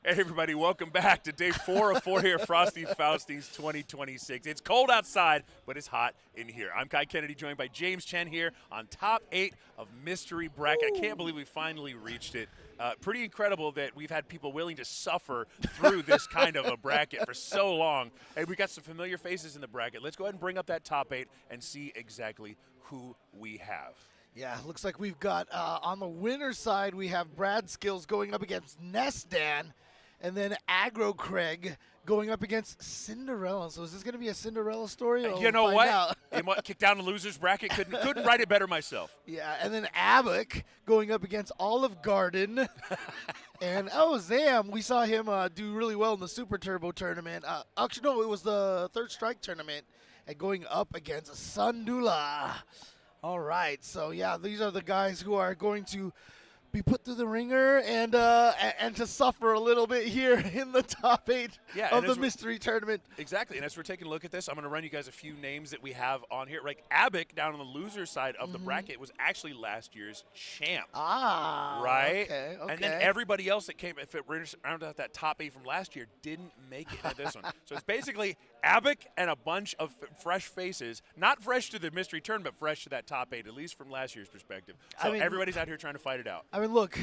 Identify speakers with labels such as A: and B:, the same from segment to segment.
A: Hey everybody, welcome back to day 4 of 4 here, Frosty Faustings 2026. It's cold outside, but it's hot in here. I'm Kai Kennedy, joined by James Chen here on top 8 of Mystery Bracket. I can't believe we finally reached it. Pretty incredible that we've had people willing to suffer through this kind of a bracket for so long. And we got some familiar faces in the bracket. Let's go ahead and bring up that top 8 and see exactly who we have.
B: Yeah, looks like we've got on the winner's side, we have Brad Skills going up against Nesdan, and then Aggro Craig going up against Cinderella. So is this going to be a Cinderella story?
A: You know what? Kicked down the loser's bracket. Couldn't write it better myself.
B: Yeah, and then Abbott going up against Olive Garden. And, Zam, we saw him do really well in the Super Turbo tournament. Actually, no, it was the Third Strike tournament, and going up against Sundula. All right, so yeah, these are the guys who are going to be put through the ringer and to suffer a little bit here in the top 8 of the mystery tournament.
A: Exactly, and as we're taking a look at this, I'm going to run you guys a few names that we have on here. Like Abbott down on the loser side of the bracket was actually last year's champ. Right?
B: Okay.
A: And then everybody else that came, if it rounded out that top 8 from last year, didn't make it into this one. So it's basically Abbott and a bunch of fresh faces, not fresh to the mystery tournament, but fresh to that top 8, at least from last year's perspective. So everybody's out here trying to fight it out.
B: I mean, look,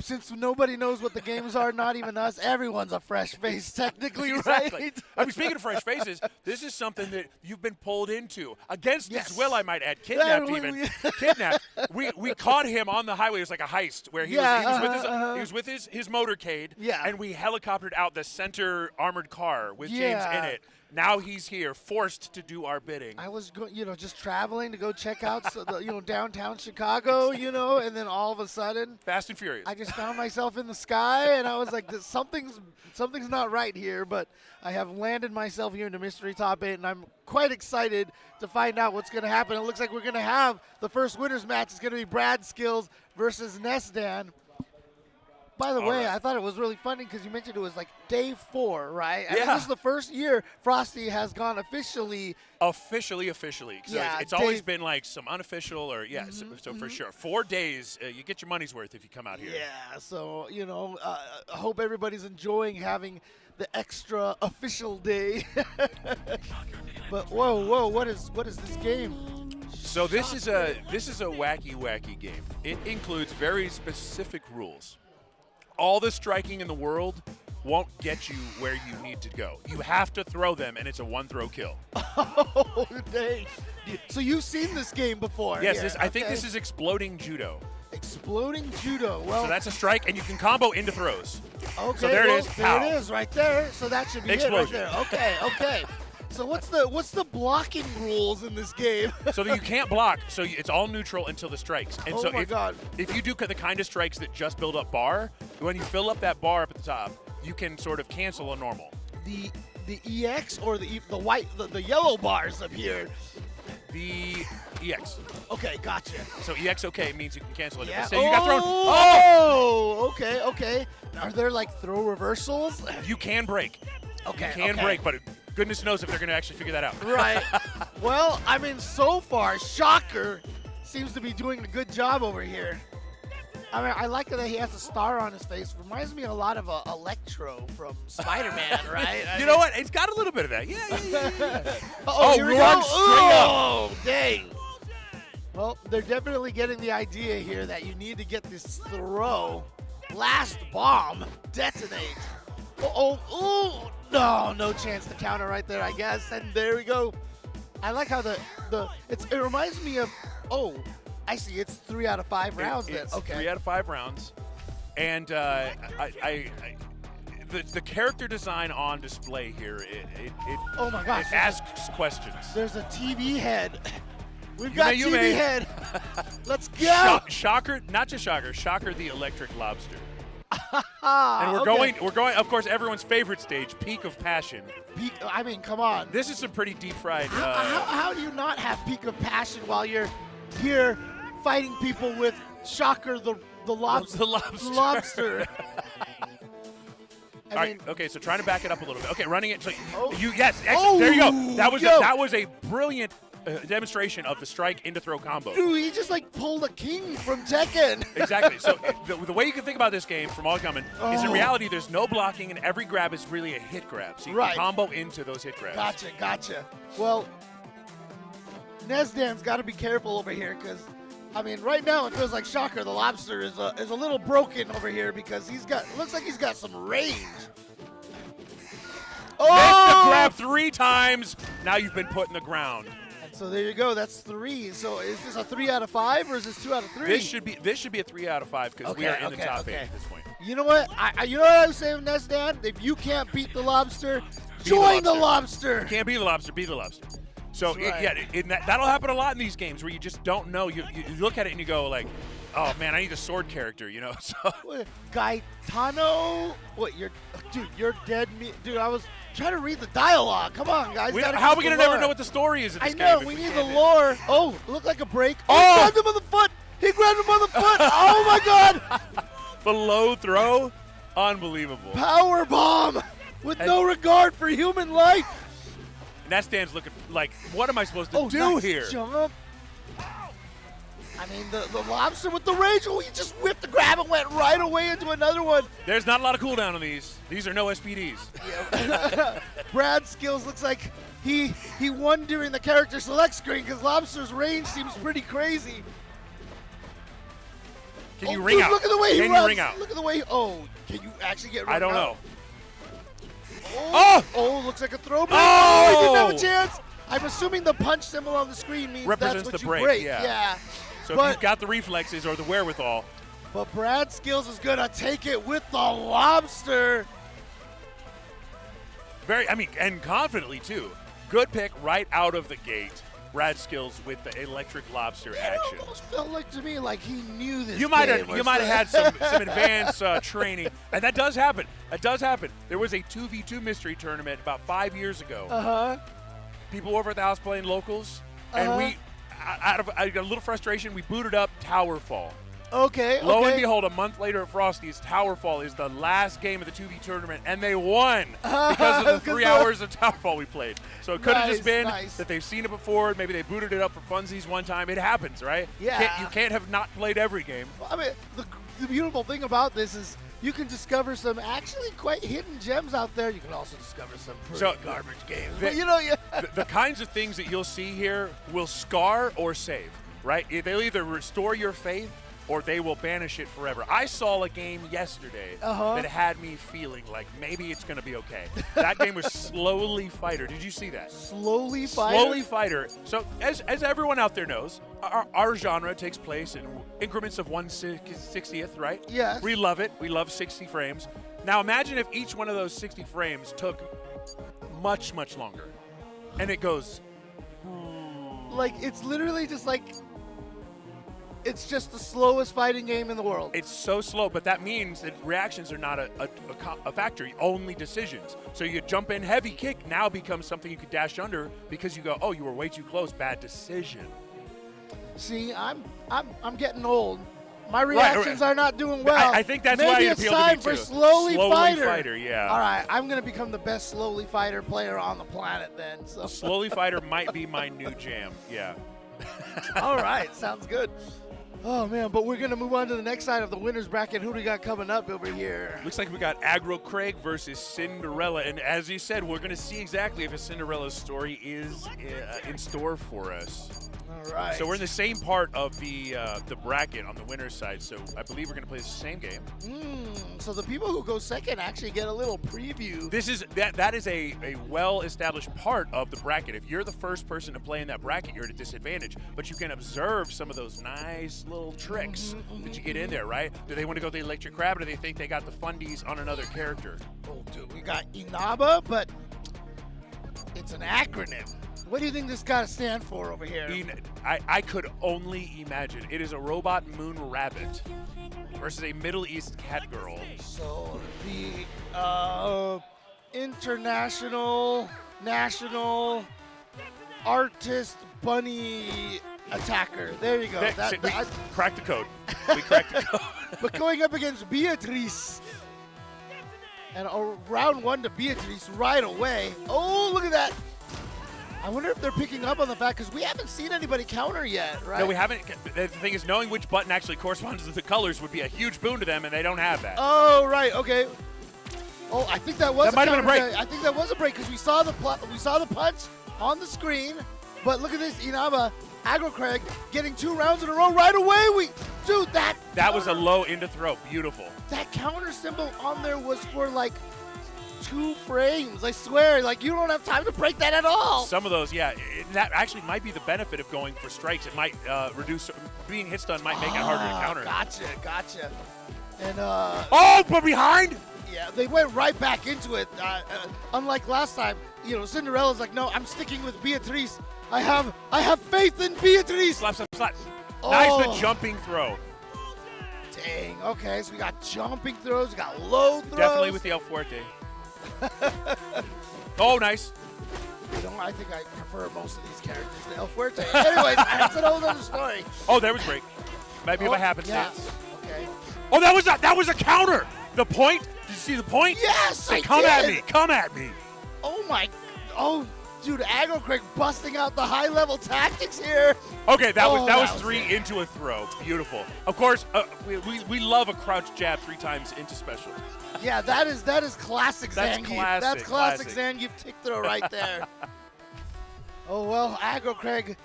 B: since nobody knows what the games are, not even us, everyone's a fresh face technically,
A: exactly.
B: right?
A: I mean, speaking of fresh faces, this is something that you've been pulled into. Against his will, I might add. Kidnapped even. Kidnapped. We caught him on the highway. It was like a heist where he was with his motorcade, and we helicoptered out the center armored car with James in it. Now he's here, forced to do our bidding.
B: I was just traveling to go check out downtown Chicago, and then all of a sudden,
A: Fast and Furious.
B: I just found myself in the sky, and I was like, something's not right here. But I have landed myself here in the mystery top 8, and I'm quite excited to find out what's going to happen. It looks like we're going to have the first winners match. It's going to be Brad Skills versus Nesdan. By the way, I thought it was really funny because you mentioned it was like day 4, right? I mean, this is the first year Frosty has gone officially.
A: Officially.
B: Yeah,
A: it's always been like some unofficial or, so for sure. 4 days, you get your money's worth if you come out here.
B: Yeah, so, I hope everybody's enjoying having the extra official day. But, whoa, what is this game?
A: So this is a wacky game. It includes very specific rules. All the striking in the world won't get you where you need to go. You have to throw them, and it's a one-throw kill.
B: Oh, dang. So you've seen this game before?
A: Yes, I think this is Exploding Judo.
B: Exploding Judo. Well,
A: so that's a strike, and you can combo into throws.
B: Okay,
A: so there it is.
B: There it is, right there. So that should be
A: Explosion.
B: It right there. Okay. So what's the blocking rules in this game?
A: So that you can't block. So it's all neutral until the strikes. And so if you do the kind of strikes that just build up bar, when you fill up that bar up at the top, you can sort of cancel a normal.
B: The EX or the white the yellow bars up here.
A: The EX.
B: Okay, gotcha.
A: So EX means you can cancel it.
B: Yeah.
A: So you got thrown.
B: Oh, okay. Are there like throw reversals?
A: You can break.
B: Okay.
A: You can break, but goodness knows if they're going to actually figure that out.
B: Right. Well, I mean, so far, Shocker seems to be doing a good job over here. I mean, I like that he has a star on his face. Reminds me a lot of Electro from Spider-Man, right?
A: You know what? It's got a little bit of that. Yeah.
B: Here we go.
A: Straight up.
B: Oh, dang. Well, they're definitely getting the idea here that you need to get this throw. Blast bomb. Detonate. No chance to counter right there, I guess. And there we go. I like how it reminds me of, I see, it's 3 out of 5 rounds then. Okay.
A: 3 out of 5 rounds. And the character design on display here,
B: oh my gosh.
A: It asks questions.
B: There's a TV head. We've got TV head. Let's go.
A: Shocker, not just Shocker, Shocker the Electric Lobster. And we're going, of course, everyone's favorite stage, Peak of Passion.
B: I mean, come on.
A: This is some pretty deep fried.
B: How do you not have Peak of Passion while you're here fighting people with Shocker the lobster?
A: The lobster. All right. Okay. So trying to back it up a little bit. Okay, running it. So there you go. That was a brilliant demonstration of the strike into throw combo.
B: Dude, he just like pulled a king from Tekken.
A: Exactly. So the way you can think about this game from all coming is in reality there's no blocking and every grab is really a hit grab. So you can combo into those hit grabs.
B: Gotcha. Well, Nesdan's got to be careful over here because, I mean, right now it feels like Shocker the Lobster is a little broken over here because looks like he's got some range.
A: Missed the grab 3 times. Now you've been put in the ground.
B: And so there you go. That's 3. So is this a 3 out of 5 or is this 2 out of 3?
A: This should be a 3 out of 5 because we are in the top 8 at this point.
B: You know what? You know what I was saying, Nesdan? If you can't beat the Lobster, join the Lobster.
A: You can't beat the Lobster. Be the Lobster. So
B: right.
A: that'll happen a lot in these games where you just don't know. You look at it and you go like, oh man, I need a sword character, you know. So
B: Gaetano, you're dead meat, dude. I was trying to read the dialogue. Come on, guys.
A: How are we gonna never know what the story is? At this
B: I know.
A: game
B: We need the lore. Oh, looked like a break.
A: Oh!
B: He grabbed him on the foot. Oh my God.
A: The low throw, unbelievable.
B: Power bomb with no regard for human life.
A: And that stands looking like, what am I supposed to do
B: nice
A: here?
B: Jump. I mean, the Lobster with the rage, he just whipped the grab and went right away into another one.
A: There's not a lot of cooldown on these. These are no SPDs.
B: Yeah. Brad's skills looks like he won during the character select screen because Lobster's range seems pretty crazy.
A: Can you ring out?
B: Look at the way he runs.
A: Can you ring out?
B: Look at the way. Can you actually get?
A: I don't know.
B: Looks like a throw break.
A: Oh!
B: He didn't have a chance. I'm assuming the punch symbol on the screen means
A: Represents
B: that's what
A: the
B: you
A: break.
B: break. Yeah.
A: So if you've got the reflexes or the wherewithal.
B: But Brad Skills is gonna take it with the Lobster.
A: And confidently too. Good pick right out of the gate. Brad Skills with the electric lobster action.
B: It almost felt like to me like he knew this.
A: You might have had some advanced training, and that does happen. There was a 2v2 mystery tournament about 5 years ago. People over at the house playing locals, and we, out of a little frustration, we booted up Towerfall.
B: Okay.
A: Lo and behold, a month later at Frosty's, Towerfall is the last game of the 2v tournament, and they won because of the 3 hours of Towerfall we played. So it could have just been that they've seen it before. Maybe they booted it up for funsies one time. It happens, right?
B: Yeah.
A: You can't have not played every game.
B: I mean, the beautiful thing about this is you can discover some actually quite hidden gems out there. You can also discover some pretty garbage games.
A: The kinds of things that you'll see here will scar or save, right? They'll either restore your faith or they will banish it forever. I saw a game yesterday that had me feeling like maybe it's going to be okay. That game was Slowly Fighter. Did you see that?
B: Slowly Fighter?
A: Slowly Fighter. So as everyone out there knows, our genre takes place in increments of 1/60th, right?
B: Yes.
A: We love it. We love 60 frames. Now imagine if each one of those 60 frames took much, much longer. And it goes...
B: Like, it's literally just like... It's just the slowest fighting game in the world.
A: It's so slow, but that means that reactions are not a factor, only decisions. So you jump in, heavy kick now becomes something you could dash under because you go, oh, you were way too close, bad decision.
B: See, I'm getting old. My reactions are not doing well.
A: I think that's why it appealed to me too.
B: Maybe it's time for Slowly
A: Fighter, yeah.
B: All right, I'm going to become the best Slowly Fighter player on the planet then. So.
A: Slowly Fighter might be my new jam, yeah.
B: All right, sounds good. Oh, man, but we're going to move on to the next side of the winner's bracket. Who do we got coming up over here?
A: Looks like we got Aggro Craig versus Cinderella. And as you said, we're going to see exactly if a Cinderella story is in store for us.
B: All right.
A: So we're in the same part of the bracket on the winner's side. So I believe we're going to play the same game.
B: So the people who go second actually get a little preview.
A: That is a well-established part of the bracket. If you're the first person to play in that bracket, you're at a disadvantage. But you can observe some of those nice little tricks that you get in there, right? Do they want to go the electric crab, or do they think they got the fundies on another character?
B: Oh, dude, we got Inaba, but it's an acronym. What do you think this got to stand for over here?
A: I could only imagine. It is a robot moon rabbit versus a Middle East cat girl.
B: So the international national artist bunny attacker. There you go.
A: We cracked the code. We cracked the code.
B: But going up against Beatrice. And round one to Beatrice right away. Oh, look at that. I wonder if they're picking up on the fact, because we haven't seen anybody counter yet, right?
A: No, we haven't. The thing is, knowing which button actually corresponds to the colors would be a huge boon to them, and they don't have that.
B: Oh, right, okay. Oh, I think that was
A: That might have been a break.
B: I think that was a break, because we saw the punch on the screen, but look at this, Inaba, Aggro Craig getting 2 rounds in a row right away. Dude,
A: that was a low into throw. Beautiful.
B: That counter symbol on there was for like 2 frames. I swear, like you don't have time to break that at all.
A: Some of those, yeah. That actually might be the benefit of going for strikes. It might reduce being hit stun. Might make it harder to counter.
B: Gotcha. And
A: oh, but behind.
B: Yeah, they went right back into it. Unlike last time, Cinderella's like, no, I'm sticking with Beatrice. I have faith in Beatrice.
A: Slap.
B: Oh.
A: Nice, the jumping throw.
B: Dang. Okay, so we got jumping throws. We got low throws.
A: Definitely with the El Fuerte. Oh, nice.
B: I think I prefer most of these characters to El Fuerte. Anyways, that's a whole other story.
A: Oh, there was break. Might be by happenstance.
B: Yeah. Okay.
A: Oh, that was a counter. The point. Did you see the point?
B: Yes, I
A: come
B: did.
A: Come at me.
B: Oh my. Oh, dude, Aggro Craig busting out the high-level tactics here.
A: Okay, that was 3 into a throw. Beautiful. Of course, we love a crouch jab 3 times into special.
B: Yeah, that is classic Zangief. That's classic Zangief tick throw right there. Oh, well, Aggro Craig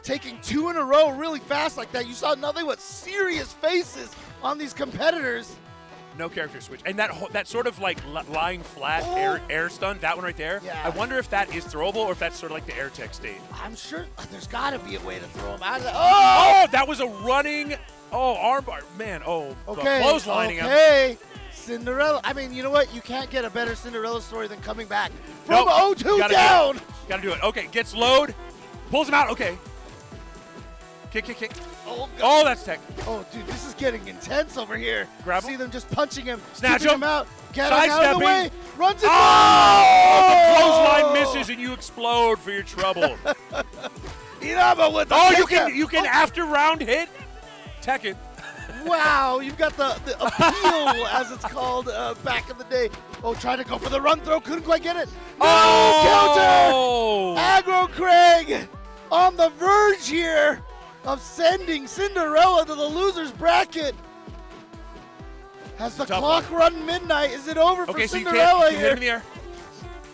B: taking 2 in a row really fast like that. You saw nothing but serious faces on these competitors.
A: No character switch. And that sort of like lying flat air stun, that one right there,
B: yeah.
A: I wonder if that is throwable or if that's sort of like the air tech state.
B: I'm sure there's got to be a way to throw him out of that.
A: Oh, that was a running, armbar. Man,
B: okay,
A: clotheslining him.
B: Okay, Cinderella. I mean, you know what? You can't get a better Cinderella story than coming back from 0-2 down.
A: Gotta do it. Okay, gets load, pulls him out. Okay. Kick. Oh, that's tech.
B: Oh, dude, this is getting intense over here.
A: Grab him.
B: See them just punching him,
A: Snatch
B: keeping
A: him
B: out, getting out of the way, runs it.
A: The clothesline misses and you explode for your trouble.
B: Inaba with the
A: you can after round hit, tech it.
B: Wow, you've got the appeal, as it's called back in the day. Oh, trying to go for the run throw, couldn't quite get it. No, counter! Aggro Craig on the verge here of sending Cinderella to the loser's bracket. Has the clock run midnight? Is it over for Cinderella
A: you
B: here?
A: Hit him in the air.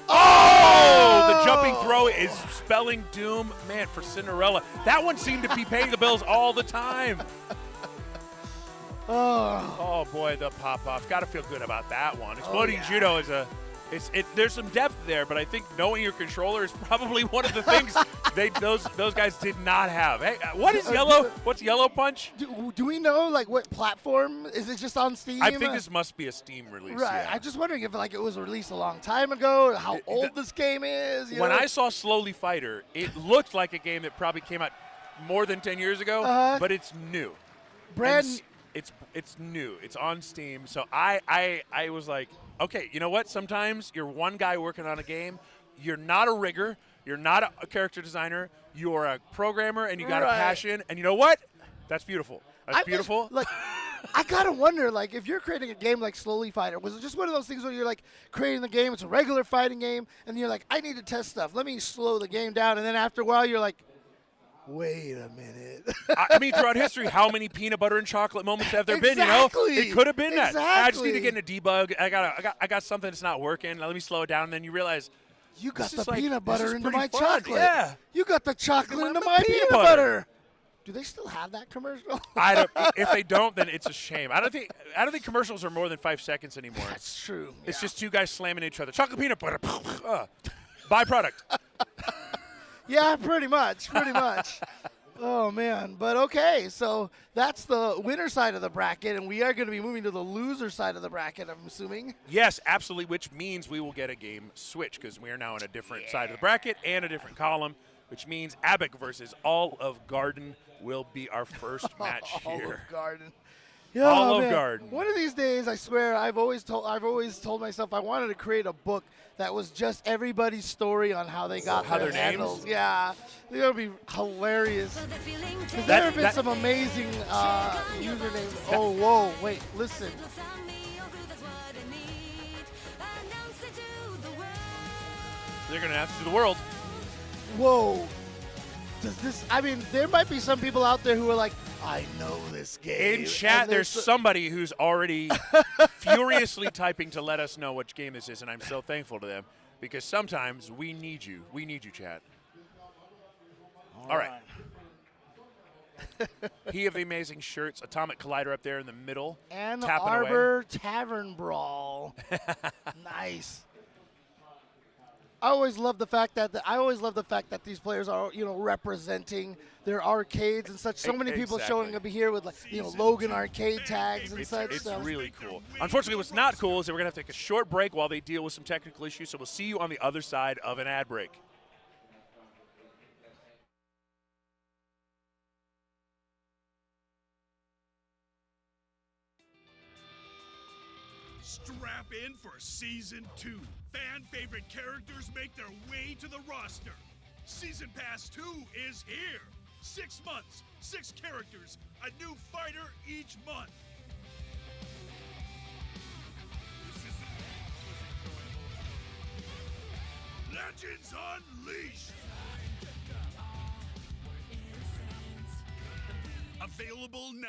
A: Oh, the jumping throw is spelling doom, man, for Cinderella. That one seemed to be paying the bills all the time. Oh boy, the pop-off. Got to feel good about that one. Exploding Judo is there's some depth there, but I think knowing your controller is probably one of the things those guys did not have. Hey, what is yellow? What's Yellow Punch?
B: Do we know what platform? Is it just on Steam?
A: I think this must be a Steam release.
B: Right.
A: Yeah.
B: I'm just wondering if it was released a long time ago, how old this game is.
A: When I saw Slowly Fighter, it looked like a game that probably came out more than 10 years ago, but it's new. It's new. It's on Steam. So I was like, okay, you know what? Sometimes you're one guy working on a game. You're not a rigger. You're not a character designer. You're a programmer, and you got a passion. And you know what? That's beautiful. That's beautiful.
B: I gotta wonder, if you're creating a game like Slowly Fighter, was it just one of those things where you're creating the game? It's a regular fighting game, and you're like, I need to test stuff. Let me slow the game down, and then after a while, you're like, wait a minute.
A: I mean, throughout history, how many peanut butter and chocolate moments have there been? It could have been that. I just need to get in a debug. I got something that's not working. Let me slow it down, and then you realize
B: you got the peanut butter into my
A: fun.
B: chocolate.
A: Yeah,
B: you got the chocolate into my peanut butter. Do they still have that commercial?
A: If they don't, then it's a shame. I don't think commercials are more than 5 seconds anymore.
B: That's true.
A: It's just 2 guys slamming each other. Chocolate peanut butter. Byproduct.
B: Yeah, pretty much. Oh, man. But okay, so that's the winner side of the bracket, and we are going to be moving to the loser side of the bracket, I'm assuming.
A: Yes, absolutely, which means we will get a game switch because we are now in a different side of the bracket and a different column, which means Abic versus Olive Garden will be our first match here.
B: Olive Garden.
A: Olive Garden.
B: One of these days, I swear, I've always told myself I wanted to create a book that was just everybody's story on how they got their handles. Names? Yeah, it would be hilarious. Because there have been some amazing usernames. Oh, whoa, wait, listen.
A: They're going to have to do the world.
B: whoa. I mean, there might be some people out there who are like, I know this game.
A: In chat,
B: And
A: there's somebody who's already furiously typing to let us know which game this is, and I'm so thankful to them because sometimes we need you. We need you, chat. All right. He of the amazing shirts, Atomic Collider up there in the middle.
B: Ann
A: tapping
B: Arbor
A: away.
B: Tavern Brawl. Nice. I always love the fact that these players are, representing their arcades and such. So many people showing up here with Logan arcade tags and such.
A: It's really cool. Unfortunately, what's not cool is that we're going to have to take a short break while they deal with some technical issues, so we'll see you on the other side of an ad break.
C: Strap in for Season 2. Fan-favorite characters make their way to the roster. Season Pass 2 is here. 6 months, 6 characters, a new fighter each month. Legends Unleashed. Available now.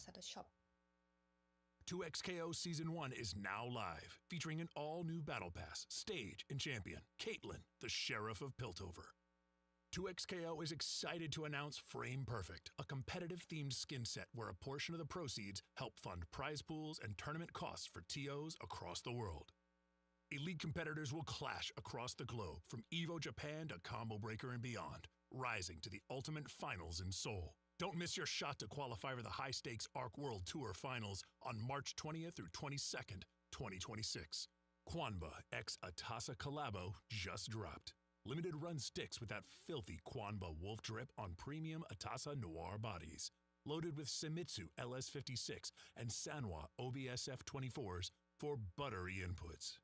D: At the shop.
C: 2XKO Season 1 is now live, featuring an all-new Battle Pass, stage, and champion, Caitlyn, the Sheriff of Piltover. 2XKO is excited to announce Frame Perfect, a competitive-themed skin set where a portion of the proceeds help fund prize pools and tournament costs for TOs across the world. Elite competitors will clash across the globe, from EVO Japan to Combo Breaker and beyond, rising to the ultimate finals in Seoul. Don't miss your shot to qualify for the high-stakes ARC World Tour Finals on March 20th through 22nd, 2026. Kwanba x Atasa Collabo just dropped. Limited run sticks with that filthy Kwanba wolf drip on premium Atasa Noir bodies. Loaded with Semitsu LS56 and Sanwa OBSF 24s for buttery inputs.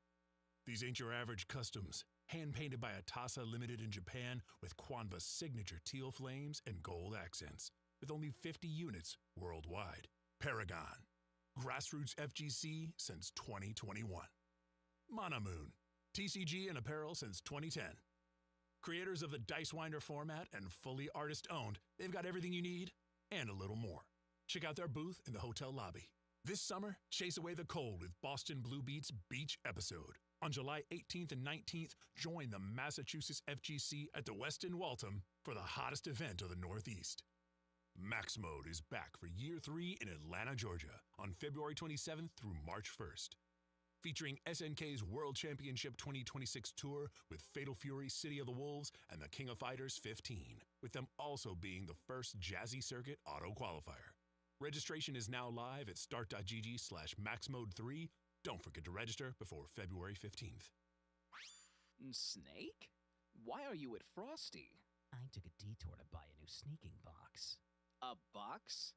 C: These ain't your average customs. Hand-painted by Atasa Limited in Japan with Kwanba's signature teal flames and gold accents. With only 50 units worldwide. Paragon. Grassroots FGC since 2021. Monamoon. TCG and apparel since 2010. Creators of the Dice Winder format and fully artist-owned, they've got everything you need and a little more. Check out their booth in the hotel lobby. This summer, chase away the cold with Boston Blue Beats Beach episode. On July 18th and 19th, join the Massachusetts FGC at the Westin Waltham for the hottest event of the Northeast. Max Mode is back for Year 3 in Atlanta, Georgia on February 27th through March 1st. Featuring SNK's World Championship 2026 Tour with Fatal Fury City of the Wolves and the King of Fighters 15, with them also being the first Jazzy Circuit auto qualifier. Registration is now live at start.gg/maxmode3. Don't forget to register before February 15th.
E: Snake? Why are you at Frosty?
F: I took a detour to buy a new sneaking box.
E: A box?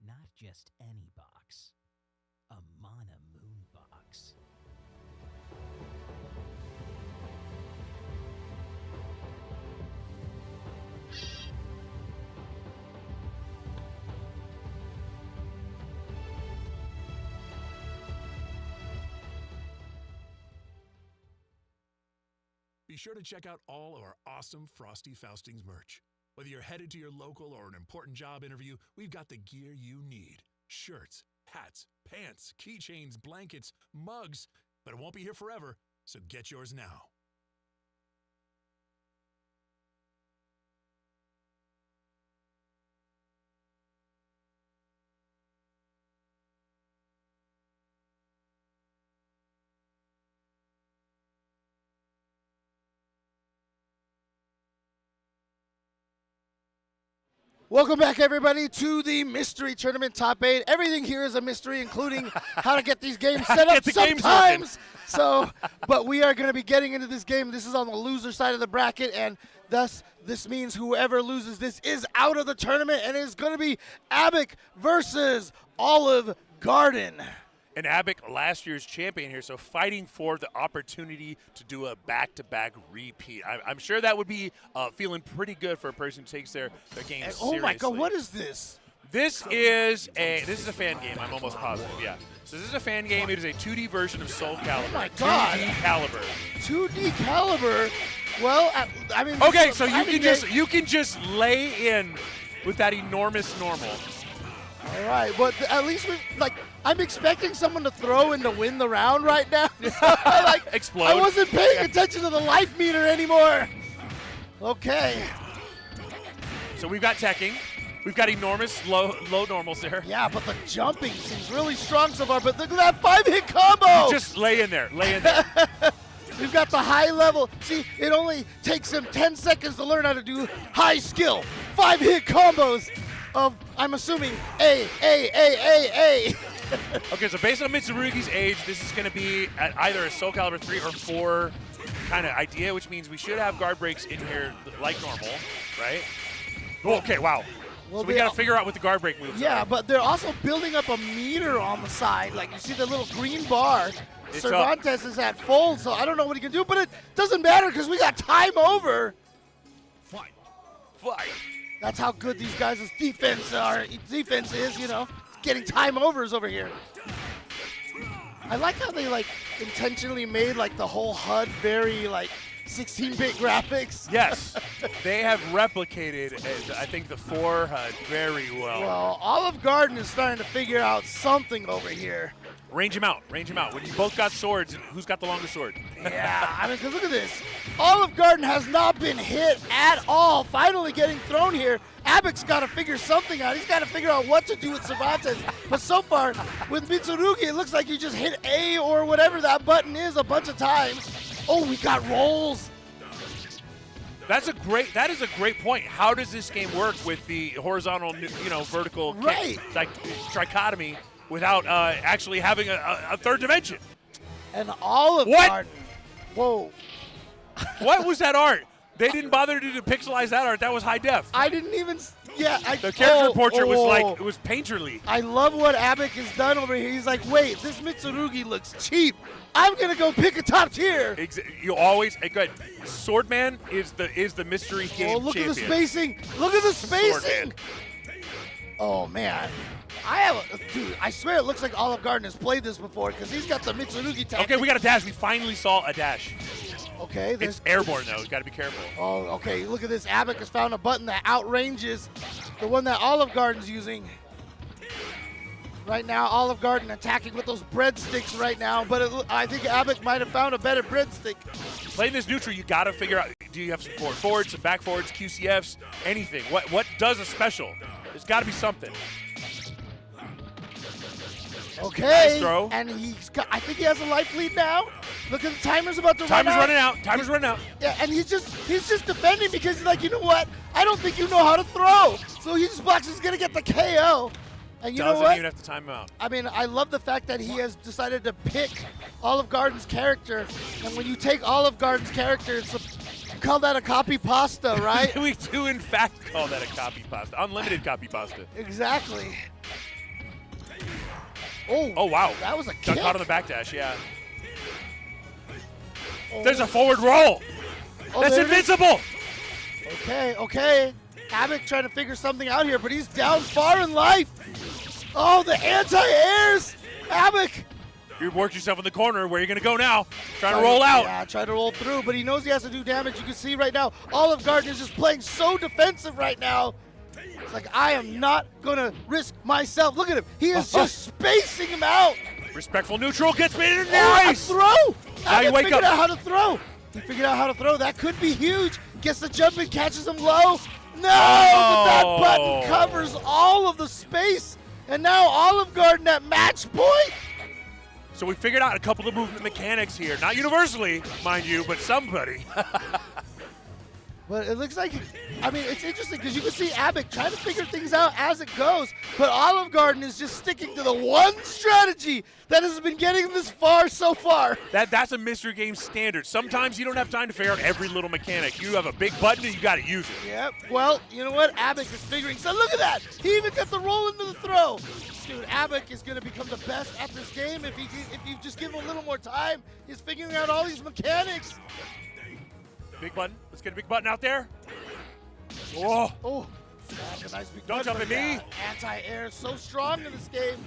F: Not just any box. A Mana Moon box.
C: Be sure to check out all of our awesome Frosty Faustings merch. Whether you're headed to your local or an important job interview, we've got the gear you need. Shirts, hats, pants, keychains, blankets, mugs. But it won't be here forever, so get yours now.
B: Welcome back, everybody, to the Mystery Tournament Top 8. Everything here is a mystery, including how to get these games set up
A: Get the games
B: sometimes. But we are going to be getting into this game. This is on the loser side of the bracket, and thus this means whoever loses this is out of the tournament, and it is going to be Abic versus Olive Garden.
A: And Abic, last year's champion here, so fighting for the opportunity to do a back-to-back repeat. I'm sure that would be feeling pretty good for a person who takes their game
B: And,
A: seriously.
B: oh my God, what is this?
A: This is a fan game. I'm almost positive. Yeah. So this is a fan game. It is a 2D version of Soul Calibur.
B: Oh my God.
A: 2D Caliber.
B: 2D Caliber. Well, I mean.
A: Okay, so you can just lay in with that enormous normal.
B: All right, but at least I'm expecting someone to throw in to win the round right now.
A: Explode.
B: I wasn't paying attention to the life meter anymore. Okay.
A: So we've got teching. We've got enormous low normals there.
B: Yeah, but the jumping seems really strong so far. But look at that 5-hit combo.
A: Just lay in there. Lay in there.
B: We've got the high level. See, it only takes him 10 seconds to learn how to do high skill 5-hit combos of, I'm assuming, A.
A: Okay, so based on Mitsurugi's age, this is going to be at either a Soul Calibur 3 or 4 kind of idea, which means we should have guard breaks in here like normal, right? Okay, wow.
B: Well,
A: so we got to figure out what the guard break moves
B: Yeah,
A: are.
B: but they're also building up a meter on the side. Like, you see the little green bar.
A: It's
B: Cervantes is at full, so I don't know what he can do, but it doesn't matter because we got time over.
A: Fight.
B: That's how good these guys' defense is, getting time overs over here. I like how they intentionally made the whole HUD very 16-bit graphics.
A: Yes, they have replicated, I think, the 4 HUD very well.
B: Well, Olive Garden is starting to figure out something over here.
A: Range him out. When you both got swords, who's got the longer sword?
B: Yeah, I mean, because look at this. Olive Garden has not been hit at all. Finally getting thrown here. Abic's got to figure something out. He's got to figure out what to do with Cervantes. But so far, with Mitsurugi, it looks like you just hit A or whatever that button is a bunch of times. Oh, we got rolls.
A: That is a great point. How does this game work with the horizontal, vertical
B: Right.
A: kick, trichotomy without actually having a third dimension?
B: And Olive
A: What?
B: Garden. Whoa.
A: What was that art? They didn't bother to pixelize that art. That was high def.
B: I didn't even.
A: The character portrait was it was painterly.
B: I love what Abic has done over here. He's like, wait, this Mitsurugi looks cheap. I'm gonna go pick a top tier.
A: You always good. Swordman is the mystery game
B: Look
A: champion.
B: at the spacing. Look at the spacing.
A: Swordman.
B: Oh man. Dude, I swear it looks like Olive Garden has played this before because he's got the Mitsurugi tactic.
A: Okay, we got a dash. We finally saw a dash.
B: Okay.
A: It's airborne though. You got to be careful.
B: Oh, okay. Look at this. Abic has found a button that outranges the one that Olive Garden's using. Right now, Olive Garden attacking with those breadsticks right now, but I think Abic might have found a better breadstick.
A: Playing this neutral, you got to figure out, do you have some forwards, some back forwards, QCFs, anything? What does a special? There's got to be something.
B: Okay.
A: Nice throw.
B: And I think he has a life lead now. Look at the timer's about to run out.
A: Timer's running out.
B: Yeah, and he's just defending because he's like, you know what? I don't think you know how to throw. So he just blocks. He's gonna get the KO. And you know
A: Doesn't
B: what?
A: even have to time him out.
B: I mean, I love the fact that he has decided to pick Olive Garden's character. And when you take Olive Garden's character, you call that a copy pasta, right?
A: We do in fact call that a copy pasta, unlimited copy pasta.
B: Exactly.
A: Oh wow,
B: That was a
A: got
B: kick.
A: caught on the backdash. Yeah.
B: Oh.
A: There's a forward roll.
B: Oh,
A: That's
B: there it is.
A: invincible.
B: Okay. Abic trying to figure something out here, but he's down far in life. Oh, the anti-airs. Abic.
A: You worked yourself in the corner. Where are you going to go now? Trying to roll out.
B: Yeah, trying to roll through, but he knows he has to do damage. You can see right now, Olive Garden is just playing so defensive right now. It's like, I am not going to risk myself. Look at him. He is just spacing him out.
A: Respectful neutral gets me in.
B: Oh, a
A: Nice.
B: throw.
A: Now you
B: Abic
A: wake
B: figured
A: up.
B: out how to throw. He figured out how to throw. That could be huge. Gets the jump and catches him low. No, but that button covers all of the space. And now Olive Garden at match point.
A: So we figured out a couple of movement mechanics here. Not universally, mind you, but somebody.
B: But it looks like, I mean, it's interesting because you can see Abbott trying to figure things out as it goes, but Olive Garden is just sticking to the one strategy that has been getting them this far so far.
A: That's a mystery game standard. Sometimes you don't have time to figure out every little mechanic. You have a big button and you got to use it.
B: Yep. Well, you know what? Abbott is figuring. So look at that. He even got the roll into the throw. Dude, Abbott is going to become the best at this game if you just give him a little more time. He's figuring out all these mechanics.
A: Big button. Let's get a big button out there. Whoa.
B: Oh, that's a nice big
A: Don't
B: button,
A: jump at
B: but
A: me.
B: yeah, anti-air is so strong in this game.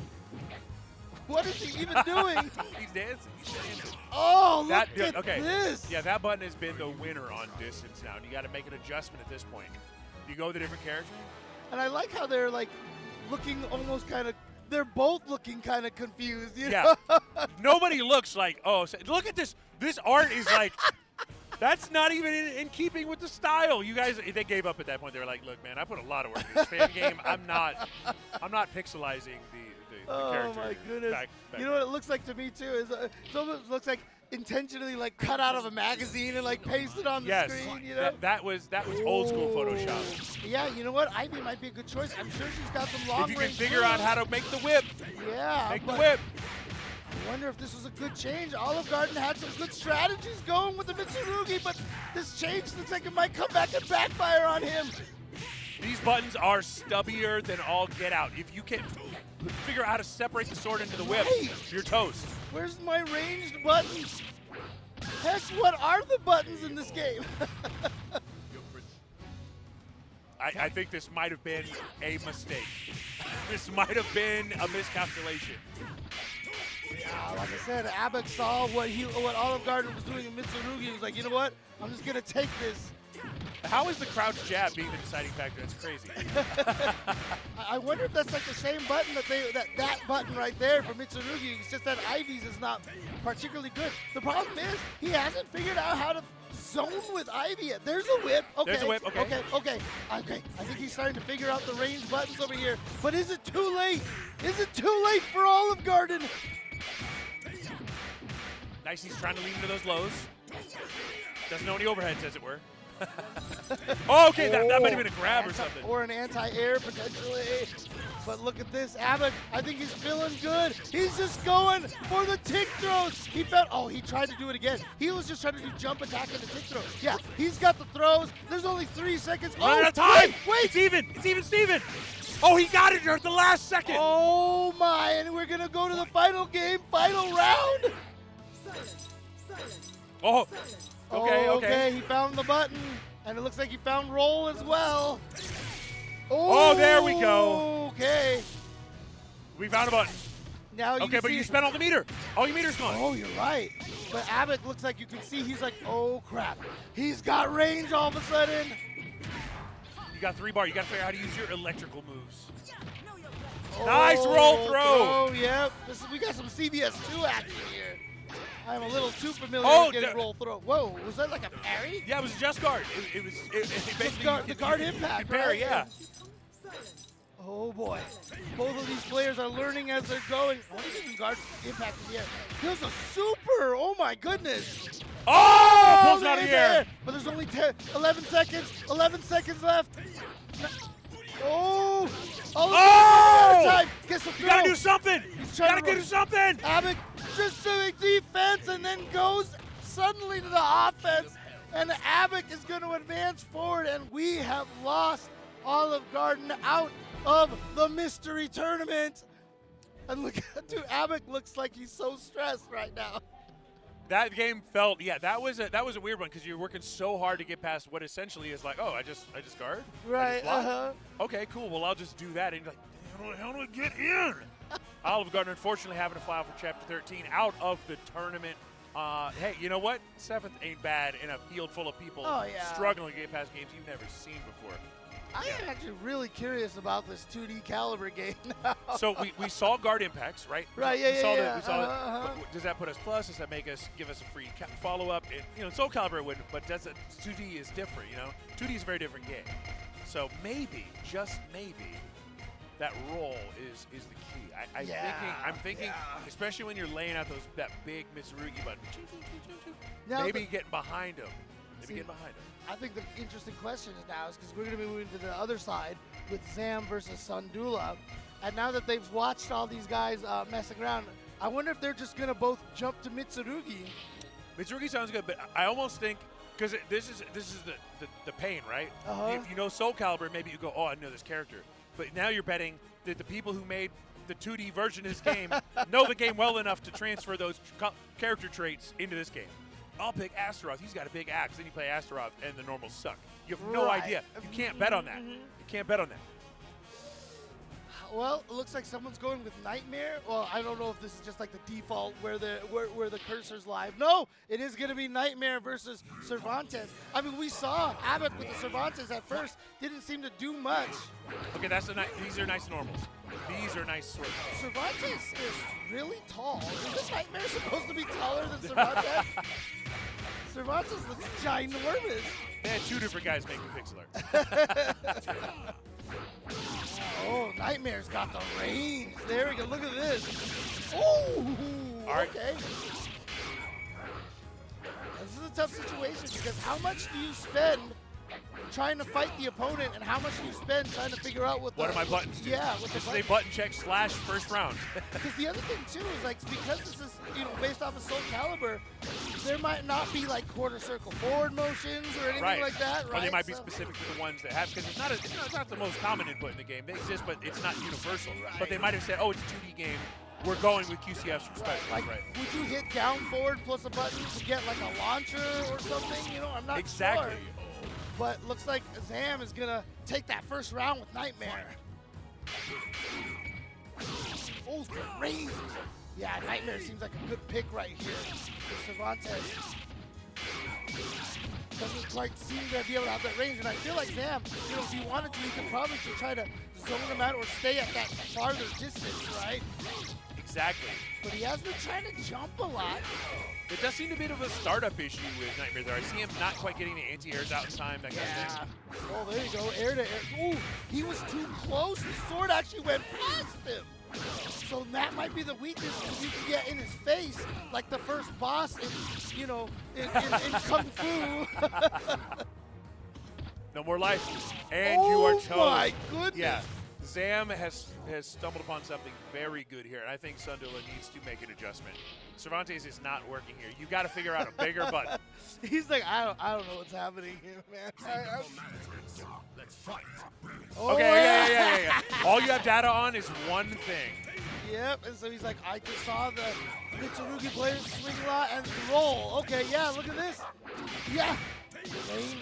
B: What is he even doing?
A: He's dancing. He's dancing.
B: Oh,
A: That,
B: look at this.
A: Yeah, that button has been the winner on distance now, and you got to make an adjustment at this point. You go with a different character.
B: And I like how they're like looking almost kind of. They're both looking kind of confused. You
A: Yeah.
B: know?
A: Nobody looks like, oh, look at this. This art is like, that's not even in keeping with the style. You guys, they gave up at that point. They were like, look, man, I put a lot of work in this fan game. I'm not pixelizing the character.
B: Oh my goodness!
A: back
B: You know what it looks like to me too is it almost looks like intentionally like cut out of a magazine and like pasted on the
A: Yes,
B: screen. You know?
A: that was old school Photoshop.
B: Yeah, you know what? Ivy might be a good choice. I'm sure she's got some long
A: If you can
B: range
A: figure out
B: moves.
A: how to make the whip,
B: Yeah,
A: make the
B: but
A: whip.
B: I wonder if this was a good change. Olive Garden had some good strategies going with the Mitsurugi, but this change looks like it might come back and backfire on him.
A: These buttons are stubbier than all get out. If you can figure out how to separate the sword into the whip,
B: Right.
A: you're toast.
B: Where's my ranged buttons? Heck, what are the buttons in this game?
A: I think this might have been a mistake. This might have been a miscalculation.
B: Like I said, Abbott saw what Olive Garden was doing in Mitsurugi. He was like, you know what? I'm just gonna take this.
A: How is the crouch jab being the deciding factor? That's crazy.
B: I wonder if that's like the same button that button right there for Mitsurugi. It's just that Ivy's is not particularly good. The problem is he hasn't figured out how to zone with Ivy yet. There's a whip. Okay.
A: There's a whip, okay.
B: Okay. I think he's starting to figure out the range buttons over here. But is it too late? Is it too late for Olive Garden?
A: Nice, he's trying to lead into those lows. Doesn't know any overheads, as it were. Oh, okay, that might have been a grab or something.
B: Or an anti-air, potentially. But look at this, Abbott. I think he's feeling good. He's just going for the tick throws. He tried to do it again. He was just trying to do jump attack and the tick throw. Yeah, he's got the throws. There's only 3 seconds.
A: Running out of time.
B: Wait.
A: It's even, Steven. Oh, he got it at the last second.
B: Oh my, and we're gonna go to the final game, final round.
A: Oh, okay.
B: He found the button, and it looks like he found roll as well.
A: Oh, there we go.
B: Okay.
A: We found a button.
B: Now you
A: Okay,
B: can
A: but
B: see
A: you spent all the meter. All your meter's gone.
B: Oh, you're right. But Abbott looks like you can see he's like, oh crap. He's got range all of a sudden.
A: You got 3 bar. You got to figure out how to use your electrical moves.
B: Oh,
A: Nice roll throw.
B: Oh, yep. We got some CBS 2 action here. I'm a little too familiar with getting roll throw. Whoa, was that like a parry?
A: Yeah, it was a just guard. It basically
B: The guard impact,
A: you parry,
B: right?
A: yeah.
B: Oh boy. Both of these players are learning as they're going. What is even guard impact in the air? Here's a super. Oh my goodness.
A: Oh, pulls it out of the air.
B: But there's only 11 seconds. 11 seconds left. Oh! Time. Gets the throw.
A: You gotta do something.
B: He's
A: You
B: trying
A: gotta
B: to
A: do something.
B: Abbott just doing defense and then goes suddenly to the offense. And Abbott is going to advance forward, and we have lost Olive Garden out of the mystery tournament. And look at dude, Abbott looks like he's so stressed right now.
A: That game felt, that was a weird one because you're working so hard to get past what essentially is like, oh, I just guard?
B: Right,
A: Okay, cool. Well, I'll just do that. And you're like, how do I get in? Olive Garden, unfortunately, having to file for Chapter 13 out of the tournament. Hey, you know what? 7th ain't bad in a field full of people struggling to get past games you've never seen before.
B: I am actually really curious about this 2D caliber game now.
A: So we saw guard impacts, right?
B: Right,
A: We saw
B: yeah.
A: that. Does that put us plus? Does that give us a free follow-up? Soul Calibur it wouldn't, but 2D is different, 2D is a very different game. So maybe, just maybe, that roll is the key. I'm thinking, especially when you're laying out that big Mitsurugi button,
B: Now
A: maybe getting behind him. Maybe get behind him.
B: I think the interesting question is now is because we're going to be moving to the other side with Zam versus Sundula. And now that they've watched all these guys messing around, I wonder if they're just going to both jump to Mitsurugi.
A: Mitsurugi sounds good, but I almost think, because this is the pain, right? If you know Soul Calibur, maybe you go, oh, I know this character. But now you're betting that the people who made the 2D version of this game know the game well enough to transfer those character traits into this game. I'll pick Astaroth. He's got a big axe. Then you play Astaroth, and the normals suck. You have no idea. You can't bet on that. You can't bet on that.
B: Well, it looks like someone's going with Nightmare. Well, I don't know if this is just like the default where the cursor's live. No, it is going to be Nightmare versus Cervantes. I mean, we saw Abbott with the Cervantes at first. Didn't seem to do much.
A: Okay, these are nice normals. These are nice swords.
B: Cervantes is really tall. Is the Nightmare supposed to be taller than Cervantes? Cervantes looks ginormous.
A: They had two different guys making pixel art.
B: Oh, Nightmare's got the range. There we go. Look at this. Oh,
A: all right.
B: Okay. This is a tough situation because how much do you spend trying to fight the opponent, and how much do you spend trying to figure out what
A: do my buttons do?
B: Yeah, what
A: this
B: the
A: is a button check / first round.
B: Because the other thing too is like because this is based off of Soul Calibur, there might not be like quarter circle forward motions or anything like that, right?
A: Or they might be specific to the ones that have, because it's not the most common input in the game. They exist, but it's not universal.
B: Right.
A: But they might have said, oh, it's a 2D game. We're going with QCF's for special.
B: Like, would you hit down forward plus a button to get like a launcher or something? I'm not
A: exactly.
B: sure. But looks like Zam is gonna take that first round with Nightmare. Oh, the range. Yeah, Nightmare seems like a good pick right here. Cervantes doesn't quite seem to be able to have that range, and I feel like Zam, if he wanted to, he could probably just try to zone him out or stay at that farther distance, right?
A: Exactly.
B: But he has been trying to jump a lot.
A: It does seem to be a bit of a startup issue with Nightmare there. I see him not quite getting the anti-airs out in time, that kind of thing.
B: Oh, there you go, air to air. Ooh, he was too close. The sword actually went past him. So that might be the weakness, because you can get in his face like the first boss in Kung Fu.
A: No more life. And you are toast.
B: Oh my goodness.
A: Yeah. Zam has stumbled upon something very good here, and I think Sundula needs to make an adjustment. Cervantes is not working here. You got to figure out a bigger button.
B: He's like, I don't know what's happening here, man.
C: Let's fight.
B: Oh,
A: Okay, yeah. All you have data on is one thing.
B: Yep, and so he's like, I just saw the Mitsurugi players swing a lot and roll. Okay, yeah, look at this. Yeah.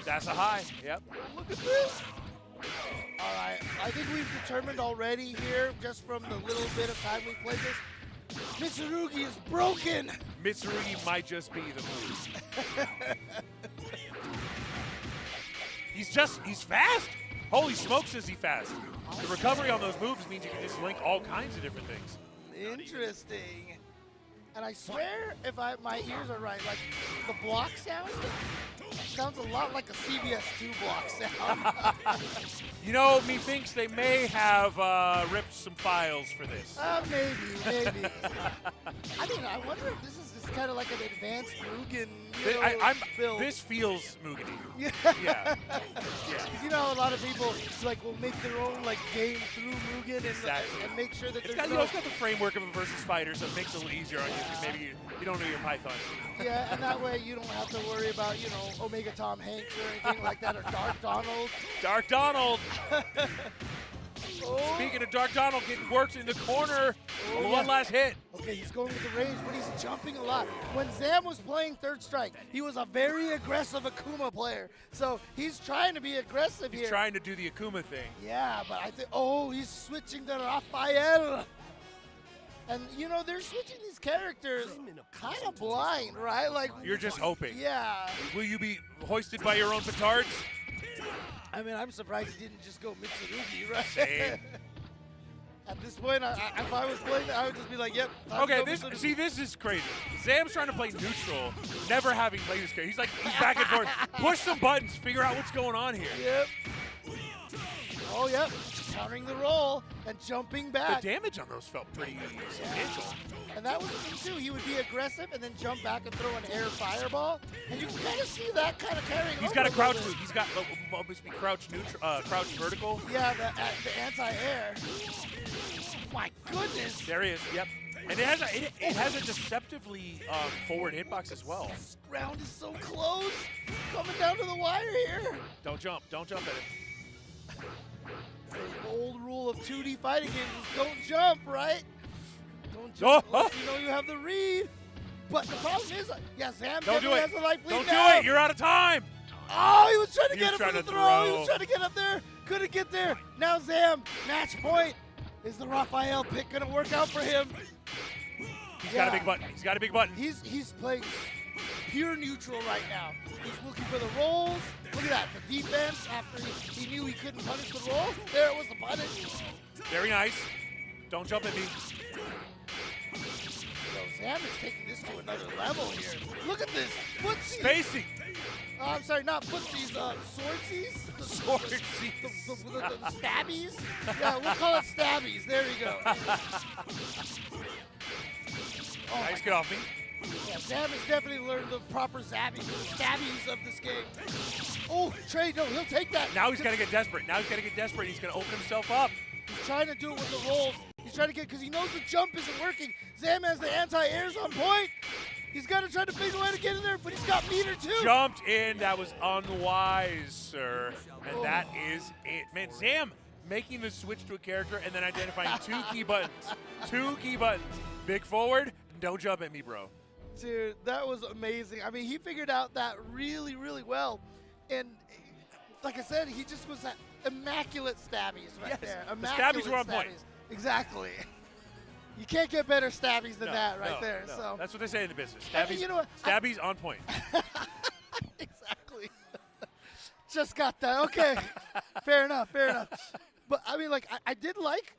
A: That's a high. Yep.
B: Look at this. All right, I think we've determined already here, just from the little bit of time we played this, Mitsurugi is broken.
A: Mitsurugi might just be the move. He's fast. Holy smokes, is he fast. The recovery on those moves means you can just link all kinds of different things.
B: Interesting. And I swear, if my ears are right, like the block sound sounds a lot like a CBS 2 block sound.
A: Methinks they may have ripped some files for this.
B: Maybe. I mean, I wonder if this is just kind of like an advanced Mugen build.
A: This feels Mugen-y.
B: Yeah.
A: Yeah.
B: A lot of people will make their own game through Mugen and make sure that
A: it's
B: there's
A: got the framework of a versus fighter, so it makes it a little easier on you. Maybe you don't know your Python.
B: Yeah, and that way you don't have to worry about Omega Tom Hanks or anything like that, or Dark Donald.
A: Dark Donald.
B: Oh.
A: Speaking of Dark Donald getting worked in the corner, one last hit.
B: Okay, he's going with the range, but he's jumping a lot. When Zam was playing Third Strike, he was a very aggressive Akuma player. So he's trying to be aggressive here.
A: He's trying to do the Akuma thing.
B: Yeah, but I think, he's switching to Raphael. And, they're switching these characters kind of blind, right?
A: You're just hoping.
B: Yeah.
A: Will you be hoisted by your own petards?
B: I mean, I'm surprised he didn't just go Mitsurugi, right?
A: Same.
B: At this point, if I was playing that, I would just be like, yep.
A: Okay, this is crazy. Zam's trying to play neutral, never having played this character. He's back and forth. Push some buttons, figure out what's going on here.
B: Yep. Oh, yep. countering the roll and jumping back.
A: The damage on those felt pretty substantial.
B: And that was the thing, too. He would be aggressive and then jump back and throw an air fireball. And you can kind of see that kind of carrying
A: He's
B: over
A: got a crouch
B: little
A: move.
B: bit.
A: He's got what must be crouch vertical.
B: Yeah, the anti-air. Oh my goodness.
A: There he is. Yep. And it has a deceptively forward hitbox as well.
B: This ground is so close. Coming down to the wire here.
A: Don't jump. Don't jump at it.
B: The old rule of 2D fighting games is don't jump, right? Don't jump unless you know you have the read. But the problem is, yeah, Sam
A: Don't do
B: definitely
A: it.
B: has the life lead
A: Don't
B: now.
A: do it. You're out of time.
B: Oh, he was trying to
A: He
B: get
A: was
B: him for
A: trying
B: the
A: to
B: throw. He
A: throw.
B: was trying to get up there. Couldn't get there. Now Zam, match point. Is the Raphael pick going to work out for him?
A: He's got a big button. He's got a big button.
B: He's playing pure neutral right now. He's looking for the rolls. Look at that. The defense, after he knew he couldn't punish the roll, there was the punish.
A: Very nice. Don't jump at me.
B: So Zam is taking this to another level here. Look at this. Footsies.
A: Spacing.
B: I'm sorry, not footsies, swordsies?
A: Swordsies.
B: The stabbies? Yeah, we'll call it stabbies. There you go. Oh
A: Nice,
B: my
A: get off me.
B: Yeah, Zam has definitely learned the proper zabbies, the stabbies of this game. Oh, Trey, no, he'll take that.
A: Now he's got to get desperate. Now he's got to get desperate. He's going to open himself up.
B: He's trying to do it with the rolls. He's trying to get, because he knows the jump isn't working. Zam has the anti-airs on point. He's got to try to figure a way to get in there, but he's got meter too.
A: Jumped in. That was unwise, sir. And that is it. Man, Zam making the switch to a character and then identifying two key buttons. Two key buttons. Big forward, don't jump at me, bro.
B: Dude, that was amazing. I mean, he figured out that really, really well. And like I said, he just was that immaculate stabbies right
A: Yes,
B: there.
A: the
B: Immaculate
A: stabbies were on point.
B: Exactly. You can't get better stabbies than
A: No,
B: that right
A: no,
B: there.
A: no.
B: So
A: That's what they say in the business.
B: I
A: Stabbies,
B: mean, you know what?
A: stabbies on point.
B: Exactly. Just got that. Okay. Fair enough. Fair enough. But I mean, like, I did like,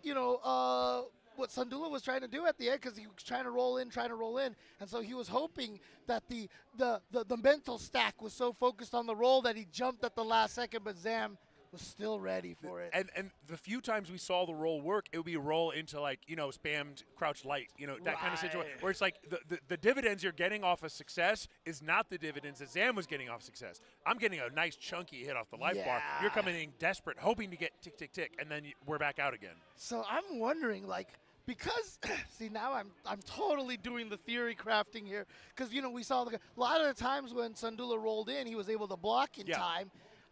B: what Sandula was trying to do at the end, because he was trying to roll in, and so he was hoping that the mental stack was so focused on the roll that he jumped at the last second, but Zam was still ready for it.
A: And the few times we saw the roll work, it would be roll into spammed crouch light, that kind of situation where it's like the dividends you're getting off of success is not the dividends that Zam was getting off success. I'm getting a nice chunky hit off the life bar. You're coming in desperate, hoping to get tick, tick, tick, and then we're back out again.
B: So I'm wondering, because see, now I'm totally doing the theory crafting here, because we saw a lot of the times when Sandula rolled in, he was able to block in time.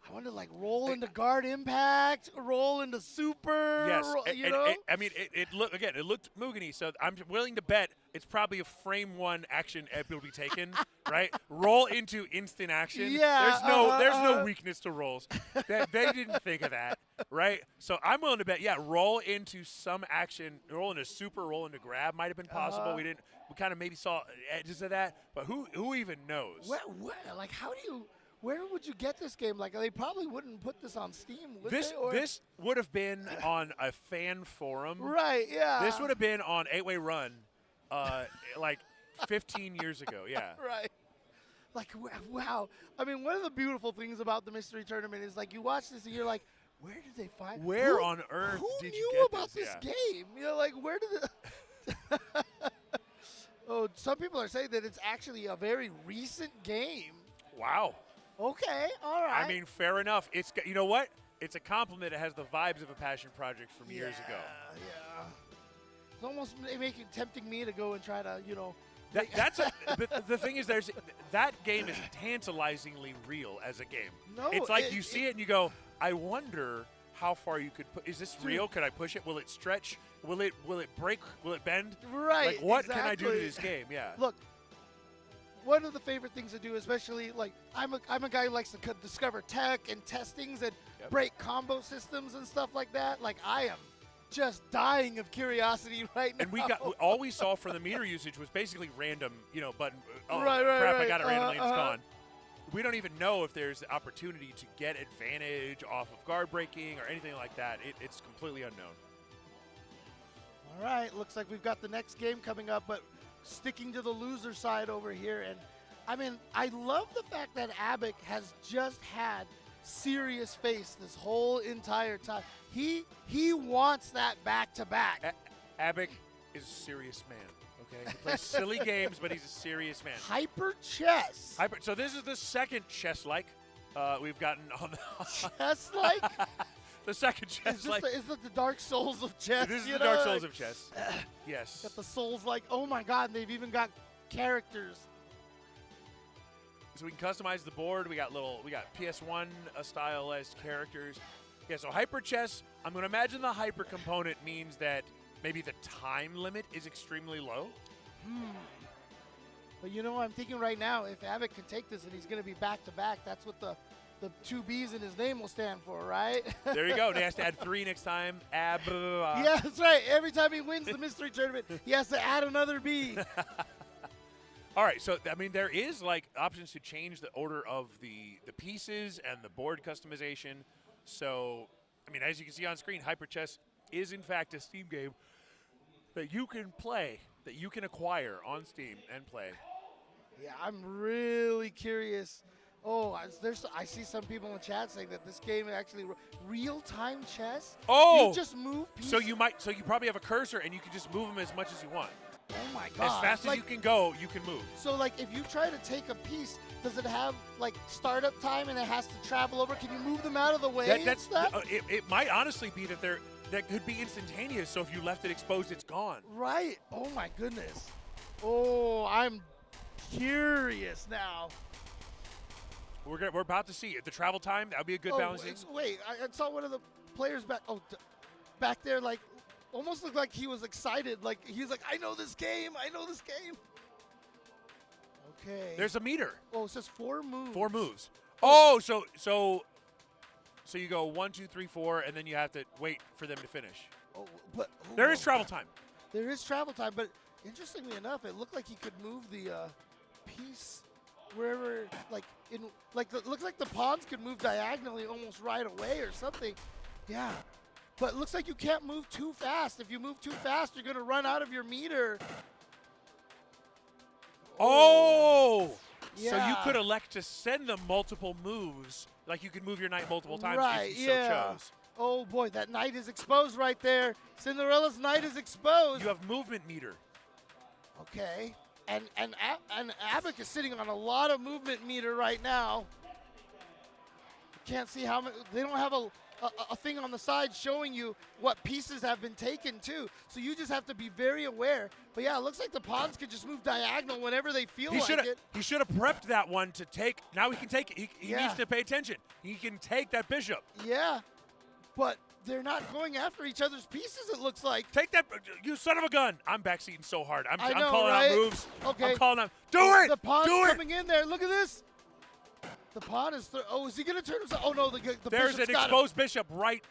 B: I wonder, roll into guard impact, roll into super.
A: Yes,
B: It
A: it looked Mugen-y, so I'm willing to bet it's probably a frame one action will be taken, right? Roll into instant action.
B: Yeah,
A: there's no weakness to rolls. They didn't think of that, right? So I'm willing to bet, roll into some action, roll into super, roll into grab might have been possible. We kind of maybe saw edges of that, but who even knows?
B: Where would you get this game? They probably wouldn't put this on Steam, would
A: This
B: they? Or?
A: this would have been on a fan forum.
B: Right, yeah.
A: This would have been on 8-Way Run, 15 years ago, yeah.
B: Right. Wow. I mean, one of the beautiful things about the mystery tournament is, you watch this and you're like, where did they find?
A: Where on earth did you
B: knew
A: get
B: about
A: this?
B: this game? Where did it? Oh, some people are saying that it's actually a very recent game.
A: Wow.
B: Okay, all right.
A: I mean, fair enough. You know what? It's a compliment. It has the vibes of a passion project from years ago.
B: Yeah. It's almost tempting me to go and try to,
A: The thing is, that game is tantalizingly real as a game.
B: No,
A: it's you see it and you go, I wonder how far you could put. Is this real? Could I push it? Will it stretch? Will it break? Will it bend?
B: Right.
A: What can I do to this game? Yeah.
B: Look, one of the favorite things to do, especially I'm a guy who likes to discover tech and testings and break combo systems and stuff like that. I am just dying of curiosity right now.
A: And all we saw for the meter usage was basically random, button. Oh,
B: right,
A: crap!
B: right.
A: I got it randomly. It's gone. We don't even know if there's the opportunity to get advantage off of guard breaking or anything like that. It's completely unknown.
B: All right, looks like we've got the next game coming up, but sticking to the loser side over here. And I mean, I love the fact that Abik has just had serious face this whole entire time. He wants that back-to-back.
A: Abik is a serious man. Okay, he plays silly games, but he's a serious man.
B: Hyper chess.
A: So this is the second chess-like we've gotten on
B: Chess-like?
A: the second chess-like.
B: Is that the Dark Souls of chess?
A: This is
B: you
A: the
B: know?
A: Dark Souls of chess. Yes.
B: Got the souls like, oh my god, they've even got characters.
A: So we can customize the board. We got PS1 stylized characters. Yeah, so hyper chess, I'm going to imagine the hyper component means that maybe the time limit is extremely low.
B: But you know what I'm thinking right now? If Abik can take this and he's going to be back-to-back, that's what the 2 B's in his name will stand for, right?
A: There you go. He has to add 3 next time.
B: Yeah, that's right. Every time he wins the mystery tournament, he has to add another B.
A: All right, so, I mean, there is, like, options to change the order of the pieces and the board customization. So, I mean, as you can see on screen, Hyper Chess is, in fact, a Steam game that you can play, that you can acquire on Steam and play.
B: Yeah, I'm really curious. Oh, I see some people in the chat saying that this game is actually real-time chess.
A: Oh!
B: You just move pieces.
A: So you probably have a cursor and you can just move them as much as you want.
B: Oh my god.
A: As fast as you can go, you can move.
B: So like if you try to take a piece, does it have like startup time and it has to travel over? Can you move them out of the way and stuff?
A: It might honestly be that could be instantaneous, so if you left it exposed, it's gone.
B: Right. Oh my goodness. Oh, I'm curious now.
A: We're about to see it. The travel time, that would be a good balancing.
B: Wait, I saw one of the players back there, like, almost looked like he was excited. Like, he was like, I know this game. Okay.
A: There's a meter.
B: Oh, it says 4 moves.
A: 4 moves. Oh, so you go 1, 2, 3, 4, and then you have to wait for them to finish.
B: Oh, but
A: There is travel time.
B: There is travel time, but interestingly enough, it looked like he could move the piece wherever, looks like the pawns could move diagonally almost right away or something. Yeah. But it looks like you can't move too fast. If you move too fast, you're going to run out of your meter.
A: Oh!
B: Yeah.
A: So you could elect to send them multiple moves. Like you could move your knight multiple times
B: right,
A: if you so chose.
B: Oh boy, that knight is exposed right there. Cinderella's knight is exposed.
A: You have movement meter.
B: Okay. And Abik is sitting on a lot of movement meter right now. Can't see how many. They don't have a thing on the side showing you what pieces have been taken too. So you just have to be very aware. But yeah, it looks like the pawns can just move diagonal whenever they feel like it.
A: He should have prepped that one to take. Now he can take it. He needs to pay attention. He can take that bishop.
B: Yeah. But they're not going after each other's pieces, it looks like.
A: Take that, you son of a gun. I'm backseating so hard. I'm
B: I know,
A: calling
B: right?
A: out moves.
B: Okay.
A: I'm calling out. Do it!
B: The pawn's
A: Do it!
B: coming in there. Look at this. The pawn is. Is he going to turn himself? Oh, no. The
A: There's
B: bishop's
A: an
B: got him.
A: exposed bishop right.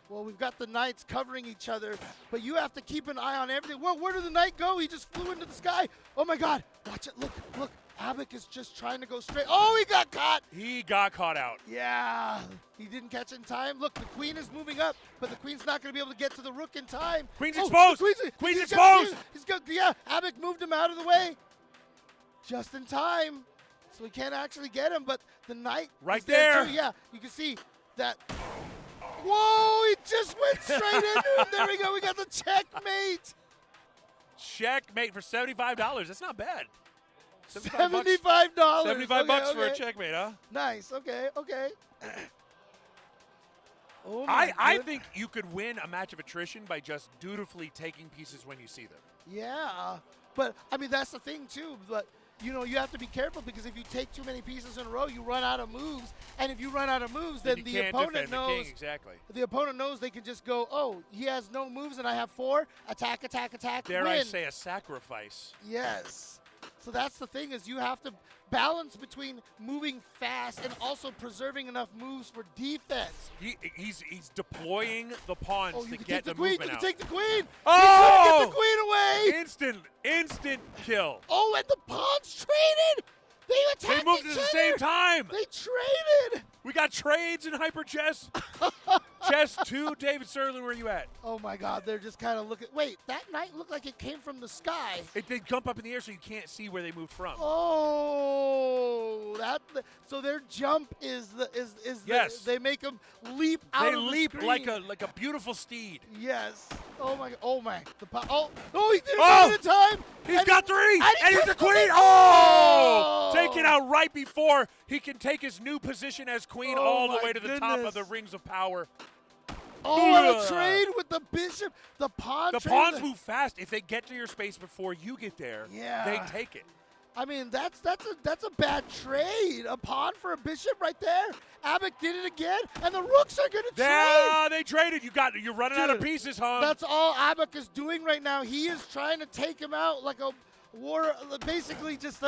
B: Well, we've got the knights covering each other, but you have to keep an eye on everything. Well, where did the knight go? He just flew into the sky. Oh, my God. Watch it. Look. Abik is just trying to go straight. Oh, he got caught.
A: He got caught out.
B: Yeah. He didn't catch it in time. Look, the queen is moving up, but the queen's not going to be able to get to the rook in time.
A: Queen's exposed. Queen's exposed.
B: Abik moved him out of the way just in time, so he can't actually get him, but the knight
A: right
B: is there. Too.
A: there.
B: Yeah, you can see that. Whoa, he just went straight into him. There we go. We got the checkmate.
A: Checkmate for $75. That's not bad.
B: $75.
A: $75 for a checkmate, huh?
B: Nice. Okay. Oh
A: I think you could win a match of attrition by just dutifully taking pieces when you see them.
B: Yeah, but I mean that's the thing too. But you have to be careful because if you take too many pieces in a row, you run out of moves. And if you run out of moves, then the opponent knows.
A: The king, exactly.
B: The opponent knows they can just go, oh, he has no moves and I have 4. Attack.
A: Dare
B: win.
A: I say a sacrifice?
B: Yes. So that's the thing is you have to balance between moving fast and also preserving enough moves for defense.
A: He's deploying the pawns to get the
B: queen.
A: movement out.
B: You can take the queen.
A: Oh!
B: Get the queen away.
A: Instant kill.
B: Oh, and the pawns traded. They
A: They
B: attacked
A: moved
B: each
A: at the
B: other.
A: same time.
B: They traded.
A: We got trades in Hyper Chess. Chess 2, David Serlin, where you at?
B: Oh my God, they're just kind of looking. Wait, that knight looked like it came from the sky.
A: They jump up in the air so you can't see where they moved from.
B: Oh, so their jump is
A: Yes.
B: they make them leap out
A: They
B: of the
A: leap
B: screen.
A: like a beautiful steed.
B: Yes. Oh my. Oh, he did it
A: Oh!
B: at a time.
A: He's
B: And
A: got
B: he-
A: 3,
B: and he
A: and he's
B: took
A: the queen.
B: it.
A: Oh! Taken out right before he can take his new position as queen
B: Oh,
A: all the
B: my
A: way to the top of
B: goodness.
A: the rings of power.
B: Oh, and
A: Ugh.
B: a trade with the bishop. The pawn.
A: The
B: trade
A: pawns
B: with
A: move fast. If they get to your space before you get there,
B: Yeah.
A: they take it.
B: I mean, that's a bad trade. A pawn for a bishop right there. Abbott did it again, and the rooks are gonna trade.
A: Yeah, they traded. You're running out of
B: Dude,
A: pieces, huh?
B: That's all Abbott is doing right now. He is trying to take him out like a war, basically just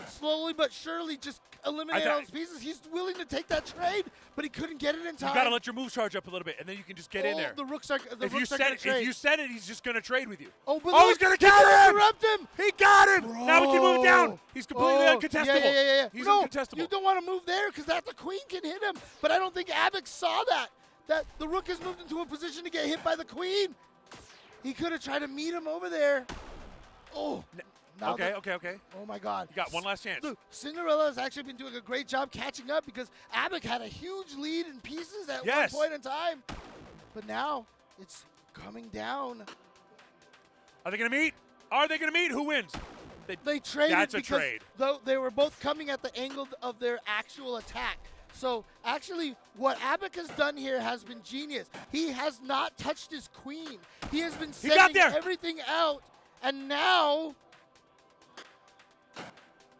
B: slowly but surely just eliminate all his pieces. He's willing to take that trade, but he couldn't get it in time.
A: You gotta let your moves charge up a little bit, and then you can just get in there.
B: The rooks are.
A: If you send it, he's just gonna trade with you.
B: Oh, but
A: Oh,
B: look,
A: he's gonna
B: he
A: counter him!
B: interrupt him.
A: He got him. Now we can move down. He's completely uncontestable.
B: Yeah.
A: He's
B: no,
A: uncontestable.
B: you don't want to move there because the queen can hit him. But I don't think Abbott saw that. That the rook has moved into a position to get hit by the queen. He could have tried to meet him over there. Oh.
A: Okay.
B: Oh my God.
A: You got one last chance.
B: Look, Cinderella has actually been doing a great job catching up because Abbott had a huge lead in pieces at
A: Yes.
B: one point in time. But now it's coming down.
A: Are they gonna meet? Are they gonna meet? Who wins?
B: They traded
A: That's a
B: because
A: trade.
B: though they were both coming at the angle of their actual attack. So actually what Abbott has done here has been genius. He has not touched his queen. He has been
A: He got
B: sending
A: there.
B: everything out, and now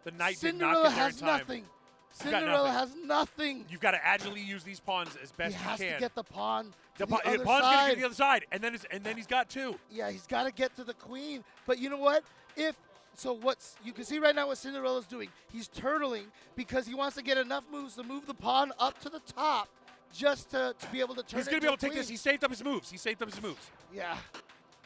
A: The knight did
B: Cinderella
A: not get there in
B: has
A: time.
B: nothing.
A: got
B: Cinderella
A: nothing.
B: has nothing.
A: You've got to agilely use these pawns as
B: He
A: best
B: has
A: you
B: to
A: can.
B: get the pawn to
A: The pawn's
B: the other
A: gonna
B: side.
A: get to the other side, and then he's got 2.
B: Yeah, he's got to get to the queen. But you know what? You can see right now what Cinderella's doing. He's turtling because he wants to get enough moves to move the pawn up to the top just to be able to turn
A: He's
B: it
A: gonna be
B: into
A: able
B: a
A: to take this.
B: queen.
A: He saved up his moves.
B: Yeah.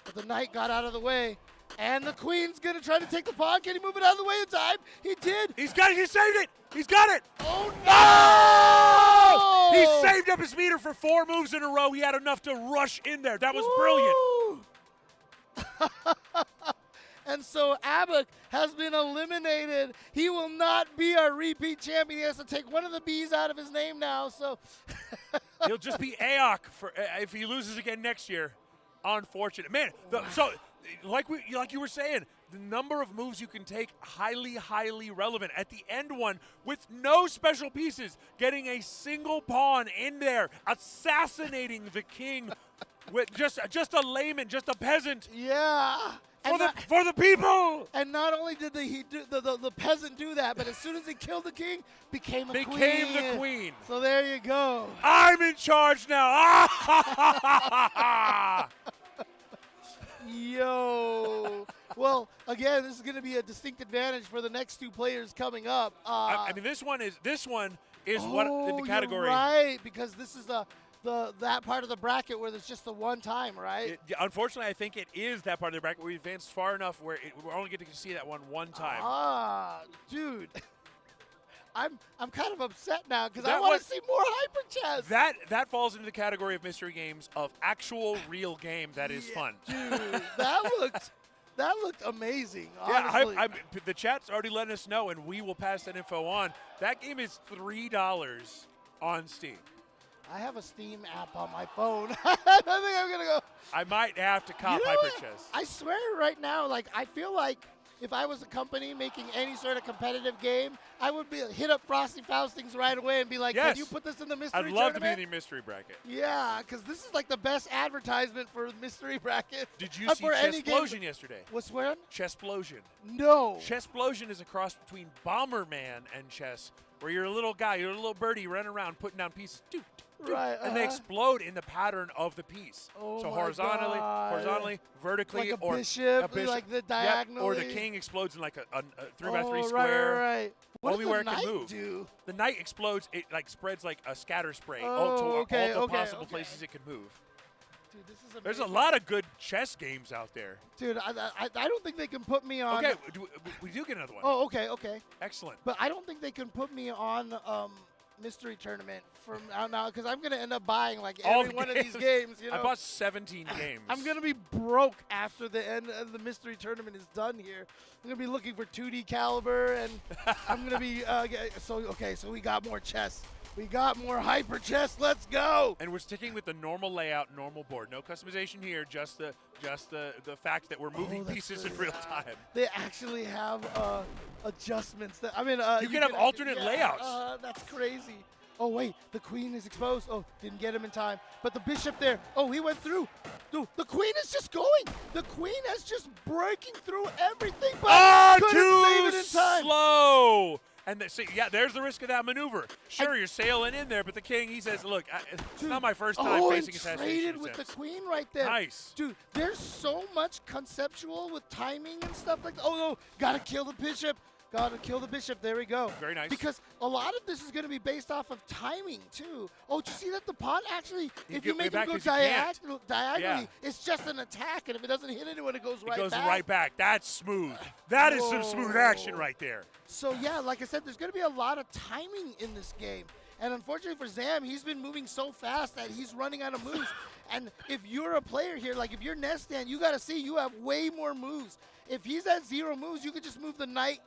B: But the knight got out of the way. And the queen's going to try to take the pawn. Can he move it out of the way in time? He did.
A: He's got it. He saved it. He's got it.
B: Oh,
A: Oh!
B: no!
A: He saved up his meter for 4 moves in a row. He had enough to rush in there. That was brilliant.
B: And so Abbott has been eliminated. He will not be our repeat champion. He has to take one of the B's out of his name now. So
A: He'll just be Aok for if he loses again next year. Unfortunate, man. Like you were saying, the number of moves you can take highly relevant. At the end one, with no special pieces, getting a single pawn in there, assassinating the king with just a layman, just a peasant.
B: yeah.
A: For the people.
B: And not only did the peasant do that, but as soon as he killed the king, became the queen. So there you go.
A: I'm in charge now.
B: Yo. Well, again, this is going to be a distinct advantage for the next 2 players coming up.
A: I mean, this one is what in the category.
B: You're right, because this is that part of the bracket where there's just the one time, right?
A: Unfortunately, I think it is that part of the bracket where we advanced far enough where we're only getting to see that one time.
B: Dude. I'm kind of upset now because I
A: That
B: want
A: was-
B: to see more hyper chess.
A: That falls into the category of mystery games of actual real game that is fun.
B: Dude, that looked amazing. Honestly.
A: Yeah, the chat's already letting us know, and we will pass that info on. That game is $3 on Steam.
B: I have a Steam app on my phone. I think I'm going to go.
A: I might have to cop
B: You know
A: Hyper
B: what?
A: Chess.
B: I swear right now, I feel like if I was a company making any sort of competitive game, I would hit up Frosty Faustings right away and be like,
A: Yes.
B: can you put this in the mystery
A: I'd love to be in
B: tournament?
A: the mystery bracket.
B: Yeah, because this is like the best advertisement for mystery bracket.
A: Did you see
B: for any game.
A: Chessplosion yesterday?
B: What's where?
A: Chessplosion.
B: No.
A: Chessplosion is a cross between Bomberman and chess, where you're a little guy, you're a little birdie running around putting down pieces. Doot, doot,
B: Right,
A: and they explode in the pattern of the piece.
B: Oh
A: so
B: my
A: horizontally,
B: God.
A: vertically,
B: Like a
A: or
B: bishop, like the
A: Yep,
B: diagonally.
A: or the king explodes in like a 3x3
B: right,
A: square.
B: Right. What
A: Only
B: does
A: where
B: the
A: it can
B: knight
A: move.
B: do?
A: The knight explodes. It like spreads like a scatter spray
B: Oh,
A: to
B: okay,
A: all the
B: okay,
A: possible
B: okay.
A: places it can move.
B: Dude, this is
A: There's a
B: amazing.
A: lot of good chess games out there.
B: Dude, I don't think they can put me on.
A: Okay, we do get another one.
B: Oh, okay.
A: Excellent.
B: But I don't think they can put me on mystery tournament from now because I'm gonna end up buying like
A: All
B: every
A: the
B: one of these
A: games.
B: games. You know,
A: I bought 17 games.
B: I'm gonna be broke after the end of the mystery tournament is done here. I'm gonna be looking for 2D caliber, and I'm gonna be so we got more chess. We got more hyper chess. Let's go.
A: And we're sticking with the normal layout, normal board. No customization here. Just the fact that we're moving
B: that's
A: pieces in
B: really
A: real
B: bad.
A: time.
B: They actually have adjustments. That
A: You can have alternate layouts.
B: That's crazy. Oh wait, the queen is exposed. Oh, didn't get him in time. But the bishop there. Oh, he went through. Dude, the queen is just going. The queen is just breaking through everything, but couldn't save it in time.
A: Slow. And there's the risk of that maneuver. Sure, you're sailing in there, but the king, he says, look, it's not my first time facing assassination
B: traded with the
A: attempts.
B: queen right there.
A: Nice.
B: Dude, there's so much conceptual with timing and stuff like that. Oh, no, gotta kill the bishop. Gotta kill the bishop. There we go.
A: Very nice.
B: Because a lot of this is going to be based off of timing, too. Oh, did you see that the pawn actually, if you make him go diagonally, it's just an attack, and if it doesn't hit anyone, it goes right back.
A: It goes right back. That's smooth. That is some smooth action right there.
B: So, yeah, like I said, there's going to be a lot of timing in this game. And unfortunately for Zam, he's been moving so fast that he's running out of moves. And if you're a player here, like if you're Nestan, you got to see you have way more moves. If he's at 0 moves, you could just move the knight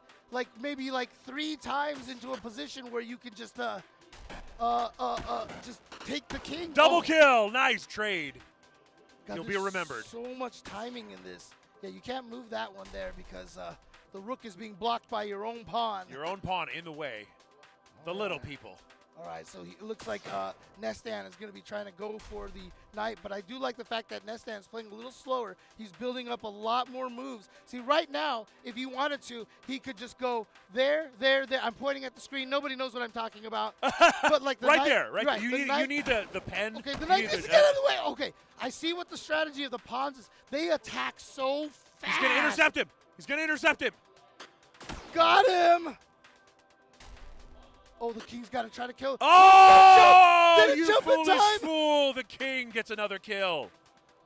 B: maybe 3 times into a position where you can just take the king.
A: Double kill. Nice trade.
B: God,
A: You'll be
B: there's
A: remembered.
B: So much timing in this. Yeah, you can't move that one there because the rook is being blocked by your own pawn.
A: Your own pawn in the way. The little people.
B: All right, so it looks like Nestan is going to be trying to go for the knight, but I do like the fact that Nestan is playing a little slower. He's building up a lot more moves. See, right now, if he wanted to, he could just go there. I'm pointing at the screen. Nobody knows what I'm talking about. But like the
A: Right
B: knight,
A: there. Right.
B: right
A: You need the pen.
B: Okay, the
A: You
B: knight
A: need
B: needs to get out of the way. Okay, I see what the strategy of the pawns is. They attack so fast.
A: He's going to intercept him.
B: Got him. Oh, the king's got to try to kill.
A: Oh,
B: Didn't
A: you
B: jump in
A: foolish
B: time.
A: fool. The king gets another kill.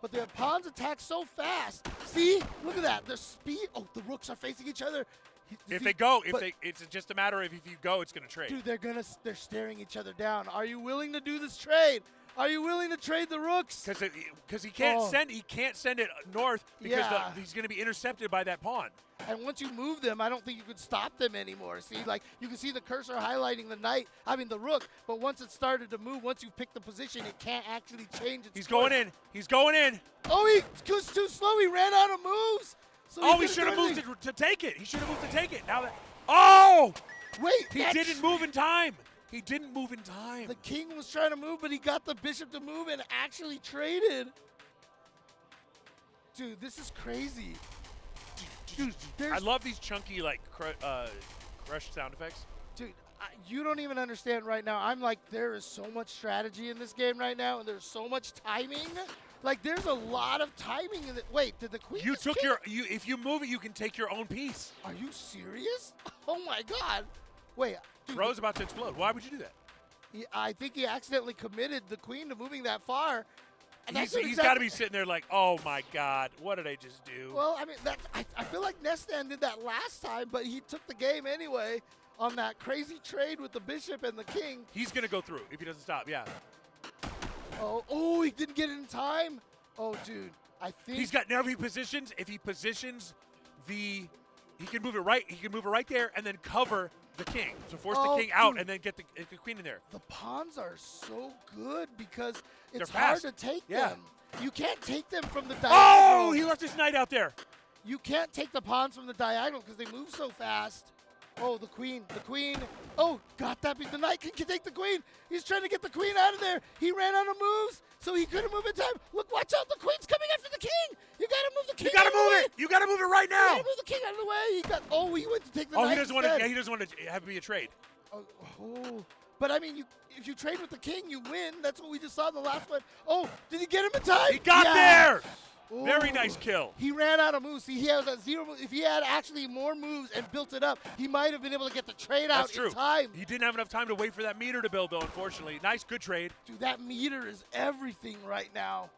B: But the pawns attack so fast. See? Look at that. Their speed. Oh, the rooks are facing each other.
A: It's just a matter of if you go, it's going to trade.
B: Dude, they're staring each other down. Are you willing to do this trade? Are you willing to trade the rooks?
A: Because he can't send it north because he's going to be intercepted by that pawn.
B: And once you move them, I don't think you could stop them anymore. See, like you can see the cursor highlighting the rook. But once it started to move, once you pick the position, it can't actually change its
A: He's
B: course.
A: going in. He's going in.
B: Oh, he was too slow. He ran out of moves. So
A: He should have moved to take it. He should have moved to take it. Now that. Oh!
B: Wait,
A: He didn't move in time. He didn't move in time.
B: The king was trying to move, but he got the bishop to move and actually traded. Dude, this is crazy. Dude,
A: I love these chunky crush sound effects.
B: Dude, you don't even understand right now. I'm like, there is so much strategy in this game right now, and there's so much timing. Like, there's a lot of timing in it. Wait, did the queen?
A: If you move it, you can take your own piece.
B: Are you serious? Oh my God! Wait, dude,
A: Ro's about to explode. Why would you do that?
B: I think he accidentally committed the queen to moving that far. And
A: He's got to be sitting there like, oh my God, what did I just do?
B: Well, I mean, I feel like Nestan did that last time, but he took the game anyway on that crazy trade with the bishop and the king.
A: He's going to go through if he doesn't stop, yeah.
B: Oh, he didn't get it in time. Oh, dude, I think
A: He's got, now if he positions he can move it right. He can move it right there and then cover the king. So force the king out and then get the queen in there.
B: The pawns are so good because it's
A: They're
B: hard
A: fast.
B: to take
A: Yeah.
B: them. You can't take them from the
A: Oh,
B: diagonal.
A: he left his knight out there.
B: You can't take the pawns from the diagonal because they move so fast. Oh, the queen. Oh, got that. The knight can take the queen. He's trying to get the queen out of there. He ran out of moves, so he couldn't move in time. Look, watch out. The queen's coming after the king. You got to move the king
A: You got to
B: out of the
A: move
B: way.
A: it. You got to move it right
B: You
A: now.
B: got to move the king out of the way. He went to take the
A: Oh,
B: knight
A: he doesn't want to.
B: instead.
A: Yeah, he doesn't want to have it be a trade.
B: Oh, but I mean, if you trade with the king, you win. That's what we just saw in the last one. Oh, did he get him in time?
A: He got there.
B: Ooh.
A: Very nice kill.
B: He ran out of moves. See, he has a 0 move. If he had actually more moves and built it up, he might have been able to get the trade out
A: That's true.
B: in time.
A: He didn't have enough time to wait for that meter to build, though, unfortunately. Nice, good trade.
B: Dude, that meter is everything right now.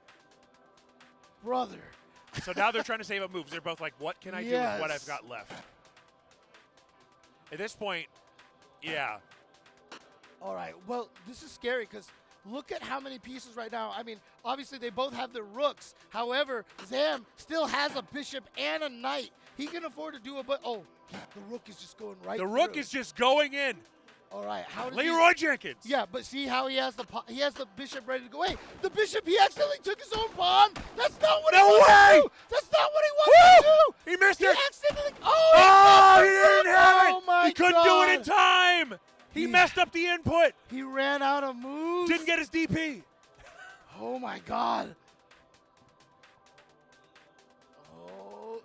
B: Brother.
A: So now they're trying to save up moves. They're both like, what can I do with what I've got left? At this point, yeah.
B: All right. Well, this is scary because look at how many pieces right now. I mean, obviously they both have their rooks. However, Zam still has a bishop and a knight. He can afford to do the rook is just going right
A: The
B: through.
A: rook is just going in.
B: All right. How does
A: Leroy Jenkins.
B: Yeah, but see how he has the bishop ready to go. Wait, the bishop, he accidentally took his own pawn. That's not what he wanted to do. That's not what he wanted to do.
A: He missed
B: He
A: it.
B: accidentally.
A: Oh, he didn't have it.
B: Oh my
A: He couldn't do it in time. He messed up the input.
B: He ran out of moves.
A: Didn't get his DP.
B: Oh my God. Oh.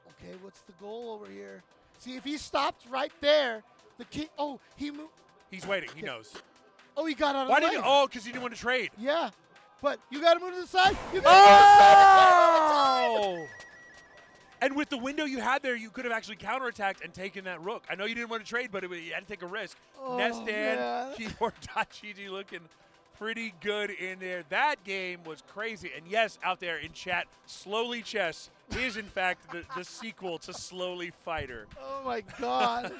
B: Okay, what's the goal over here? See, if he stopped right there, the king. Oh, he moved.
A: He's waiting. He knows.
B: Oh, he got out of
A: Why
B: the way.
A: did you? Oh, because he didn't want to trade.
B: Yeah, but you got to move to the side. You got to move to the side.
A: Oh! And with the window you had there, you could have actually counterattacked and taken that rook. I know you didn't want to trade, but you had to take a risk.
B: Oh,
A: Nestan,
B: man.
A: keyboard Dachiji looking pretty good in there. That game was crazy. And yes, out there in chat, Slowly Chess is in fact the sequel to Slowly Fighter.
B: Oh my God,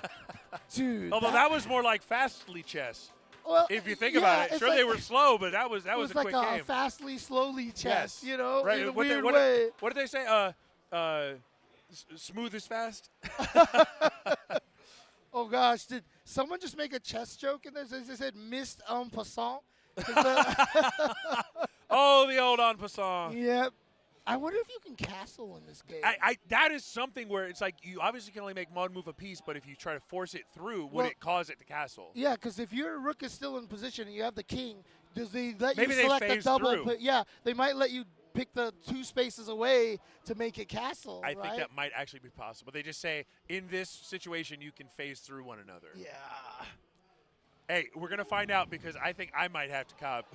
B: dude.
A: Although that was more like Fastly Chess.
B: Well,
A: If you think
B: yeah,
A: about it,
B: it's
A: sure
B: like,
A: they were slow, but that was
B: it was
A: a
B: like
A: quick
B: a
A: game.
B: fastly, slowly chess.
A: Yes.
B: You know,
A: Right.
B: in a
A: What
B: weird
A: what
B: way.
A: What did they say? Smooth is fast.
B: Oh gosh, did someone just make a chess joke in there? They said missed en passant.
A: Oh, the old en passant.
B: Yep. I wonder if you can castle in this game.
A: That is something where it's like you obviously can only make one move a piece, but if you try to force it through, would it cause it to castle?
B: Yeah, because if your rook is still in position and you have the king, does they let
A: Maybe
B: you
A: they
B: select the
A: phase
B: double?
A: through.
B: Yeah, they might let you pick the 2 spaces away to make it castle.
A: I
B: right?
A: think that might actually be possible. They just say in this situation you can phase through one another.
B: Yeah.
A: Hey, we're gonna find out because I think I might have to cop.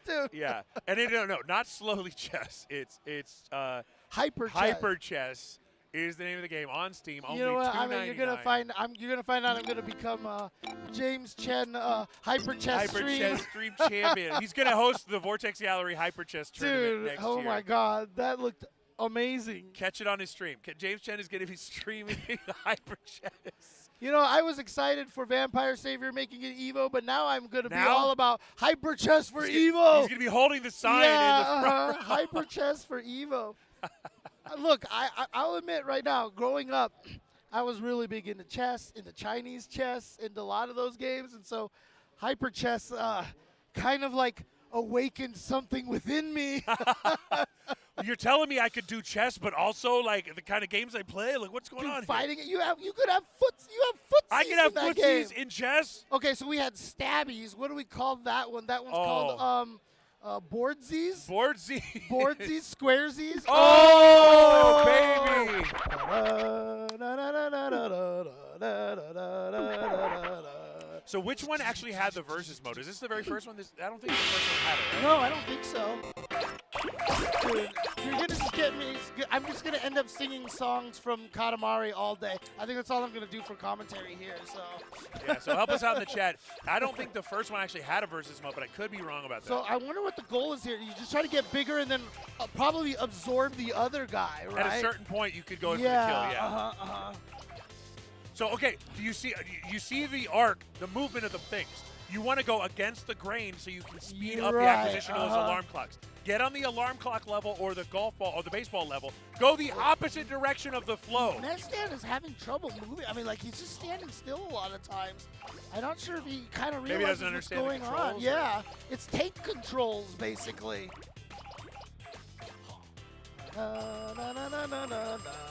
B: Dude.
A: Yeah, and no, not Slowly Chess. It's
B: Hyper chess.
A: Hyper Chess is the name of the game on Steam. Only
B: You know what? I mean,
A: $2.99.
B: you're gonna find out I'm gonna become James Chen Hyper Chess
A: Hyper
B: stream.
A: Chess Stream Champion. He's gonna host the Vortex Gallery Hyper Chess tournament
B: Dude,
A: next
B: oh
A: year.
B: my God, that looked amazing.
A: Catch it on his stream. James Chen is gonna be streaming Hyper Chess.
B: You know, I was excited for Vampire Savior making it Evo, but now I'm gonna be
A: Now?
B: all about Hyper Chess for
A: He's
B: Evo.
A: gonna be holding the sign
B: yeah,
A: in the front.
B: Hyper Chess for Evo. Look, I'll admit right now, growing up, I was really big into chess, into Chinese chess, into a lot of those games, and so Hyper Chess kind of like awakened something within me.
A: You're telling me I could do chess, but also like the kind of games I play. Like, what's going on here?
B: Fighting it, you could have footsies.
A: I can have
B: in that
A: footsies
B: game.
A: in chess.
B: Okay, so we had stabbies. What do we call that one? That one's
A: Oh.
B: called boardsies.
A: Boardsy.
B: Boardsies, squaresies.
A: Oh, baby. So which one actually had the versus mode? Is this the very first one? I don't think the first one had it, right?
B: No, I don't think so. Dude, you're gonna just get me. I'm just gonna end up singing songs from Katamari all day. I think that's all I'm gonna do for commentary here. So.
A: Yeah, so help us out in the chat. I don't think the first one actually had a versus mode, but I could be wrong about that.
B: So I wonder what the goal is here. You just try to get bigger and then probably absorb the other guy, right?
A: At a certain point, you could go in
B: yeah,
A: for the kill, yeah.
B: Uh-huh.
A: So, okay, do you see the arc, the movement of the things. You want to go against the grain so you can speed up the
B: Right,
A: acquisition of those alarm clocks. Get on the alarm clock level or the golf ball or the baseball level. Go the opposite direction of the flow.
B: Nestan is having trouble moving. I mean, like, he's just standing still a lot of times. I'm not sure if he kind of
A: Maybe he
B: realizes
A: doesn't
B: what's
A: understand the
B: going on.
A: controls, or-
B: Yeah, it's take controls, basically.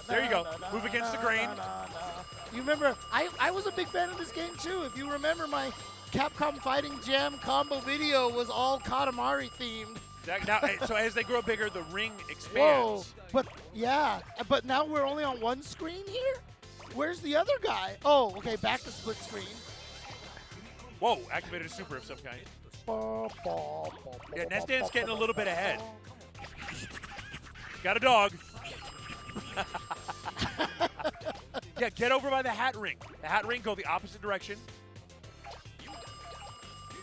A: There you go. Move against the grain.
B: You remember, I was a big fan of this game, too. If you remember, my Capcom Fighting Jam combo video was all Katamari themed.
A: So as they grow bigger, the ring expands.
B: Whoa, but yeah, but now we're only on one screen here? Where's the other guy? Oh, okay, back to split screen.
A: Whoa, activated a super of some kind. Yeah, Nestan's getting a little bit ahead. Got a dog. Yeah, get over by the hat ring. The hat ring, go the opposite direction.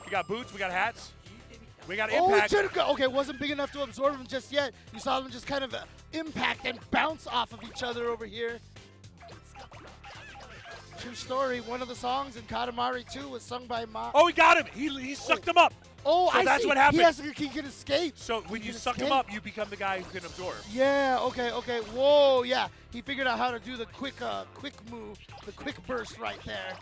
A: We got boots, we got hats. We got
B: Oh, it
A: impact.
B: should have gone. Okay, it wasn't big enough to absorb him just yet. You saw them just kind of impact and bounce off of each other over here. True story. One of the songs in Katamari 2 was sung by Ma.
A: Oh, he got him. He sucked him up.
B: Oh,
A: so
B: I
A: that's
B: see.
A: what happened.
B: He can escape.
A: So when
B: He
A: you
B: can
A: suck him
B: escape.
A: up, you become the guy who can absorb.
B: Yeah, okay. Whoa, yeah. He figured out how to do the quick move, the quick burst right there.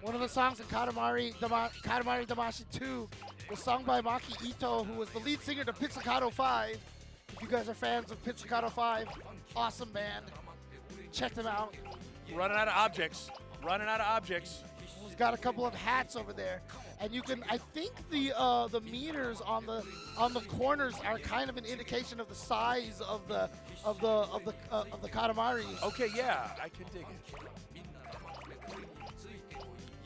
B: One of the songs in Katamari Damacy 2 was sung by Maki Ito, who was the lead singer to Pizzicato 5. If you guys are fans of Pizzicato 5, awesome band. Check them out.
A: Running out of objects. Running out of objects.
B: He's got a couple of hats over there, and you can. I think the meters on the corners are kind of an indication of the size of the Katamaris.
A: Okay, yeah, I can dig it.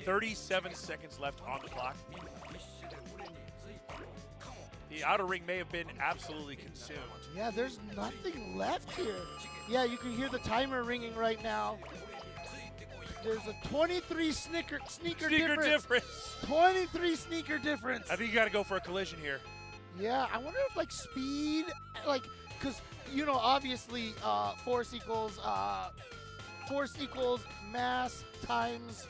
A: 37 seconds left on the clock. The outer ring may have been absolutely consumed.
B: Yeah, there's nothing left here. Yeah, you can hear the timer ringing right now. There's a 23 sneaker difference. 23 sneaker difference.
A: I think you got to go for a collision here.
B: Yeah, I wonder if like speed, like, because obviously force equals mass times.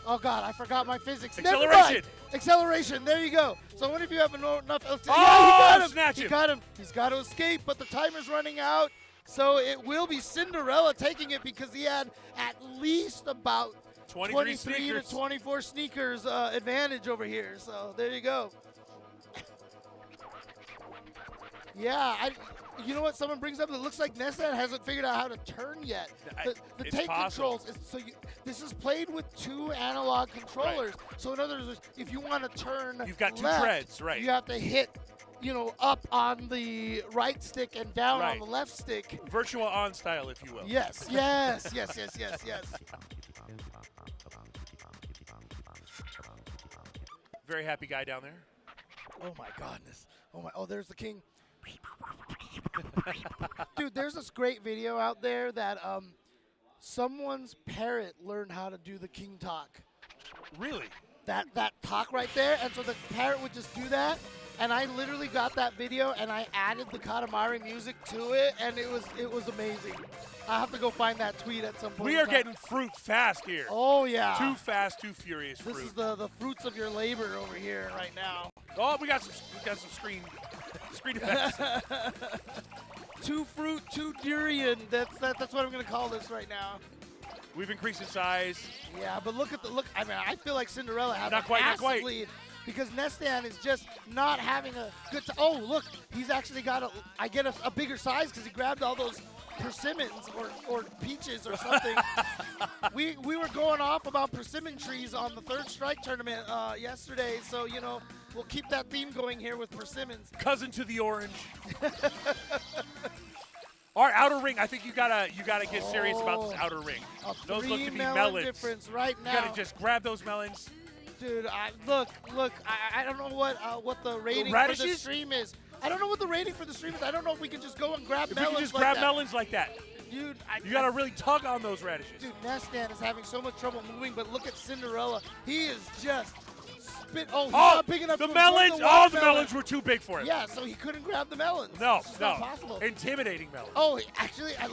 B: Oh God, I forgot my physics. Never mind.
A: Acceleration.
B: Acceleration. There you go. So what if you have enough?
A: Oh,
B: yeah, he got him.
A: snatch
B: He
A: him.
B: got him. He's got to escape, but the timer's running out. So it will be Cinderella taking it because he had at least about 23
A: sneakers.
B: to 24 sneakers advantage over here. So there you go. Yeah, you know what someone brings up? It looks like Nestan hasn't figured out how to turn yet. The
A: It's
B: take
A: possible.
B: controls. This is played with 2 analog controllers.
A: Right.
B: So in other words, if you want to turn
A: You've got 2
B: left,
A: treads, right.
B: you have to hit, up on the right stick and down
A: Right.
B: on the left stick.
A: Virtual on style, if you will.
B: Yes.
A: Very happy guy down there.
B: Oh my goodness. Oh, there's the king. Dude, there's this great video out there that someone's parrot learned how to do the king talk.
A: Really?
B: That talk right there, and so the parrot would just do that, and I literally got that video and I added the Katamari music to it, and it was amazing. I have to go find that tweet at some point.
A: We are getting fruit fast here.
B: Oh yeah.
A: Too fast, too furious
B: This
A: fruit.
B: is the fruits of your labor over here right now.
A: Oh, we got some screen effects.
B: Two fruit, two durian. That's what I'm gonna call this right now.
A: We've increased in size.
B: Yeah, but look. I mean, I feel like Cinderella has
A: Not
B: a
A: quite, not
B: massive
A: quite.
B: lead because Nestan is just not having a good time. Oh, look, he's actually got a bigger size because he grabbed all those persimmons or peaches or something. we were going off about persimmon trees on the Third Strike tournament yesterday, so we'll keep that theme going here with persimmons.
A: Cousin to the orange. Our outer ring, I think you gotta get serious about this outer ring. Those look to be melons.
B: Difference right now.
A: You gotta just grab those melons.
B: Dude, look. I don't know what the rating for the
A: radishes?
B: stream is. I don't know what the rating for the stream is. I don't know if we can just go and grab
A: If we
B: melons
A: can just
B: like
A: grab
B: that.
A: melons like that.
B: Dude,
A: You gotta really tug on those radishes.
B: Dude, Nestan is having so much trouble moving, but look at Cinderella. He is just spit. Oh, he's not big enough
A: the
B: to
A: melons!
B: absorb
A: Oh, the
B: watermelon.
A: melons were too big for him.
B: Yeah, so he couldn't grab the melons.
A: No,
B: It's just
A: no.
B: not possible.
A: Intimidating melons.
B: Oh, it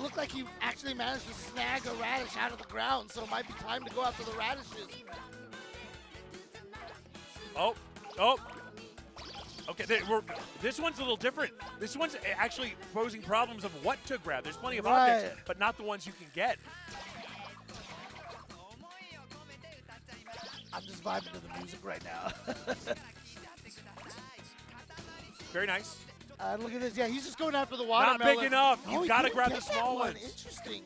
B: looked like he actually managed to snag a radish out of the ground, so it might be time to go after the radishes.
A: Oh. Okay, this one's a little different. This one's actually posing problems of what to grab. There's plenty of objects,
B: Right.
A: but not the ones you can get.
B: I'm just vibing to the music right now.
A: Very nice.
B: Look at this. Yeah, he's just going after the
A: Not
B: watermelon.
A: big enough.
B: Oh,
A: You've
B: he
A: got to
B: didn't
A: grab
B: get
A: the
B: that
A: small
B: one.
A: ones.
B: Interesting.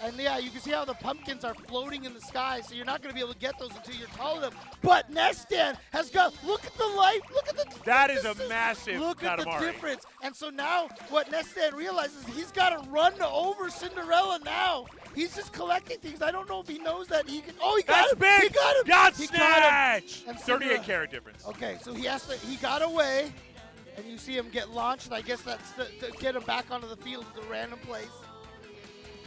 B: And yeah, you can see how the pumpkins are floating in the sky, so you're not going to be able to get those until you're tall enough. But Nestan has got, look at the light, look at the.
A: That
B: look
A: is
B: at
A: a
B: this.
A: massive
B: Look at the
A: Katamari.
B: difference. And so now what Nestan realizes, he's got to run over Cinderella now. He's just collecting things. I don't know if he knows that he can. Oh, he got
A: That's
B: him.
A: big.
B: He got him.
A: Got
B: He got
A: snatch.
B: him. And
A: 38 carat difference.
B: Okay, so he got away, and you see him get launched, and I guess that's to get him back onto the field at a random place.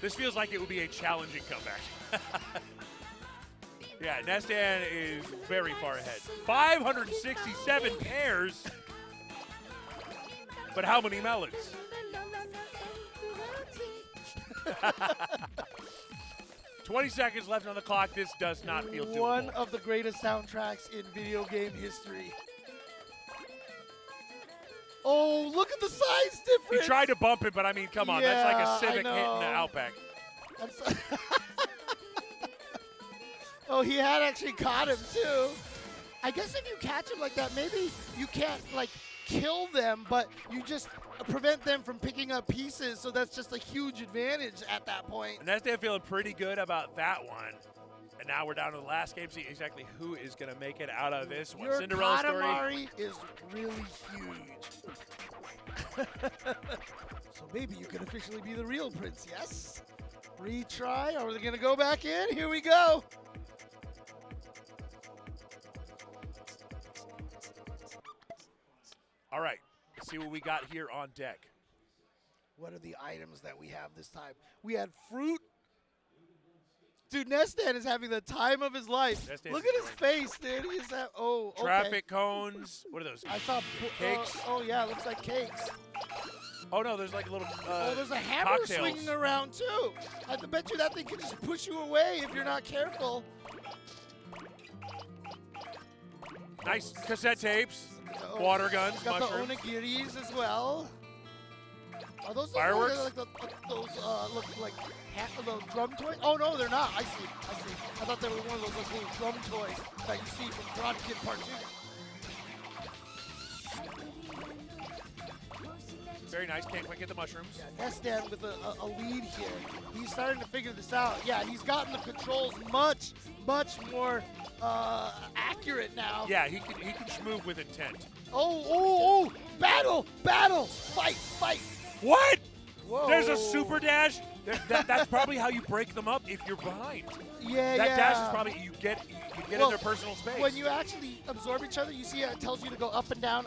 A: This feels like it would be a challenging comeback. Yeah, Nestan is very far ahead. 567 pairs. But how many melons? 20 seconds left on the clock. This does not feel doable.
B: One of the greatest soundtracks in video game history. Oh, look at the size
A: He
B: difference.
A: tried to bump it, but I mean, come on. That's like a
B: Yeah, I
A: Civic hitting
B: know.
A: the Outback.
B: I'm so oh, he had actually caught him too. I guess if you catch him like that, maybe you can't like kill them, but you just prevent them from picking up pieces. So that's just a huge advantage at that point.
A: And Nestan feeling pretty good about that one. And now we're down to the last game. See exactly who is going to make it out of this one.
B: Your
A: Cinderella story.
B: Katamari is really huge. So maybe you can officially be the real prince, yes? Retry, or are they going to go back in? Here we go.
A: All right. Let's see what we got here on deck.
B: What are the items that we have this time? We had fruit. Dude, Nestan is having the time of his life.
A: Nestan's
B: Look at his
A: enjoying
B: face, dude. He's okay.
A: Traffic cones. What are those?
B: I saw
A: Cakes?
B: oh yeah, looks like cakes.
A: Oh, no, there's like a little
B: Oh, there's a hammer
A: cocktails.
B: swinging around too. I bet you that thing could just push you away if you're not careful.
A: Nice cassette tapes.
B: Oh,
A: Water guns,
B: it's got
A: mushrooms.
B: the onigiris as well. Are those
A: Fireworks?
B: Like those look like the drum toys? Oh no, they're not. I see. I thought they were one of those like, little drum toys that you see from Karate Kid Part 2.
A: Very nice. Can't quite get the mushrooms.
B: Yeah, Nestan with a lead here. He's starting to figure this out. Yeah, he's gotten the controls much more accurate now.
A: Yeah, he can move with intent.
B: Oh! Battle! Fight!
A: What?
B: Whoa.
A: There's a super dash. That's probably how you break them up if you're behind.
B: Yeah,
A: That
B: yeah.
A: dash is probably you get in their personal space.
B: When you actually absorb each other, you see it tells you to go up and down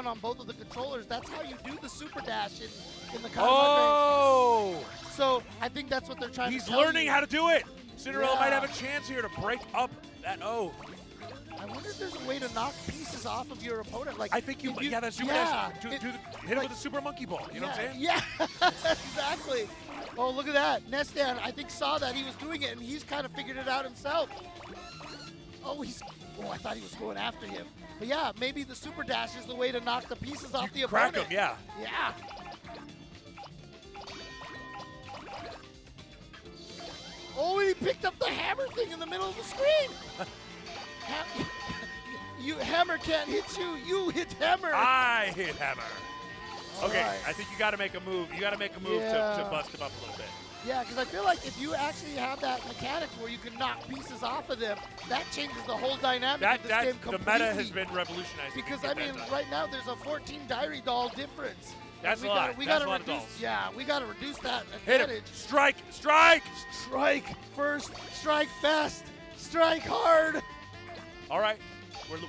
B: on both of the controllers. That's how you do the super dash in the Katamari.
A: Oh!
B: So I think that's what they're trying
A: He's
B: to tell
A: learning
B: you.
A: how to do it. Cinderella might
B: Yeah.
A: have a chance here to break up that O.
B: I wonder if there's a way to knock pieces off of your opponent. Like
A: I think you,
B: if
A: that super
B: yeah,
A: dash.
B: it-
A: Hit it
B: like-
A: with a super monkey ball. You know what I'm saying?
B: Yeah, exactly. Oh, look at that. Nestan, I think, saw that he was doing it, and he's kind of figured it out himself. Oh, I thought he was going after him. But yeah, maybe the super dash is the way to knock the pieces off the
A: Crack
B: opponent.
A: him, yeah.
B: Yeah. Oh, he picked up the hammer thing in the middle of the screen. Hammer can't hit you. You hit hammer.
A: I hit hammer.
B: All
A: Okay,
B: right.
A: I think you got to make a move. You got to make a move to
B: Yeah.
A: bust him up a little bit.
B: Yeah, because I feel like if you actually have that mechanic where you can knock pieces off of them, that changes the whole dynamic of this game
A: The
B: completely.
A: meta has been revolutionized.
B: Because I mean, right now there's a 14 diary doll difference.
A: That's
B: we
A: a lot.
B: Gotta, we
A: That's
B: gotta
A: a lot of
B: reduce.
A: dolls.
B: Yeah, we gotta reduce that
A: Hit him.
B: advantage.
A: Strike.
B: Strike first. Strike fast. Strike hard.
A: All right.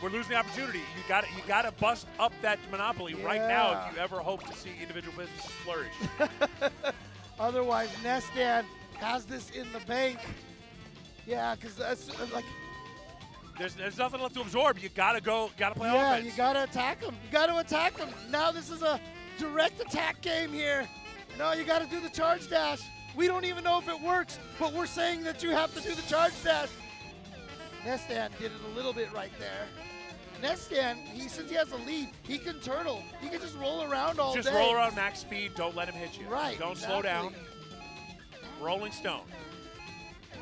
A: We're losing the opportunity. You got to bust up that monopoly right now
B: Yeah.
A: if you ever hope to see individual businesses flourish.
B: Otherwise, Nestan has this in the bank. Yeah, because that's like.
A: There's nothing left to absorb. You got to play
B: Yeah,
A: offense.
B: you gotta attack him. You gotta attack him. Now this is a direct attack game here. No, you gotta do the charge dash. We don't even know if it works, but we're saying that you have to do the charge dash. Nestan did it a little bit right there. Nestan, since he has a lead, he can turtle. He can just roll around all
A: Just
B: day.
A: roll around max speed. Don't let him hit you.
B: Right.
A: Don't
B: exactly.
A: slow down. Rolling Stone.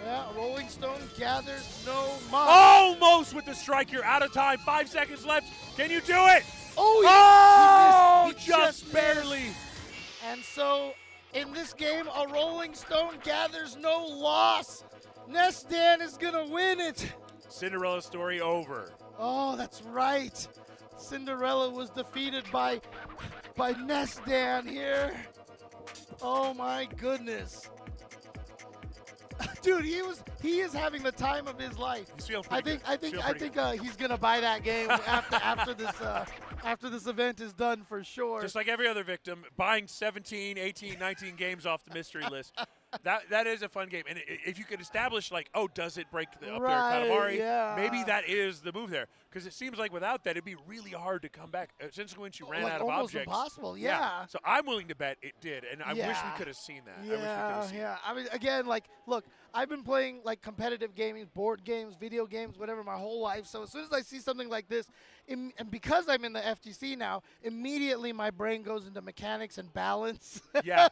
B: Yeah, Rolling Stone gathers no moss.
A: Almost with the strike. You're out of time. 5 seconds left. Can you do it?
B: Oh,
A: Oh,
B: he missed. He
A: just
B: missed.
A: barely.
B: And so, in this game, a Rolling Stone gathers no loss. Nestan is gonna win it.
A: Cinderella story over.
B: Oh, that's right. Cinderella was defeated by Nestan here. Oh my goodness. Dude, he is having the time of his life.
A: He's feeling
B: I
A: pretty
B: think
A: good.
B: he's gonna buy that game after this event is done for sure.
A: Just like every other victim, buying 17, 18, 19 games off the mystery list. That is a fun game, and if you could establish like, oh, does it break the up
B: Right,
A: there Katamari?
B: yeah.
A: Maybe that is the move there, because it seems like without that it'd be really hard to come back. Since when she ran
B: Like
A: out of
B: almost
A: objects,
B: impossible, yeah.
A: So I'm willing to bet it did, and I wish we
B: Yeah.
A: could have seen that. I wish we could
B: Yeah,
A: have seen
B: yeah. I mean, again, like, look, I've been playing like competitive gaming, board games, video games, whatever, my whole life. So as soon as I see something like this, and because I'm in the FGC now, immediately my brain goes into mechanics and balance.
A: Yeah.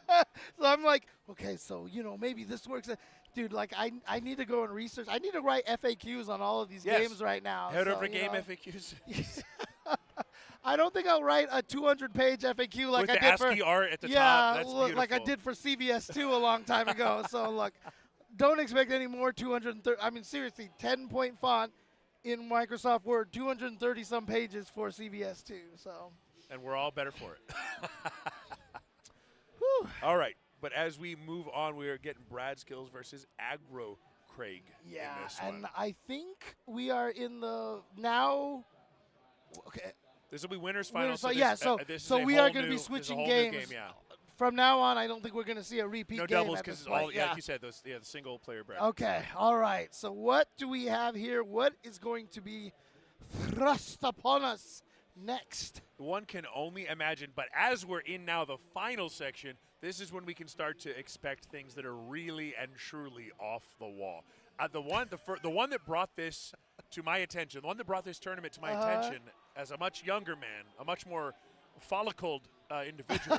B: So I'm like, okay, so maybe this works. Dude, like I need to go and research. I need to write FAQs on all of these
A: Yes.
B: games right now.
A: Head
B: so,
A: over
B: you
A: game
B: know.
A: FAQs
B: I don't think I'll write a 200-page FAQ like
A: with
B: I
A: the
B: did for
A: ASCII art at the
B: yeah,
A: top. That's
B: look, like I
A: beautiful.
B: did for CVS2 a long time ago. So look, don't expect any more 230. I mean, seriously, 10-point font in Microsoft Word, 230 some pages for CVS2. So.
A: And we're all better for it.
B: Whew.
A: All right, but as we move on, we are getting Brad Skills versus Aggro Craig
B: Yeah,
A: in this
B: and
A: one.
B: I think we are in the now. Okay.
A: This will be winners final.
B: Winners
A: So
B: fi-
A: this,
B: yeah, so
A: this is
B: so
A: a
B: we
A: whole
B: are going to
A: new-
B: be
A: this is a
B: switching
A: whole new
B: games.
A: game, yeah.
B: From now on, I don't think we're going to see a repeat
A: No
B: game
A: doubles
B: at
A: because
B: this
A: it's all,
B: point.
A: like you said, the single player bracket.
B: Okay, all right. So what do we have here? What is going to be thrust upon us next?
A: One can only imagine, but as we're in now the final section, this is when we can start to expect things that are really and truly off the wall. The one that brought this to my attention, the one that brought this tournament to my attention as a much younger man, a much more follicled individual,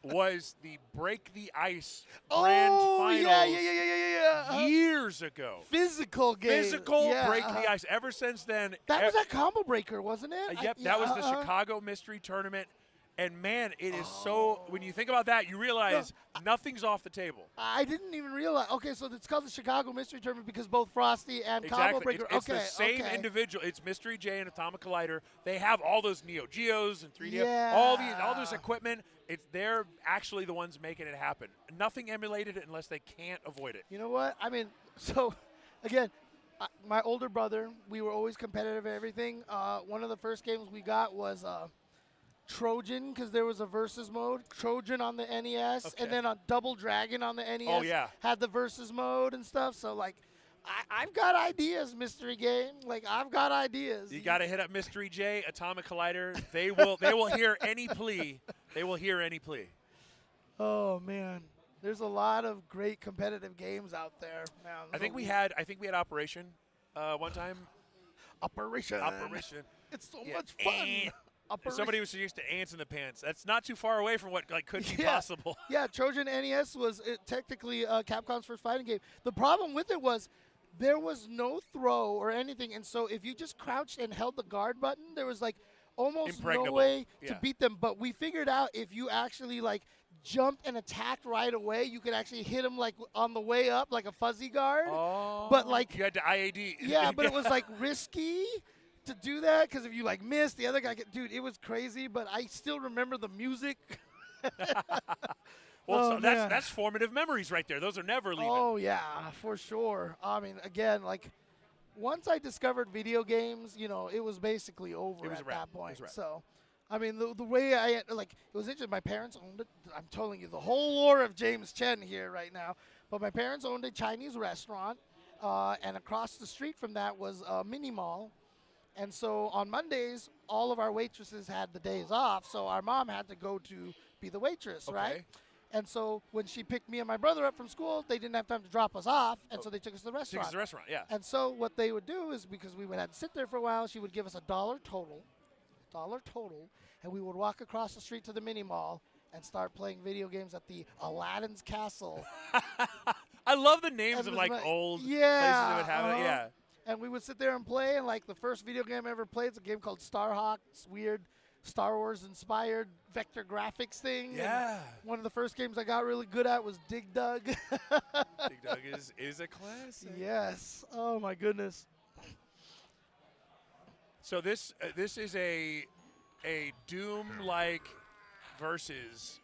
A: was the Break the Ice grand finals
B: yeah.
A: years ago.
B: Physical game.
A: Physical
B: Yeah,
A: Break the Ice. Ever since then,
B: That was a combo breaker, wasn't it?
A: yep, that was the Chicago Mystery Tournament. And man, it is so. When you think about that, you realize nothing's off the table.
B: I didn't even realize. Okay, so it's called the Chicago Mystery Tournament because both Frosty and Combo
A: Exactly.
B: Breaker.
A: It's
B: okay,
A: the same
B: okay.
A: individual. It's Mystery J and Atomic Collider. They have all those Neo Geos and 3D,
B: Yeah.
A: all this equipment. They're actually the ones making it happen. Nothing emulated it unless they can't avoid it.
B: You know what? I mean, so again, my older brother, we were always competitive at everything. One of the first games we got was Trojan, because there was a versus mode. Trojan on the NES,
A: Okay.
B: and then on Double Dragon on the NES.
A: Oh, yeah.
B: Had the versus mode and stuff. So like, I've got ideas, mystery game. Like I've got ideas.
A: You got to hit up Mystery J, Atomic Collider. They will hear any plea. They will hear any plea.
B: Oh man, there's a lot of great competitive games out there. Man,
A: I think we had Operation one time.
B: Operation. It's so
A: Yeah.
B: much fun.
A: And somebody was used to ants in the pants. That's not too far away from what could be
B: Yeah.
A: possible.
B: Yeah, Trojan NES was technically Capcom's first fighting game. The problem with it was there was no throw or anything, and so if you just crouched and held the guard button, there was like almost no
A: Impregnable.
B: way to
A: Yeah.
B: beat them. But we figured out if you actually like jumped and attacked right away, you could actually hit them like on the way up, like a fuzzy guard.
A: Oh,
B: But, like-
A: you had to IAD.
B: Yeah, but it was like risky to do that because if you like missed, the other guy could, dude, it was crazy. But I still remember the music.
A: Well,
B: Oh,
A: so
B: man.
A: that's formative memories right there. Those are never leaving.
B: Oh yeah, for sure. I mean, again, like once I discovered video games, it was basically over
A: It was
B: at
A: a wrap.
B: that
A: It
B: point.
A: was a wrap.
B: So, I mean, the way it was interesting. My parents owned it. I'm telling you the whole lore of James Chen here right now. But my parents owned a Chinese restaurant, and across the street from that was a mini mall. And so on Mondays, all of our waitresses had the days off, so our mom had to go to be the waitress, right?
A: Okay.
B: And so when she picked me and my brother up from school, they didn't have time to drop us off, and so they took us to the
A: Six
B: restaurant.
A: is the restaurant, yeah.
B: And so what they would do is because we would have to sit there for a while, she would give us $1 total, and we would walk across the street to the mini mall and start playing video games at the Aladdin's Castle.
A: I love the names
B: And
A: of
B: it was
A: like
B: like-
A: old places
B: Yeah,
A: that would have it.
B: uh-huh.
A: Yeah.
B: And we would sit there and play, and like the first video game I ever played is a game called Starhawk. It's weird Star Wars inspired vector graphics thing. And
A: Yeah.
B: one of the first games I got really good at was Dig Dug.
A: Big Doug is a classic.
B: Yes. Oh my goodness.
A: So this is a Doom-like versus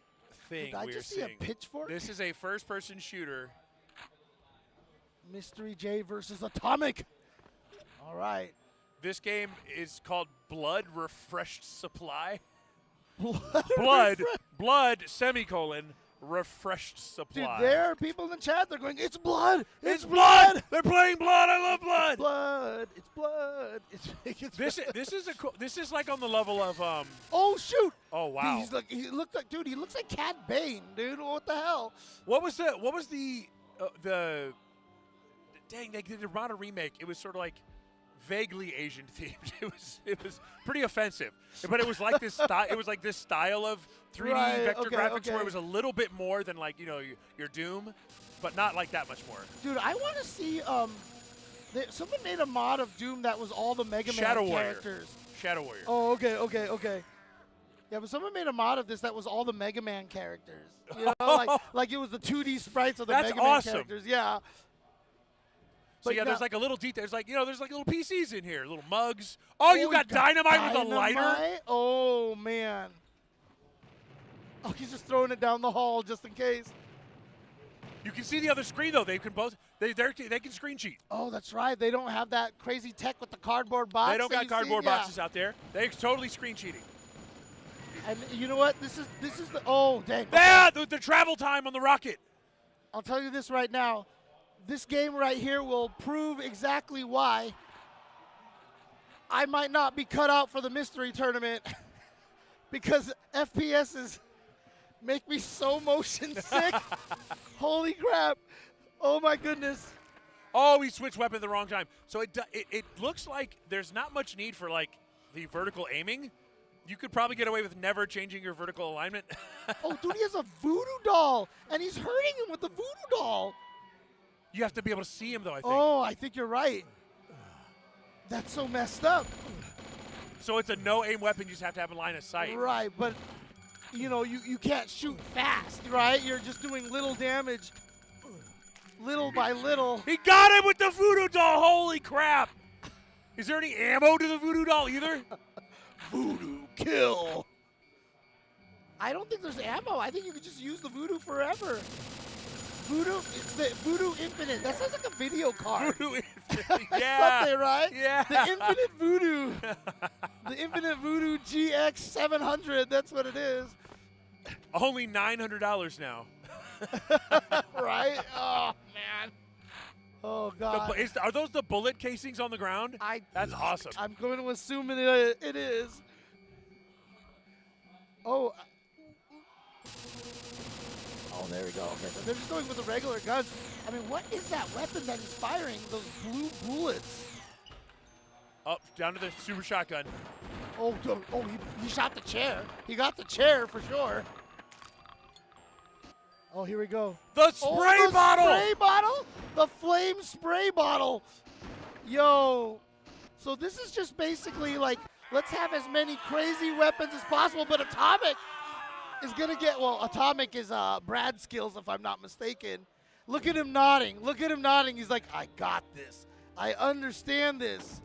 A: thing
B: Did I
A: we're
B: just see a
A: seeing.
B: pitchfork?
A: This is a first-person shooter.
B: Mystery J versus Atomic. All right.
A: This game is called Blood Refreshed Supply.
B: Blood.
A: Blood, semicolon, refreshed
B: Dude,
A: supply.
B: there are people in the chat. They're going, "It's blood!
A: It's blood! They're playing blood. I love
B: It's
A: blood.
B: blood! It's blood! It's
A: This is like on the level of
B: Oh shoot!
A: Oh wow.
B: He's like, he looks like Cad Bane, dude. What the hell?
A: What was the dang, they did a remake. It was sort of like vaguely Asian themed. It was pretty offensive. But it was like this style of 3D
B: Right,
A: vector
B: okay,
A: graphics
B: okay.
A: where it was a little bit more than like, your Doom, but not like that much more.
B: Dude, I want to see. Someone made a mod of Doom that was all the Mega Man
A: Shadow Warrior.
B: characters.
A: Shadow Warrior.
B: Oh, okay. Yeah, but someone made a mod of this that was all the Mega Man characters. You know, like it was the 2D sprites of the
A: That's
B: Mega
A: awesome.
B: Man characters. Yeah.
A: So
B: But
A: yeah,
B: now-
A: there's like a little detail. There's like little PCs in here, little mugs. Oh, you got dynamite with a lighter?
B: Dynamite? Oh man. Oh, he's just throwing it down the hall just in case.
A: You can see the other screen though. They can can screen cheat.
B: Oh, that's right. They don't have that crazy tech with the cardboard box.
A: They don't
B: that
A: got
B: you see?
A: cardboard
B: Yeah.
A: boxes out there. They're totally screen cheating.
B: And you know what? This is the dang.
A: Yeah, the travel time on the rocket.
B: I'll tell you this right now. This game right here will prove exactly why I might not be cut out for the mystery tournament because FPSs make me so motion sick. Holy crap. Oh my goodness.
A: Oh, he switched weapon at the wrong time. So it looks like there's not much need for like the vertical aiming. You could probably get away with never changing your vertical alignment.
B: Oh, dude, he has a voodoo doll and he's hurting him with the voodoo doll.
A: You have to be able to see him though, I think.
B: Oh, I think you're right. That's so messed up.
A: So it's a no aim weapon. You just have to have a line of sight.
B: Right, but you can't shoot fast, right? You're just doing little damage, little by little.
A: He got him with the voodoo doll. Holy crap! Is there any ammo to the voodoo doll either?
B: Voodoo kill. I don't think there's ammo. I think you could just use the voodoo forever. Voodoo, it's the Voodoo Infinite. That sounds like a video card.
A: Voodoo Infinite.
B: That's
A: Yeah.
B: something, right?
A: Yeah.
B: The Infinite Voodoo. The Infinite Voodoo GX 700. That's what it is.
A: Only $900 now.
B: Right? Oh, man. Oh, God.
A: Are those the bullet casings on the ground? That's awesome.
B: I'm going to assume it is. Oh. Oh, there we go. Okay, so they're just going with the regular guns. I mean, what is that weapon that is firing those blue bullets?
A: Up, down to the super shotgun.
B: Oh, he shot the chair. He got the chair for sure. Oh, here we go.
A: The spray
B: the
A: bottle!
B: Spray bottle? The flame spray bottle. Yo. So this is just basically like, let's have as many crazy weapons as possible, but Atomic is going to get, Atomic is Brad Skills, if I'm not mistaken. Look at him nodding. Look at him nodding. He's like, I got this. I understand this.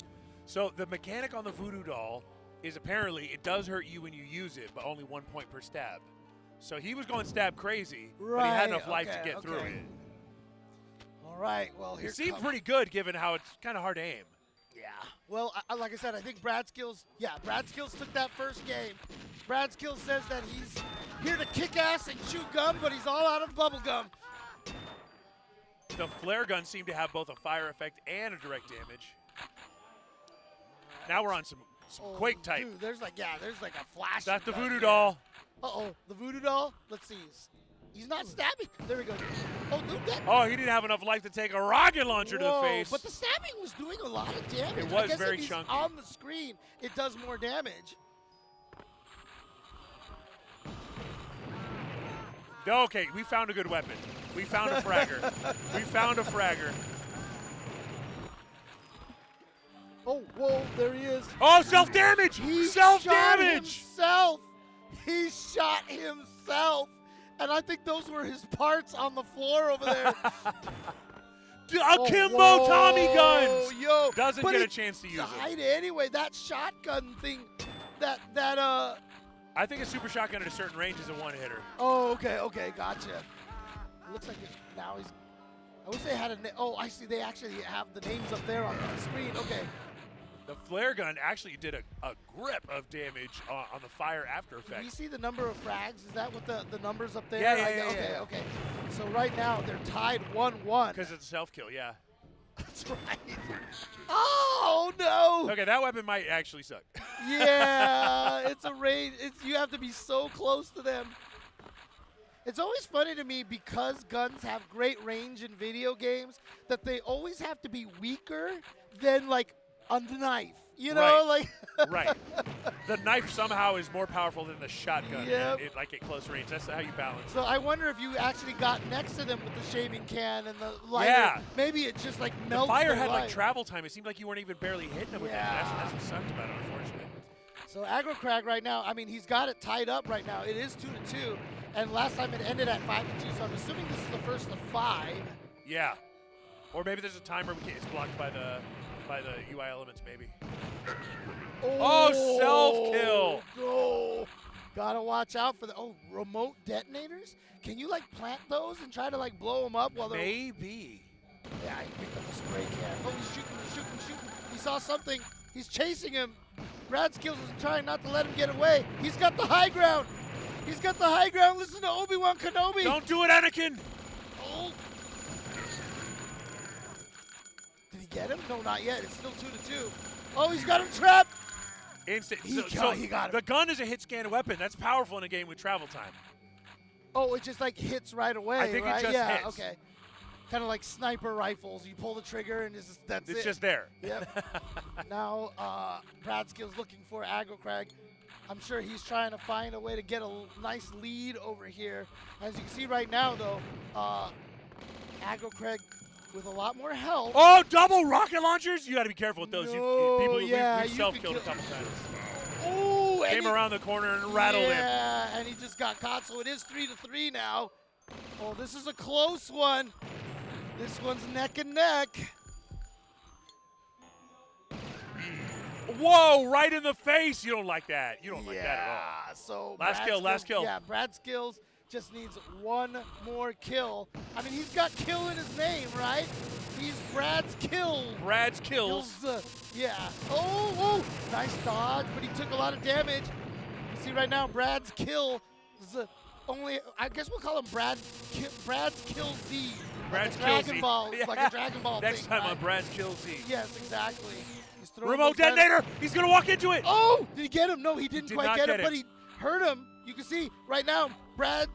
A: So the mechanic on the voodoo doll is apparently it does hurt you when you use it, but only 1 point per stab. So he was going stab crazy, but he had enough life to get through it.
B: All right, well, here
A: It seemed pretty good given how it's kind of hard to aim.
B: Yeah. Well, like I said, I think Brad Skills took that first game. Brad Skills says that he's here to kick ass and chew gum, but he's all out of bubble gum.
A: The flare gun seemed to have both a fire effect and a direct damage. Now we're on some Quake type.
B: Dude, there's like a flash.
A: That's the voodoo doll.
B: Uh-oh, the voodoo doll. Let's see. He's not stabbing. There we go. Oh, dude,
A: Oh, he didn't have enough life to take a rocket launcher to the face.
B: But the stabbing was doing a lot of damage.
A: It
B: I
A: was
B: guess
A: very
B: if he's
A: chunky.
B: on the screen, it does more damage.
A: Okay, we found a good weapon. We found a fragger. We found a fragger.
B: Oh, whoa, there he is.
A: Oh, self-damage!
B: He
A: Self-damage!
B: shot himself. He shot himself. And I think those were his parts on the floor over there.
A: Akimbo
B: whoa,
A: Tommy guns!
B: Yo,
A: Doesn't
B: but
A: get a
B: it
A: chance to use
B: died
A: it.
B: anyway. That shotgun thing,
A: I think a super shotgun at a certain range is a one-hitter.
B: Oh, okay, gotcha. It looks like now he's. I wish they had a. Oh, I see. They actually have the names up there on the screen. Okay.
A: The flare gun actually did a grip of damage on the fire after
B: Can you
A: effects.
B: see the number of frags? Is that what the numbers up there?
A: Yeah,
B: Okay,
A: yeah.
B: okay. So right now they're tied 1-1.
A: Because it's a self-kill, yeah.
B: That's right. Oh no!
A: Okay, that weapon might actually suck.
B: Yeah, it's a range. You have to be so close to them. It's always funny to me because guns have great range in video games that they always have to be weaker than like a knife. You know, like
A: Right. The knife somehow is more powerful than the shotgun.
B: Yep.
A: Like at close range. That's how you balance.
B: So I wonder if you actually got next to them with the shaving can and the lighter.
A: Yeah.
B: Maybe it just like
A: The
B: melts
A: fire
B: their
A: had like
B: light.
A: travel time. It seemed like you weren't even barely hitting them with it.
B: Yeah.
A: That's what sucked about it, unfortunately.
B: So Aggro Crag right now, I mean, he's got it tied up right now. It is 2-2, and last time it ended at 5-2. So I'm assuming this is the first of 5.
A: Yeah. Or maybe there's a timer it's blocked by the UI elements, maybe. Oh, self-kill.
B: No. Gotta watch out for the remote detonators. Can you like plant those and try to like blow them up while they're
A: Maybe.
B: Yeah, he picked up a spray can. Oh, he's shooting. He saw something. He's chasing him. Brad Skills is trying not to let him get away. He's got the high ground. Listen to Obi-Wan Kenobi.
A: Don't do it, Anakin.
B: Oh. Did he get him? No, not yet. It's still 2-2. Oh, he's got him trapped.
A: Instant.
B: He got him.
A: The gun is a hit scan weapon. That's powerful in a game with travel time.
B: Oh, it just like hits right away.
A: I think it
B: right?
A: just
B: yeah,
A: hits.
B: okay. Kind of like sniper rifles. You pull the trigger and that's it.
A: It's just there.
B: Yep. Now, Brad Skills looking for Aggro Crag. I'm sure he's trying to find a way to get a nice lead over here. As you can see right now, though, Aggro Crag with a lot more health.
A: Oh, double rocket launchers! You got to be careful with those.
B: No, yeah,
A: we've
B: you
A: self-killed a
B: can
A: couple times.
B: Oh, and
A: Came around the corner and rattled him.
B: Yeah, and he just got caught, so it is 3-3 now. Oh, this is a close one. This one's neck and neck.
A: Whoa, right in the face. You don't like that. You don't like that at all.
B: Yeah, so
A: Last kill.
B: Yeah, Brad Skills just needs one more kill. I mean, he's got kill in his name, right? He's Brad's kill.
A: Brad's kills.
B: Yeah. Oh, nice dodge, but he took a lot of damage. You see right now, Brad's kill is only, I guess we'll call him Brad's Kill Z.
A: Brad's
B: like a
A: Kill
B: Dragon
A: Z.
B: Ball,
A: Yeah.
B: like a Dragon Ball
A: Next
B: thing,
A: time
B: right?
A: on Brad's Kill Z.
B: Yes, exactly. He's throwing
A: Remote
B: those
A: detonator. He's going to walk into it.
B: Oh, did he get him? No, he didn't
A: Did
B: quite
A: not
B: get
A: get
B: him, but he hurt him. You can see right now, Brad's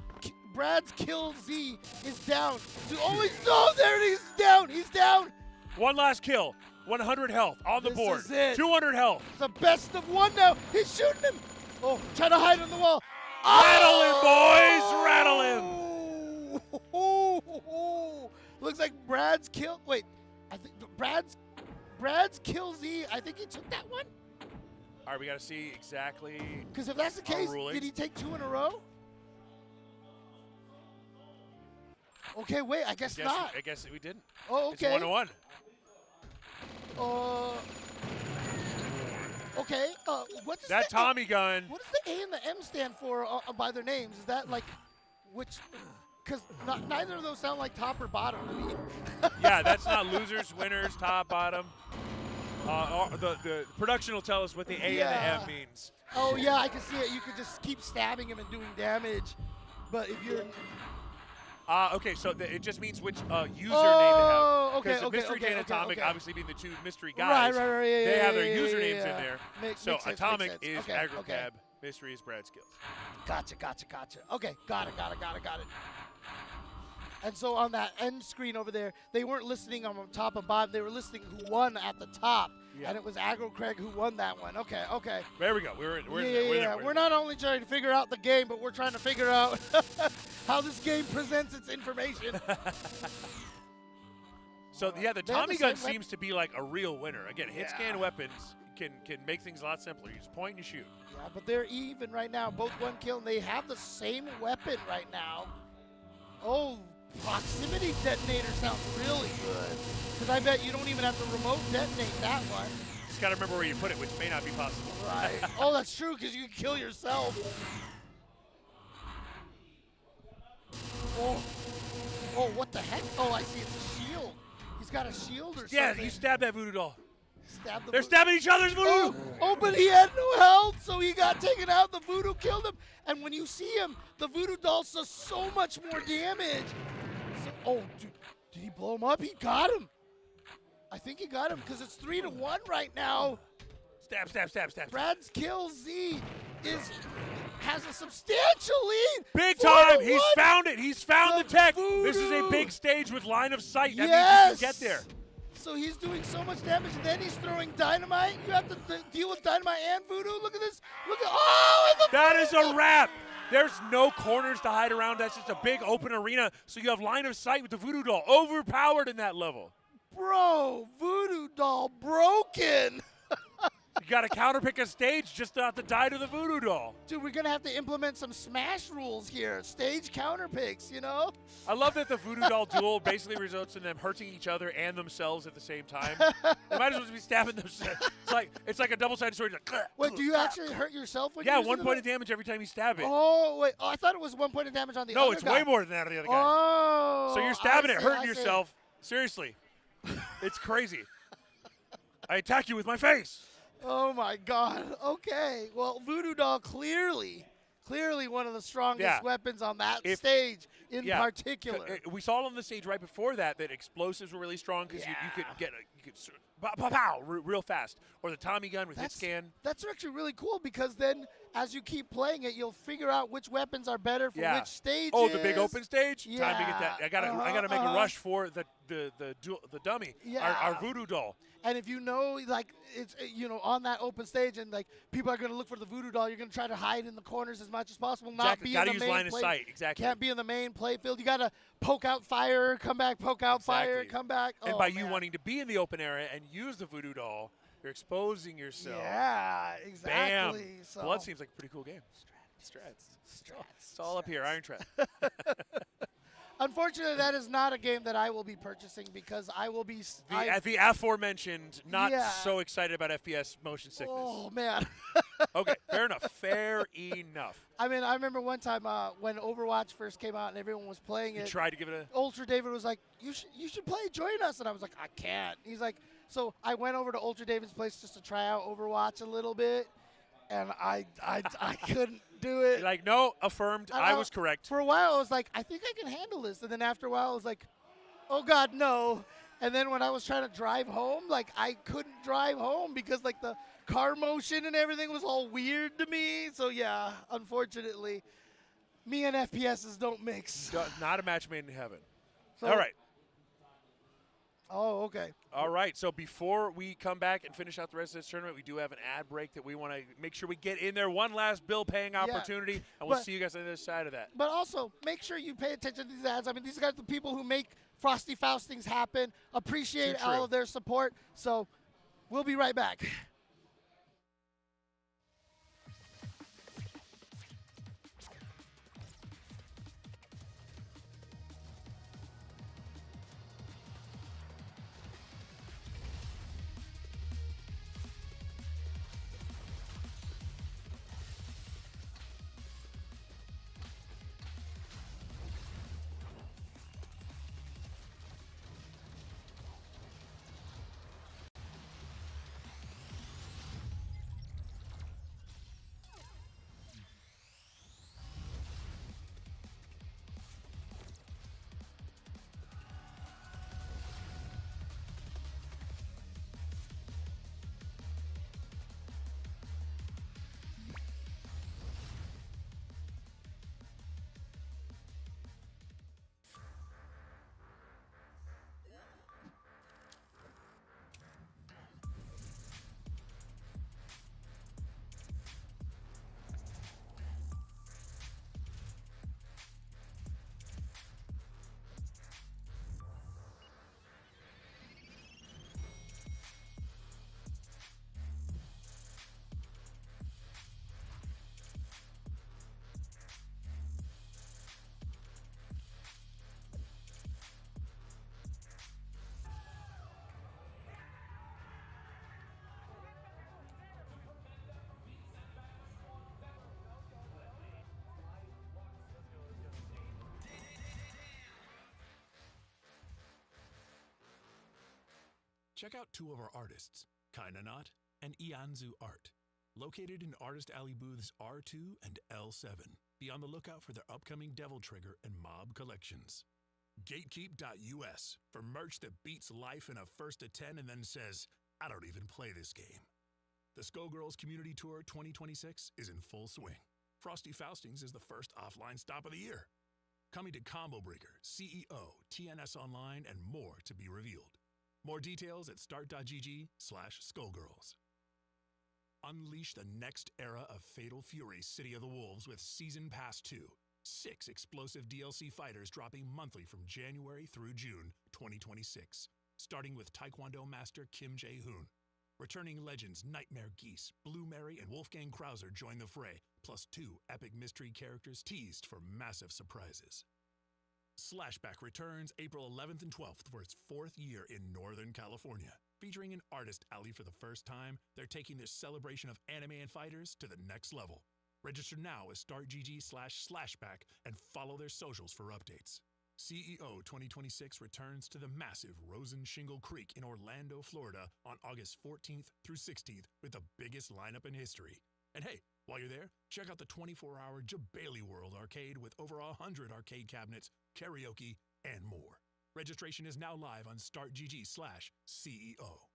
B: Kill Z is down. There he's down. He's down.
A: One last kill. 100 health on the
B: This
A: board.
B: is it.
A: 200 health.
B: It's a best of one now. He's shooting him. Oh, trying to hide on the wall.
A: Rattle him, boys. Rattle him.
B: Looks like Brad's kill. Wait, I think Brad's Kill Z. I think he took that one.
A: All right, we got to see exactly.
B: Because if that's the case,
A: ruling.
B: did he take 2 in a row? Okay, wait. I guess not.
A: I guess we didn't.
B: Oh,
A: It's
B: okay.
A: 1-1.
B: Okay. What does
A: That
B: the
A: Tommy gun.
B: What does the A and the M stand for by their names? Is that like which? Because neither of those sound like top or bottom to me.
A: Yeah, that's not losers, winners, top, bottom. The production will tell us what the A
B: Yeah.
A: and the M means.
B: Oh yeah, I can see it. You could just keep stabbing him and doing damage, but if you're
A: Okay, so it just means which username they have.
B: Oh, okay,
A: Because
B: okay,
A: Mystery
B: okay,
A: Jane and
B: okay,
A: Atomic,
B: okay.
A: obviously being the two mystery guys,
B: right, yeah,
A: they have
B: yeah,
A: their
B: yeah,
A: usernames
B: yeah.
A: in there.
B: Makes
A: So
B: sense,
A: Atomic
B: makes
A: is
B: sense. Okay,
A: Aggro
B: okay.
A: Cab, Mystery is Brad Skills.
B: Gotcha. Okay, got it. And so on that end screen over there, they weren't listening on top and bottom. They were listening who won at the top,
A: Yeah.
B: and it was Aggro Craig who won that one. Okay.
A: There we go. We're in
B: Yeah.
A: there.
B: We're not only trying to figure out the game, but we're trying to figure out how this game presents its information.
A: So yeah, the
B: They have
A: Tommy
B: the
A: gun
B: same
A: seems to be like a real winner. Again, hit
B: Yeah.
A: scan weapons can make things a lot simpler. You just point and you shoot.
B: Yeah, but they're even right now. Both one kill, and they have the same weapon right now. Oh, proximity detonator sounds really good. Because I bet you don't even have to remote detonate that one.
A: Just gotta remember where you put it, which may not be possible.
B: Right. Oh, that's true, because you can kill yourself. Oh, what the heck? Oh, I see. It's a shield. He's got a shield or
A: Yeah,
B: something.
A: you stab that voodoo doll.
B: Stab the
A: They're
B: voodoo.
A: stabbing each other's voodoo.
B: Oh, but he had no health, so he got taken out. The voodoo killed him. And when you see him, the voodoo doll does so much more damage. So, dude, did he blow him up? He got him. I think he got him because it's 3-1 right now.
A: Stab, stab, stab, stab.
B: Brad's kill Z has a substantial lead.
A: Big time.
B: 4-1.
A: He's found it. He's found the tech. This is a
B: voodoo.
A: big stage with line of sight. That
B: Yes.
A: means you can get there.
B: So he's doing so much damage, and then he's throwing dynamite. You have to deal with dynamite and voodoo. Look at this. Look at and the
A: That is
B: voodoo.
A: a wrap. There's no corners to hide around. That's just a big open arena. So you have line of sight with the voodoo doll. Overpowered in that level.
B: Bro, voodoo doll broken.
A: You got to counterpick a stage just not to die to the voodoo doll.
B: Dude, we're going to have to implement some Smash rules here. Stage counter picks, you know?
A: I love that the voodoo doll duel basically results in them hurting each other and themselves at the same time. They might as well just be stabbing themselves. It's like a double-sided sword. Like,
B: Wait, do you actually hurt yourself when
A: yeah,
B: you're
A: 1 point of damage every time you stab it.
B: Oh, wait. Oh, I thought it was 1 point of damage on the other
A: No, it's
B: guy.
A: way more than that on the other guy.
B: Oh.
A: So you're stabbing
B: I
A: it,
B: see,
A: hurting
B: I see.
A: yourself. Seriously. It's crazy. I attack you with my face.
B: Oh, my God. Okay. Well, voodoo doll clearly one of the strongest
A: Yeah.
B: weapons on that
A: If-
B: stage in
A: Yeah.
B: particular.
A: We saw on the stage right before that explosives were really strong because you could
B: Yeah.
A: get pow, pow, pow, real fast, or the Tommy gun with hit scan.
B: That's actually really cool because then as you keep playing it, you'll figure out which weapons are better for
A: Yeah.
B: which stages.
A: Oh, the big open stage. Time to get
B: Yeah.
A: that. I gotta make a rush for the dummy.
B: Yeah.
A: Our voodoo doll.
B: And if you know, like, it's, on that open stage and, like, people are going to look for the voodoo doll, you're going to try to hide in the corners as much as possible, not
A: Exactly.
B: be
A: Gotta
B: in the
A: use
B: main
A: line of
B: play.
A: sight. Exactly.
B: Can't be in the main play field. You got to poke out fire, come back, poke out fire,
A: Exactly.
B: come back.
A: And
B: Oh,
A: by you
B: man.
A: wanting to be in the open area and use the voodoo doll, you're exposing yourself.
B: Yeah, exactly.
A: Bam.
B: So.
A: Blood seems like a pretty cool game. Strats. It's all up here. Iron Trap.
B: Unfortunately, that is not a game that I will be purchasing because I will be.
A: The aforementioned, not
B: Yeah.
A: so excited about FPS motion sickness.
B: Oh man.
A: Okay, fair enough. Fair enough.
B: I mean, I remember one time when Overwatch first came out and everyone was playing
A: You
B: it.
A: tried to give it a.
B: Ultra David was like, "You should play. Join us." And I was like, "I can't." He's like, so I went over to Ultra David's place just to try out Overwatch a little bit, and I couldn't do it.
A: You're like, no, affirmed. I was correct.
B: For a while, I was like, I think I can handle this. And then after a while, I was like, oh, God, no. And then when I was trying to drive home, like, I couldn't drive home because, like, the car motion and everything was all weird to me. So, yeah, unfortunately, me and FPSs don't mix.
A: Not a match made in heaven.
B: So,
A: All right.
B: Oh, okay.
A: All right. So before we come back and finish out the rest of this tournament, we do have an ad break that we want to make sure we get in there. One last bill paying opportunity, and we'll
B: But-
A: see you guys on the other side of that.
B: But also, make sure you pay attention to these ads. I mean, these guys are the people who make Frosty Faustings happen. Appreciate
A: Too true.
B: all of their support. So we'll be right back.
C: Check out two of our artists, Kinda Not, and Ianzu Art. Located in Artist Alley booths R2 and L7. Be on the lookout for their upcoming Devil Trigger and Mob collections. Gatekeep.us for merch that beats life in a 1st to 10 and then says, I don't even play this game. The Skullgirls Community Tour 2026 is in full swing. Frosty Faustings is the first offline stop of the year. Coming to Combo Breaker, CEO, TNS Online, and more to be revealed. More details at start.gg/Skullgirls. Unleash the next era of Fatal Fury City of the Wolves with Season Pass 2. 6 explosive DLC fighters dropping monthly from January through June 2026. Starting with Taekwondo Master Kim Jae-hoon. Returning legends Nightmare Geese, Blue Mary, and Wolfgang Krauser join the fray, plus 2 epic mystery characters teased for massive surprises. Slashback returns April 11th and 12th for its 4th year in Northern California. Featuring an Artist Alley for the first time, they're taking their celebration of anime and fighters to the next level. Register now at startgg/slashback and follow their socials for updates. CEO 2026 returns to the massive Rosen Shingle Creek in Orlando, Florida on August 14th through 16th with the biggest lineup in history. And hey, while you're there, check out the 24-hour Jabali World Arcade with over 100 arcade cabinets, karaoke, and more. Registration is now live on startgg/CEO.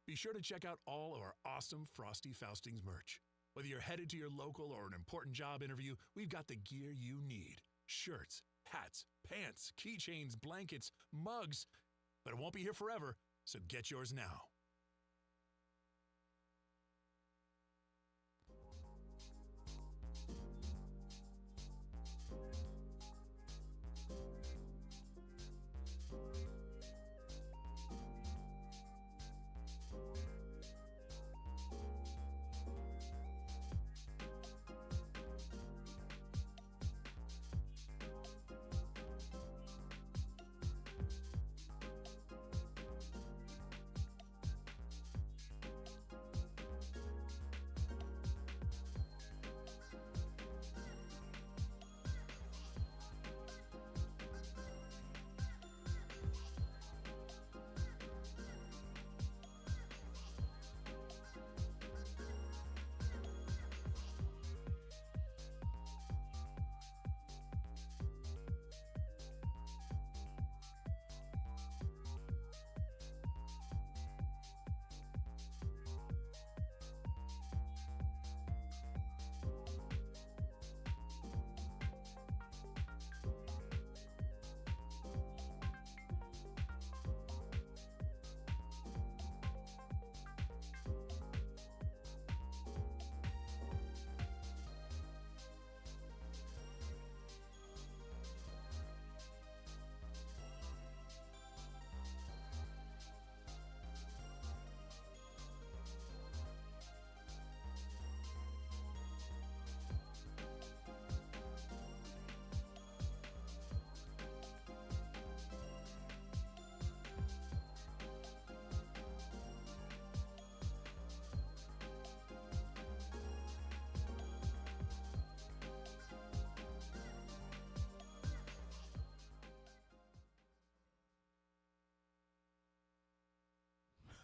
C: Be sure to check out all of our awesome Frosty Faustings merch. Whether you're headed to your local or an important job interview, we've got the gear you need. Shirts, hats, pants, keychains, blankets, mugs. But it won't be here forever, so get yours now.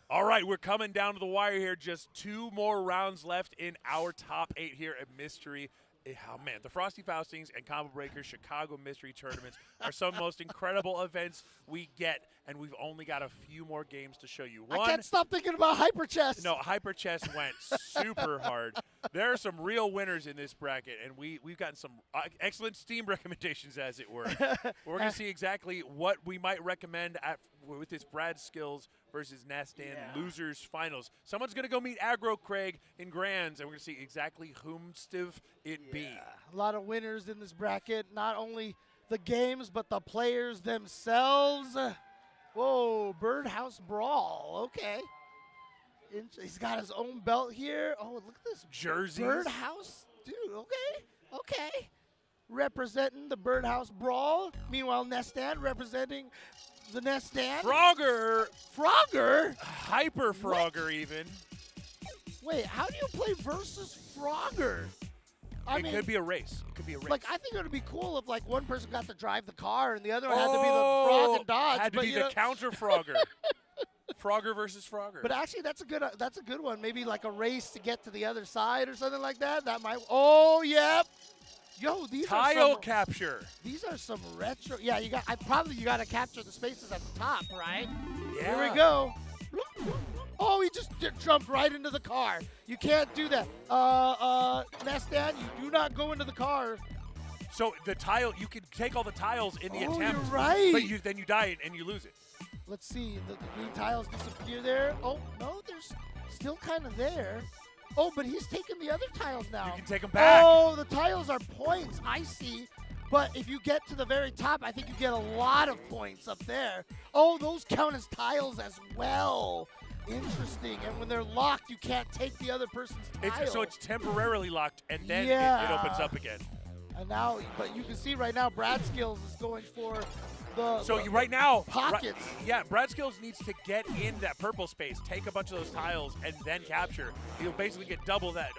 A: All right, we're coming down to the wire here. Just 2 more rounds left in our top 8 here at Mystery. Oh, man, the Frosty Faustings and Combo Breakers Chicago Mystery Tournaments are some of the most incredible events we get, and we've only got a few more games to show you.
B: I can't stop thinking about Hyper Chess.
A: No, Hyper Chess went super hard. There are some real winners in this bracket, and we've gotten some excellent Steam recommendations, as it were. We're going to see exactly what we might recommend with this Brad Skills versus Nastan Losers Finals. Someone's going to go meet Aggro Craig in Grands, and we're going to see exactly whomstive it be.
B: A lot of winners in this bracket. Not only the games, but the players themselves. Whoa, Birdhouse Brawl. Okay. He's got his own belt here. Oh, look at this.
A: Jerseys.
B: Birdhouse. Dude, okay. Okay. Representing the Birdhouse Brawl. Meanwhile, Nestan representing the Nestan.
A: Frogger.
B: Frogger?
A: Hyper Frogger, even.
B: Wait, how do you play versus Frogger? I mean,
A: could be a race. It could be a race.
B: Like, I think it would be cool if, like, one person got to drive the car and the other one had to be the frog and dodge.
A: Had to be the counter Frogger. Frogger versus Frogger.
B: But actually, that's a good one. Maybe like a race to get to the other side or something like that. That might. Oh, yep. Yo, these are
A: tile
B: some,
A: capture.
B: These are some retro. Yeah, you got to capture the spaces at the top, right?
A: Yeah.
B: Here we go. Oh, he just jumped right into the car. You can't do that. Nestan, you do not go into the car.
A: So the tile, you can take all the tiles in the attempt.
B: You're right.
A: But then you die and you lose it.
B: Let's see. The green tiles disappear there. Oh, no, there's still kind of there. Oh, but he's taking the other tiles now.
A: You can take them back.
B: Oh, the tiles are points. I see. But if you get to the very top, I think you get a lot of points up there. Oh, those count as tiles as well. Interesting. And when they're locked, you can't take the other person's tile.
A: So it's temporarily locked, and then
B: Yeah.
A: it opens up again.
B: And now, but you can see right now, Brad Skills is going for
A: Right now,
B: pockets.
A: Brad Skills needs to get in that purple space, take a bunch of those tiles, and then capture. He'll basically get double that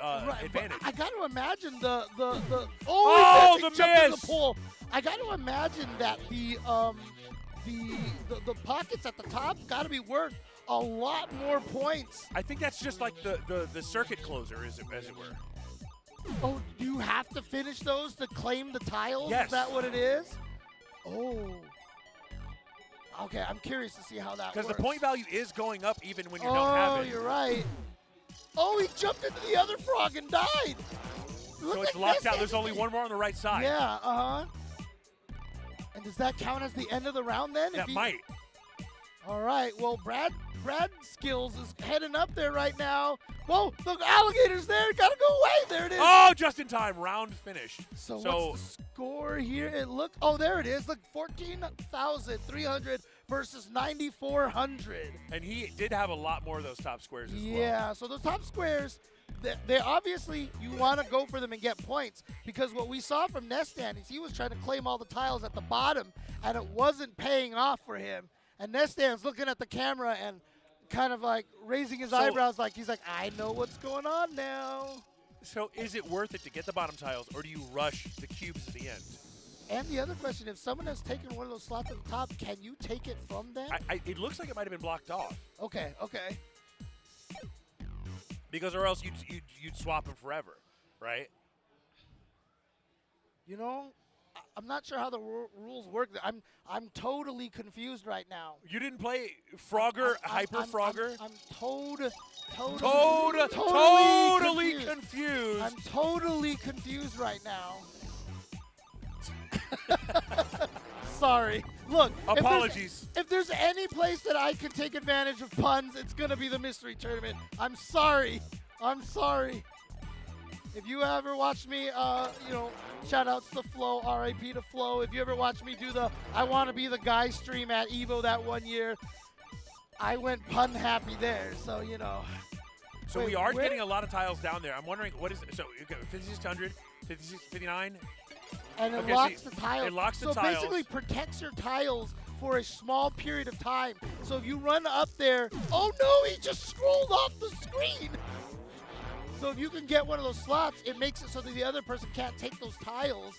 A: advantage.
B: I got to imagine he
A: the
B: jumped in
A: miss!
B: the pool. I got to imagine that the pockets at the top got to be worth a lot more points.
A: I think that's just like the circuit closer, as it were.
B: Oh, you have to finish those to claim the tiles?
A: Yes.
B: Is that what it is? Oh. Okay, I'm curious to see how that works.
A: Because the point value is going up even when you don't have it.
B: Oh, you're right. Oh, he jumped into the other frog and died.
A: So it's locked out. There's only one more on the right side.
B: Yeah, uh-huh. And does that count as the end of the round then?
A: That might.
B: All right, well, Brad Skills is heading up there right now. Whoa, the alligator's there. Gotta go away. There it is.
A: Oh, just in time. Round finished.
B: So what's the score here? There it is. Look, 14,300 versus 9,400.
A: And he did have a lot more of those top squares as well.
B: Yeah, so those top squares, they obviously, you want to go for them and get points, because what we saw from Nestan is he was trying to claim all the tiles at the bottom, and it wasn't paying off for him. And Nestan's looking at the camera and kind of like raising his eyebrows like he's like, I know what's going on now.
A: So is it worth it to get the bottom tiles, or do you rush the cubes at the end?
B: And the other question, if someone has taken one of those slots at the top, can you take it from them?
A: It looks like it might have been blocked off.
B: Okay.
A: Because or else you'd swap them forever, right?
B: You know, I'm not sure how the rules work. I'm totally confused right now.
A: You didn't play Frogger, Hyper Frogger?
B: I'm totally
A: confused.
B: I'm totally confused right now. Sorry. Look,
A: apologies.
B: If there's any place that I can take advantage of puns, it's going to be the mystery tournament. I'm sorry. If you ever watched me, shout outs to Flo, RIP to Flo. If you ever watched me do the I Want to Be the Guy stream at Evo that one year, I went pun happy there. So,
A: So we are getting a lot of tiles down there. I'm wondering, what is it? So, 5600, 59.
B: And it locks the tiles.
A: It locks the tiles.
B: So basically protects your tiles for a small period of time. So if you run up there, oh no, he just scrolled off the screen. So if you can get one of those slots, it makes it so that the other person can't take those tiles.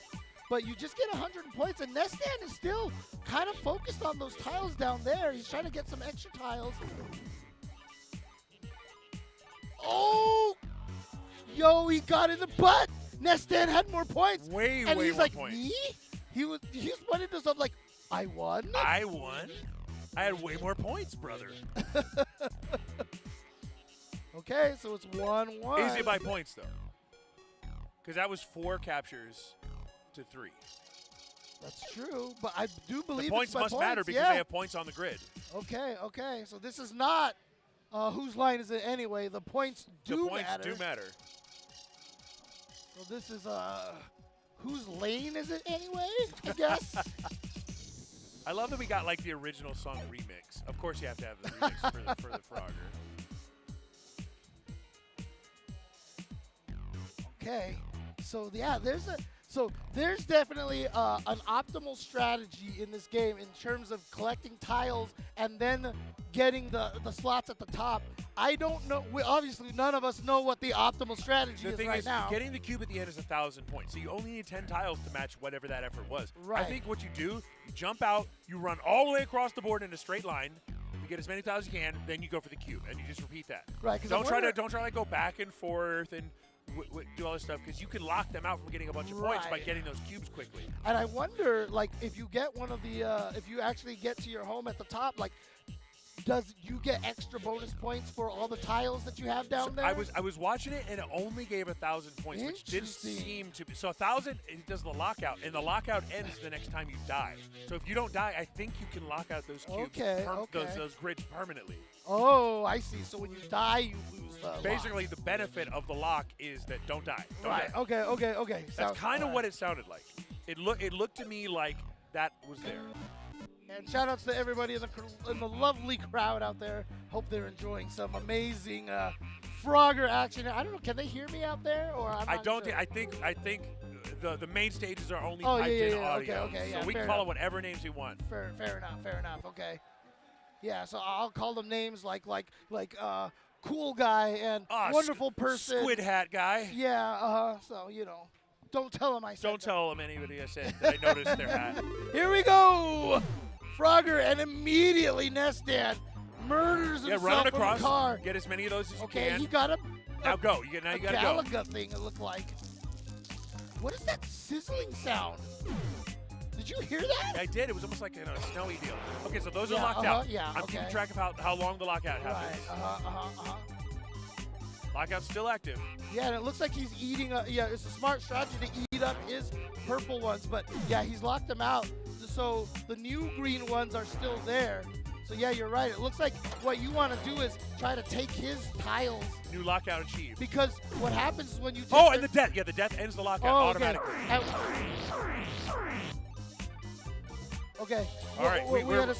B: But you just get 100 points, and Nestan is still kind of focused on those tiles down there. He's trying to get some extra tiles. Oh! Yo, he got in the butt! Nestan had more points.
A: Way
B: and he's
A: more
B: like,
A: points.
B: Me? He's pointing to himself like, I won?
A: I won? I had way more points, brother.
B: Okay, so it's 1-1.
A: Easy by points, though. Because that was 4 captures to 3.
B: That's true, but I do believe
A: the points
B: it's by
A: must matter because they have points on the grid.
B: Okay. So this is not whose line is it anyway. The points do
A: matter.
B: So this is whose lane is it anyway, I guess?
A: I love that we got like the original song remix. Of course you have to have the remix for the Frogger.
B: Okay, so yeah, there's definitely an optimal strategy in this game in terms of collecting tiles and then getting the slots at the top. I don't know. Obviously, none of us know what the optimal strategy is right now.
A: Getting the cube at the end is 1,000 points, so you only need 10 tiles to match whatever that effort was.
B: Right.
A: I think what you do, you jump out, you run all the way across the board in a straight line. get as many tiles as you can, then you go for the cube, and you just repeat that.
B: Right. 'Cause
A: Don't try to go back and forth and do all this stuff, because you can lock them out from getting a bunch of points by
B: Right.
A: getting those cubes quickly.
B: And I wonder, like, if you get one of the, if you actually get to your home at the top, like, does you get extra bonus points for all the tiles that you have down there?
A: I was watching it, and it only gave 1,000 points, which didn't
B: Interesting.
A: seem to be. So 1,000, it does the lockout, and the lockout ends the next time you die. So if you don't die, I think you can lock out those cubes,
B: Okay, okay.
A: those grids permanently.
B: Oh, I see. So when you die, you lose the lock.
A: Basically, the benefit of the lock is that don't die. Don't
B: Right.
A: die.
B: Okay.
A: That's kind of what it sounded like. It looked to me like that was there.
B: And shout outs to everybody in the lovely crowd out there. Hope they're enjoying some amazing Frogger action. I don't know. Can they hear me out there? Or I'm
A: I
B: not
A: don't.
B: Sure.
A: I think the main stages are only
B: Oh,
A: piped
B: yeah,
A: in
B: yeah,
A: audio.
B: okay,
A: so
B: yeah,
A: we can
B: fair
A: call
B: enough.
A: it whatever names we want.
B: Fair enough. Okay. Yeah. So I'll call them names like cool guy and wonderful person.
A: Squid hat guy.
B: Yeah. So don't tell him I said.
A: Don't
B: that.
A: tell them anybody I said that I noticed their hat.
B: Here we go. Frogger, and immediately Nestan murders
A: Yeah,
B: himself
A: run it
B: from
A: across.
B: the car.
A: Get as many of those as
B: Okay,
A: you can.
B: he got a
A: Now go. Now you gotta go.
B: Galaga thing, it looked like. What is that sizzling sound? Did you hear that?
A: I did. It was almost like a snowy deal. Okay, so those are
B: Yeah,
A: locked out.
B: yeah,
A: I'm
B: okay.
A: keeping track of how long the lockout
B: Right.
A: happens. Lockout's still active.
B: Yeah, and it looks like he's eating. It's a smart strategy to eat up his purple ones, but yeah, he's locked them out. So the new green ones are still there. So yeah, you're right. It looks like what you want to do is try to take his tiles,
A: New lockout achieved.
B: because what happens is when you take
A: Oh, and the death. Yeah, the death ends the lockout automatically.
B: Okay.
A: All right,
B: we
A: we're-
B: had a.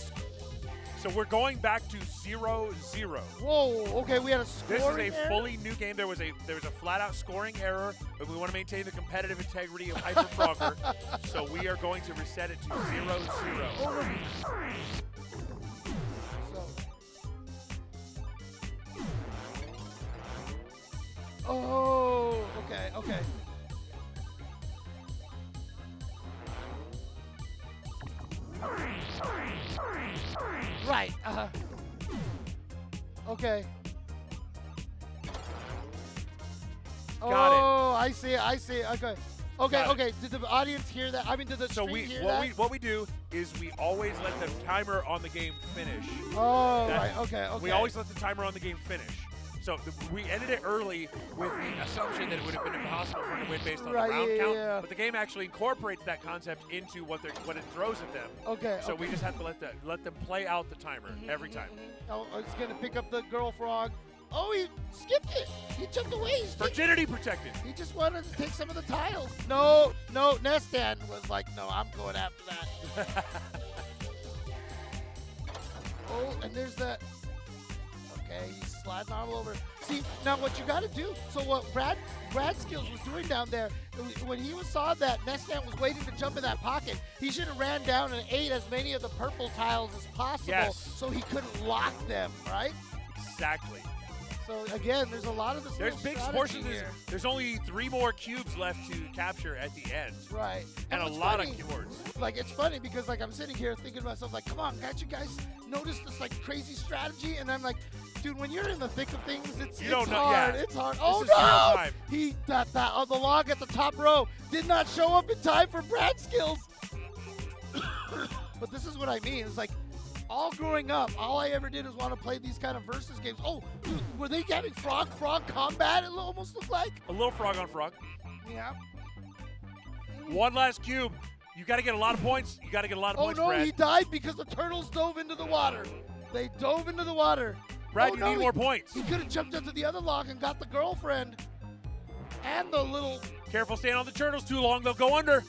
A: So we're going back to 0-0.
B: Whoa. Okay, we had a
A: This
B: scoring
A: is a
B: error?
A: fully new game. There was a flat-out scoring error, but we want to maintain the competitive integrity of Hyper Frogger. So we are going to reset it to 0-0.
B: Oh, okay. Right, Okay.
A: Got it.
B: Oh, I see. Okay.
A: Got
B: Okay. Did the audience hear that? I mean, did the
A: So
B: stream hear that?
A: what we do is we always let the timer on the game finish.
B: Oh,
A: That-
B: right. Okay.
A: We always let the timer on the game finish. So we ended it early with the assumption that it would have been impossible for them to win based on
B: Right,
A: the round
B: yeah,
A: count.
B: yeah.
A: But the game actually incorporates that concept into what it throws at them.
B: Okay.
A: So we just have to let them play out the timer every time.
B: Oh, he's gonna pick up the girl frog. Oh, he skipped it. He jumped away.
A: Virginity protected.
B: He just wanted to take some of the tiles. No, Nestan was like, no, I'm going after that. Oh, and there's that. Okay, he's sliding all over. See, now what you got to do, so what Brad Skills was doing down there, when he saw that Nestan was waiting to jump in that pocket, he should have ran down and ate as many of the purple tiles as possible,
A: Yes.
B: so he couldn't lock them, right?
A: Exactly.
B: So again, there's a lot of this.
A: There's
B: little
A: big
B: strategy
A: portions.
B: here.
A: There's only 3 more cubes left to capture at the end.
B: Right.
A: And a
B: what's
A: lot
B: funny,
A: of keywords.
B: Like, it's funny because, like, I'm sitting here thinking to myself, like, come on, can't you guys notice this, like, crazy strategy? And I'm like, dude, when you're in the thick of things, it's
A: don't know-
B: hard.
A: yeah.
B: It's hard.
A: This
B: Oh,
A: is real
B: no!
A: time.
B: The log at the top row did not show up in time for Brad Skills. But this is what I mean. It's like, all growing up, all I ever did was want to play these kind of versus games. Oh, dude, were they having frog combat? It almost looked like.
A: A little frog on frog.
B: Yeah.
A: One last cube. You got to get a lot of points. You got to get a lot of
B: Oh
A: points,
B: no,
A: Brad.
B: he died because the turtles dove into the water. They dove into the water.
A: Brad,
B: Oh,
A: you
B: no,
A: need more points.
B: He could have jumped into the other log and got the girlfriend and the little.
A: Careful staying on the turtles too long. They'll go under.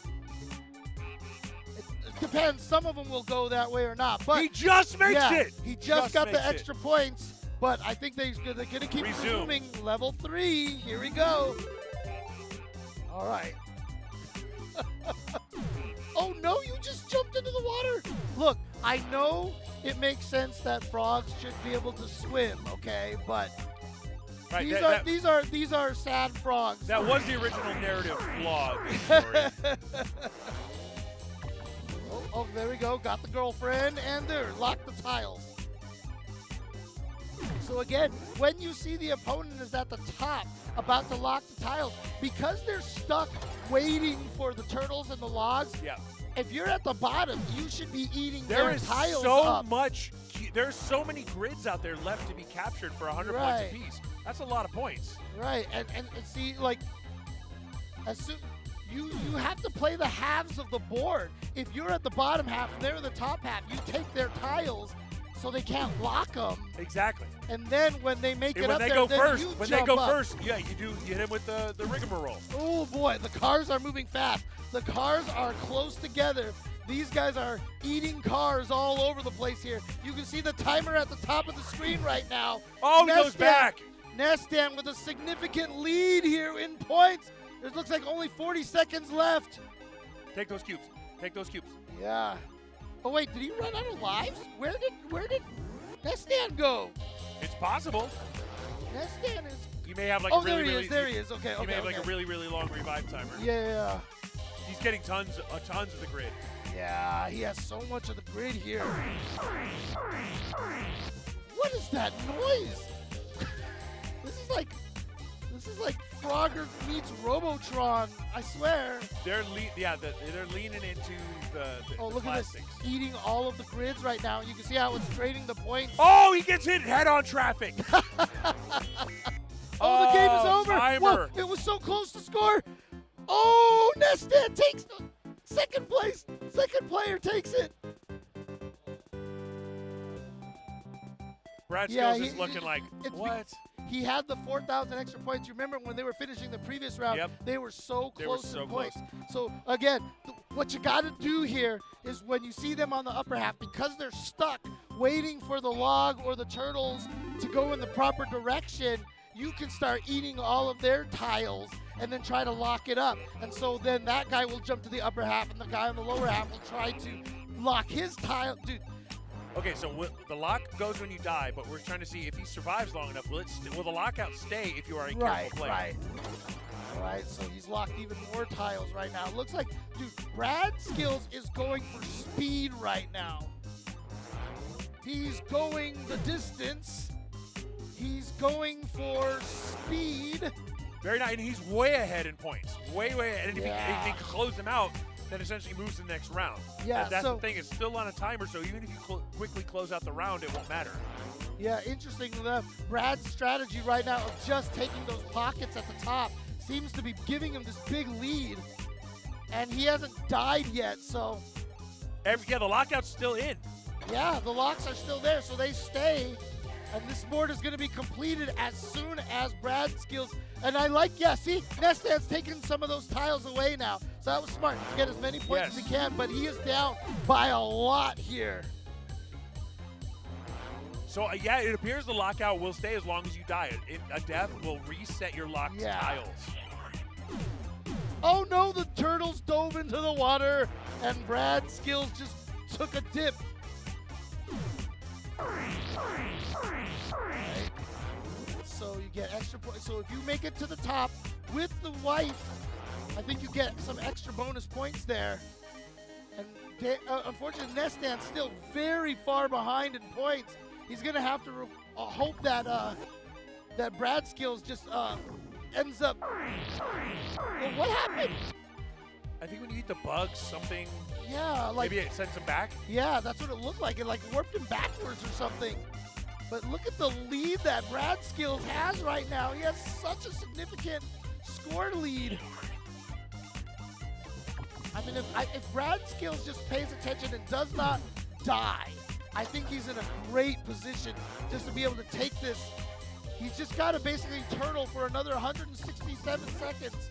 B: It depends. Some of them will go that way or not. But
A: He just makes
B: yeah,
A: it.
B: he just got the
A: makes it.
B: extra points. But I think they're going to keep
A: Resume.
B: resuming. Level 3. Here we go. All right. Oh no, you just jumped into the water. Look, I know it makes sense that frogs should be able to swim, okay? But
A: Right,
B: these are sad frogs.
A: that was the original narrative flaw of this story.
B: Oh, there we go. Got the girlfriend and there. Lock the tiles. So again, when you see the opponent is at the top, about to lock the tiles, because they're stuck waiting for the turtles and the logs,
A: Yeah.
B: if you're at the bottom, you should be eating
A: There
B: their
A: is
B: tiles
A: so
B: up.
A: much. There's so many grids out there left to be captured for 100 points
B: Right.
A: apiece. That's a lot of points.
B: Right, and see, like, as soon you have to play the halves of the board. If you're at the bottom half and they're in the top half, you take their tiles so they can't lock them.
A: Exactly.
B: And then when they make
A: And
B: it
A: when
B: up
A: they
B: there,
A: go
B: then
A: first,
B: you
A: when they
B: jump
A: go
B: up.
A: first, yeah, you hit him with the rigmarole.
B: Oh boy, the cars are moving fast. The cars are close together. These guys are eating cars all over the place here. You can see the timer at the top of the screen right now.
A: Oh, he goes
B: Nestan-
A: back.
B: Nestan with a significant lead here in points. It looks like only 40 seconds left.
A: Take those cubes. Take those cubes.
B: Yeah. Oh wait, did he run out of lives? Where did Nestan go?
A: It's possible.
B: Nestan is.
A: You may have like
B: Oh,
A: a really,
B: there he
A: really.
B: is. There he is. Okay.
A: You may have
B: Okay.
A: like a really, really long revive timer.
B: Yeah.
A: He's getting tons of the grid.
B: Yeah, he has so much of the grid here. What is that noise? This is like Frogger meets Robotron. I swear.
A: They're leaning into the
B: Oh,
A: the
B: look
A: plastics.
B: at this, eating all of the grids right now. You can see how it's trading the points.
A: Oh, he gets hit head on traffic.
B: Oh, the game is over.
A: Timer.
B: Whoa, it was so close to score. Oh, Nestan takes the second place. Second player takes it.
A: Brad
B: Yeah,
A: Skills is looking like,
B: it's
A: what?
B: He had the 4,000 extra points. You remember when they were finishing the previous round,
A: Yep.
B: they were so
A: They were
B: close
A: so
B: in points.
A: close.
B: So, again, what you got to do here is when you see them on the upper half, because they're stuck waiting for the log or the turtles to go in the proper direction, you can start eating all of their tiles and then try to lock it up. And so then that guy will jump to the upper half and the guy on the lower half will try to lock his tile. Dude,
A: Okay, so the lock goes when you die, but we're trying to see if he survives long enough. Will the lockout stay if you are a careful player?
B: Right. All right, so he's locked even more tiles right now. Looks like, dude, Brad Skills is going for speed right now. He's going the distance. He's going for speed.
A: Very nice, and he's way ahead in points. Way ahead. And if he can close them out, then essentially moves to the next round.
B: Yeah,
A: And that's
B: so-
A: the thing. It's still on a timer, so even if you quickly close out the round, it won't matter.
B: Yeah, interesting enough, Brad's strategy right now of just taking those pockets at the top seems to be giving him this big lead. And he hasn't died yet, so
A: The lockout's still in.
B: yeah, the locks are still there, so they stay. And this board is going to be completed as soon as Brad Skills. And I like, see, Nestan's taking some of those tiles away now. So that was smart to get as many points as he can, but he is down by a lot here.
A: So, it appears the lockout will stay as long as you die. A death will reset your locked tiles.
B: Oh no, the turtles dove into the water, and Brad Skills just took a dip. So you get extra points. So if you make it to the top with the wife, I think you get some extra bonus points there. And unfortunately, Nestan's still very far behind in points. He's gonna have to hope that that Brad Skills just ends up. Well, what happened?
A: I think when you eat the bugs, something.
B: Yeah, like
A: Maybe it sends him back.
B: yeah, that's what it looked like. It like warped him backwards or something. But look at the lead that Brad Skills has right now. He has such a significant score lead. I mean, if Brad Skills just pays attention and does not die, I think he's in a great position just to be able to take this. He's just got to basically turtle for another 167 seconds.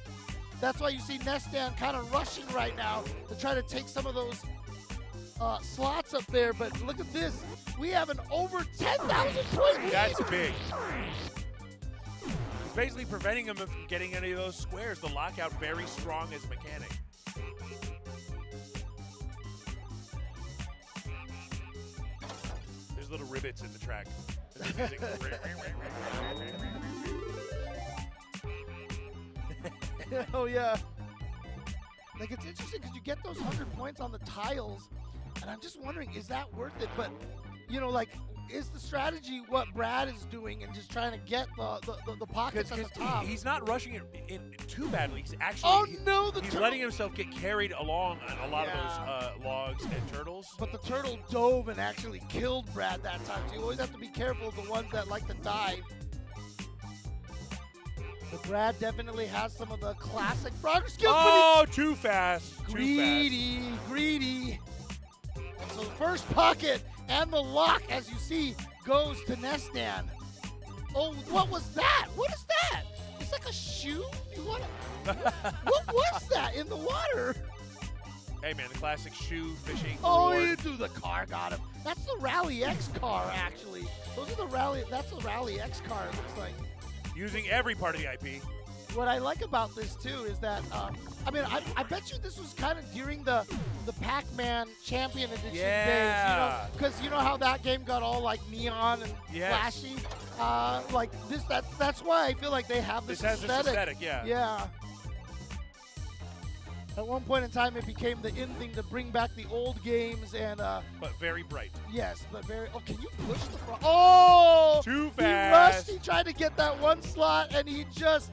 B: That's why you see Nestan kind of rushing right now to try to take some of those slots up there. But look at this. We have an over 10,000 point lead.
A: That's big. It's basically preventing him from getting any of those squares. The lockout very strong as a mechanic. There's little rivets in the track.
B: Oh, yeah. Like, it's interesting because you get those 100 points on the tiles, and I'm just wondering, is that worth it? But, you know, like, is the strategy what Brad is doing and just trying to get the pockets at the top?
A: He's not rushing it in too badly. He's actually
B: Oh no, the
A: he's
B: turtle.
A: letting himself get carried along on a lot of those logs and turtles.
B: But the turtle dove and actually killed Brad that time. So you always have to be careful of the ones that like to dive. But Brad definitely has some of the classic Frogger skills.
A: Oh, too fast.
B: Greedy, greedy. And so the first pocket and the lock, as you see, goes to Nestan. Oh, what was that? What is that? It's like a shoe? What was that in the water?
A: Hey, man, the classic shoe fishing.
B: Oh,
A: reward.
B: the car got him. That's the Rally X car, actually. That's the Rally X car, it looks like.
A: Using every part of the IP.
B: What I like about this too is that I bet you this was kind of during the Pac-Man Champion Edition days, because you know how that game got all like neon and flashy, like this. That's why I feel like they have this
A: has
B: aesthetic.
A: this aesthetic, yeah.
B: Yeah. At one point in time, it became the in thing to bring back the old games and.
A: But very bright.
B: Yes, but very. Oh, can you push the front? Oh!
A: Too
B: He
A: fast.
B: rushed. He tried to get that one slot, and he just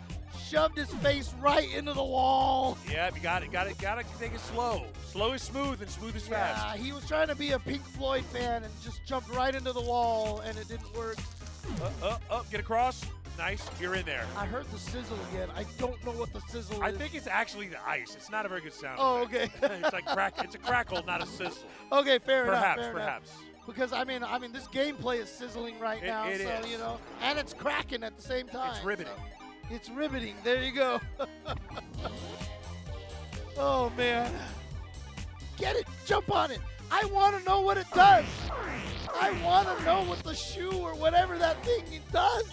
B: shoved his face right into the wall.
A: Yeah, you got to take it slow. Slow is smooth, and smooth is fast.
B: Yeah, he was trying to be a Pink Floyd fan and just jumped right into the wall, and it didn't work.
A: Get across. Nice, you're in there.
B: I heard the sizzle again. I don't know what the sizzle
A: I
B: is.
A: think it's actually the ice. It's not a very good sound.
B: Oh,
A: effect.
B: okay.
A: It's like crack. It's a crackle, not a sizzle.
B: Okay, fair enough.
A: Perhaps.
B: Because I mean, this gameplay is sizzling right now,
A: It
B: so
A: is.
B: you know, and it's cracking at the same time.
A: It's riveting.
B: So it's riveting. There you go. Oh man, get it, jump on it. I want to know what it does. I want to know what the shoe or whatever that thing does.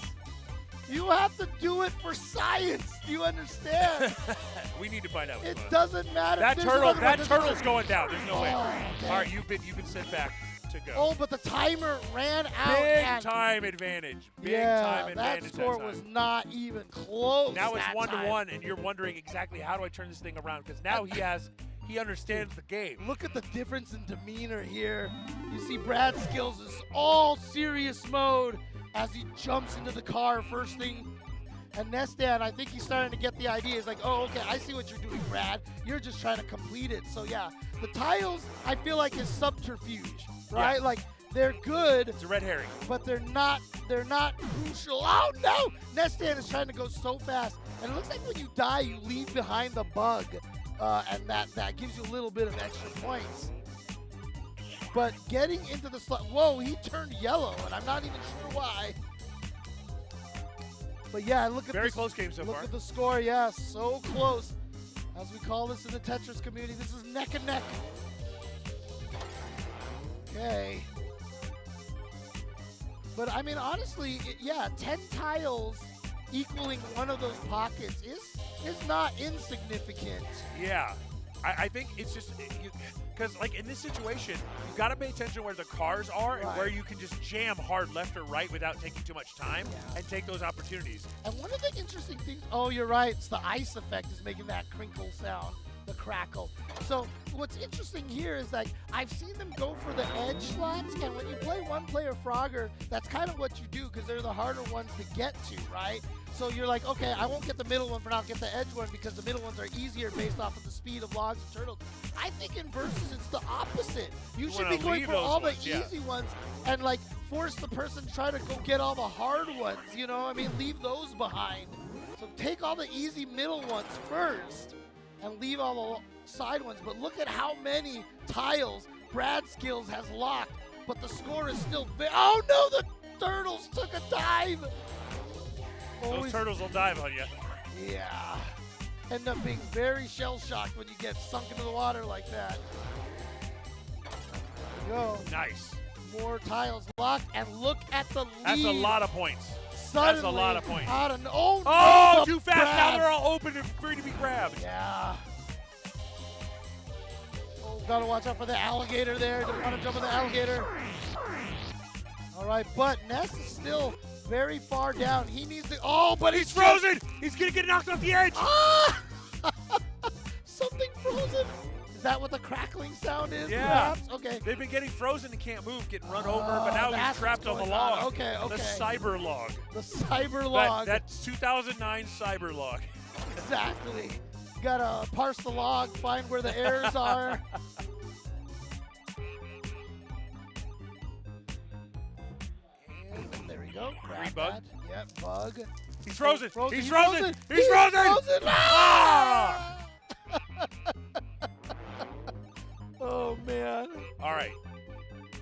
B: You have to do it for science. Do you understand?
A: We need to find out.
B: It doesn't matter.
A: That
B: There's
A: turtle.
B: another
A: That
B: one.
A: turtle's going down. There's no way.
B: okay.
A: All right, you've been sent back to go.
B: Oh, but the timer ran out.
A: Big
B: and
A: time advantage. Big
B: yeah,
A: time advantage.
B: that score was not even close.
A: Now it's
B: that
A: 1-1, and you're wondering exactly how do I turn this thing around? Because now he understands the game.
B: Look at the difference in demeanor here. You see Brad's skills is all serious mode as he jumps into the car first thing. And Nestan, I think he's starting to get the idea. He's like, oh, okay, I see what you're doing, Brad. You're just trying to complete it. So, yeah, the tiles, I feel like, is subterfuge, right?
A: Yeah.
B: Like, they're good,
A: It's a red herring.
B: but they're not crucial. Oh, no! Nestan is trying to go so fast. And it looks like when you die, you leave behind the bug. And that gives you a little bit of extra points. But getting into the slot, whoa, he turned yellow, and I'm not even sure why. But yeah, look at
A: Very
B: this,
A: close game so
B: look
A: far.
B: at the score, yeah, so close. As we call this in the Tetris community, this is neck and neck. Okay. But I mean, honestly, yeah, 10 tiles equaling one of those pockets is not insignificant.
A: Yeah. I think it's just because, like, in this situation, you got to pay attention where the cars are and where you can just jam hard left or right without taking too much time and take those opportunities.
B: And one of the interesting things, oh, you're right, it's the ice effect is making that crinkle sound, the crackle. So what's interesting here is like I've seen them go for the edge slots, and when you play one-player Frogger, that's kind of what you do because they're the harder ones to get to, right? So you're like, okay, I won't get the middle one, but I'll get the edge one because the middle ones are easier based off of the speed of logs and turtles. I think in Versus it's the opposite. You should be going for all the easy ones and like force the person to try to go get all the hard ones, you know? I mean, leave those behind. So take all the easy middle ones first and leave all the side ones. But look at how many tiles Brad Skills has locked, but the score is still oh no, the turtles took a dive.
A: Those turtles will dive on you.
B: Yeah. End up being very shell-shocked when you get sunk into the water like that. There you go.
A: Nice.
B: More tiles locked, and look at the lead.
A: That's a lot of points.
B: Suddenly,
A: That's a lot of points.
B: Out of, oh,
A: Oh,
B: no,
A: too fast.
B: Brad.
A: Now they're all open and free to be grabbed.
B: Yeah. Oh, gotta watch out for the alligator there. Don't want to jump on the alligator. All right, but Ness is still very far down. He needs to. Oh, but
A: He's frozen. He's going to get knocked off the edge.
B: Ah! Something frozen. Is that what the crackling sound is?
A: Yeah.
B: Perhaps? Okay.
A: They've been getting frozen and can't move, getting run over, but now
B: that's
A: he's trapped
B: what's
A: on the
B: going on.
A: log.
B: Okay, okay.
A: The cyber log.
B: The cyber log.
A: That's 2009 cyber log.
B: Exactly. Gotta parse the log, find where the errors are. And there we go. Grab
A: bug.
B: that. Yep, bug.
A: He's frozen.
B: Frozen.
A: He's
B: He's
A: frozen.
B: frozen.
A: He's
B: He's
A: frozen.
B: frozen.
A: Ah!
B: Oh, man.
A: All right.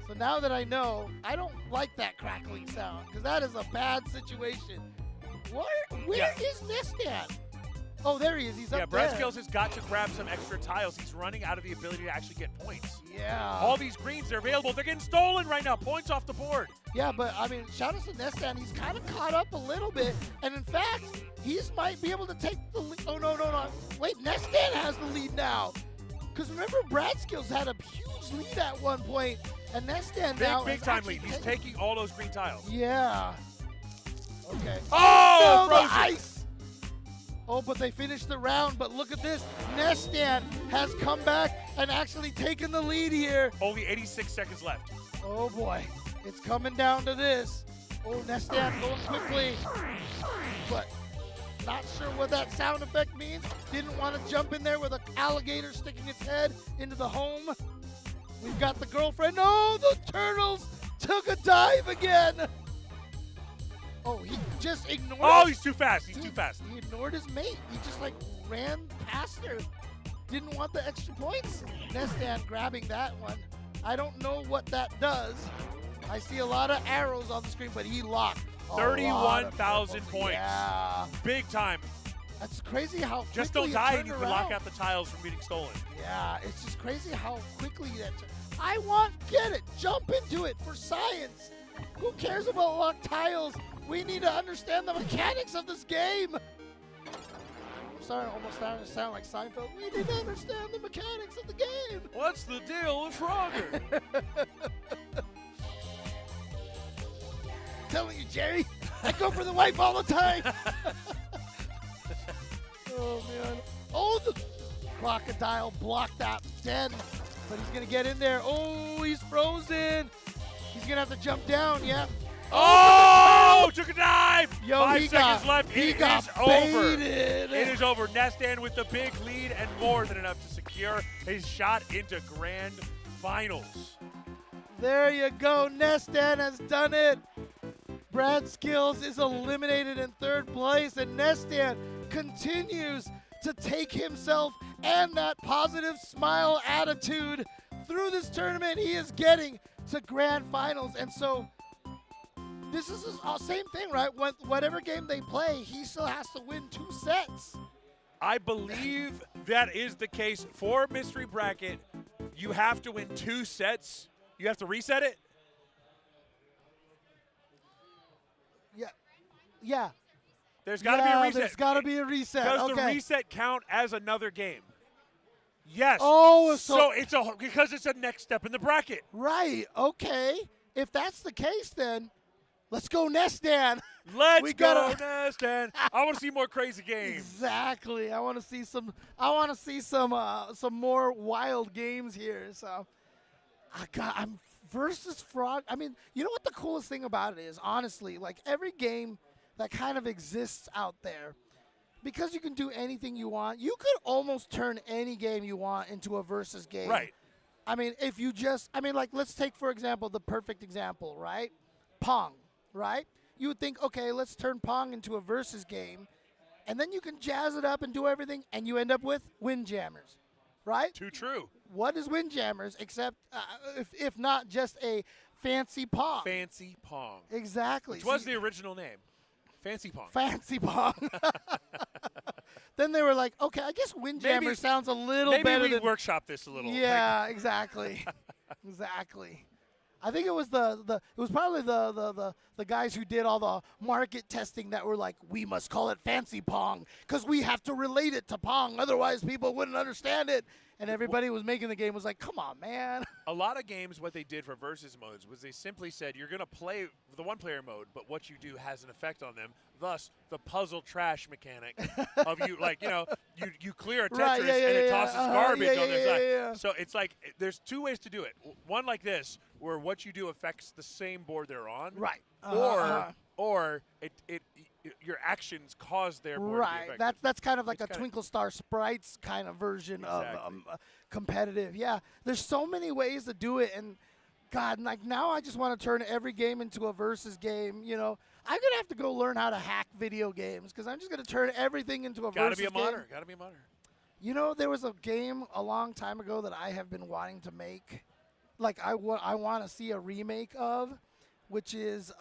B: So now that I know, I don't like that crackling sound because that is a bad situation. Where is Nestan? Oh, there he is. He's
A: Yeah,
B: up
A: Brad
B: there.
A: Skills has got to grab some extra tiles. He's running out of the ability to actually get points.
B: Yeah.
A: All these greens are available. They're getting stolen right now. Points off the board.
B: Yeah, but I mean, shout out to Nestan. He's kind of caught up a little bit, and in fact, he's might be able to take the lead. Oh no! Wait, Nestan has the lead now. Because remember, Brad Skills had a huge lead at one point, and Nestan now
A: Big
B: is
A: time
B: actually
A: lead. He's taking all those green tiles.
B: Yeah. Okay.
A: Oh,
B: no, the
A: frozen.
B: ice. Oh, but they finished the round. But look at this. Nestan has come back and actually taken the lead here.
A: Only 86 seconds left.
B: Oh boy, it's coming down to this. Oh, Nestan going quickly, but not sure what that sound effect means. Didn't want to jump in there with an alligator sticking its head into the home. We've got the girlfriend. Oh, the turtles took a dive again. Oh, he just ignored.
A: Oh,
B: us.
A: he's too fast. He's
B: Dude,
A: too fast.
B: He ignored his mate. He just like ran past her. Didn't want the extra points. Nestan grabbing that one. I don't know what that does. I see a lot of arrows on the screen, but he locked.
A: 31,000 points.
B: Yeah.
A: Big time.
B: That's crazy how
A: Just
B: quickly
A: don't
B: it
A: die
B: turned
A: and you can lock
B: around.
A: out the tiles from getting stolen.
B: Yeah, it's just crazy how quickly that. Get it. Jump into it for science. Who cares about locked tiles? We need to understand the mechanics of this game. I'm sorry, almost starting to sound like Seinfeld. We need to understand the mechanics of the game.
A: What's the deal with Frogger?
B: Telling you, Jerry, I go for the wife all the time. Oh, man. Oh, the crocodile blocked that dead, but he's going to get in there. Oh, he's frozen. He's going to have to jump down, yeah.
A: Oh, took a dive.
B: Yo,
A: 5
B: he
A: seconds
B: got,
A: left.
B: He
A: It
B: got
A: is over.
B: baited.
A: It is over. Nestan with the big lead and more than enough to secure his shot into grand finals.
B: There you go. Nestan has done it. Brad Skills is eliminated in third place, and Nestan continues to take himself and that positive smile attitude through this tournament. He is getting to grand finals, and so this is the same thing, right? Whatever game they play, he still has to win 2 sets.
A: I believe that is the case for Mystery Bracket. You have to win 2 sets. You have to reset it?
B: Yeah.
A: There's got to be a reset.
B: There's got to be a reset.
A: Does
B: Okay.
A: the reset count as another game? Yes.
B: Oh,
A: so it's because it's a next step in the bracket.
B: Right. Okay. If that's the case, then let's go Nestan.
A: Let's
B: We
A: go,
B: gotta-
A: Nestan. I want to see more crazy games.
B: Exactly. I want to see some more wild games here. So, I'm versus Frog. I mean, you know what the coolest thing about it is? Honestly, like every game that kind of exists out there, because you can do anything you want, you could almost turn any game you want into a versus game.
A: Right.
B: I mean, if you just, like, let's take, for example, the perfect example, right? Pong, right? You would think, okay, let's turn Pong into a versus game, and then you can jazz it up and do everything, and you end up with Windjammers, right?
A: Too true.
B: What is Windjammers except, if not just a fancy Pong?
A: Fancy Pong.
B: Exactly.
A: Which was
B: See,
A: the original name. Fancy Pong.
B: Fancy Pong. Then they were like, okay, I guess Windjammer
A: Maybe-
B: sounds a little
A: Maybe
B: better
A: we
B: than
A: workshop this a little.
B: Yeah, exactly. Exactly. I think it was it was probably the guys who did all the market testing that were like, we must call it Fancy Pong because we have to relate it to Pong, otherwise people wouldn't understand it. and everybody was making the game was like, come on, man.
A: A lot of games, what they did for versus modes was they simply said you're going to play the one-player mode, but what you do has an effect on them. Thus, the puzzle trash mechanic of you, like, you clear a Tetris
B: Right,
A: and it tosses garbage on their side.
B: yeah.
A: So it's like there's two ways to do it. One like this, where what you do affects the same board they're on.
B: Right.
A: Or your actions cause their board to be
B: Right.
A: affected.
B: That's kind of like
A: It's
B: a
A: kinda-
B: Twinkle Star Sprites kind of version of
A: Exactly.
B: competitive. Yeah. There's so many ways to do it, and God, like now I just want to turn every game into a versus game. I'm gonna have to go learn how to hack video games because I'm just gonna turn everything into a
A: Gotta
B: versus
A: be a
B: game.
A: modder. Gotta be a modder.
B: There was a game a long time ago that I have been wanting to make. Like I want to see a remake of, which is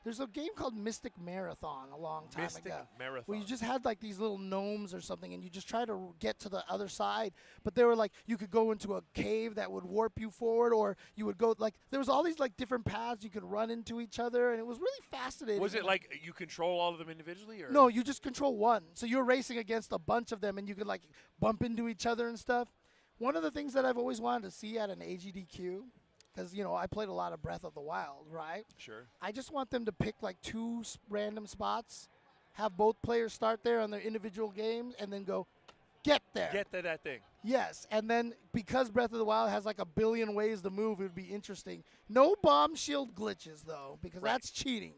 B: there's a game called Mystic Marathon a long time
A: Mystic
B: ago.
A: Marathon.
B: Where you just had like these little gnomes or something, and you just try to get to the other side. But they were like, you could go into a cave that would warp you forward, or you would go like there was all these like different paths you could run into each other, and it was really fascinating.
A: Was it like you control all of them individually, or
B: No, you just control one. So you're racing against a bunch of them, and you could like bump into each other and stuff. One of the things that I've always wanted to see at an AGDQ, because I played a lot of Breath of the Wild, right?
A: Sure.
B: I just want them to pick like two random spots, have both players start there on their individual games, and then go, get there.
A: Get to that thing.
B: Yes, and then because Breath of the Wild has like a billion ways to move, it would be interesting. No bomb shield glitches though, because
A: Right.
B: that's cheating.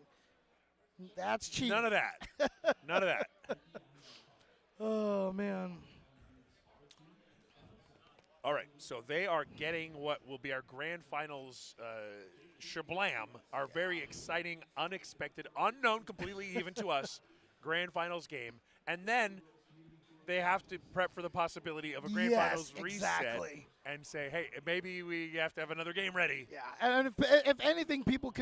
B: That's cheating.
A: None of that. None of that.
B: Oh man.
A: All right, so they are getting what will be our grand finals shablam, our very exciting, unexpected, unknown, completely even to us, grand finals game. And then they have to prep for the possibility of a grand
B: Yes,
A: finals
B: exactly.
A: reset and say, hey, maybe we have to have another game ready.
B: Yeah, and if anything people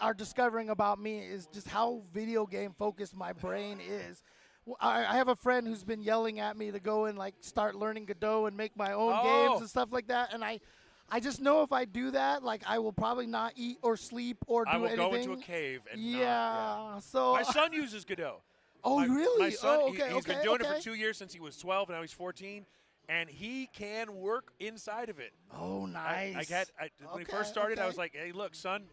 B: are discovering about me is just how video game focused my brain is. I have a friend who's been yelling at me to go and like start learning Godot and make my own games and stuff like that, and I just know if I do that, like I will probably not eat or sleep or do
A: I will
B: anything.
A: go into a cave and
B: yeah. So
A: My son uses Godot.
B: Oh, really?
A: My son,
B: Oh, okay,
A: he's been
B: okay,
A: doing it
B: okay.
A: for 2 years since he was 12, and now he's 14, and he can work inside of it.
B: Oh, nice.
A: When he
B: Okay,
A: first started, I was
B: okay.
A: like, hey, look, son,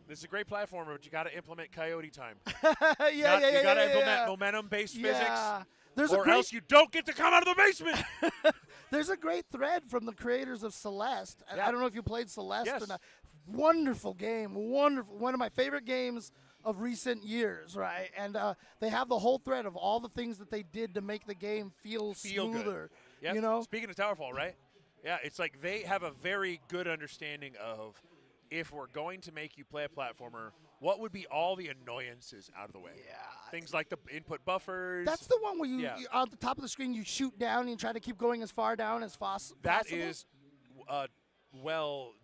A: this is a great platformer, but you got to implement coyote time.
B: yeah,
A: You got to implement
B: yeah.
A: momentum-based
B: Yeah.
A: physics,
B: There's
A: or else you don't get to come out of the basement.
B: There's a great thread from the creators of Celeste. And
A: Yeah.
B: I don't know if you played Celeste
A: Yes.
B: or not. Wonderful game. Wonderful. One of my favorite games of recent years, right? And they have the whole thread of all the things that they did to make the game feel smoother.
A: Yep.
B: You know?
A: Speaking of Towerfall, right? Yeah, it's like they have a very good understanding of if we're going to make you play a platformer, what would be all the annoyances out of the way?
B: Yeah.
A: Things like the input buffers.
B: That's the one where you on the top of the screen, you shoot down and you try to keep going as far down as possible.
A: That is,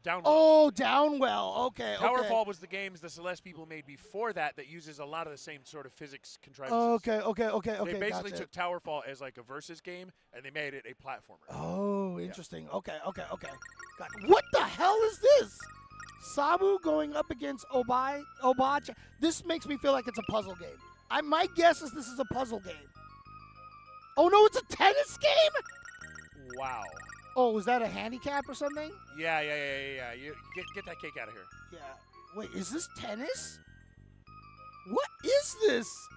A: down.
B: Oh, Downwell. Okay.
A: Towerfall was the games the Celeste people made before that uses a lot of the same sort of physics contrivances.
B: Okay.
A: They basically
B: gotcha.
A: took Towerfall as like a versus game, and they made it a platformer.
B: Oh, interesting. Okay. Got it. What the hell is this? Sabu going up against Obacha. This makes me feel like it's a puzzle game. My guess is this is a puzzle game. Oh, no, it's a tennis game?
A: Wow.
B: Oh, was that a handicap or something?
A: Yeah. You get that cake out of here.
B: Yeah. Wait, is this tennis? What is this?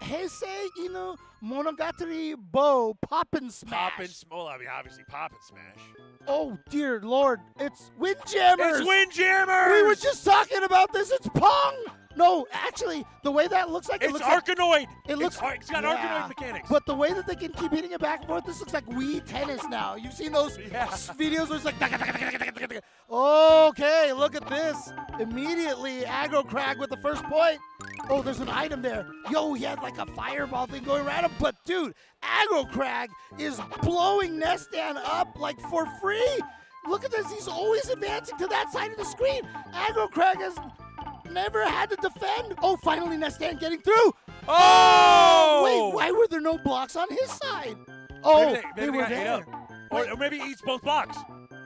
B: Heisei Inu Monogatari Bo Pop and Smash.
A: Well, I mean, obviously Pop and Smash.
B: Oh, dear Lord. It's Windjammers.
A: It's Windjammers!
B: We were just talking about this. It's Pong. No, actually, the way that looks like
A: It's
B: looks like,
A: Arkanoid!
B: it's
A: got Arkanoid mechanics.
B: But the way that they can keep hitting it back and forth, this looks like Wii tennis now. You've seen those videos where it's like. Okay, look at this. Immediately, Aggro Crag with the first point. Oh, there's an item there. Yo, he had like a fireball thing going around him. But, dude, Aggro Crag is blowing Nestan up like for free. Look at this. He's always advancing to that side of the screen. Aggro Crag has never had to defend. Oh, finally Nestan getting through.
A: Oh!
B: Wait, why were there no blocks on his side? Oh,
A: Maybe
B: they were
A: got ate
B: there.
A: up. Or maybe he eats both blocks.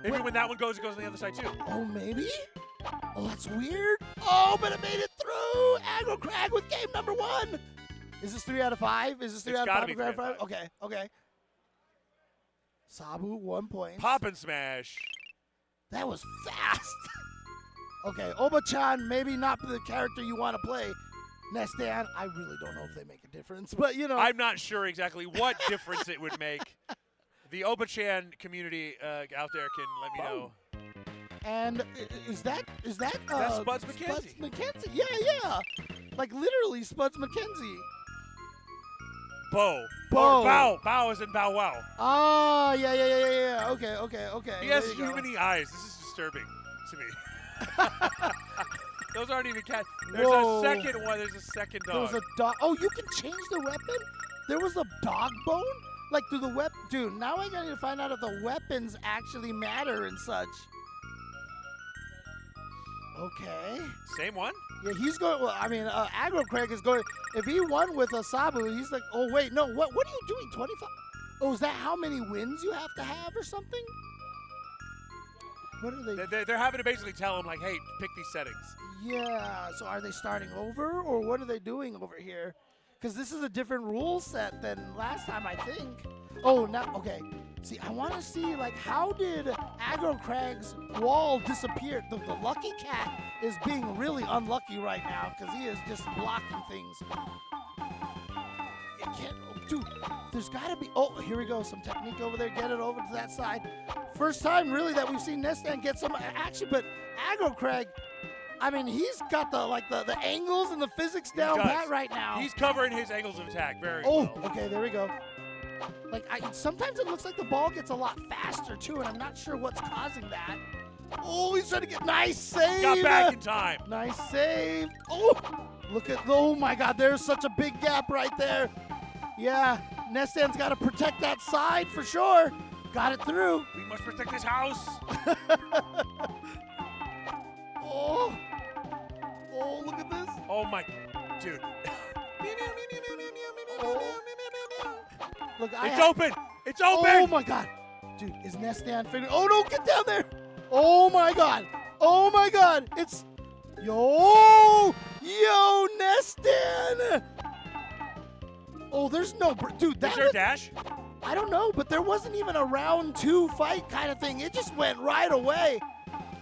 A: Maybe when that one goes, it goes on the other side too.
B: Oh, maybe? Oh, that's weird. Oh, but it made it through. Aggro Crag with game number 1. Is this 3 out of 5? Is this 3
A: It's
B: out
A: gotta
B: of
A: be
B: 5?
A: 3 out of 5.
B: Okay. Sabu, 1 point.
A: Pop and smash.
B: That was fast. Okay, Oba-chan, maybe not the character you want to play. Nestan, I really don't know if they make a difference, but you know.
A: I'm not sure exactly what difference it would make. The Oba-chan community out there can let me know.
B: And is that
A: That's Spuds McKenzie.
B: Spuds McKenzie? Yeah. Like literally Spuds McKenzie.
A: Bo.
B: Bo.
A: Or Bow. Bow is in Bow Wow.
B: Oh, yeah. Okay.
A: He
B: There
A: has
B: you go.
A: humany eyes. This is disturbing to me. Those aren't even cat. There's
B: Whoa.
A: a second one. There's a second dog.
B: There was a dog. Oh, you can change the weapon? There was a dog bone? Like through the weapon? Dude, now I gotta find out if the weapons actually matter and such. Okay.
A: Same one?
B: Yeah, he's going. Well, I mean, Aggro Craig is going. If he won with a Sabu, he's like, oh wait, no. What are you doing? 25? Oh, is that how many wins you have to have or something? What are they?
A: They're having to basically tell him, like, hey, pick these settings.
B: Yeah. So are they starting over, or what are they doing over here? Because this is a different rule set than last time, I think. Oh, now okay. See, I want to see, like, how did Aggro Craig's wall disappear? The lucky cat is being really unlucky right now because he is just blocking things. You can't, dude, there's got to be, oh, here we go. Some technique over there. Get it over to that side. First time, really, that we've seen Nestan get some action, but Aggro Craig, I mean, he's got the angles and the physics down pat right now.
A: He's covering his angles of attack very
B: Oh,
A: well.
B: okay, there we go. Like, sometimes it looks like the ball gets a lot faster, too, and I'm not sure what's causing that. Oh, he's trying to get, nice save.
A: Got back in time.
B: Nice save. Oh, oh my God, there's such a big gap right there. Yeah, Nestan's got to protect that side for sure. Got it through.
A: We must protect this house.
B: Oh, look at this.
A: Oh, my, dude.
B: Look,
A: It's open. It's open.
B: Oh my God, dude, is Nestan figuring? Oh no, get down there! Oh my God! It's yo Nestan! Oh, there's no dude. That
A: Is there a dash?
B: I don't know, but there wasn't even a round 2 fight kind of thing. It just went right away.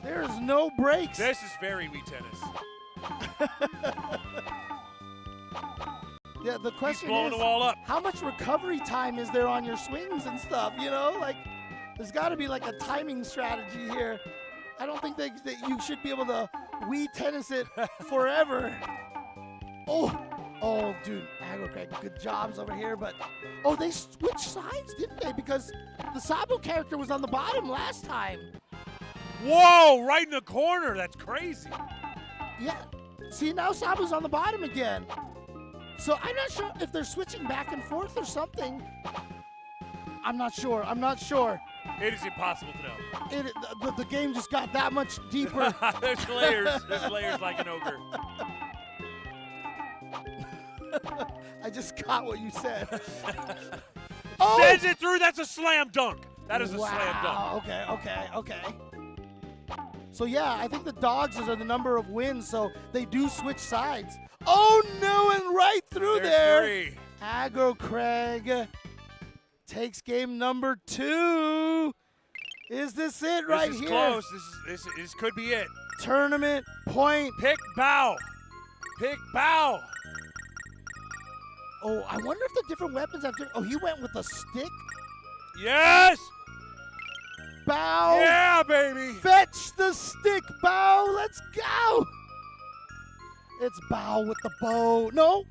B: There's no breaks.
A: This is very Wii tennis.
B: Yeah, the question
A: He's blowing
B: is,
A: the wall up.
B: how much recovery time is there on your swings and stuff? You know, like there's got to be like a timing strategy here. I don't think that you should be able to Wii tennis it forever. Oh, dude, Aggro Craig, good jobs over here, but they switched sides, didn't they? Because the Sabu character was on the bottom last time.
A: Whoa, right in the corner. That's crazy.
B: Yeah. See, now Sabu's on the bottom again. So I'm not sure if they're switching back and forth or something. I'm not sure.
A: It is impossible to know.
B: The game just got that much deeper.
A: There's layers. There's layers like an ogre.
B: I just got what you said.
A: Sends it through. That's a slam dunk. That is a slam dunk.
B: Okay. So yeah, I think the dogs are the number of wins, so they do switch sides. Oh no, and right through
A: There's
B: there.
A: 3.
B: Aggro Craig takes game number 2. Is this it right
A: This is
B: here?
A: close. This could be it.
B: Tournament point.
A: Pick bow.
B: Oh, I wonder if the different weapons have different. Oh, he went with a stick.
A: Yes.
B: Bow.
A: Yeah, baby.
B: Fetch the stick, Bow. Let's go. It's Bow with the bow. No.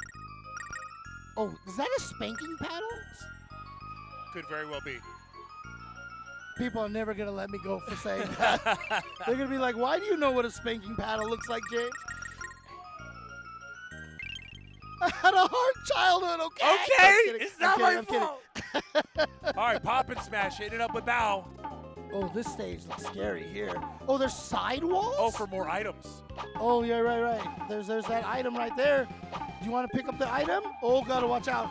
B: Oh, is that a spanking paddle?
A: Could very well be.
B: People are never going to let me go for saying that. They're going to be like, why do you know what a spanking paddle looks like, James? I had a hard childhood, okay?
A: Okay, it's not my
B: I'm kidding.
A: fault. All right, pop and smash. Hit it up with bow.
B: Oh, this stage looks scary here. Oh, there's sidewalls?
A: Oh, for more items.
B: Oh, yeah, right. There's that item right there. Do you want to pick up the item? Oh, gotta watch out.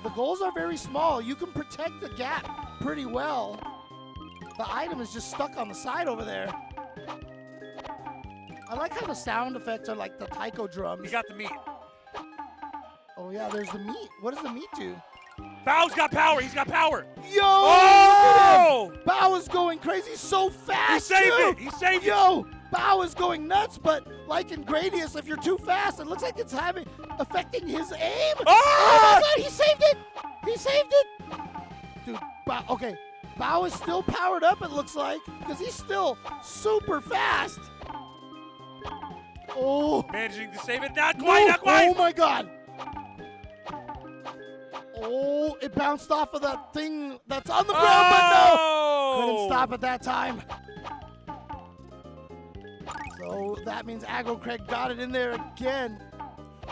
B: The goals are very small. You can protect the gap pretty well. The item is just stuck on the side over there. I like how the sound effects are like the taiko drums.
A: You got the meat.
B: Oh, yeah, there's the meat. What does the meat do?
A: Bao's got power. He's got power.
B: Yo!
A: Oh!
B: Look at him! Bao is going crazy so fast.
A: He saved
B: too.
A: it. He saved it.
B: Yo! Bao is going nuts, but like in Gradius, if you're too fast, it looks like it's affecting his aim.
A: Oh!
B: Oh my God! He saved it. He saved it. Dude, Bao, okay. Bao is still powered up, it looks like, because he's still super fast. Oh.
A: Managing to save it. Not quite. Not quite.
B: Oh my God. Oh, it bounced off of that thing that's on the ground, but no. Couldn't stop at that time. So that means Aggro Craig got it in there again.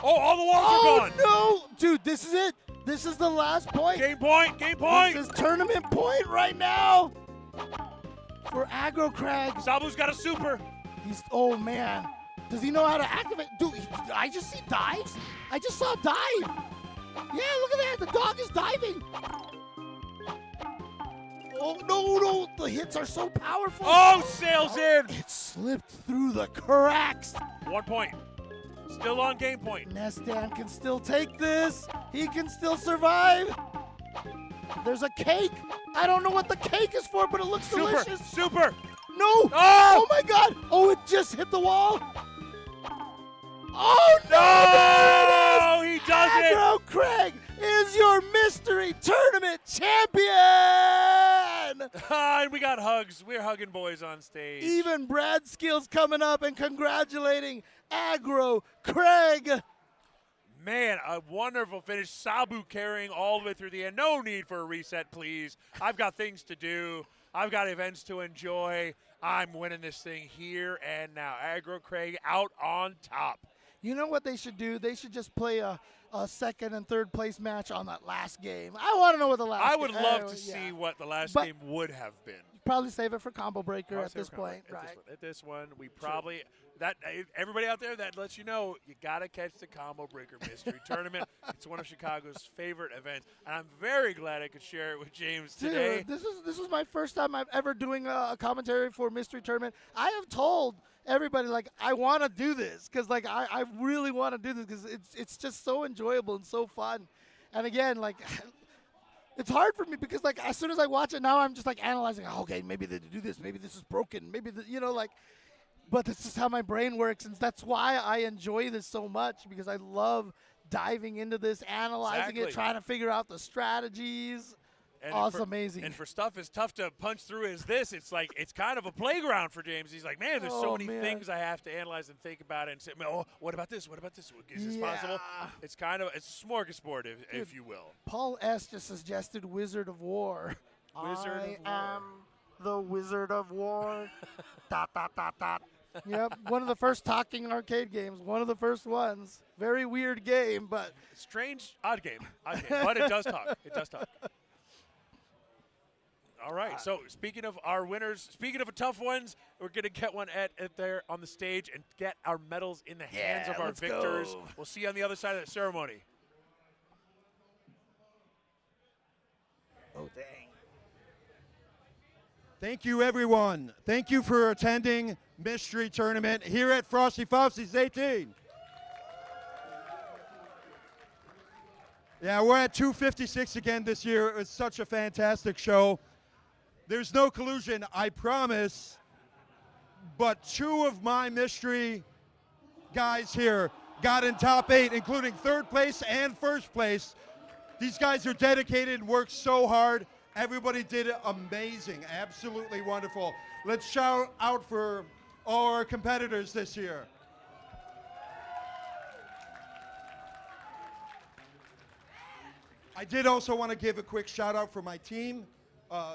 A: Oh, all the walls are gone.
B: Oh, no. Dude, this is it. This is the last point.
A: Game point. Game point.
B: This is tournament point right now for Aggro Craig.
A: Sabu's got a super.
B: Oh, man. Does he know how to activate? Dude, I just see dives. I just saw a dive. Yeah, look at that. The dog is diving. Oh, no. The hits are so powerful.
A: Oh, sails in.
B: It slipped through the cracks.
A: 1 point. Still on game point.
B: Nestan can still take this. He can still survive. There's a cake. I don't know what the cake is for, but it looks delicious.
A: Super.
B: No.
A: Oh!
B: My God. Oh, it just hit the wall. Oh, no.
A: No, he does it.
B: Aggro Craig is your mystery tournament champion.
A: And we got hugs. We're hugging boys on stage.
B: Even Brad Skills coming up and congratulating Aggro Craig.
A: Man, a wonderful finish. Sabu carrying all the way through the end. No need for a reset, please. I've got things to do. I've got events to enjoy. I'm winning this thing here and now. Aggro Craig out on top.
B: You know what they should do? They should just play a second and third place match on that last game. I want to know what the last
A: I
B: game
A: would love to see what the last game would have been.
B: Probably save it for Combo Breaker at this point, right?
A: At this one, we probably everybody out there that lets you know you gotta catch the Combo Breaker Mystery Tournament. It's one of Chicago's favorite events, and I'm very glad I could share it with James today.
B: Dude, this is my first time I've ever doing a commentary for Mystery Tournament. I have told everybody, like, I want to do this because, like, I really want to do this because it's just so enjoyable and so fun. And again, like, it's hard for me because, like, as soon as I watch it now, I'm just, like, analyzing, okay, maybe they do this, maybe this is broken, maybe, but this is how my brain works, and that's why I enjoy this so much because I love diving into this, analyzing it, trying to figure out the strategies. And amazing.
A: And for stuff as tough to punch through as this, it's like it's kind of a playground for James. He's like, man, there's so many things I have to analyze and think about and say, oh, what about this? What about this? Is this possible? It's kind of a smorgasbord, if you will.
B: Paul S. just suggested Wizard of War.
A: I
B: am the Wizard of War. Dot, dot, dot, dot. Yep, one of the first talking arcade games. One of the first ones. Very weird game, but
A: strange, odd game, but it does talk. It does talk. All right, so speaking of our winners, speaking of tough ones, we're going to get one at there on the stage and get our medals in the hands of our victors.
B: Go.
A: We'll see you on the other side of the ceremony.
B: Oh, dang.
D: Thank you, everyone. Thank you for attending Mystery Tournament here at Frosty Faustings 18. Yeah, we're at 256 again this year. It was such a fantastic show. There's no collusion, I promise, but two of my mystery guys here got in top 8, including third place and first place. These guys are dedicated and work so hard. Everybody did amazing, absolutely wonderful. Let's shout out for all our competitors this year. I did also want to give a quick shout out for my team.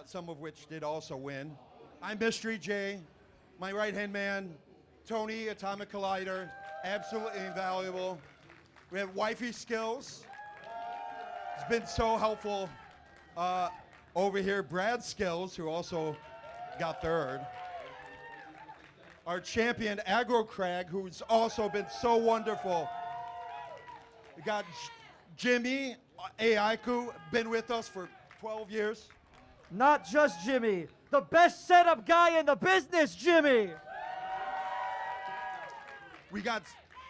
D: Some of which did also win. I'm Mystery J, my right-hand man, Tony, Atomic Collider, absolutely invaluable. We have Wifey Skills. It's been so helpful. Over here, Brad Skills, who also got third. Our champion, Aggro Craig, who's also been so wonderful. We got Jimmy Aiku, been with us for 12 years.
G: Not just Jimmy, the best setup guy in the business, Jimmy.
D: We got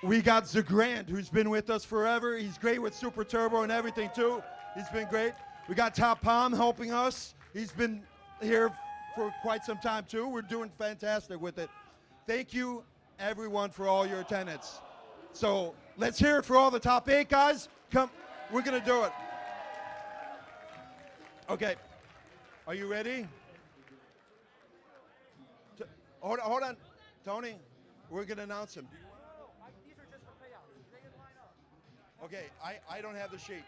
D: Zagrand, who's been with us forever. He's great with Super Turbo and everything too. He's been great. We got Top Palm helping us. He's been here for quite some time too. We're doing fantastic with it. Thank you, everyone, for all your attendance. So let's hear it for all the top 8 guys. Come, we're gonna do it. Okay, are you ready? Hold on, Tony. We're gonna announce him.
G: These are just for payouts. They can line up.
D: Okay, I don't have the sheet.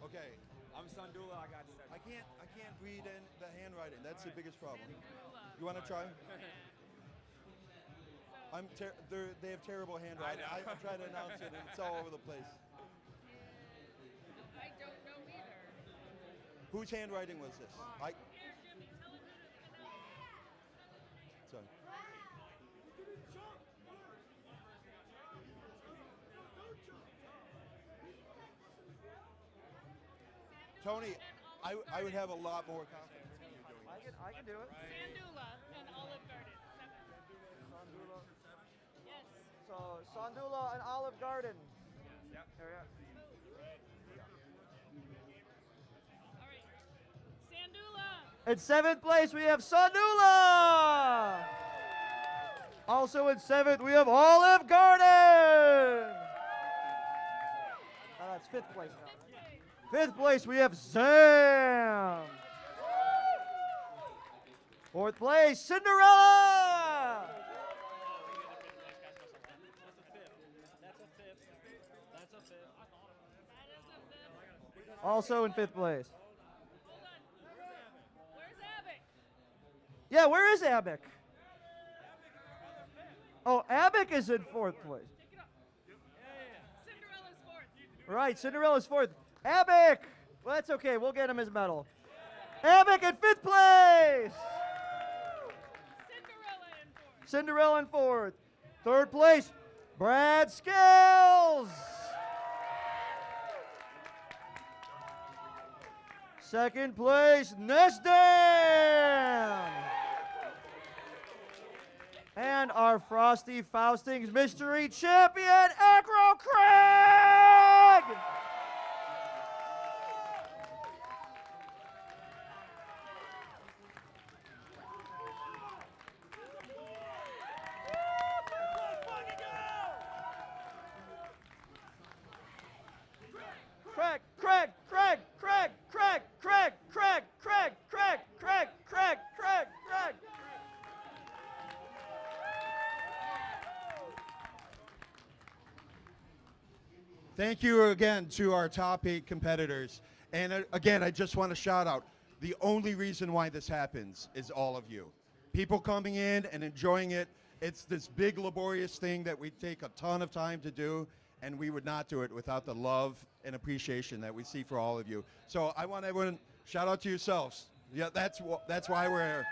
D: Okay.
H: I'm Sandula. I got
D: I can't read in the handwriting. That's the biggest problem. You want to try? They have terrible handwriting. I try to announce it, and it's all over the place.
I: I don't know either.
D: Whose handwriting was this? Sorry. Tony, I would have a lot more confidence in you doing this.
G: I can do it.
I: Sandula and Olive Garden. 7.
G: Sandula.
I: Yes.
G: So Sandula and Olive Garden.
H: Yep.
G: There we are.
I: All right. Sandula.
G: In 7th place, we have Sandula. Also in 7th, we have Olive Garden. That's 5th place now. 5th place, we have Sam. 4th place, Cinderella. Also in 5th place.
I: Hold on. Where's Abbott?
G: Yeah, where is Abic? Oh, Abic is in 4th place.
I: Cinderella's 4th.
G: Right, Cinderella's 4th. Abic! Well, that's okay. We'll get him his medal. Abic in 5th place.
I: Cinderella in 4th.
G: Cinderella in 4th. 3rd place, Brad Scales. 2nd place, Nesdan. And our Frosty Faustings mystery champion, Acro Craig. Craig, Craig, Craig, Craig, Craig, Craig, Craig, Craig, Craig, Craig, Craig, Craig, Craig.
D: Thank you again to our top 8 competitors. And again, I just want to shout out, the only reason why this happens is all of you. People coming in and enjoying it. It's this big laborious thing that we take a ton of time to do, and we would not do it without the love and appreciation that we see for all of you. So I want everyone, shout out to yourselves. Yeah, that's why we're here.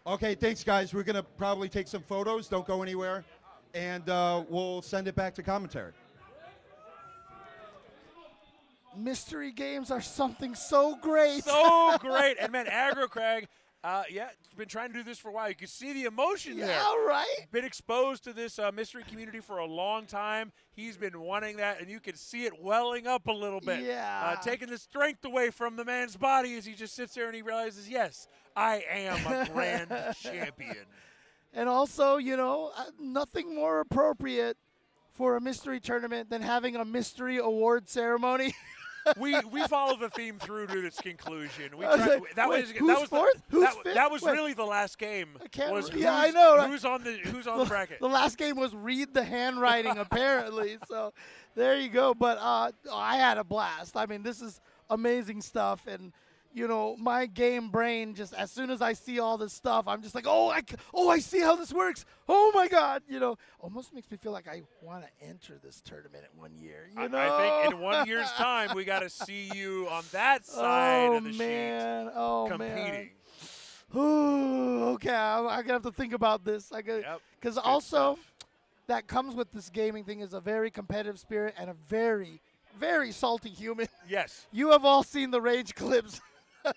D: Okay, thanks, guys. We're going to probably take some photos. Don't go anywhere. And we'll send it back to commentary.
B: Mystery games are something so great.
A: So great. And, man, Aggro Craig, been trying to do this for a while. You can see the emotion there.
B: Yeah, right.
A: Been exposed to this mystery community for a long time. He's been wanting that, and you can see it welling up a little bit.
B: Yeah.
A: Taking the strength away from the man's body as he just sits there and he realizes, yes, I am a grand champion.
B: And also, nothing more appropriate for a mystery tournament than having a mystery award ceremony.
A: we follow the theme through to its conclusion. We
B: I was
A: tried,
B: like,
A: that
B: wait,
A: was
B: who's
A: that was
B: fourth?
A: The,
B: Who's
A: that,
B: fifth?
A: that was
B: Wait.
A: really the last game.
B: can't
A: was
B: re- yeah, I know, right?
A: Who's on the bracket?
B: The last game was read the handwriting, apparently. So there you go. But I had a blast. I mean, this is amazing stuff. And, my game brain, just as soon as I see all this stuff, I'm just like, I see how this works. Oh, my God. Almost makes me feel like I want to enter this tournament in 1 year.
A: I think in 1 year's time, we got to see you on that side of the sheet competing.
B: Ooh, okay, I'm going to have to think about this. Because also, that comes with this gaming thing is a very competitive spirit and a very, very salty human.
A: Yes.
B: You have all seen the rage clips.
A: Can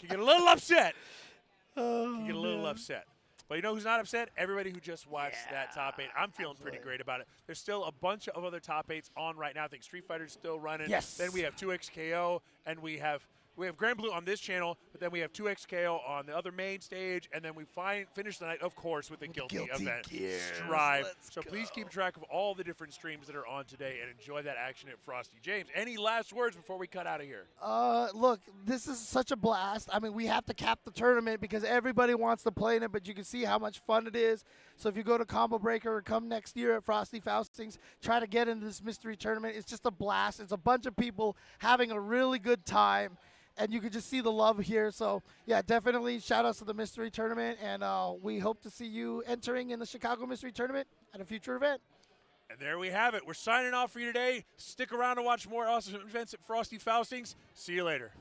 A: get a little upset.
B: Oh,
A: Can get a little
B: man.
A: upset. But you know who's not upset? Everybody who just watched that top 8. I'm feeling pretty great about it. There's still a bunch of other top 8s on right now. I think Street Fighter's still running.
B: Yes.
A: Then we have 2XKO, and we have Grand Blue on this channel, but then we have 2XKO on the other main stage, and then we finish the night, of course, with the Guilty event, Strive. So please keep track of all the different streams that are on today and enjoy that action at Frosty. James, any last words before we cut out of here?
B: Look, this is such a blast. I mean, we have to cap the tournament because everybody wants to play in it, but you can see how much fun it is. So if you go to Combo Breaker or come next year at Frosty Faustings, try to get into this mystery tournament. It's just a blast. It's a bunch of people having a really good time. And you can just see the love here. So, yeah, definitely shout outs to the Mystery Tournament. And we hope to see you entering in the Chicago Mystery Tournament at a future event.
A: And there we have it. We're signing off for you today. Stick around to watch more awesome events at Frosty Faustings. See you later.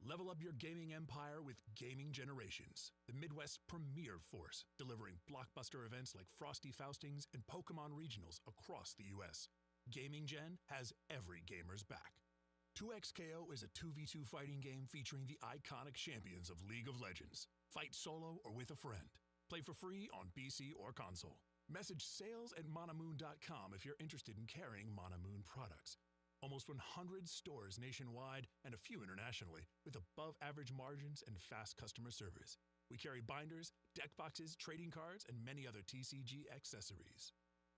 C: Level up your gaming empire with Gaming Generations, the Midwest's premier force, delivering blockbuster events like Frosty Faustings and Pokemon Regionals across the U.S. Gaming Gen has every gamer's back. 2XKO is a 2v2 fighting game featuring the iconic champions of League of Legends. Fight solo or with a friend. Play for free on PC or console. Message sales@monamoon.com if you're interested in carrying Monamoon products. Almost 100 stores nationwide and a few internationally, with above-average margins and fast customer service. We carry binders, deck boxes, trading cards, and many other TCG accessories.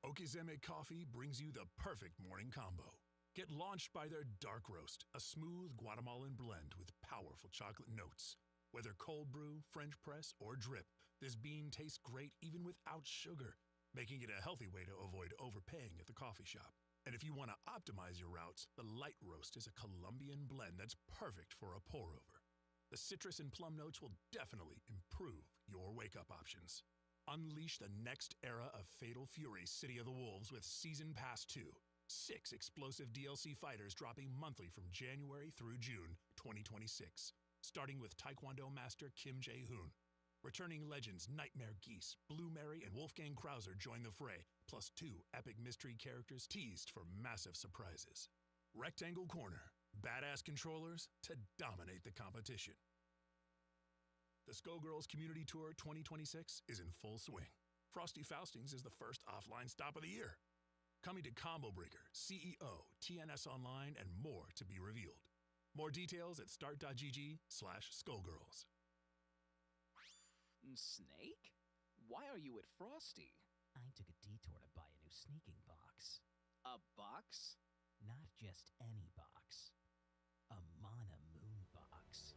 C: Okizeme Coffee brings you the perfect morning combo. Get launched by their Dark Roast, a smooth Guatemalan blend with powerful chocolate notes. Whether cold brew, French press, or drip, this bean tastes great even without sugar, making it a healthy way to avoid overpaying at the coffee shop. And if you want to optimize your routes, the Light Roast is a Colombian blend that's perfect for a pour-over. The citrus and plum notes will definitely improve your wake-up options. Unleash the next era of Fatal Fury City of the Wolves with Season Pass 2. 6 explosive DLC fighters dropping monthly from January through June 2026, starting with Taekwondo Master Kim Jae-hoon. Returning legends Nightmare Geese, Blue Mary, and Wolfgang Krauser join the fray, plus 2 epic mystery characters teased for massive surprises. Rectangle Corner, badass controllers to dominate the competition. The Skullgirls Community Tour 2026 is in full swing. Frosty Faustings is the first offline stop of the year. Coming to Combo Breaker, CEO, TNS Online, and more to be revealed. More details at start.gg/Skullgirls.
E: Snake? Why are you at Frosty?
F: I took a detour to buy a new sneaking box.
E: A box?
F: Not just any box. A Mana Moon box.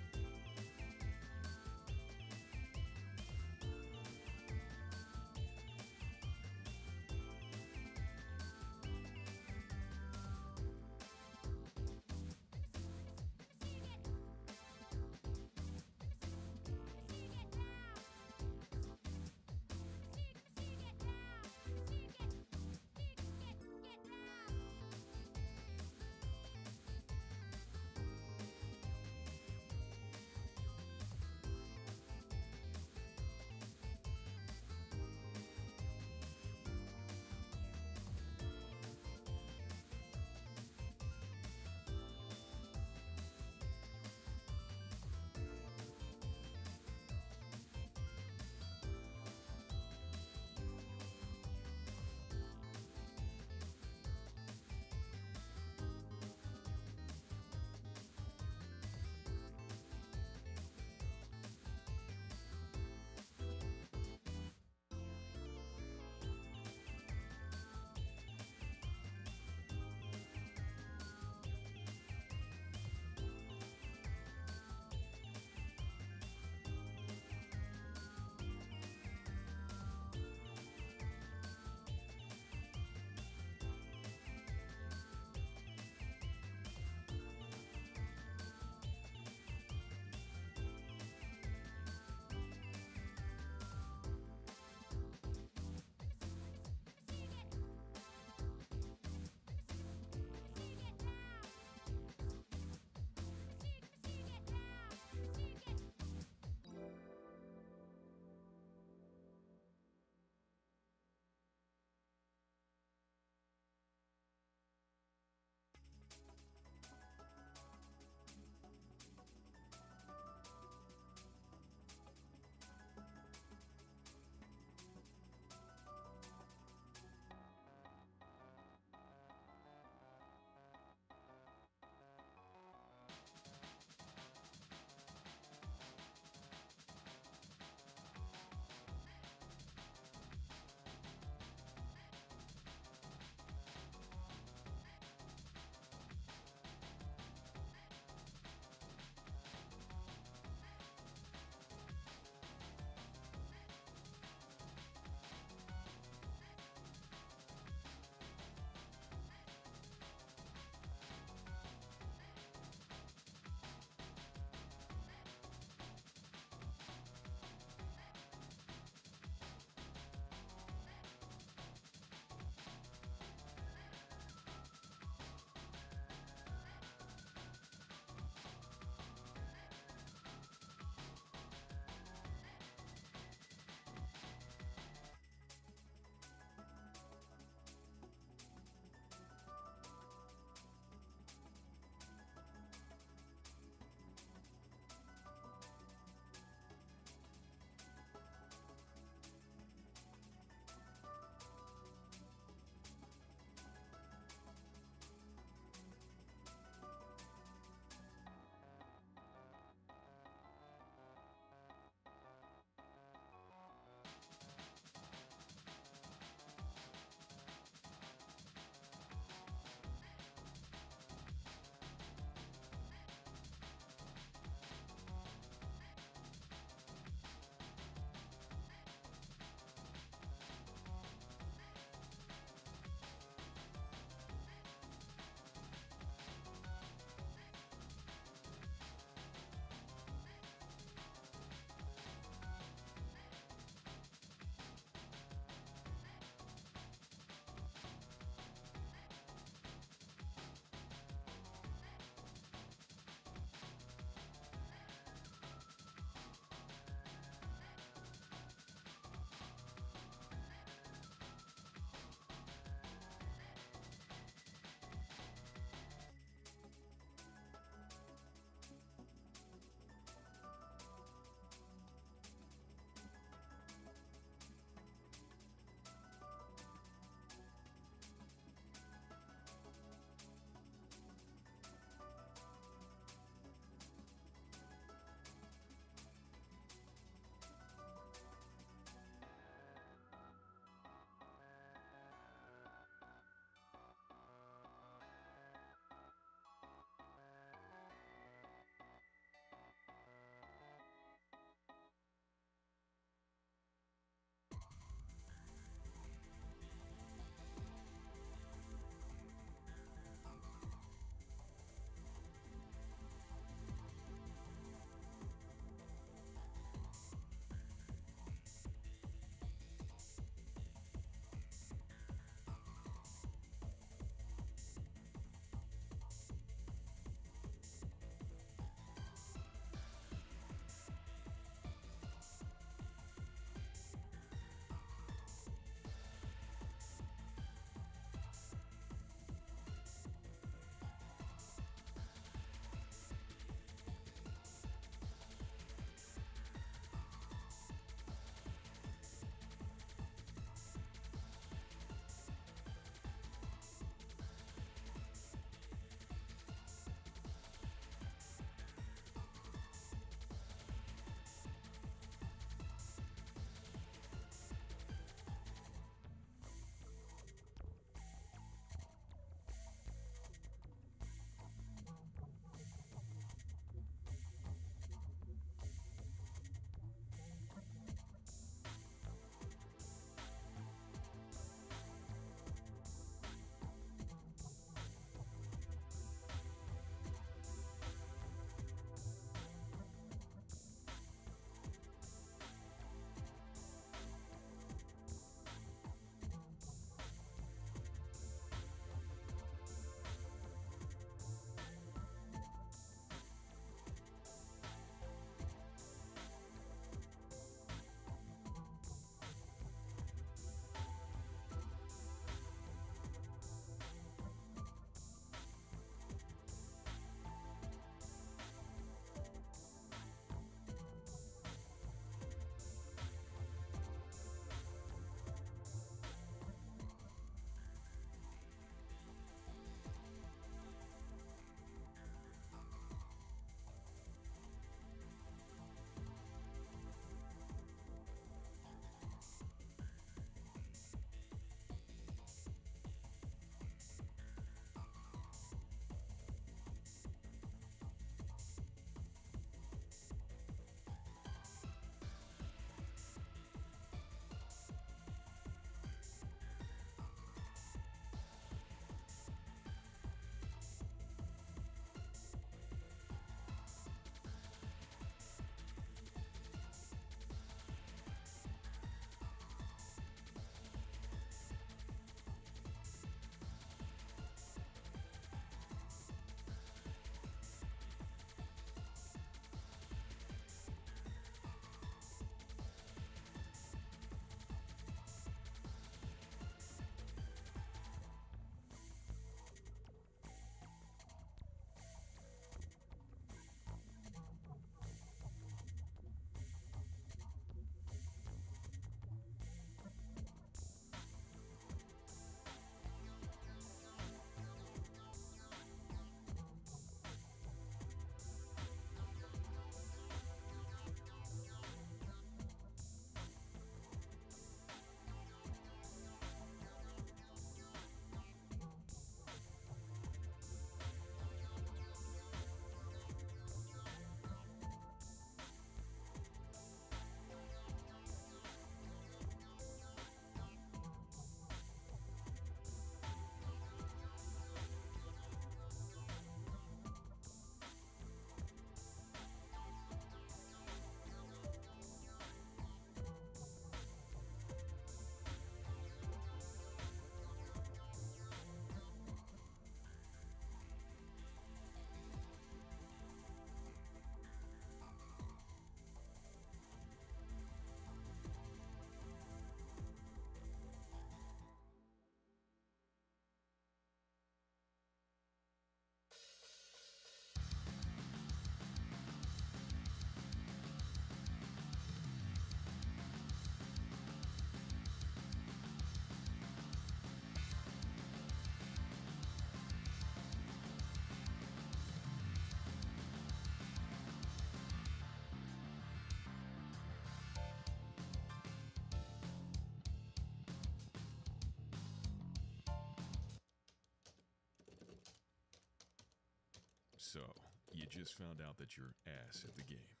J: So, you just found out that you're ass at the game.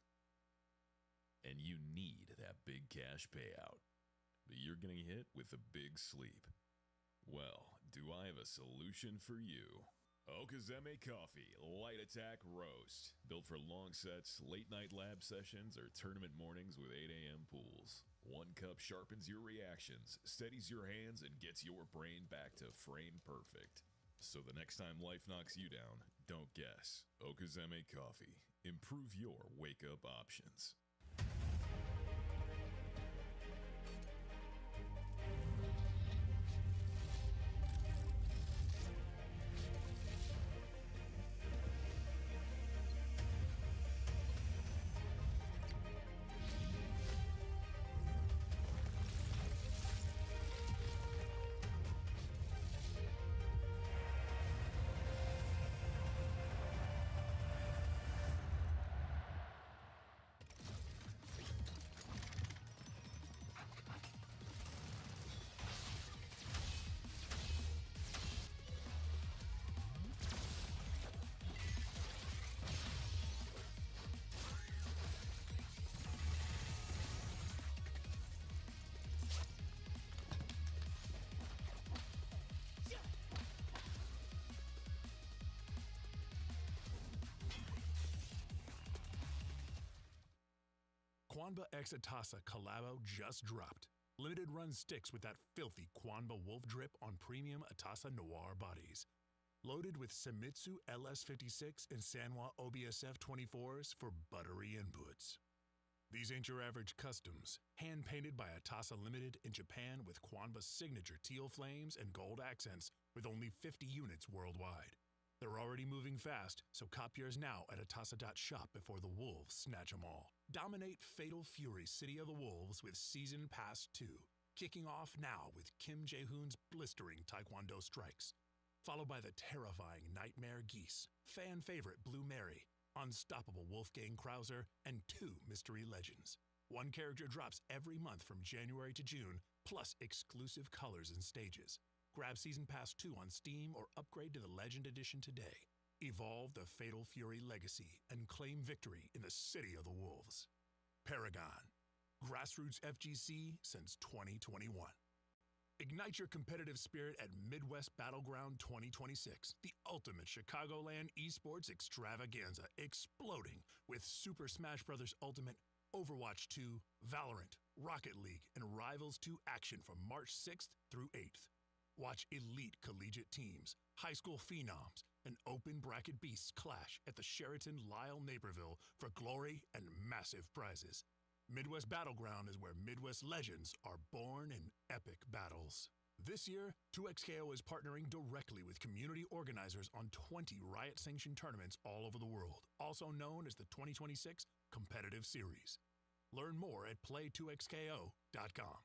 J: And you need that big cash payout. But you're getting hit with a big sleep. Well, do I have a solution for you? Okazeme Coffee Light Attack Roast. Built for long sets, late night lab sessions, or tournament mornings with 8 a.m. pools. 1 cup sharpens your reactions, steadies your hands, and gets your brain back to frame perfect. So the next time life knocks you down, don't guess. Okazeme Coffee. Improve your wake-up options.
C: Kwanba X Atasa Collabo just dropped. Limited run sticks with that filthy Kwanba Wolf drip on premium Atasa Noir bodies. Loaded with Semitsu LS56 and Sanwa OBSF 24s for buttery inputs. These ain't your average customs, hand-painted by Atasa Limited in Japan with Kwanba's signature teal flames and gold accents with only 50 units worldwide. They're already moving fast, so cop yours now at atasa.shop before the wolves snatch them all. Dominate Fatal Fury City of the Wolves with Season Pass 2, kicking off now with Kim Jae-hoon's blistering Taekwondo strikes, followed by the terrifying Nightmare Geese, fan favorite Blue Mary, unstoppable Wolfgang Krauser, and 2 mystery legends. 1 character drops every month from January to June, plus exclusive colors and stages. Grab Season Pass 2 on Steam or upgrade to the Legend Edition today. Evolve the Fatal Fury legacy and claim victory in the City of the Wolves. Paragon. Grassroots FGC since 2021. Ignite your competitive spirit at Midwest Battleground 2026, the ultimate Chicagoland esports extravaganza, exploding with Super Smash Bros. Ultimate, Overwatch 2, Valorant, Rocket League, and Rivals 2 action from March 6th through 8th. Watch elite collegiate teams, high school phenoms, and open bracket beasts clash at the Sheraton Lyle Naperville for glory and massive prizes. Midwest Battleground is where Midwest legends are born in epic battles. This year, 2XKO is partnering directly with community organizers on 20 Riot-sanctioned tournaments all over the world, also known as the 2026 Competitive Series. Learn more at play2xko.com.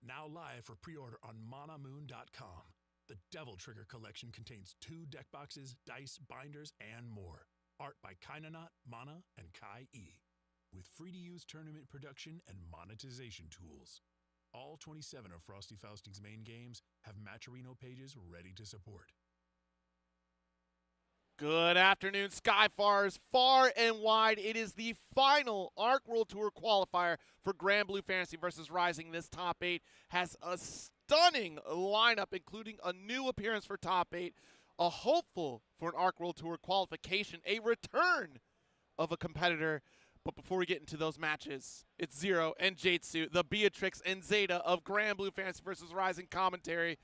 C: Now live for pre-order on manamoon.com. The Devil Trigger collection contains 2 deck boxes, dice, binders, and more. Art by Kainanat, Mana, and Kai E. With free-to-use tournament production and monetization tools. All 27 of Frosty Faustings' main games have Matcherino pages ready to support.
K: Good afternoon, Skyfarers, far and wide. It is the final ARC World Tour qualifier for Grand Blue Fantasy versus Rising. This top 8 has a stunning lineup, including a new appearance for top 8, a hopeful for an ARC World Tour qualification, a return of a competitor. But before we get into those matches, it's Zero and Jaitsu, the Beatrix and Zeta of Grand Blue Fantasy versus Rising commentary.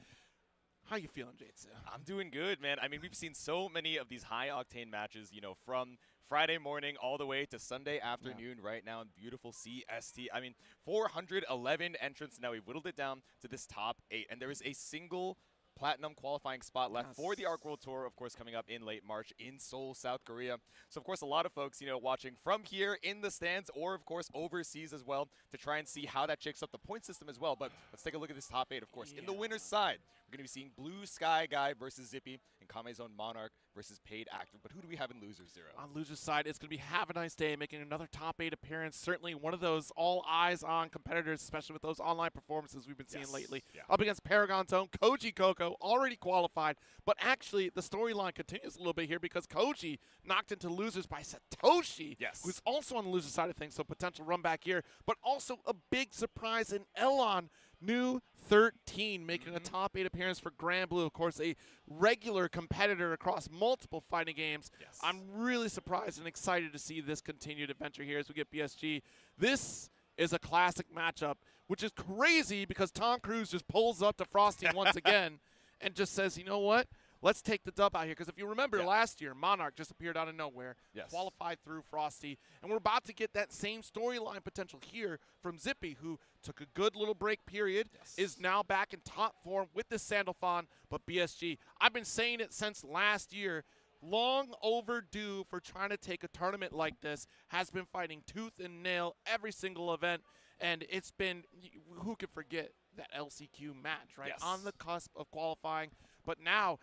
K: How you feeling, Jaitsu?
L: I'm doing good, man. I mean, we've seen so many of these high-octane matches, you know, from Friday morning all the way to Sunday afternoon right now in beautiful CST. I mean, 411 entrants. Now we've whittled it down to this top 8, and there is a single Platinum qualifying spot left for the ARC World Tour, of course, coming up in late March in Seoul, South Korea. So, of course, a lot of folks, you know, watching from here in the stands or, of course, overseas as well to try and see how that shakes up the point system as well. But let's take a look at this top 8, of course. In the winner's side, We're going to be seeing Blue Sky Guy versus Zippy and Kame's own Monarch versus Paid Actor. But who do we have in losers, Zero?
K: On loser's side, it's going to be Have a Nice Day, making another top 8 appearance. Certainly one of those all eyes on competitors, especially with those online performances we've been seeing lately.
L: Yeah.
K: Up against Paragon's own Koji Coco, already qualified. But actually, the storyline continues a little bit here because Koji knocked into losers by Satoshi, who's also on the loser side of things, so potential run back here. But also a big surprise in Elon, new 13, making a top 8 appearance for Grand Blue. Of course, a regular competitor across multiple fighting games. I'm really surprised and excited to see this continued adventure here as we get BSG. This is a classic matchup, which is crazy because Tom Cruise just pulls up to Frosty once again and just says, you know what? Let's take the dub out here. Because if you remember last year, Monarch just appeared out of nowhere, qualified through Frosty, and we're about to get that same storyline potential here from Zippy, who took a good little break period, is now back in top form with the Sandalphon. But BSG, I've been saying it since last year, long overdue for trying to take a tournament like this, has been fighting tooth and nail every single event, and it's been, who could forget that LCQ match, right? On the cusp of qualifying, but now,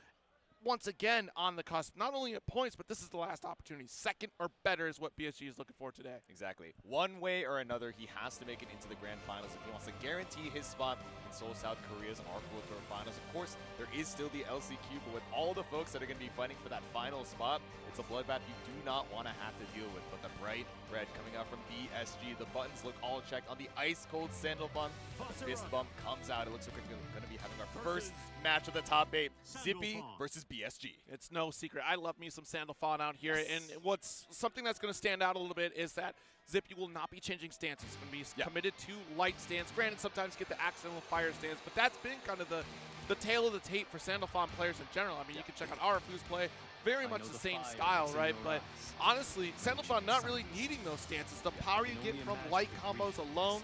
K: once again on the cusp, not only at points, but this is the last opportunity. Second or better is what BSG is looking for today.
L: Exactly. One way or another, he has to make it into the grand finals if he wants to guarantee his spot in Seoul, South Korea's Arc World Tour finals. Of course, there is still the LCQ, but with all the folks that are going to be fighting for that final spot, it's a bloodbath you do not want to have to deal with. But the bright red coming out from BSG, the buttons look all checked on the ice-cold Sandalphon. The fist bump comes out. It looks like we're going to be having our first match of the top 8, Zippy versus BSG.
K: It's no secret. I love me some Sandalphon out here, and what's something that's going to stand out a little bit is that Zippy will not be changing stances. He's going to be committed to light stance. Granted, sometimes get the accidental fire stance, but that's been kind of the tail of the tape for Sandalphon players in general. I mean, you can check out Arafu's play, very much the same style, right? But honestly, Sandalphon not really needing those stances. The power you get from light combos alone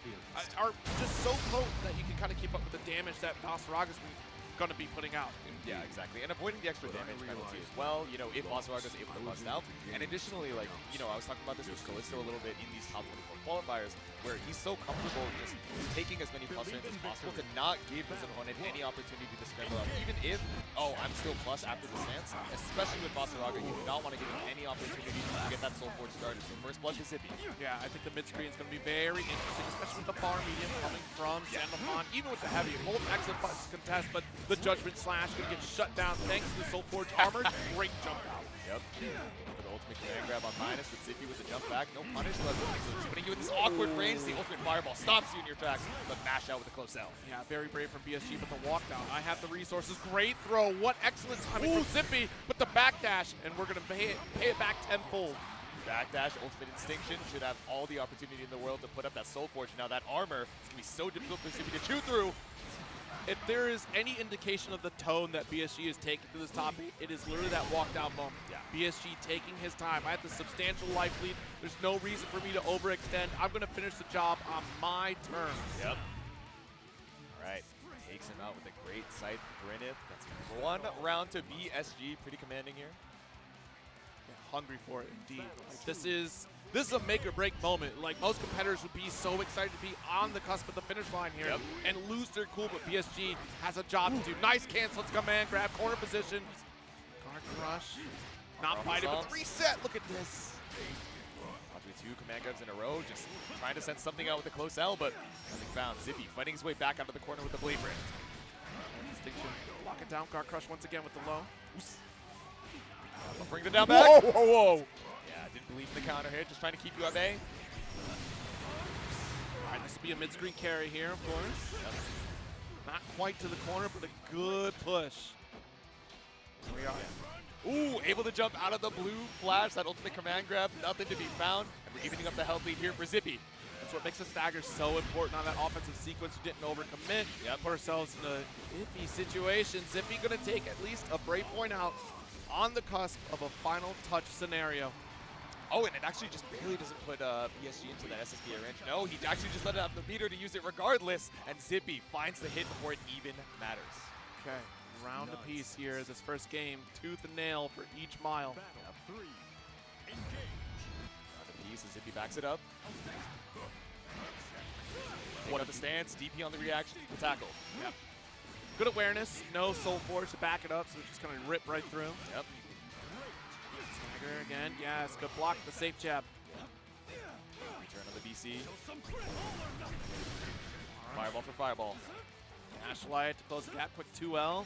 K: are just so potent that you can kind of keep up with the damage that Vasaraga's going to be putting out.
L: Yeah, exactly. And avoiding the extra damage penalty as well, you know, if Vasaraga's able to bust out. And additionally, like, you know, I was talking about this with Callisto a little bit in these top 24 qualifiers, where he's so comfortable just taking as many plus turns as possible to not give his opponent any opportunity to scramble out. Even if, oh, I'm still plus after the stance, especially with Vasaraga, you do not want to give him any opportunity to get that Soul Forge started. So first blood to Zippy.
K: Yeah, I think the mid-screen is going to be very interesting, especially with the far medium coming from Sandalphon, even with the heavy. Both excellent buttons to contest, but the Judgment Slash going to get shut down thanks to the Soul Forge armor. Great jump out.
L: Yep. For the ultimate command grab on minus with Zippy with the jump back. No punish, but just putting you in this awkward range. The ultimate fireball stops you in your tracks, but mash out with a close L.
K: Yeah, very brave from BSG, but the walk down. I have the resources. Great throw. What excellent timing from Zippy, but the backdash, and we're going to pay it back tenfold.
L: Backdash, ultimate instinction, should have all the opportunity in the world to put up that Soul Forge. Now that armor is going to be so difficult for Zippy to chew through.
K: If there is any indication of the tone that BSG is taking to this top 8, it is literally that walk down moment. BSG taking his time. I have the substantial life lead. There's no reason for me to overextend. I'm going to finish the job on my terms.
L: Yep. All right. Takes him out with a great sight. Grinith. That's one round to BSG. Pretty commanding here.
K: Yeah, hungry for it, indeed. Like, this is a make or break moment. Like, most competitors would be so excited to be on the cusp of the finish line here and lose their cool, but BSG has a job to do. Nice cancel to command grab, corner position. Guard crush. Not fighting, but the reset. Look at this.
L: Two command grabs in a row, just trying to send something out with a close L, but nothing found. Zippy fighting his way back out of the corner with the Blade Rift.
K: Distinction. Lock it down. Guard crush once again with the low.
L: Bring the down back.
K: Whoa, whoa, whoa.
L: Yeah, didn't believe in the counter here, just trying to keep you at bay.
K: All right, this will be a mid-screen carry here, of course. Not quite to the corner, but a good push. Here we are.
L: Ooh, able to jump out of the blue flash, that ultimate command grab, nothing to be found. And we're evening up the health lead here for Zippy.
K: That's what makes the stagger so important on that offensive sequence. We didn't overcommit. Put ourselves in a iffy situation. Zippy going to take at least a break point out on the cusp of a final touch scenario.
L: Oh, and it actually just barely doesn't put BSG into that SSB range. No, he actually just let it have the meter to use it regardless. And Zippy finds the hit before it even matters.
K: Okay. Round apiece here, this first game, tooth and nail for each mile.
L: Round apiece as Zippy backs it up. One of the stance, DP on the reaction, the tackle.
K: Good awareness. No Soul Forge to back it up, so it's just going to rip right through.
L: Yep.
K: Stagger again. Yes, good block. The safe jab.
L: Return on the BC. Fireball for fireball.
K: Flashlight to close the gap. Quick 2L.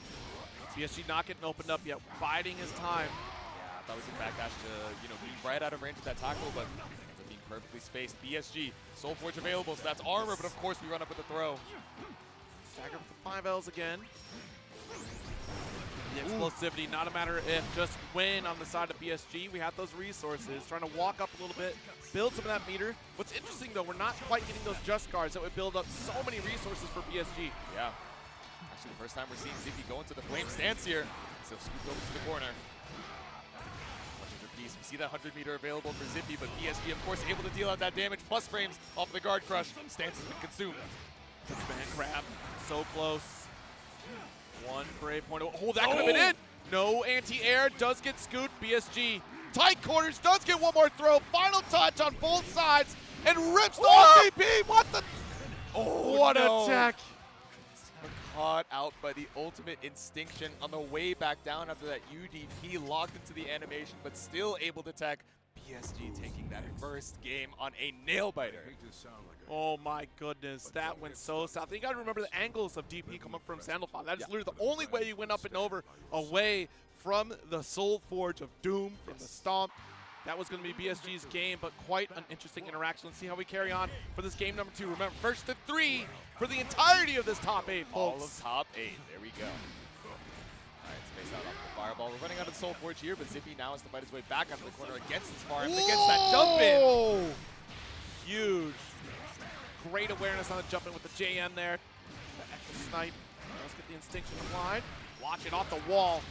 K: PSG not getting opened up yet. Biding his time.
L: Yeah, I thought we could backdash to, be right out of range of that tackle, but ends up being perfectly spaced. BSG, Soul Forge available, so that's armor, but of course we run up with the throw.
K: Stagger with the 5Ls again. The explosivity, not a matter of if, just when on the side of PSG. We have those resources, trying to walk up a little bit, build some of that meter. What's interesting though, we're not quite getting those just guards that would build up so many resources for PSG.
L: Yeah. Actually, the first time we're seeing Zippy go into the flame stance here. So scooped over to the corner. 100 piece. We see that 100 meter available for Zippy, but PSG, of course, able to deal out that damage. Plus frames off of the guard crush. Stance has been consumed.
K: Man grab, so close. One brave point. Oh, that could have been it. No anti-air, does get scooped. PSG, tight quarters, does get one more throw. Final touch on both sides, and rips the RTP. What the? Oh, what a tech.
L: Caught out by the ultimate instinction on the way back down after that UDP locked into the animation, but still able to tech. PSG taking that first game on a nail-biter.
K: Oh my goodness, that went so south. You gotta remember the angles of DP coming from Sandalphon. That is literally the only way you went up and over, away from the Soul Forge of Doom, from the Stomp. That was gonna be BSG's game, but quite an interesting interaction. Let's see how we carry on for this game number 2. Remember, first to 3 for the entirety of this top 8, folks.
L: All of top 8, there we go. All right, space out off the fireball. We're running out of the Soul Forge here, but Zippy now has to fight his way back out of the corner against this farm, against that jump in.
K: Huge. Great awareness on the jump in with the JM there. The extra snipe. Let's get the instinction applied. Watch it off the wall.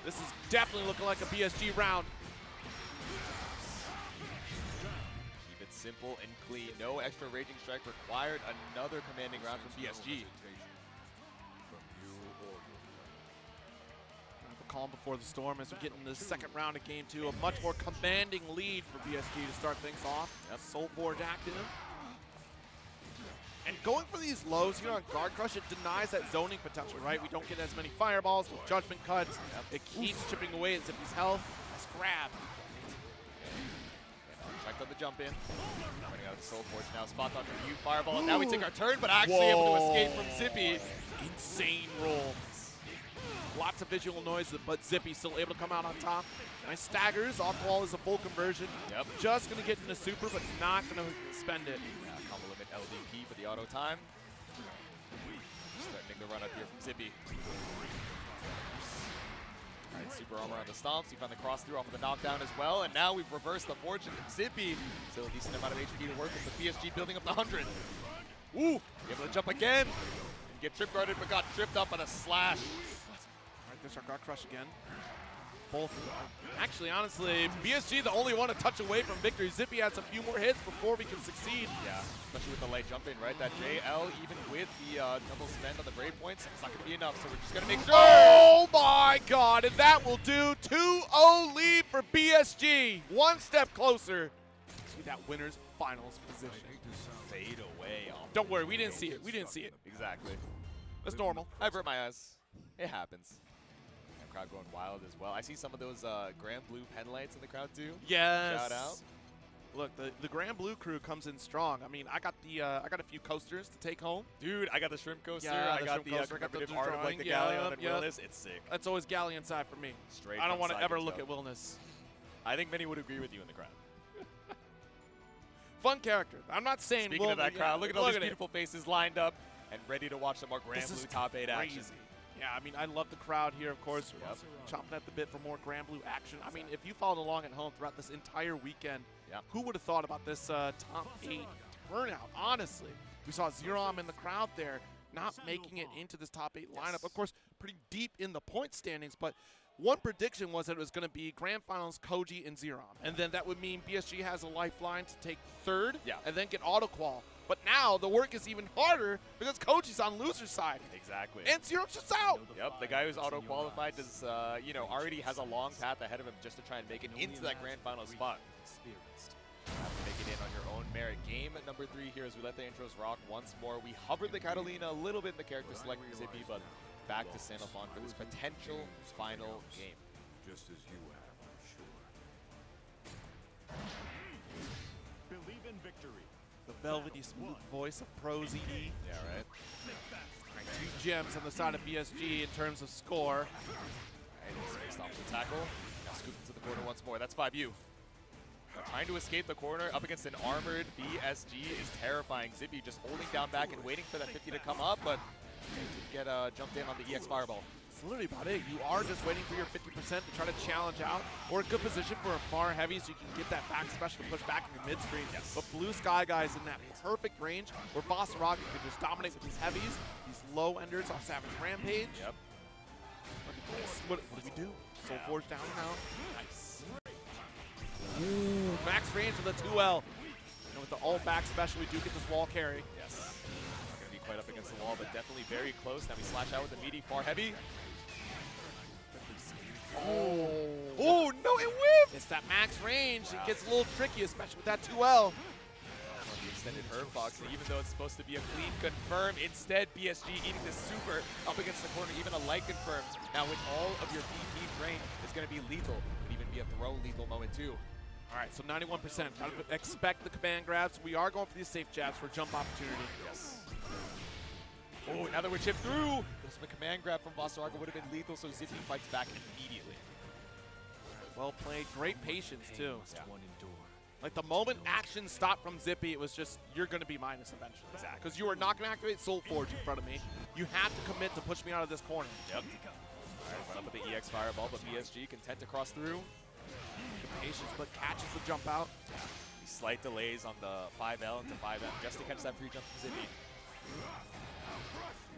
K: This is definitely looking like a BSG round.
L: Keep it simple and clean. No extra Raging Strike required. Another commanding round from PSG.
K: The calm before the storm as we get in the second round of game 2. A much more commanding lead for PSG to start things off. Yep. Soul Forge active. And going for these lows here on Guard Crush, it denies that zoning potential, right? We don't get as many fireballs with judgment cuts. It keeps chipping away at Zippy's health. Nice grab.
L: Checked on the jump in. Running out of the Soul Forge now. Spot on for you, fireball. And now we take our turn, but actually able to escape from Zippy.
K: Insane roll. Lots of visual noise, but Zippy still able to come out on top. Nice staggers. Off the wall is a full conversion.
L: Yep.
K: Just going to get into super, but not going to spend it.
L: Combo limit LDP for the auto time. Just threatening the run up here from Zippy. All right, super armor on the stomps. He found the cross through off of the knockdown as well, and now we've reversed the fortune of Zippy. Still a decent amount of HP to work with, the PSG building up the 100. Ooh, able to jump again. And get trip guarded, but got tripped up by the slash.
K: All right, there's our Guard Crush again. Both, actually, honestly, BSG the only one to touch away from victory. Zippy has a few more hits before we can succeed.
L: Yeah, especially with the late jump in, right? That JL, even with the double spend on the Brave points, it's not going to be enough, so we're just going to make sure.
K: Oh my God, and that will do. 2-0 lead for BSG. One step closer to that winner's finals position.
L: Fade away off.
K: Don't worry, we didn't see it. We didn't see it.
L: Exactly.
K: That's normal.
L: I avert my eyes. It happens. Crowd going wild as well. I see some of those Grand Blue pen lights in the crowd too.
K: Yes.
L: Shout out.
K: Look, the Grand Blue crew comes in strong. I mean, I got a few coasters to take home.
L: Dude, I got the shrimp coaster.
K: Yeah,
L: I got the commemorative art of like the Galleon and Wellness. It's sick.
K: That's always Galleon side for me.
L: Straight.
K: I don't want to ever look at Wellness.
L: I think many would agree with you in the crowd.
K: Fun character. I'm not saying.
L: Speaking of that crowd, look at all these beautiful faces lined up and ready to watch some more Grand Blue top 8 action.
K: Yeah, I mean, I love the crowd here, of course, chomping at the bit for more Grand Blue action. I mean, if you followed along at home throughout this entire weekend, who would have thought about this top 8 turnout, honestly? We saw Zerom in the crowd there, not making it into this top 8 lineup. Of course, pretty deep in the point standings, but one prediction was that it was going to be Grand Finals, Koji, and Zerom. And then that would mean BSG has a lifeline to take third and then get auto-qual. But now the work is even harder because Koji's on loser's side.
L: Exactly.
K: And Zerom's just out.
L: Yep, the guy who's auto-qualified does, already has a long path ahead of him just to try and make it into that Grand Final spot. Have to make it in on your own merit. Game number 3 here as we let the intros rock once more. We hovered the Catalina a little bit in the character select for Zippy, but back to San Alphon for this potential final game.
C: Just as you have, I'm sure. Believe in victory.
K: The velvety smooth voice of Pro ZD.
L: Yeah, right?
K: Alright, 2 gems on the side of BSG in terms of score.
L: Alright, spaced off the tackle. Now scoop into the corner once more. That's 5U. Now trying to escape the corner up against an armored BSG is terrifying. Zippy just holding down back and waiting for that 50 to come up, but get jumped in on the EX Fireball.
K: That's literally about it. You are just waiting for your 50% to try to challenge out, or a good position for a far heavy so you can get that back special to push back in your mid-screen.
L: Yes.
K: But Blue Sky Guy's in that perfect range where Bossaraga can just dominate with these heavies, these low enders off Savage Rampage.
L: Yep.
K: Look at this. What do we do? Soul Forge down now.
L: Nice.
K: Ooh, max range with the 2L. And with the ult back special, we do get this wall carry.
L: Yes. Not going to be quite up against the wall, but definitely very close. Now we slash out with the meaty far heavy. Oh, no, it whiffed!
K: It's that max range. It gets a little tricky, especially with that 2L.
L: The extended herb box, and even though it's supposed to be a clean confirm, instead BSG eating this super up against the corner, even a light confirm. Now with all of your BP drain, it's going to be lethal. Could even be a throw lethal moment too.
K: All right, so 91%. Gotta expect the command grabs. We are going for these safe jabs for jump opportunity.
L: Yes. Oh, now that we're chipped through, the command grab from Bossaraga would have been lethal, so Zippy fights back immediately.
K: Well played. Great patience, too.
L: Yeah.
K: Like, the moment action stopped from Zippy, it was just, you're going to be minus eventually.
L: Exactly.
K: Because you are not going to activate Soul Forge in front of me. You have to commit to push me out of this corner.
L: Yep. All right, run up with the EX Fireball, but BSG content to cross through.
K: Good patience, but catches the jump out.
L: These slight delays on the 5L into 5M just to catch that free jump from Zippy.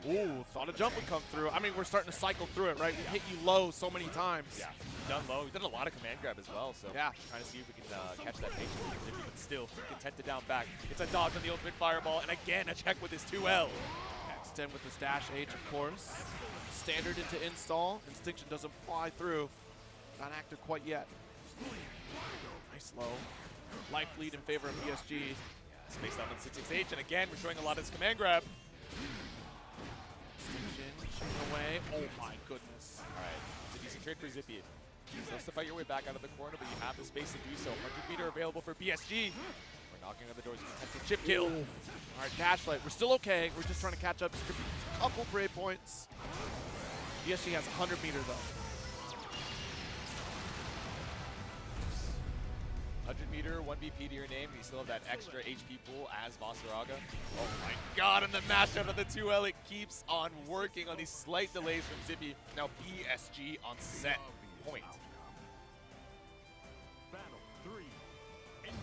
K: Ooh, thought a jump would come through. I mean, we're starting to cycle through it, right? We hit you low so many times.
L: Yeah, we've done low. We've done a lot of command grab as well, so
K: yeah,
L: trying to see if we can catch that patient from Zippy, but still content to down back. It's a dodge on the ultimate fireball, and again, a check with his 2L.
K: Extend with this dash H, of course. Standard into install. Instinction doesn't fly through. Not active quite yet. Nice low. Life lead in favor of BSG.
L: Spaced out on 668, and again, we're showing a lot of his command grab.
K: Instinction, shooting away. Oh my goodness.
L: All right, it's a decent trade for Zippy. You're supposed to fight your way back out of the corner, but you have the space to do so. 100 meter available for BSG. We're knocking on the doors of potential chip kill.
K: All right, Dashlight. We're still okay. We're just trying to catch up. Just a couple brave points. BSG has 100 meter though.
L: 100 meter, 1 BP to your name. You still have that extra HP pool as Bossaraga. Oh my god, and the mashup of the 2L, it keeps on working on these slight delays from Zippy. Now BSG on set point.
C: Battle 3. Engage.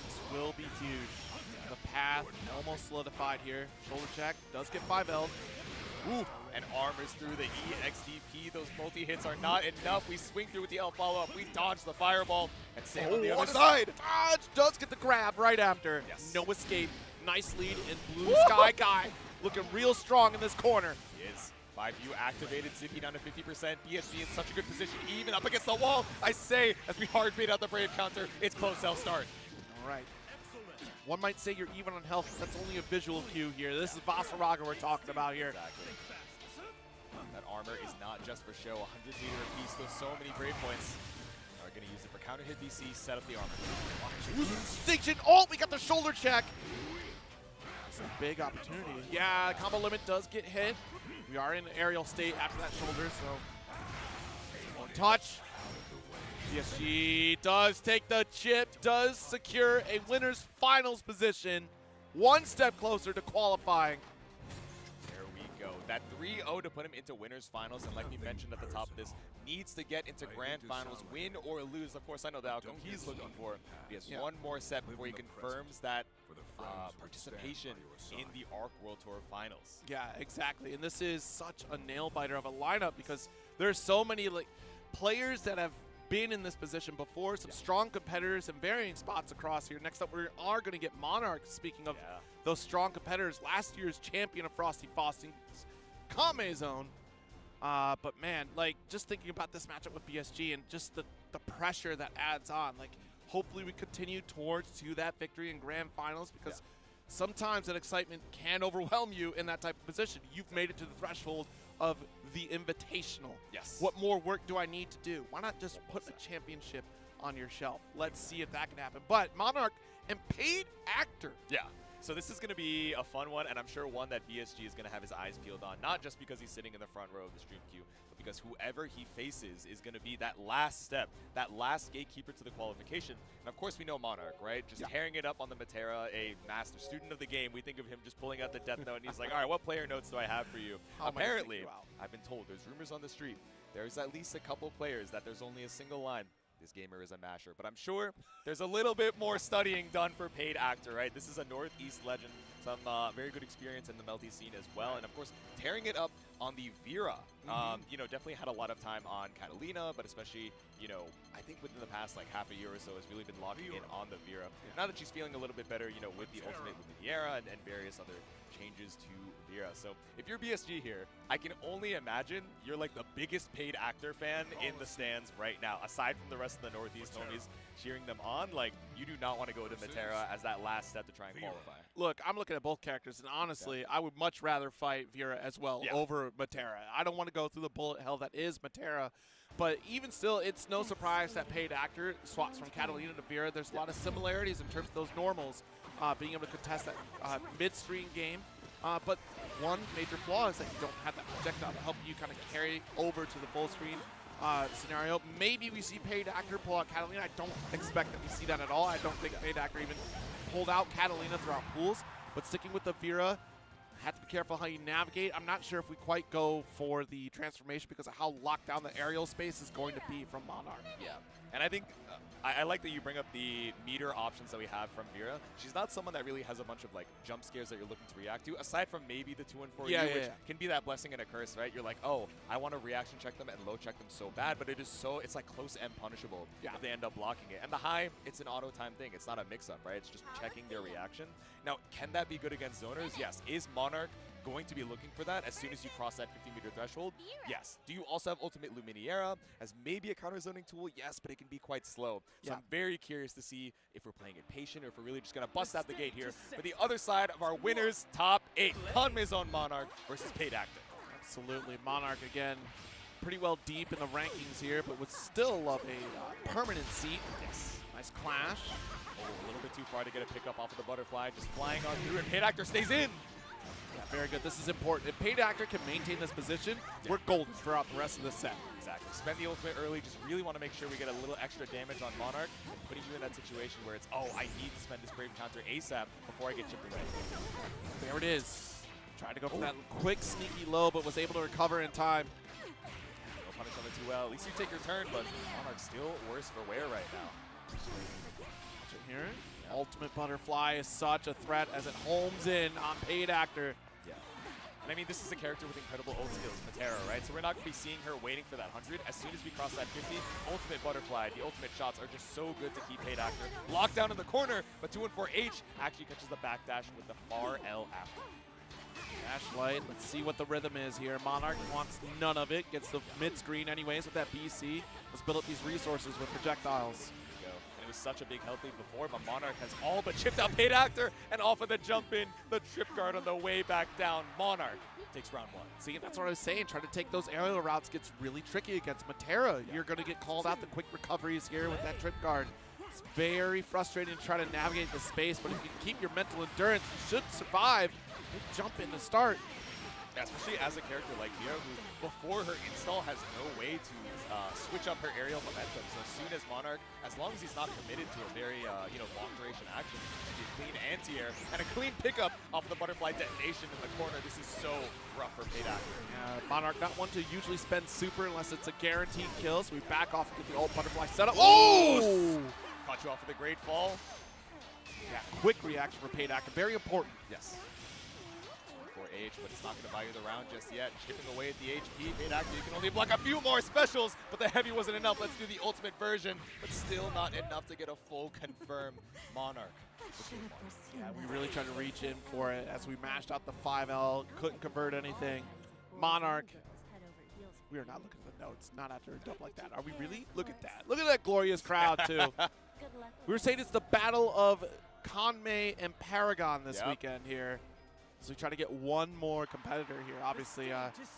K: This will be huge. The path almost solidified here. Shoulder check, does get 5L.
L: Ooh, and armors through the EXDP. Those multi-hits are not enough. We swing through with the L follow-up. We dodge the fireball. And Sam on the other side.
K: Dodge does get the grab right after.
L: Yes.
K: No escape. Nice lead in Blue Sky Guy. Looking real strong in this corner.
L: He is. 5U activated. Zippy down to 50%. BSG in such a good position, even up against the wall. I say, as we hard bait out the Brave counter, it's close self-start.
K: All right. One might say you're even on health. That's only a visual cue here. This is Bossaraga we're talking about here.
L: Exactly. That armor is not just for show. 100 meter apiece. There's so many brave points. Are going to use it for counter hit BC. Set up the armor.
K: Instinction. Oh, we got the shoulder check. That's a big opportunity. Yeah, combo limit does get hit. We are in aerial state after that shoulder, so one touch. BSG does take the chip, does secure a winner's finals position. One step closer to qualifying.
L: There we go. That 3-0 to put him into winners finals, and like we mentioned at the top of this, needs to get into grand finals, win or lose. Of course, I know the outcome he's looking for. He has one more set before he confirms that participation in the ARC World Tour finals.
K: Yeah, exactly. And this is such a nail-biter of a lineup because there's so many players that have been in this position before, some strong competitors in varying spots across here. Next up, we are going to get Monarch. Speaking of those strong competitors, last year's champion of Frosty Faustings, Kame Zone. But man, just thinking about this matchup with BSG and just the pressure that adds on, hopefully we continue towards that victory in grand finals because sometimes that excitement can overwhelm you in that type of position. You've made it to the threshold of the Invitational.
L: Yes.
K: What more work do I need to do? Why not just put a championship on your shelf? Let's see if that can happen. But Monarch and Paid Actor.
L: Yeah. So this is going to be a fun one, and I'm sure one that BSG is going to have his eyes peeled on, not just because he's sitting in the front row of the stream queue, but because whoever he faces is going to be that last step, that last gatekeeper to the qualification. And of course we know Monarch, right? Just tearing it up on the Matera, a master student of the game. We think of him just pulling out the death note, and he's like, all right, what player notes do I have for you? Apparently, I've been told, there's rumors on the street, there's at least a couple players that there's only a single line. This gamer is a masher, but I'm sure there's a little bit more studying done for Paid Actor, right? This is a Northeast legend, some very good experience in the Melty scene as well, and of course, tearing it up on the Vera. You know, definitely had a lot of time on Catalina, but especially, you know, I think within the past like half a year or so has really been locking in on the Vera. Now that she's feeling a little bit better, you know, with the Ultimate Luminiera and various other changes to Vera. So if you're BSG here, I can only imagine you're like the biggest Paid Actor fan in the stands right now, aside from the rest of the Northeast homies cheering them on. Like, you do not want to go to Matera as that last step to try and qualify.
K: Look, I'm looking at both characters, and honestly, I would much rather fight Vera as well over Matera. I don't want to go through the bullet hell that is Matera. But even still, it's no surprise that Paid Actor swaps from Catalina to Vera. There's a lot of similarities in terms of those normals, being able to contest that midstream game. But one major flaw is that you don't have that projectile to help you kind of carry over to the full screen scenario. Maybe we see Paid Actor pull out Catalina. I don't expect that we see that at all. I don't think Paid Actor even pulled out Catalina throughout pools. But sticking with the Vera, have to be careful how you navigate. I'm not sure if we quite go for the transformation because of how locked down the aerial space is going to be from Monarch.
L: Yeah, and I think I like that you bring up the meter options that we have from Vera. She's not someone that really has a bunch of like jump scares that you're looking to react to, aside from maybe the 2 and 4 which can be that blessing and a curse, right? You're like, oh, I want to reaction check them and low check them so bad, but it's like close and punishable if they end up blocking it. And the high, it's an auto time thing. It's not a mix up, right? It's just checking their reaction. Now, can that be good against zoners? Yes. Is Monarch going to be looking for that as soon as you cross that 50-meter threshold? Yes. Do you also have Ultimate Luminiera as maybe a counter-zoning tool? Yes, but it can be quite slow. So I'm very curious to see if we're playing it patient or if we're really just going to bust out the gate here for the other side of our winners' top 8. Conmaison Monarch versus Paid Actor.
K: Absolutely. Monarch, again, pretty well deep in the rankings here, but would still love a permanent seat.
L: Yes.
K: Nice clash.
L: Oh, a little bit too far to get a pickup off of the butterfly. Just flying on through, and Paid Actor stays in.
K: Yeah, very good. This is important. If Paid Actor can maintain this position, we're golden throughout the rest of the set.
L: Exactly. Spend the ultimate early. Just really want to make sure we get a little extra damage on Monarch, putting you in that situation where it's, oh, I need to spend this Brave counter ASAP before I get chipped away.
K: There it is. Tried to go for that quick, sneaky low, but was able to recover in time.
L: No punish on it too well. At least you take your turn, but Monarch's still worse for wear right now.
K: Watch it here. Ultimate Butterfly is such a threat as it homes in on Paid Actor.
L: Yeah. And I mean, this is a character with incredible ult skills, Matera, right? So we're not going to be seeing her waiting for that 100. As soon as we cross that 50, Ultimate Butterfly, the ultimate shots are just so good to keep Paid Actor locked down in the corner, but 2 and 4H actually catches the backdash with the far L after.
K: Dash light, let's see what the rhythm is here. Monarch wants none of it, gets the mid-screen anyways with that BC. Let's build up these resources with projectiles.
L: It was such a big health lead before, but Monarch has all but chipped out Paid Actor, and off of the jump in, the trip guard on the way back down. Monarch takes round 1.
K: See, that's what I was saying. Trying to take those aerial routes gets really tricky against Matera. You're going to get called out the quick recoveries here with that trip guard. It's very frustrating to try to navigate the space, but if you can keep your mental endurance, you should survive. Big jump in to start.
L: Yeah, especially as a character like Vera, who before her install has no way to switch up her aerial momentum. So as soon as Monarch, as long as he's not committed to a very long duration action, a clean anti-air and a clean pickup off the butterfly detonation in the corner, this is so rough for Paid Actor.
K: Monarch not one to usually spend super unless it's a guaranteed kill, so we back off and get the ult butterfly setup. Oh!
L: Caught you off with a great fall.
K: Yeah, quick reaction for Paid Actor, very important.
L: Yes. H, but it's not going to buy you the round just yet. Chipping away at the HP. Paid Actor, you can only block a few more specials, but the heavy wasn't enough. Let's do the ultimate version, but still not enough to get a full confirm Monarch.
K: Yeah, we really tried to reach in for it as we mashed out the 5L, couldn't convert anything. Monarch, we are not looking at the notes, not after a dump like that. Are we really? Look at that. Look at that glorious crowd, too. We were saying it's the battle of Conmay and Paragon this
L: Yep.
K: weekend here. So we try to get one more competitor here. Obviously,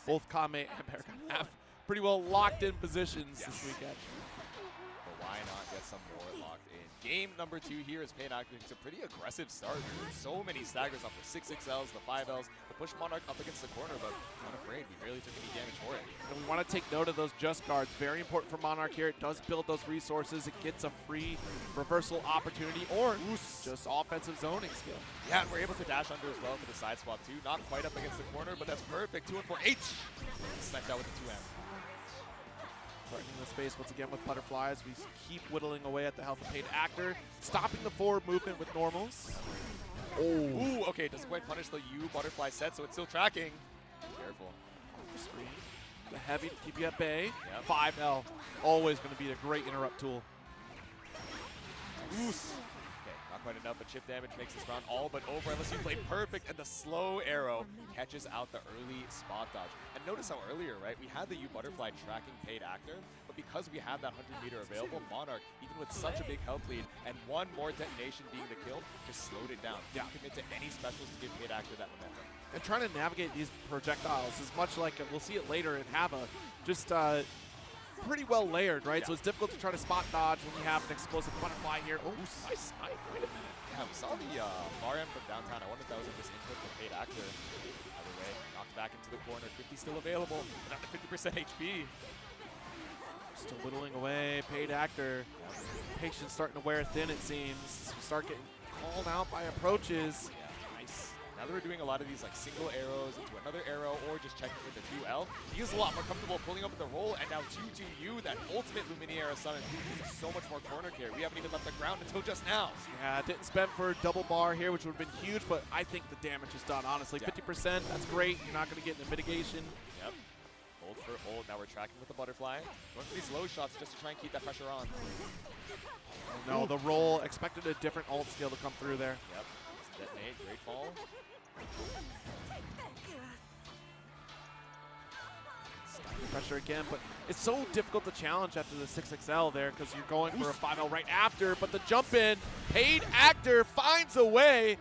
K: both Conmay and Paragon have pretty well locked in positions this weekend.
L: But why not get some more locked in? Game number 2 here is Paid Actor. It's a pretty aggressive start. So many staggers off the 6-6Ls, the 5Ls, to push Monarch up against the corner, but not afraid. We barely took any damage for it.
K: And we want to take note of those just guards. Very important for Monarch here. It does build those resources. It gets a free reversal opportunity or just offensive zoning skill.
L: Yeah, and we're able to dash under as well for the side swap too. Not quite up against the corner, but that's perfect. 2 and 4 H. Sniped out with the 2M.
K: Threatening the space once again with butterflies. We keep whittling away at the health of Paid Actor. Stopping the forward movement with normals.
L: Ooh, okay, doesn't quite punish the U butterfly set, so it's still tracking. Careful.
K: The screen. The heavy to keep you at bay.
L: Yep.
K: 5L. Always going to be a great interrupt tool.
L: Oof. Okay, not quite enough, but chip damage makes this round all but over unless you play perfect, and the slow arrow catches out the early spot dodge. And notice how earlier, right, we had the U butterfly tracking Paid Actor, but because we had that 100-meter available, Monarch, even with such a big health lead and one more detonation being the kill, just slowed it down. Didn't commit to any specials to give Paid Actor that momentum.
K: And trying to navigate these projectiles is much like, we'll see it later in Hava, just pretty well layered, right? So it's difficult to try to spot dodge when you have an explosive butterfly here. Oh, nice snipe. Wait a minute.
L: Yeah, we saw the far end from downtown. I wonder if that was a misinput from Paid Actor. Either way, knocked back into the corner. 50 still available, but under 50% HP.
K: Still whittling away. Paid Actor. Patience starting to wear thin, it seems. We start getting called out by approaches.
L: Yeah, nice. Now that we're doing a lot of these like single arrows into another arrow or just checking with the 2L, he is a lot more comfortable pulling up with the roll, and now 2-2U, that ultimate Luminaria summon, is so much more corner care. We haven't even left the ground until just now.
K: Yeah, didn't spend for a double bar here, which would have been huge, but I think the damage is done, honestly. 50%, that's great. You're not going to get into mitigation.
L: Yep. Hold for hold. Now we're tracking with the butterfly. Going for these low shots just to try and keep that pressure on.
K: Oh, no, the roll. Expected a different ult skill to come through there.
L: Yep. Detonate. Great fall.
K: Pressure again, but it's so difficult to challenge after the 6XL there because you're going for a 5L right after, but the jump in, Paid Actor finds a way.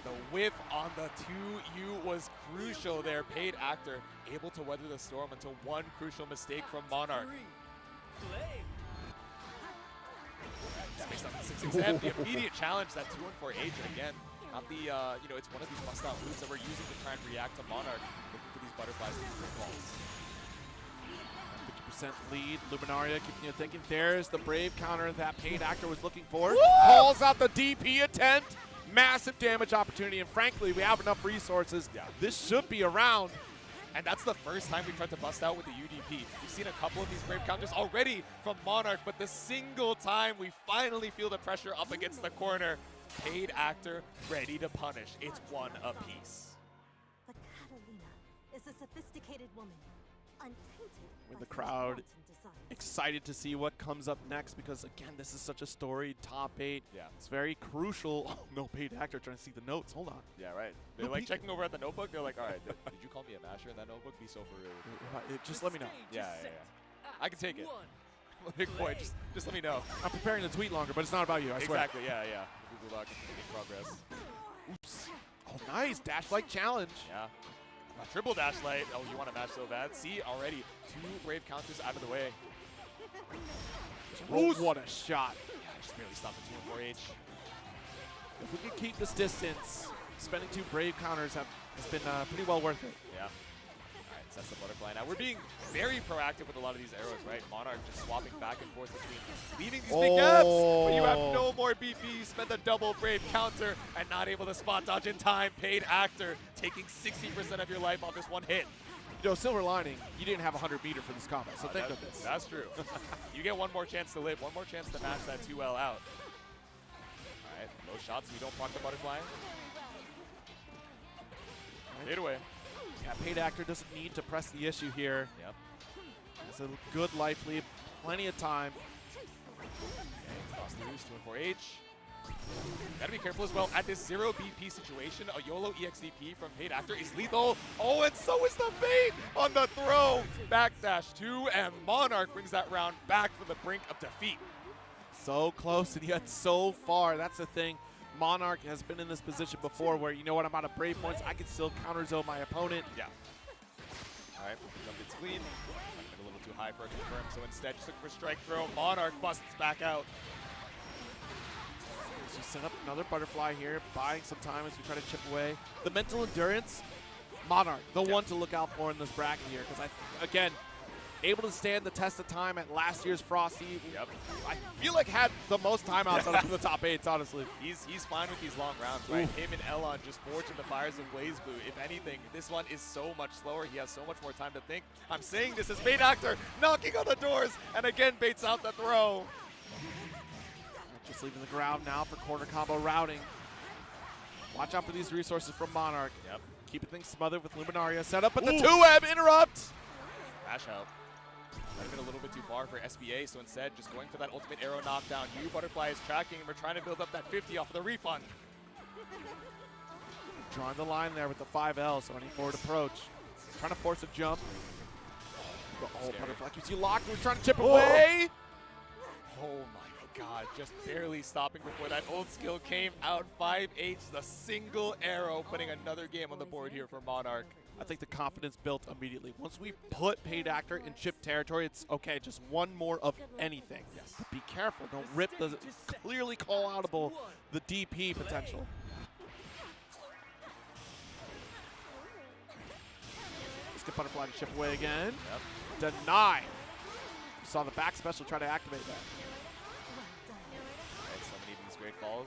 L: The whip on the 2U was crucial there. Paid Actor able to weather the storm until one crucial mistake from Monarch. Based on the 6XM, the immediate challenge, that 2-1-4 H, and again, not the, it's one of these bust-out moves that we're using to try and react to Monarch, looking for these butterflies and these balls.
K: 50% lead, Luminaria keeping you thinking. There's the Brave counter that Paid Actor was looking for. Calls out the DP attempt. Massive damage opportunity, and frankly, we have enough resources. This should be around.
L: And that's the first time we tried to bust out with the UDP. We've seen a couple of these Brave counters already from Monarch, but the single time we finally feel the pressure up against the corner, Paid Actor ready to punish. It's one apiece.
M: But Catalina is a sophisticated woman, untainted
K: When
M: by
K: the crowd
M: wanton desire.
K: excited to see what comes up next because, again, this is such a storied top 8.
L: Yeah.
K: It's very crucial. Oh, no, Paid Actor trying to see the notes. Hold on.
L: Yeah, right. They're like checking over at the notebook. They're like, all right, did you call me a masher in that notebook? Be so for real.
K: Just let me know.
L: Yeah. I can take it. Big boy, just let me know.
K: I'm preparing the tweet longer, but it's not about you, I swear.
L: Exactly, yeah. Google Doc in progress.
K: Oops. Oh, nice. Dash like challenge.
L: Yeah. Triple dash light. Oh, you want to match so bad? See, already 2 Brave counters out of the way.
K: Oh, what a shot.
L: Yeah, just barely stopped the 2-4 H.
K: If we can keep this distance, spending 2 Brave counters has been pretty well worth it.
L: Yeah. All right, sets the butterfly. Now we're being very proactive with a lot of these arrows, right? Monarch just swapping back and forth between leaving these big gaps, but you have no more BP. Spend the double Brave counter and not able to spot dodge in time. Paid Actor taking 60% of your life off this one hit.
K: Yo, silver lining, you didn't have 100 meter for this combat, so thank goodness.
L: That's true. You get one more chance to live, one more chance to match that 2L out. All right, low shots, we don't block the butterfly. Fade away.
K: Yeah, Paid Actor doesn't need to press the issue here.
L: Yep.
K: It's a good life lead, plenty of time.
L: Okay, cross the loose, 2-4 H. Gotta be careful as well. At this 0 BP situation, a YOLO EXDP from Paid Actor is lethal. Oh, and so is the bait on the throw. Backdash 2, and Monarch brings that round back from the brink of defeat.
K: So close and yet so far. That's the thing. Monarch has been in this position before where, you know what, I'm out of Brave points. I can still counter zone my opponent.
L: Yeah. All right, jump it's clean. A little too high for a confirm, so instead just looking for strike throw. Monarch busts back out.
K: So set up another butterfly here, buying some time as we try to chip away. The mental endurance, Monarch, the one to look out for in this bracket here, because again, able to stand the test of time at last year's Frosty.
L: Yep.
K: I feel like had the most timeouts out of the top 8s, honestly.
L: He's fine with these long rounds, right? Oof. Him and Elon just forging the fires of Blaze Blue. If anything, this one is so much slower. He has so much more time to think. I'm saying this as Bait Actor knocking on the doors, and again baits out the throw.
K: Just leaving the ground now for corner combo routing. Watch out for these resources from Monarch.
L: Yep.
K: Keeping things smothered with Luminaria. Set up at the 2-web, interrupt!
L: Dash out. Might have been a little bit too far for SBA, so instead just going for that ultimate arrow knockdown. U Butterfly is tracking, and we're trying to build up that 50 off of the refund.
K: Drawing the line there with the 5L, so any forward approach. Trying to force a jump. Oh, Butterfly keeps you locked. We're trying to chip away.
L: Oh my god, just barely stopping before that old skill came out. 5H, the single arrow, putting another game on the board here for Monarch.
K: I think the confidence built immediately. Once we put Paid Actor in chip territory, it's okay, just one more of anything.
L: Yes.
K: But be careful, don't rip the clearly call-outable, the DP potential. Let's get Butterfly to chip away again. Yep. Deny. Saw the back special try to activate that.
L: Right, so many of these great falls.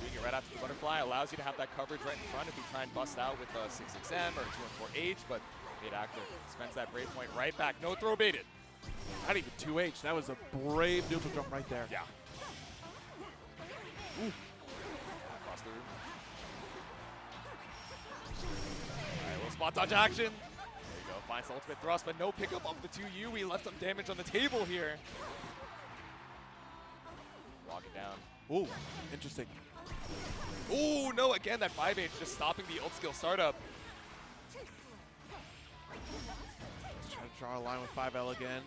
L: Doing it right after the butterfly allows you to have that coverage right in front if you try and bust out with a 6-6M or 2-4H, but Paid Actor spends that brave point right back. No throw baited.
K: Not even 2H. That was a brave neutral jump right there.
L: Yeah. Ooh. Across the room. All right, little spot dodge action. There you go. Finds the ultimate thrust, but no pickup off the 2U. We left some damage on the table here. Walk it down.
K: Ooh, interesting.
L: Ooh, no, again, that 5H just stopping the ult skill startup.
K: Let's try to draw a line with 5L again.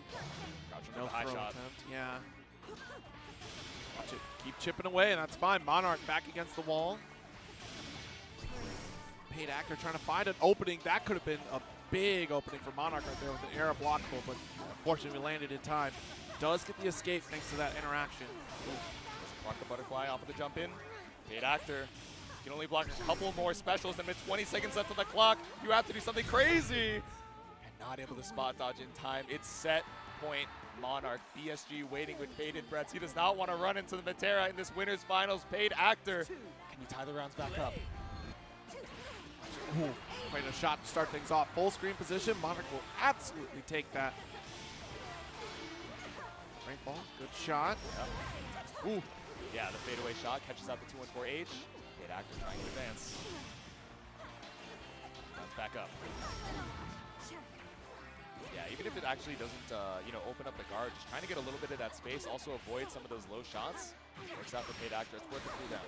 K: No
L: high
K: throw
L: shot.
K: attempt. Yeah. Watch it. Keep chipping away, and that's fine. Monarch back against the wall. Paid Actor trying to find an opening. That could have been a big opening for Monarch right there with an arrow blockable, but unfortunately we landed in time. Does get the escape thanks to that interaction.
L: Block the butterfly off of the jump in. Paid Actor can only block a couple more specials, and with 20 seconds left on the clock, you have to do something crazy. And not able to spot dodge in time. It's set point. Monarch, BSG waiting with bated breaths. He does not want to run into the Matera in this winner's finals. Paid Actor. Can you tie the rounds back up?
K: Ooh, quite a shot to start things off. Full screen position. Monarch will absolutely take that. Rainfall, good shot.
L: Yep. Ooh. Yeah, the fadeaway shot catches out the 2-1-4H. Paid Actor trying to advance. Bounce back up. Yeah, even if it actually doesn't, open up the guard, just trying to get a little bit of that space, also avoid some of those low shots. Works out for Paid Actor. It's worth the cooldown.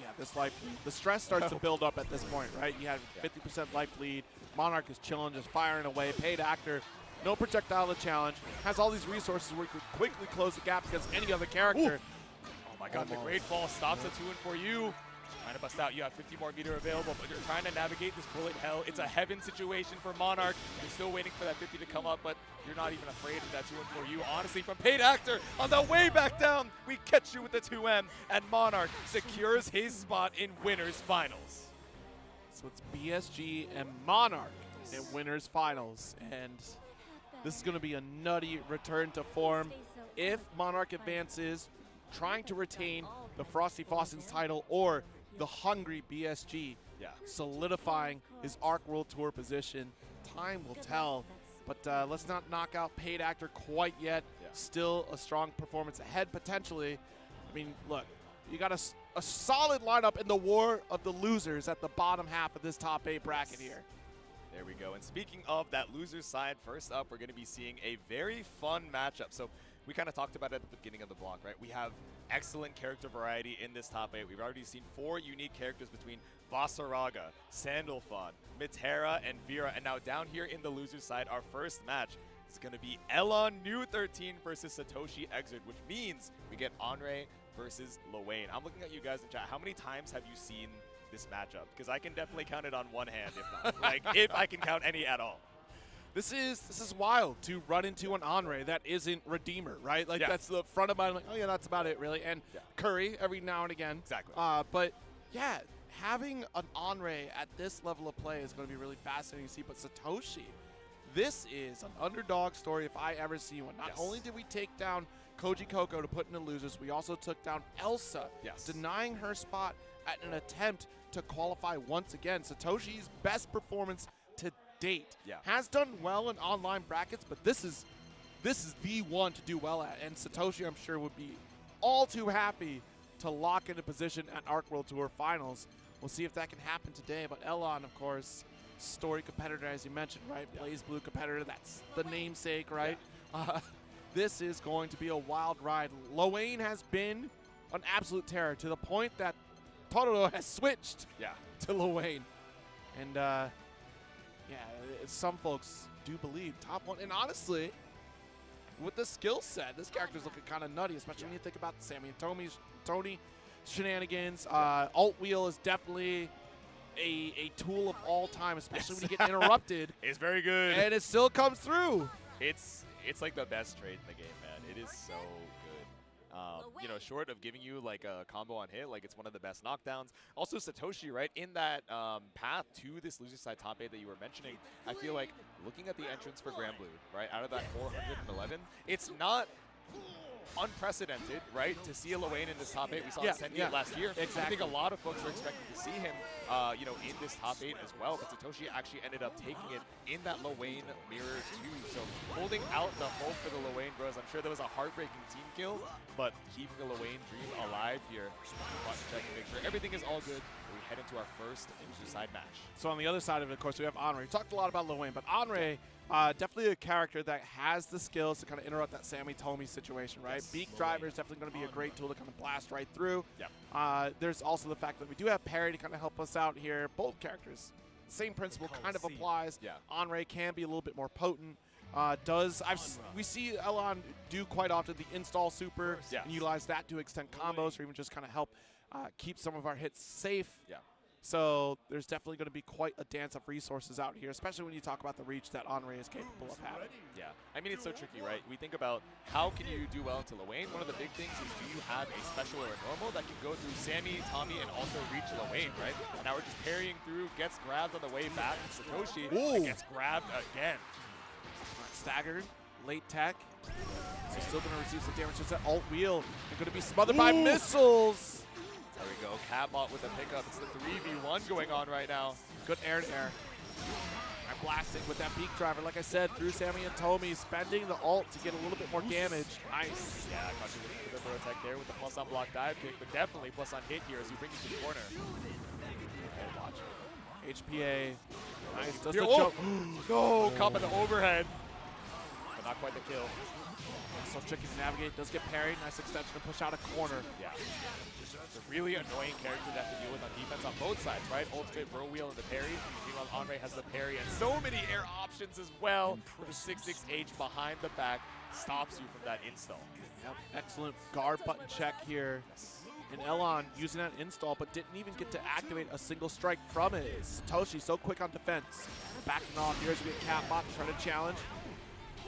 K: Yeah, this life lead. The stress starts to build up at this point, right? You had 50% life lead. Monarch is chilling, just firing away. Paid Actor, no projectile to challenge. Has all these resources where he could quickly close the gap against any other character.
L: Ooh. Oh my god, the great fall stops the 2-4U. Trying to bust out. You have 50 more meter available, but you're trying to navigate this bullet hell. It's a heaven situation for Monarch. You're still waiting for that 50 to come up, but you're not even afraid of that 2-4U. Honestly, from Paid Actor, on the way back down, we catch you with the 2M, and Monarch secures his spot in winners finals.
K: So it's BSG and Monarch in winners finals, and this is going to be a nutty return to form. If Monarch advances, trying to retain the Frosty Faustings title, or the hungry BSG, solidifying his Arc World Tour position. Time will tell, but let's not knock out Paid Actor quite yet. Still a strong performance ahead potentially. I mean, look, you got a solid lineup in the war of the losers at the bottom half of this top 8 bracket here.
L: There we go. And speaking of that loser side, first up, we're going to be seeing a very fun matchup. So we kind of talked about it at the beginning of the block, right? We have excellent character variety in this top 8. We've already seen 4 unique characters between Vasaraga, Sandalphon, Mitera, and Vera. And now down here in the loser side, our first match, It's going to be Elon New 13 versus Satoshi Exert, which means we get Andre versus Lowain. I'm looking at you guys in chat. How many times have you seen this matchup? Because I can definitely count it on one hand, if not. Like, if I can count any at all.
K: This is wild to run into an Andre that isn't Redeemer, right? Like, that's the front of my, like, oh, yeah, that's about it, really. And Curry every now and again.
L: Exactly.
K: But, yeah, having an Andre at this level of play is going to be really fascinating to see. But Satoshi, this is an underdog story if I ever see one. Not only did we take down Koji Koko to put in the losers, we also took down Elsa, denying her spot at an attempt to qualify once again. Satoshi's best performance to date. Has done well in online brackets, but this is the one to do well at. And Satoshi, I'm sure, would be all too happy to lock into position at ARC World Tour Finals. We'll see if that can happen today. But Elon, of course, story competitor, as you mentioned, right? Blaze Blue competitor, that's the namesake, right? This is going to be a wild ride. Lowain has been an absolute terror to the point that Totoro has switched to Lowain. And, some folks do believe top one. And honestly, with the skill set, this character's looking kind of nutty, especially when you think about Sammy and Tony shenanigans. Alt wheel is definitely a tool of all time, especially when you get interrupted.
L: It's very good.
K: And it still comes through.
L: It's like the best trade in the game, man. It is so good. You know, short of giving you like a combo on hit, like it's one of the best knockdowns. Also Satoshi, right, in that path to this loser side top 8 that you were mentioning, I feel like looking at the entrance for Grand Blue, right, out of that 411, it's not unprecedented, right, to see a Lowain in this top 8. We saw Sendia last year.
K: Exactly.
L: I think a lot of folks were expecting to see him, you know, in this top 8 as well, but Satoshi actually ended up taking it in that Lowain mirror too. So holding out the hope for the Lowain bros. I'm sure there was a heartbreaking team kill, but keeping the Lowain dream alive here. Button check and make sure everything is all good. We head into our first side match.
K: So on the other side of it, of course, we have Andre. We talked a lot about Lowain, but Andre, definitely a character that has the skills to kind of interrupt that Sammy Tomy situation, right? Beak Driver is definitely going to be a great tool to kind of blast right through. There's also the fact that we do have Parry to kind of help us out here. Both characters, same principle kind of applies. Andre can be a little bit more potent. We see Elon do quite often the install super and utilize that to extend combos or even just kind of help keep some of our hits safe. So there's definitely going to be quite a dance of resources out here, especially when you talk about the reach that Andre is capable of having.
L: I mean, it's so tricky, right? We think about how can you do well into Lowain. One of the big things is, do you have a special or a normal that can go through Sammy, Tommy, and also reach Lowain, right? And now we're just parrying through, gets grabbed on the way back. Satoshi gets grabbed again.
K: Staggered, late tech. So still going to receive some damage. Just that alt wheel. They're going to be smothered by missiles.
L: There we go. Catbot with the pickup. It's the 3v1 going on right now.
K: Good air to air. I'm blasting with that Beak Driver, like I said, through Sammy and Tomy, spending the ult to get a little bit more damage. Nice.
L: Yeah, caught you looking for the throw attack there with the plus on block dive kick, but definitely plus on hit here as you bring it to the corner. And watch it.
K: HPA. Nice. Does
L: the
K: jump.
L: No, caught by the overhead. But not quite the kill.
K: So tricky to navigate. Does get parried. Nice extension to push out a corner.
L: It's a really annoying character to have to deal with on defense on both sides, right? Ultimate bro wheel and the parry. Meanwhile, Andre has the parry and so many air options as well. With a 6-6H behind the back stops you from that install.
K: Excellent guard button check here. And Elon using that install, but didn't even get to activate a single strike from it. Satoshi so quick on defense. Backing off here as we get Catbot trying to challenge.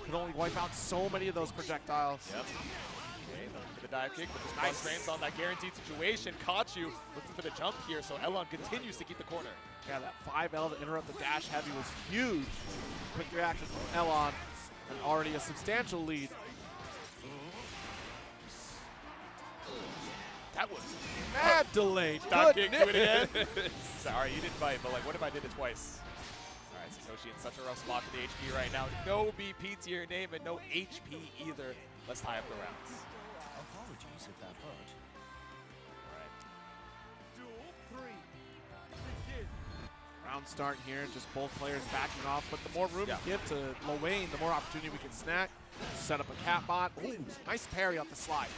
K: Could only wipe out so many of those projectiles.
L: Okay, looking for the dive kick, but this nice frames on that guaranteed situation. Caught you looking for the jump here, so Elon continues to keep the corner.
K: Yeah, that 5L to interrupt the dash heavy was huge. Quick reaction from Elon, and already a substantial lead.
L: That was
K: mad delayed.
L: Dive kick, do it again. Sorry, you didn't bite, but like, what if I did it twice? All right, Satoshi in such a rough spot for the HP right now. No BP to your name and no HP either. Let's tie up the rounds.
F: Apologies if that hurt.
L: All right.
K: Round start here, just both players backing off, but the more room you give to Lowain, the more opportunity we can snack. Set up a Catbot. Ooh, nice parry off the slide.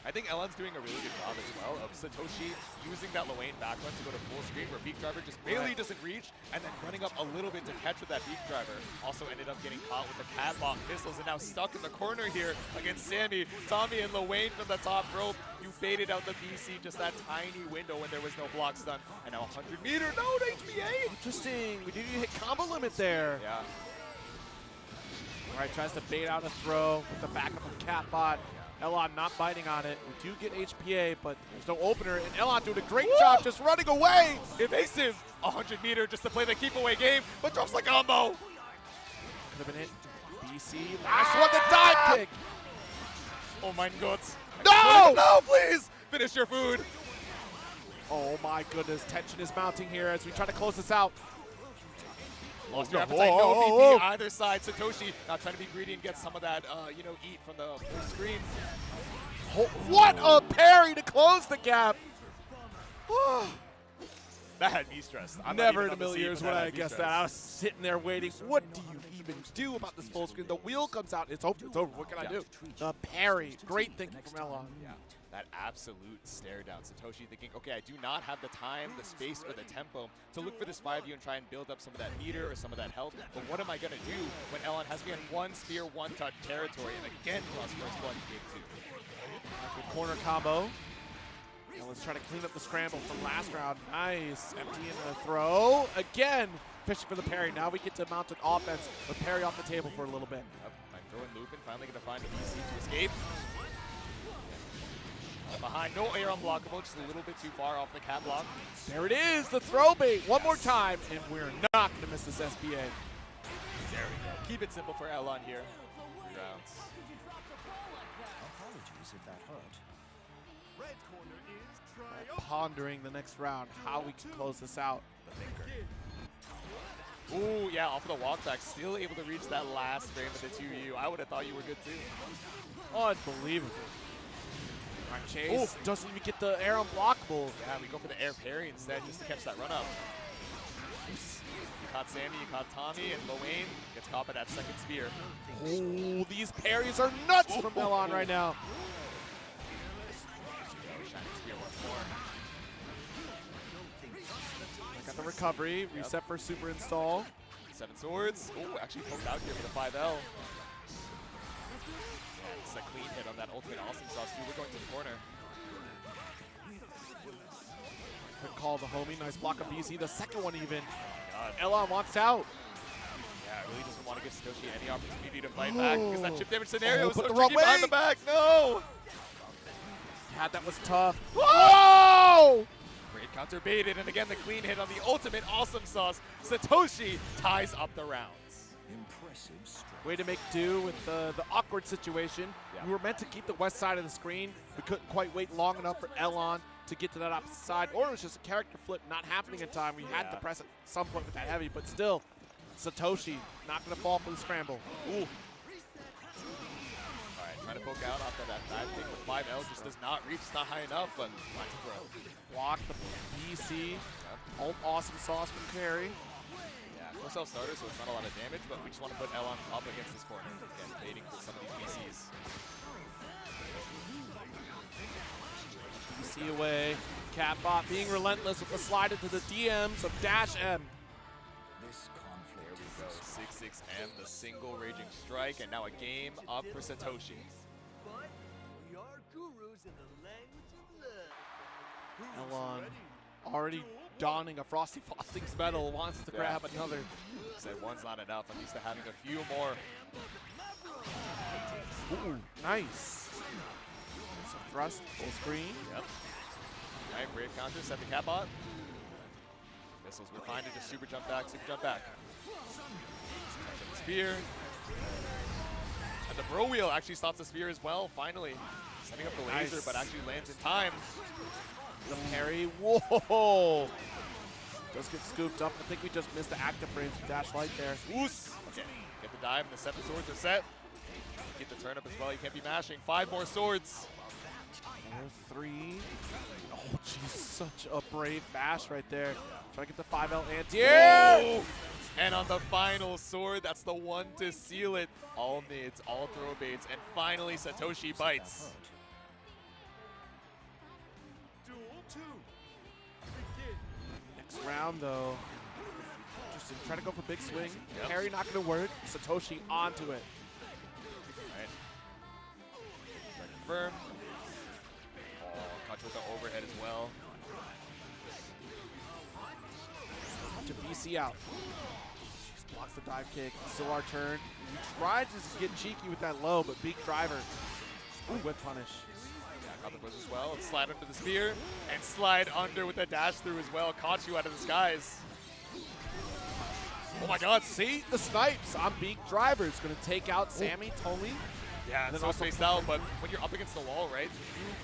L: I think Elon's doing a really good job as well of Satoshi using that Lowain back run to go to full screen where Beak Driver just barely doesn't reach, and then running up a little bit to catch with that Beak Driver. Also ended up getting caught with the catblock pistols and now stuck in the corner here against Sammy. Tommy and Lowain from the top rope. You baited out the BC just that tiny window when there was no block stun. And now 100 meter, no HBA.
K: Interesting. We didn't hit combo limit there.
L: Yeah.
K: All right, tries to bait out a throw with the backup of Catbot. Elon not biting on it. We do get HPA, but there's no opener. And Elon doing a great job just running away.
L: Evasive. 100 meter just to play the keep away game, but drops the combo.
K: Could have been it. BC, last one, the dive kick.
L: Oh my god.
K: No!
L: No, please! Finish your food.
K: Oh my goodness, tension is mounting here as we try to close this out.
L: Lost your appetite, no BP either side. Satoshi not trying to be greedy and get some of that, eat from the full screen.
K: What a parry to close the gap.
L: That had me stressed. I'm
K: Never in a million years would I guess that. I was sitting there waiting. What do you even do about this full screen? The wheel comes out. It's over. It's over. What can I do? The parry. Great thinking from Elon.
L: Yeah. That absolute stare down. Satoshi thinking, okay, I do not have the time, the space, or the tempo to look for this 5U and try and build up some of that meter or some of that health. But what am I going to do when Elon has me in one spear, one touch territory and again lost first blood in game 2?
K: Good corner combo. Now let's try to clean up the scramble from last round. Nice. Empty into the throw. Again, fishing for the parry. Now we get to mount an offense with parry off the table for a little bit.
L: Yep. I'm throwing Lupin, finally going to find a BC to escape. Behind, no air unblockable, just a little bit too far off the cat block.
K: There it is, the throw bait. One more time, and we're not going to miss this SBA.
L: There we go. Keep it simple for Elon here. 3 rounds.
F: Apologies if that hurt.
C: Red corner is
K: Pondering the next round, how we can close this out.
L: Ooh, yeah, off of the walkback, still able to reach that last frame of the 2U. I would have thought you were good too.
K: Unbelievable. Right, Chase doesn't even get the air unblockable.
L: Yeah, we go for the air parry instead just to catch that run up. You caught Sammy, you caught Tommy, and Lowain gets caught by that second spear.
K: Oh, these parries are nuts from Elon right now.
L: Shining spear once more.
K: Got the recovery, reset for super install.
L: 7 swords. Oh, actually poked out here for the 5L. It's a clean hit on that ultimate awesome sauce too. We're going to the corner.
K: Good call the homie. Nice block of BC. The second one even.
L: God.
K: Elon wants out.
L: Yeah, really doesn't want to give Satoshi any opportunity to fight back because that chip damage scenario is so
K: the
L: tricky
K: wrong
L: behind
K: way.
L: the back. No!
K: God, that was tough. Whoa!
L: Great counter baited, and again the clean hit on the ultimate awesome sauce. Satoshi ties up the rounds.
F: Impressive strength.
K: Way to make do with the awkward situation.
L: Yeah.
K: We were meant to keep the west side of the screen. We couldn't quite wait long enough for Elon to get to that opposite side, or it was just a character flip not happening in time. We had to press at some point with that heavy, but still, Satoshi not going to fall for the scramble. Ooh.
L: All right, trying to poke out after that dive kick with 5L just does not reach. It's not high enough, but finds a throw.
K: Block the BC. Awesome sauce from Carey.
L: Yeah, no self-starter, so it's not a lot of damage, but we just want to put Elon up against this corner. Again, baiting for some of these BCs.
K: BC away. Catbot being relentless with the slide into the DMs of Dash M.
F: This conflict.
L: There we go. 6-6 and the single raging strike, and now a game up for Satoshi.
N: But we are gurus in the language of love.
K: Elon already donning a Frosty Faustings medal, wants to grab another.
L: Said one's not enough. I'm used to having a few more.
K: Ooh, nice. Some thrust, full screen.
L: Yep. All right, brave counter, set the cap bot. Missiles were fine to just super jump back, super jump back. The spear. And the bro wheel actually stops the spear as well, finally. Setting up the laser,
K: Nice.
L: but actually lands in time.
K: The parry, whoa! Does get scooped up. I think we just missed the active frames with Dash Light there.
L: Oos! Okay, get the dive and the 7 swords are set. Get the turn up as well, you can't be mashing. 5 more swords.
K: 4-3. Oh, jeez, such a brave mash right there. Try to get the 5L anti-air!
L: And on the final sword, that's the one to seal it. All mids, all throw baits, and finally Satoshi bites.
K: Next round, though. Interesting. Trying to go for big swing. Parry not going to work. Satoshi onto it.
L: Right. Trying to confirm. Oh, caught you with the overhead as well.
K: To BC out. Blocks the dive kick. Still our turn. We tried to get cheeky with that low, but big driver. Ooh, with punish.
L: Yeah, caught the buzz as well. And slide under the spear. And slide under with a dash through as well. Caught you out of the skies.
K: Oh my god, see? The snipes on big driver. It's going to take out Sammy, Tomi.
L: Yeah,
K: and
L: it's
K: then
L: so spaced out, but when you're up against the wall, right,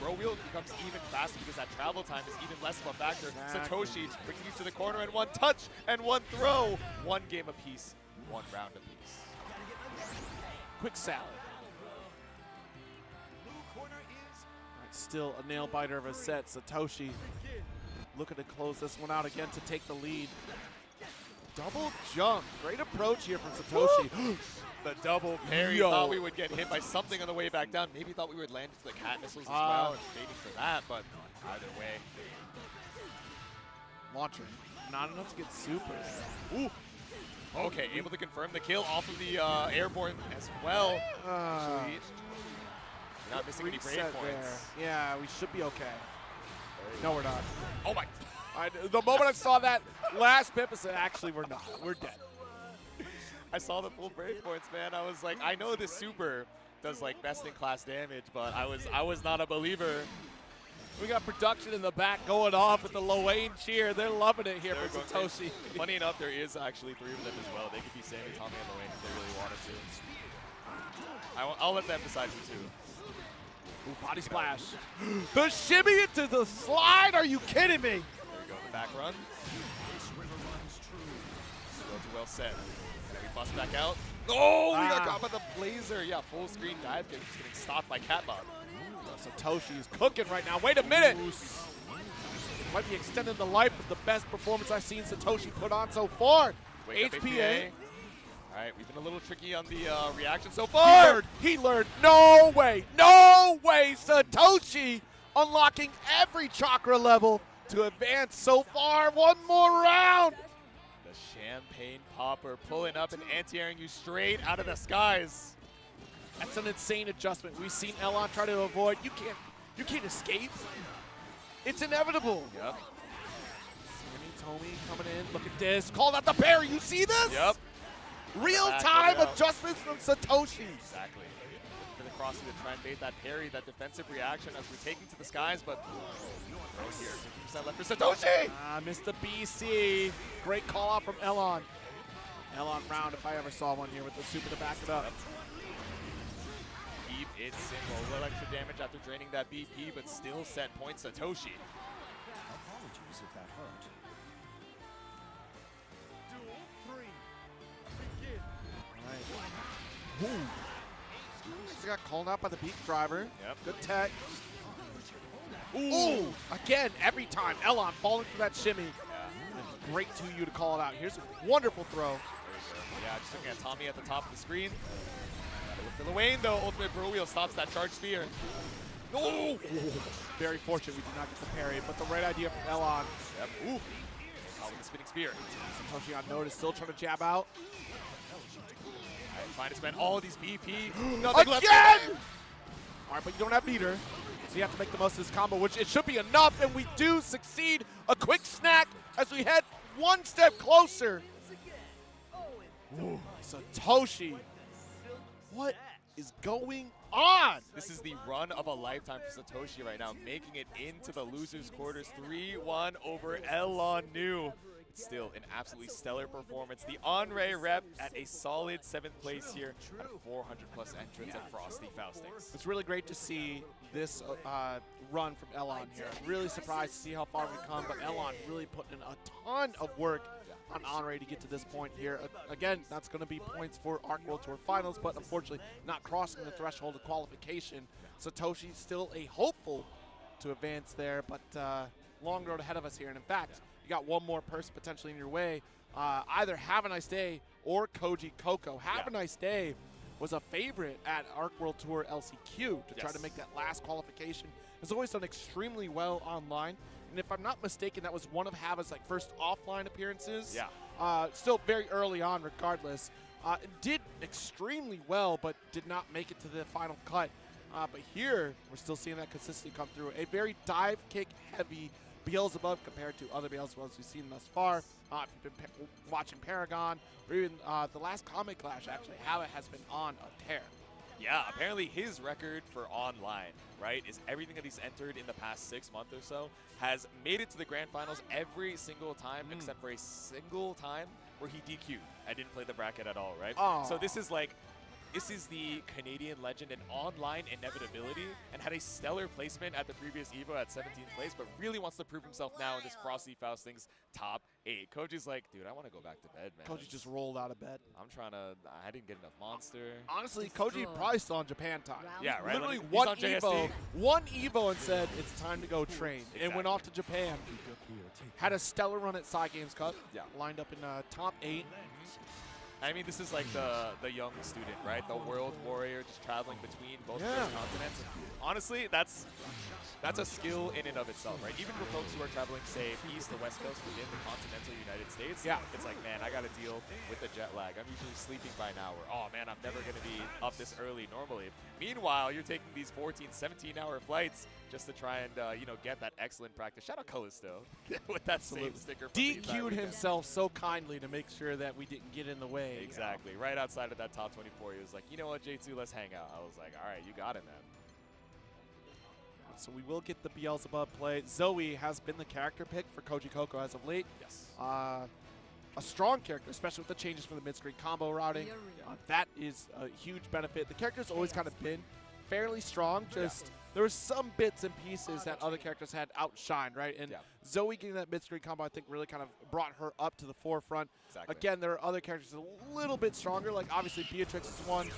L: bro wheel becomes even faster because that travel time is even less of a factor.
K: Exactly.
L: Satoshi bringing you to the corner and one touch and one throw. One game apiece, one round apiece.
K: Quick salad. Right, still a nail biter of a set. Satoshi looking to close this one out again to take the lead. Double jump. Great approach here from Satoshi.
L: The double parry. Thought we would get hit by something on the way back down. Maybe thought we would land into the cat missiles as well and waiting for that, but either way.
K: Launcher. Not enough to get super.
L: Ooh. Okay, able to confirm the kill off of the airborne as well. Sweet. Not missing any brave points.
K: There. Yeah, we should be okay. No, we're not.
L: Oh my.
K: The moment I saw that last pip, I said, actually, we're not. We're dead.
L: I saw the full brave points, man. I was like, I know this super does like best in class damage, but I was not a believer.
K: We got production in the back going off with the Lowain cheer. They're loving it here for Satoshi.
L: Funny enough, there is actually 3 of them as well. They could be Sammy, Tommy, and Lowain if they really wanted to. I'll let them decide who to.
K: Ooh, body splash. The shimmy into the slide. Are you kidding me?
L: There we go, the back run. Well set. We bust back out. Oh, we got caught by the Blazer. Yeah, full screen dive kick. Just getting stopped by Catbot.
K: Satoshi is cooking right now. Wait a minute. Might be extending the life of the best performance I've seen Satoshi put on so far. HPA.
L: All right, we've been a little tricky on the reaction so far.
K: He learned. No way. No way. Satoshi unlocking every chakra level to advance so far. One more round.
L: The champagne popper pulling up and anti-airing you straight out of the skies.
K: That's an insane adjustment. We've seen Elon try to avoid. You can't escape. It's inevitable.
L: Yep.
K: Sammy, Tomi coming in. Look at this. Called out the parry. You see this?
L: Yep.
K: Real-time adjustments from Satoshi.
L: Exactly. For the crossing to try and bait that parry, that defensive reaction as we're taking to the skies, but right here, 50% left for Satoshi.
K: Missed the BC. Great call out from Elon. Elon round if I ever saw one here with the super to back it up.
L: Yep. Keep it simple. A little extra damage after draining that BP, but still set point Satoshi.
F: Apologies if that hurt.
N: Duel 3. Begin.
K: Right. He got called out by the beat driver.
L: Yep.
K: Good tech. Ooh. Again, every time. Elon falling for that shimmy. Yeah. Great 2U to call it out. Here's a wonderful throw.
L: Yeah, just looking at Tommy at the top of the screen. For the Lowain, though, ultimate bro wheel stops that charge spear.
K: Oh! Very fortunate we did not get the parry, but the right idea from Elon.
L: Yep. Ooh. Out with the spinning spear.
K: Satoshi on notice, still trying to jab out.
L: Alright, trying to spend all of these BP.
K: Nothing left. Again! Alright, but you don't have meter, so you have to make the most of this combo, which it should be enough, and we do succeed. A quick snack as we head one step closer. Ooh, Satoshi. What is going on?
L: This is the run of a lifetime for Satoshi right now, making it into the losers quarters 3-1 over Elon New. It's still an absolutely stellar performance. The Henri rep at a solid 7th place here at a 400+ entrance at Frosty Faustings.
K: It's really great to see this run from Elon here. I'm really surprised to see how far we've come, but Elon really putting in a ton of work on Henri to get to this point here. Again, that's going to be points for ARC World Tour Finals, but unfortunately not crossing the threshold of qualification. Satoshi still a hopeful to advance there, but long road ahead of us here. And in fact, you got one more person potentially in your way. Either Have a Nice Day or Koji Coco. Have a Nice Day was a favorite at ARC World Tour LCQ to try to make that last qualification. Has always done extremely well online. and if I'm not mistaken, that was one of Hava's like first offline appearances.
L: Yeah.
K: Still very early on, regardless. Did extremely well, but did not make it to the final cut. But here, we're still seeing that consistency come through. A very dive kick heavy Beelzebub compared to other Beelzebubs we've seen thus far. If you've been watching Paragon, or even the last Comic Clash, actually, Hava has been on a tear.
L: Yeah, apparently his record for online, right, is everything that he's entered in the past 6 months or so has made it to the grand finals every single time except for a single time where he DQ'd. I didn't play the bracket at all, right?
K: Oh.
L: So this is like, this is the Canadian legend and online inevitability, and had a stellar placement at the previous EVO at 17th place, but really wants to prove himself now in this Frosty Faustings top 8. Koji's like, dude, I want to go back to bed, man.
K: Koji just rolled out of bed.
L: I'm trying to, I didn't get enough monster.
K: Honestly, Koji probably still on Japan time.
L: Yeah, right.
K: Literally
L: He's
K: one
L: on JST.
K: Evo and said it's time to go train, and went off to Japan. Had a stellar run at Psy Games Cup.
L: Yeah.
K: Lined up in top 8.
L: I mean, this is like the young student, right? The world warrior just traveling between both of those continents. Honestly, that's a skill in and of itself, right? Even for folks who are traveling, say, east or west coast within the continental United States, it's like, man, I got to deal with the jet lag. I'm usually sleeping by now, or, oh, man, I'm never going to be up this early normally. Meanwhile, you're taking these 14, 17-hour flights just to try and, get that excellent practice. Shout out Callisto with that same sticker.
K: DQ'd himself so kindly to make sure that we didn't get in the way.
L: Exactly. Right outside of that top 24, he was like, you know what, J2, let's hang out. I was like, all right, you got it, man.
K: So we will get the Beelzebub play. Zoe has been the character pick for Koji Coco as of late.
L: Yes.
K: A strong character, especially with the changes for the mid-screen combo routing. That is a huge benefit. The character's always kind of been fairly strong, just there were some bits and pieces that other characters had outshined, right? And Zoe getting that mid-screen combo, I think, really kind of brought her up to the forefront.
L: Exactly.
K: Again, there are other characters a little bit stronger, like obviously Beatrix is one.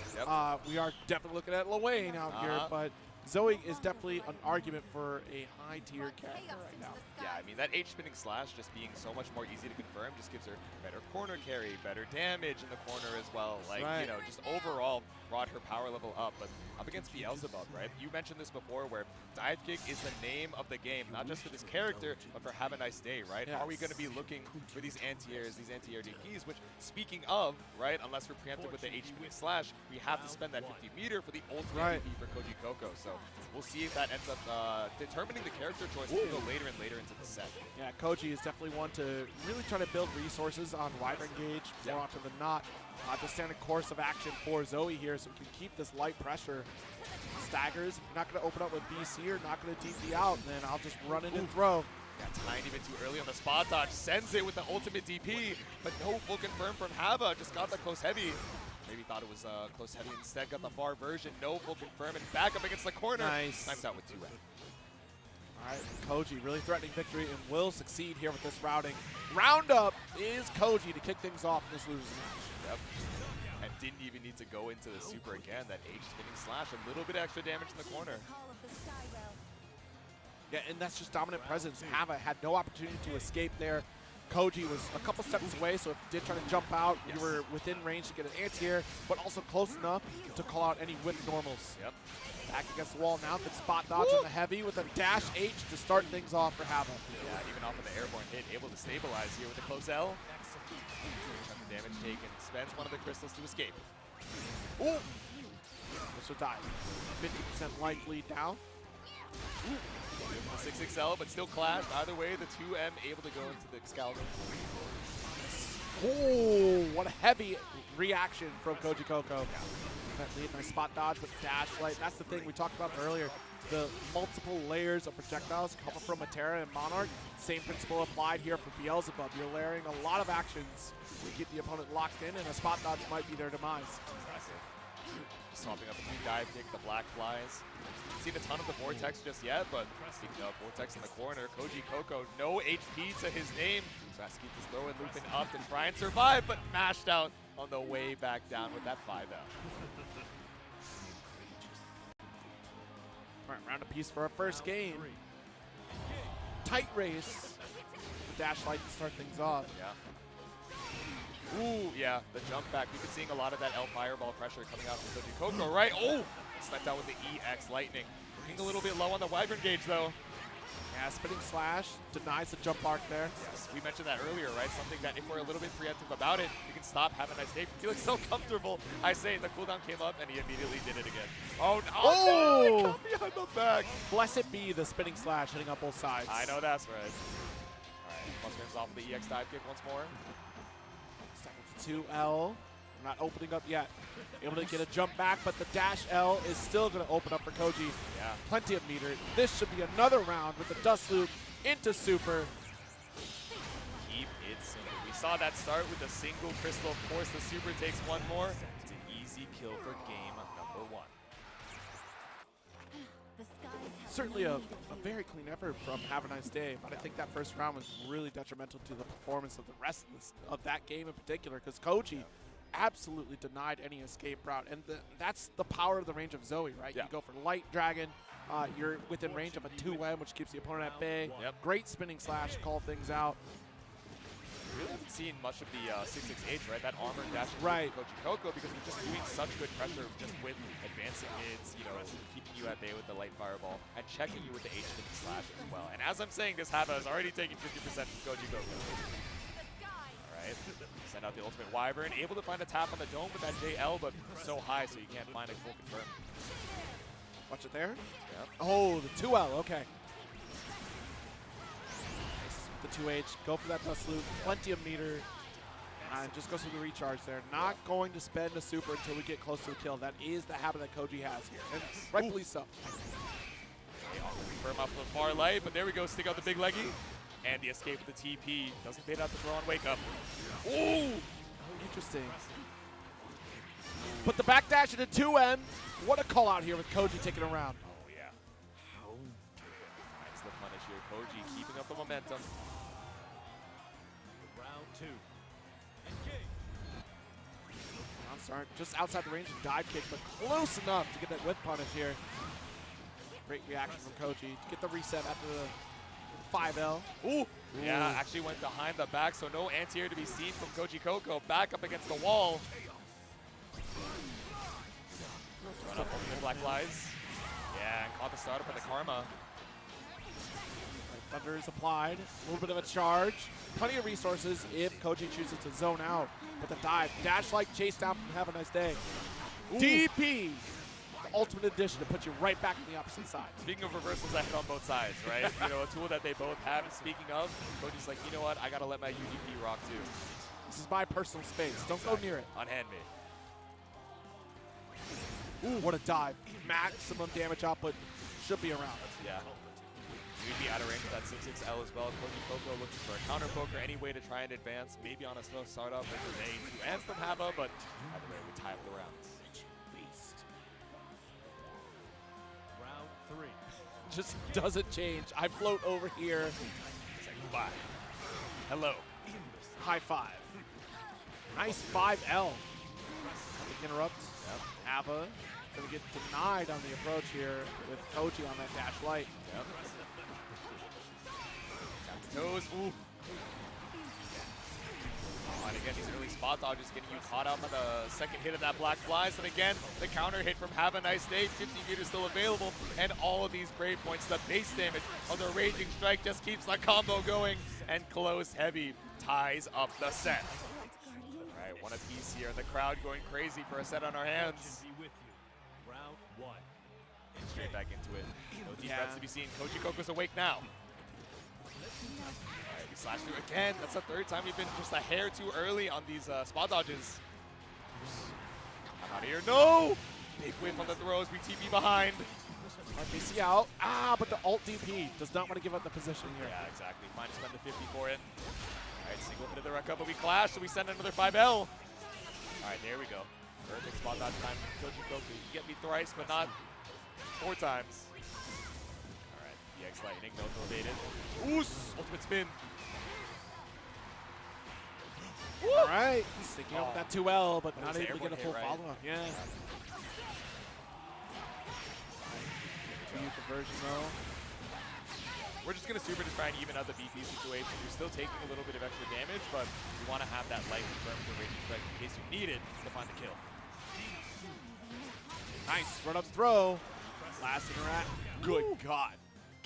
K: We are definitely looking at Luane out here, but Zoe is definitely an argument for a high-tier character right now.
L: Yeah, I mean, that H-spinning slash just being so much more easy to confirm just gives her better corner carry, better damage in the corner as well. Like, just overall brought her power level up. But up against Beelzebub, right? You mentioned this before where dive kick is the name of the game, not just for this character, but for Have a Nice Day, right? Are we going to be looking for these anti-airs, these anti-air DPs, which, speaking of, right, unless we're preempted with the H-spinning slash, we have to spend that 50 meter for the ultimate DP for Koji Coco. So we'll see if that ends up determining the character choice as we go later and later into the set.
K: Yeah, Koji is definitely one to really try to build resources on Wyvern Gauge more often than not. The standard course of action for Zoe here, so we can keep this light pressure. Staggers, if you're not going to open up with BC or not going to DP out, then I'll just run in and throw.
L: Yeah, tiny bit too early on the spot dodge, sends it with the ultimate DP, but no full confirm from Hava, just got the close heavy. Maybe thought it was close heavy instead, got the far version, no full confirm, and back up against the corner.
K: Nice.
L: Times out with 2M.
K: All right, Koji really threatening victory and will succeed here with this routing. Roundup is Koji to kick things off in this losing match.
L: Yep. And didn't even need to go into the super again. That H-spinning slash, a little bit extra damage in the corner.
K: Yeah, and that's just dominant presence. Hava had no opportunity to escape there. Koji was a couple steps away, so if you did try to jump out, you were within range to get an anti-air, but also close enough to call out any whip normals.
L: Yep.
K: Back against the wall now, good spot dodge on the heavy with a dash H to start things off for Hava.
L: Yeah, even off of the airborne hit, able to stabilize here with the close L. The damage taken, spends one of the crystals to escape.
K: Ooh! This will die. 50% life lead down.
L: Ooh. 6XL, but still clashed. Either way, the 2M able to go into the Excalibur.
K: Oh, what a heavy reaction from Koji Coco. That lead, nice spot dodge with dash light. That's the thing we talked about earlier. The multiple layers of projectiles coming from Matera and Monarch. Same principle applied here for Beelzebub. You're layering a lot of actions to get the opponent locked in, and a spot dodge might be their demise.
L: Swapping up between dive kick, the black flies. Haven't seen a ton of the Vortex just yet, but speaking of Vortex in the corner, Koji Coco, no HP to his name. So has to keep this throw and looping up to try and survive, but mashed out on the way back down with that 5L.
K: All right, round a piece for our first game. Tight race. The dash light to start things off.
L: Yeah. Ooh, yeah, the jump back. We've been seeing a lot of that L fireball pressure coming out from Koji Coco, right? Oh! Sniped out with the EX Lightning. Looking a little bit low on the Wyvern Gauge, though.
K: Yeah, spinning slash denies the jump arc there.
L: Yes, we mentioned that earlier, right? Something that if we're a little bit preemptive about it, we can stop, have a nice day. Feeling so comfortable. I say the cooldown came up and he immediately did it again. Oh, no!
K: Oh!
L: No, he caught behind the back.
K: Blessed be the spinning slash hitting up both sides.
L: I know that's right. All right, Mushrooms off the EX dive kick once more.
K: Stuck with the 2L. Not opening up yet. Able to get a jump back, but the dash L is still going to open up for Koji.
L: Yeah.
K: Plenty of meter. This should be another round with the dust loop into super.
L: Keep it simple. We saw that start with a single crystal. Of course, the super takes one more. It's an easy kill for game number 1.
K: Certainly a very clean effort from Have a Nice Day, but I think that first round was really detrimental to the performance of the rest of that game in particular, because Koji absolutely denied any escape route, and that's the power of the range of Zoe, right?
L: Yeah.
K: You go for Light Dragon, you're within range of a 2M, which keeps the opponent at bay.
L: Yep.
K: Great spinning slash, call things out.
L: We really haven't seen much of the 668, right? That armor dash
K: Right.
L: Koji Coco, because we're just doing such good pressure just with advancing mids, you know, keeping you at bay with the light fireball, and checking you with the H slash as well. And as I'm saying this, Hava is already taking 50% from Koji Coco. Right. Send out the ultimate Wyvern. Able to find a tap on the dome with that JL, but so high so you can't find a full confirm.
K: Watch it there.
L: Yep.
K: Oh, the 2L, okay. The 2H, go for that dust loop, plenty of meter, and just goes for the recharge there. Not going to spend a super until we get close to the kill. That is the habit that Koji has here, and rightfully so.
L: Okay, off the confirm off the far light, but there we go, stick out the big leggy. And the escape with the TP. Doesn't bait out the throw on wake up.
K: Ooh! Interesting. But the backdash into 2M. What a call out here with Koji taking a round.
L: Oh, yeah. Finds the punish here. Koji keeping up the momentum.
N: Round 2.
K: Rounds aren't just outside the range of dive kick, but close enough to get that whip punish here. Great reaction from Koji to get the reset after the 5L.
L: Ooh. Yeah, actually went behind the back, so no anti-air to be seen from Koji Coco. Back up against the wall. Run up over the Black Flies. Yeah, and caught the startup of the Karma.
K: Thunder is applied. A little bit of a charge. Plenty of resources if Koji chooses to zone out. But the dive, dash-like chase down from Have a Nice Day. Ooh. DP! Ultimate addition to put you right back on the opposite side.
L: Speaking of reversals, I hit on both sides, right? You know, a tool that they both have. And speaking of, Koji's like, you know what? I gotta let my UDP rock too.
K: This is my personal space. Don't go near it.
L: Unhand me.
K: Ooh, what a dive. Maximum damage output should be around.
L: Yeah. You'd be out of range of that 6-6L as well. Koji Coco looking for a counter poker, any way to try and advance. Maybe on a slow startup with a 2M from Hava, but either way, we tie up the rounds.
N: Round 3.
K: Just doesn't change. I float over here.
L: Say goodbye. Hello.
K: High five. Nice 5L. Interrupt.
L: Yep.
K: Hava gonna get denied on the approach here with Koji on that dash light.
L: Yep. Got the toes. Ooh. Oh, and again, these early spot dodges getting you caught out by the second hit of that Black Flies. And again, the counter hit from Have a Nice Day. 50 meters still available. And all of these brave points, the base damage of the Raging Strike just keeps the combo going. And Close Heavy ties up the set. All right, one apiece here. The crowd going crazy for a set on our hands.
N: Be with you. Round 1.
L: Straight back into it. No defense to be seen. Koji Coco's awake now. Alright, we slash through again. That's the third time we've been just a hair too early on these spot dodges. I'm out of here. No! Big whiff on the throws. We TP behind.
K: RPC out. Ah, but the alt DP does not want to give up the position here.
L: Yeah, exactly. Fine to spend the 50 for it. Alright, single hit of the wreck up, but we clash, so we send another 5L. Alright, there we go. Perfect spot dodge time from Koji Coco. You can get me thrice, but not 4 times. Alright, EX Lightning, no throw baited. Oos! Ultimate spin.
K: All right, he's sticking up with that 2L, but not
L: was the
K: able to get a full
L: airborne hit, right?
K: follow-up. Yeah. 2U conversion though.
L: We're just going to super to try and even out the BP situation. You're still taking a little bit of extra damage, but you want to have that life confirmed for Raging Strike in case you need it to find the kill.
K: Nice run up throw. Last interact. Good God.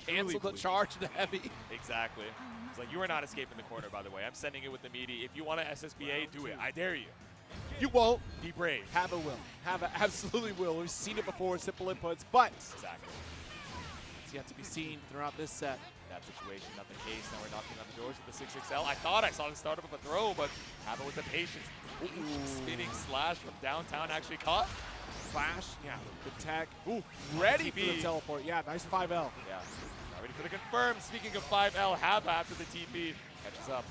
K: Cancel the charge to heavy.
L: Exactly. It's like, you are not escaping the corner, by the way. I'm sending it with the meaty. If you want to SSBA, do it. I dare you.
K: You won't.
L: Be brave.
K: Hava will. Hava absolutely will. We've seen it before with simple inputs, but
L: Exactly.
K: it's yet to be seen throughout this set.
L: That situation, not the case. Now we're knocking on the doors with the 6XL. I thought I saw the startup of a throw, but Hava with the patience. Ooh. Spinning slash from downtown actually caught.
K: Flash, yeah, good tech. Ooh, ready for the teleport. Yeah, nice 5L.
L: Yeah, not ready for the confirm. Speaking of 5L, Hava after the TP catches up.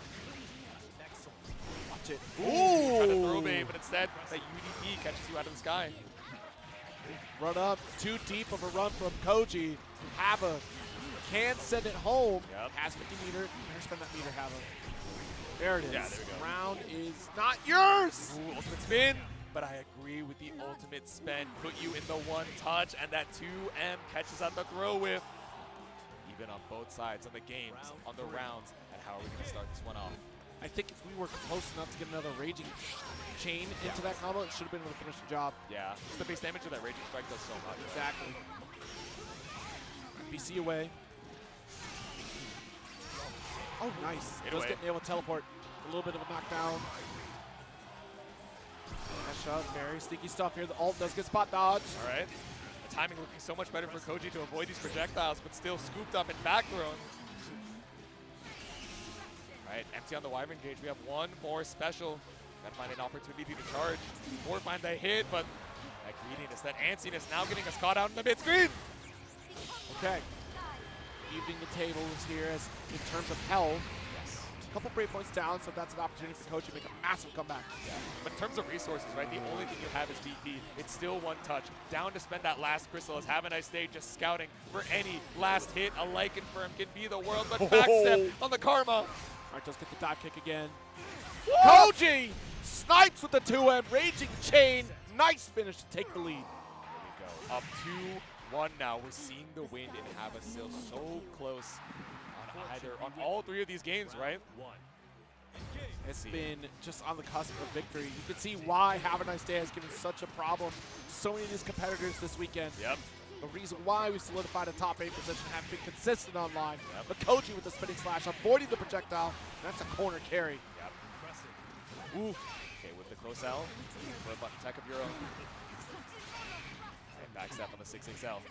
K: Watch it.
L: Ooh! Trying to throw bait, but instead, that UDP catches you out of the sky.
K: Run up, too deep of a run from Koji. Hava can send it home.
L: Yep.
K: Has 50 meter. Better spend that meter, Hava. There it is.
L: Yeah, there we go.
K: Round is not yours.
L: Ooh, ultimate spin. But I agree with the ultimate spin. Put you in the one touch, and that 2M catches out the throw with. Even on both sides, on the games, on the rounds, and how are we going to start this one off?
K: I think if we were close enough to get another Raging Chain into that combo, it should have been able to finish the job.
L: Yeah, just the base damage of that Raging Strike does so much.
K: Exactly. BC away. Oh, nice. Does get able to teleport. A little bit of a knockdown. Nice shot. Very sneaky stuff here. The ult does get spot dodge.
L: All right. The timing looking so much better for Koji to avoid these projectiles, but still scooped up and back thrown. All right, empty on the Wyvern Gauge. We have one more special. Gotta find an opportunity to charge or find that hit, but that greediness, that antsiness now getting us caught out in the mid-screen.
K: Okay. Evening the tables here as in terms of health. A couple break points down, so that's an opportunity for Koji to make a massive comeback.
L: Yeah. But in terms of resources, right, the only thing you have is DP. It's still one touch. Down to spend that last crystal is Have a Nice Day just scouting for any last hit. A like confirm can be the world, but backstep on the Karma.
K: All right, just get the dive kick again. Koji snipes with the 2M. Raging Chain. Nice finish to take the lead.
L: There we go. Up 2-1 now. We're seeing the win in Hava still so close. On all three of these games, right?
K: It's been just on the cusp of victory. You can see why Have a Nice Day has given such a problem to so many of these competitors this weekend.
L: Yep.
K: The reason why we solidified a top 8 position, have been consistent online. Yep. But Koji with the spinning slash, avoiding the projectile. That's a corner carry.
L: Yep. Ooh. Okay, with the close L, put a button tech of your own. And backstep on the 6XL.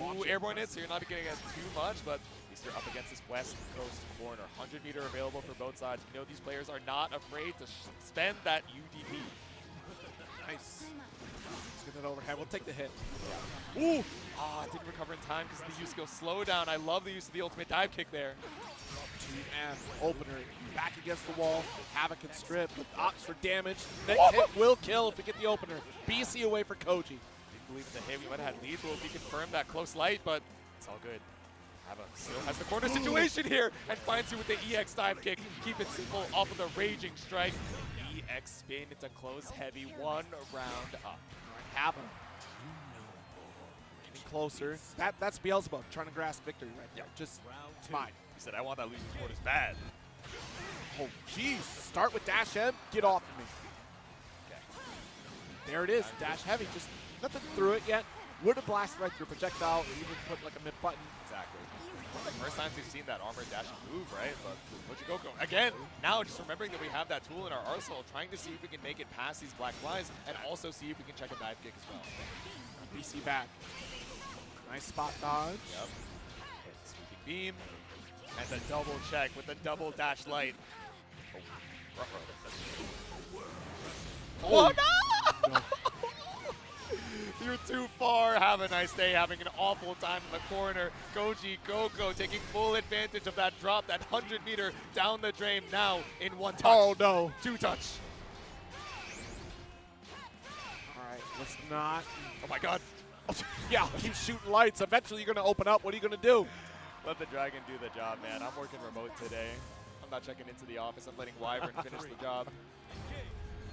L: Ooh, airborne hits, so you're not getting it too much, but at least you're up against this West Coast corner. 100 meter available for both sides. You know these players are not afraid to spend that UDP.
K: Nice. Let's get that overhead. We'll take the hit.
L: Yeah. Ooh! Ah, didn't recover in time because of the use skill slowdown. I love the use of the ultimate dive kick there.
K: 2M opener back against the wall. Havoc can strip with opts for damage. Next hit will kill if we get the opener. BC away for Koji.
L: Didn't believe in the hit. We might have had lethal if we confirmed that close light, but it's all good. Hava still has the corner situation here and finds you with the EX dive kick. Keep it simple off of the Raging Strike. EX spin, it's a close heavy, 1 round up.
K: Hava getting closer. That's Beelzebub trying to grasp victory right there. Just, it's mine.
L: He said, I want that losing sport as bad.
K: Oh, jeez. Start with dash M. Get off of me. Okay. There it is. Dash heavy. Just nothing through it yet. Would have blasted right through projectile or even put like a mid button.
L: Exactly. One of the first times we've seen that armor dashing move, right? But Go again, now just remembering that we have that tool in our arsenal, trying to see if we can make it past these black flies and also see if we can check a dive kick as well.
K: BC back. Nice spot dodge.
L: Yep. Sweeping beam. And the double check with the double dash light. Oh, no! You're too far. Have a nice day. Having an awful time in the corner. Koji Goko taking full advantage of that drop, that 100 meter down the drain now in 1 touch.
K: Oh, no.
L: 2 touch.
K: All right, let's not.
L: Oh, my God.
K: Yeah, keep shooting lights. Eventually, you're going to open up. What are you going to do?
L: Let the dragon do the job, man. I'm working remote today. I'm not checking into the office. I'm letting Wyvern finish the job.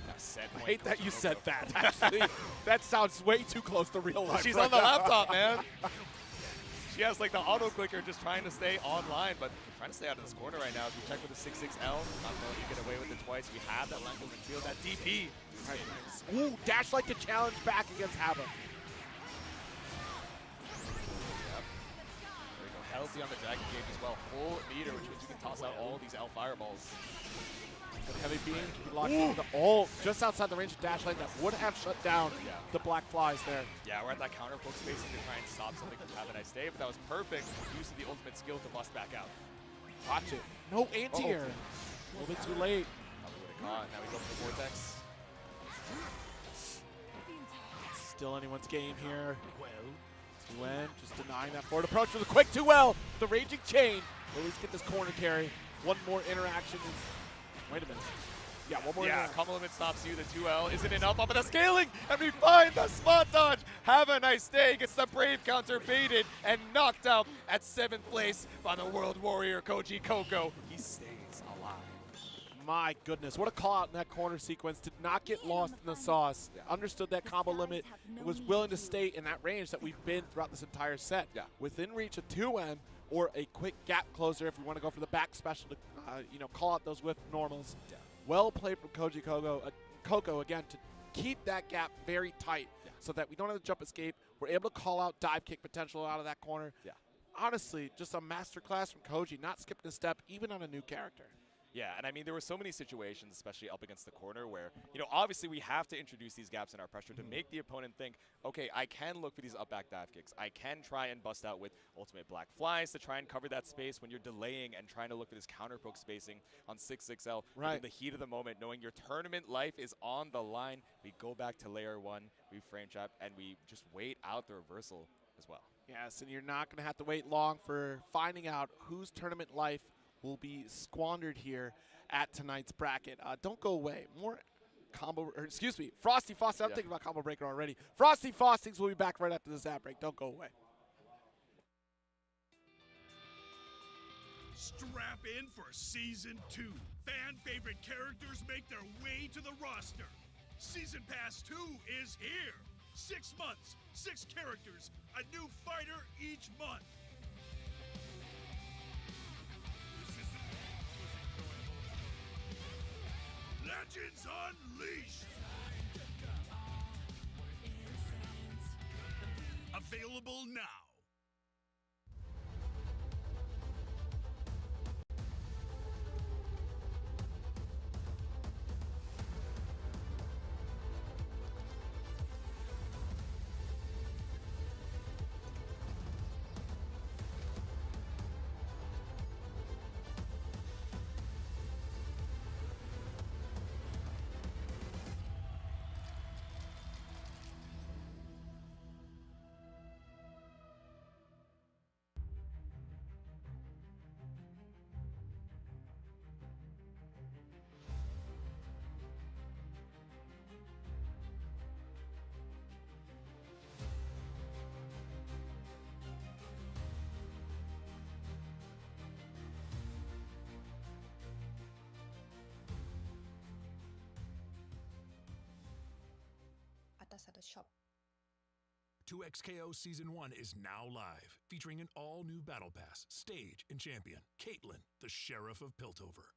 K: I hate that you said that. Actually, that sounds way too close to real life.
L: She's on the laptop, man. She has like the auto clicker just trying to stay online, but trying to stay out of this corner right now. As we check with the 6-6L, not going to get away with it twice. We have that Lanko can feel that DP.
K: Right. Ooh, dash like to challenge back against Hava.
L: penalty on the Dragon Gauge as well. Full meter, which means you can toss out all these L fireballs.
K: Good heavy beam can be locked into the ult just outside the range of dash lane that would have shut down the black flies there.
L: Yeah, we're at that counter poke spacing to try and stop something from Have a Nice Day, but that was perfect use of the ultimate skill to bust back out.
K: Watch it. No anti-air. A little bit too late.
L: Probably would have caught. Now we go for the Vortex.
K: Still anyone's game here. Well, 2N just denying that forward approach with a quick 2L. The Raging Chain. Will at least get this corner carry. One more interaction. Wait a minute. Yeah, one more.
L: Yeah, combo limit stops you. The 2L isn't enough off of the scaling, and we find the spot dodge. Have a Nice Day. Gets the Brave counter baited and knocked out at 7th place by the World Warrior Koji Koko. He stays alive.
K: My goodness, what a call out in that corner sequence. Did not get lost in the sauce. Understood that combo limit. Was willing to stay in that range that we've been throughout this entire set.
L: Yeah.
K: Within reach of 2N or a quick gap closer if we want to go for the back special to call out those whiff normals.
L: Yeah.
K: Well played from Koji Koko again to keep that gap very tight so that we don't have to jump escape. We're able to call out dive kick potential out of that corner.
L: Yeah.
K: Honestly, just a masterclass from Koji, not skipping a step even on a new character.
L: Yeah, and I mean, there were so many situations, especially up against the corner, where, obviously we have to introduce these gaps in our pressure to make the opponent think, okay, I can look for these up back dive kicks. I can try and bust out with ultimate black flies to try and cover that space when you're delaying and trying to look for this counter poke spacing on 6-6L.
K: Right.
L: In the heat of the moment, knowing your tournament life is on the line, we go back to layer 1, we frame trap, and we just wait out the reversal as well.
K: Yes, and you're not going to have to wait long for finding out whose tournament life will be squandered here at tonight's bracket. Don't go away. More combo, or excuse me, Frosty Faustings. I'm thinking about combo breaker already. Frosty Faustings will be back right after this ad break. Don't go away.
C: Strap in for Season 2. Fan favorite characters make their way to the roster. Season Pass 2 is here. 6 months, 6 characters, a new fighter each month. Legends Unleashed! Available now.
O: Atas ada shop.
C: 2XKO Season 1 is now live, featuring an all-new Battle Pass, stage, and champion, Caitlyn, the Sheriff of Piltover.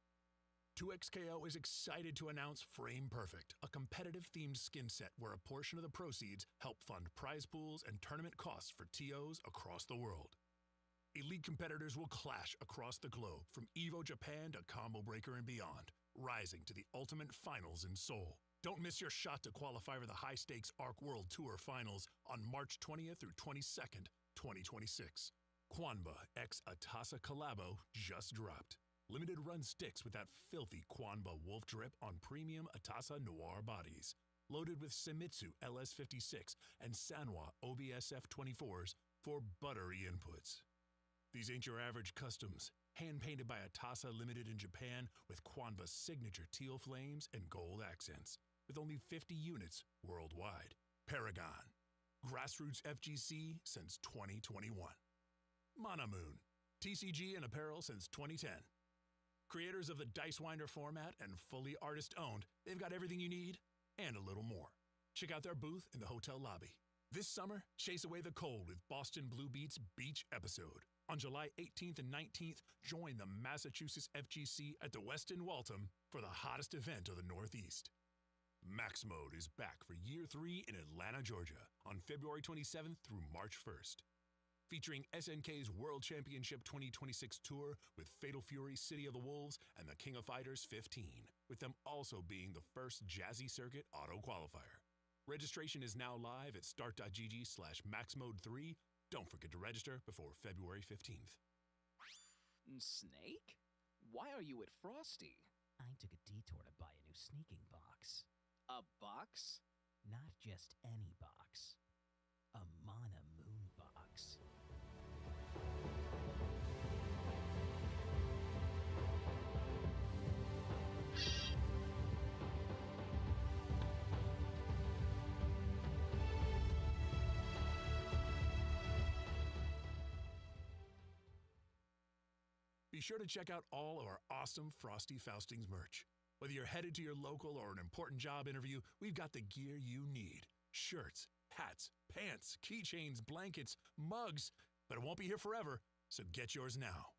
C: 2XKO is excited to announce Frame Perfect, a competitive-themed skin set where a portion of the proceeds help fund prize pools and tournament costs for TOs across the world. Elite competitors will clash across the globe, from EVO Japan to Combo Breaker and beyond, rising to the ultimate finals in Seoul. Don't miss your shot to qualify for the high-stakes ARC World Tour Finals on March 20th through 22nd, 2026. Kwanba x Atasa Collabo just dropped. Limited run sticks with that filthy Kwanba Wolf Drip on premium Atasa Noir bodies. Loaded with Semitsu LS56 and Sanwa OBSF 24s for buttery inputs. These ain't your average customs. Hand-painted by Atasa Limited in Japan with Kwanba's signature teal flames and gold accents. With only 50 units worldwide. Paragon. Grassroots FGC since 2021. Monamoon. TCG and apparel since 2010. Creators of the Dice Winder format and fully artist-owned, they've got everything you need and a little more. Check out their booth in the hotel lobby. This summer, chase away the cold with Boston Blue Beats Beach episode. On July 18th and 19th, join the Massachusetts FGC at the Westin Waltham for the hottest event of the Northeast. Max Mode is back for Year 3 in Atlanta, Georgia on February 27th through March 1st. featuring SNK's World Championship 2026 Tour with Fatal Fury City of the Wolves and the King of Fighters 15, with them also being the first Jazzy Circuit auto qualifier. Registration is now live at start.gg/maxmode3. Don't forget to register before February 15th.
E: Snake? Why are you at Frosty?
F: I took a detour to buy a new sneaking box.
E: A box?
F: Not just any box. A Mana Moon box.
C: Be sure to check out all of our awesome Frosty Faustings merch. Whether you're headed to your local or an important job interview, we've got the gear you need. Shirts, hats, pants, keychains, blankets, mugs. But it won't be here forever, so get yours now.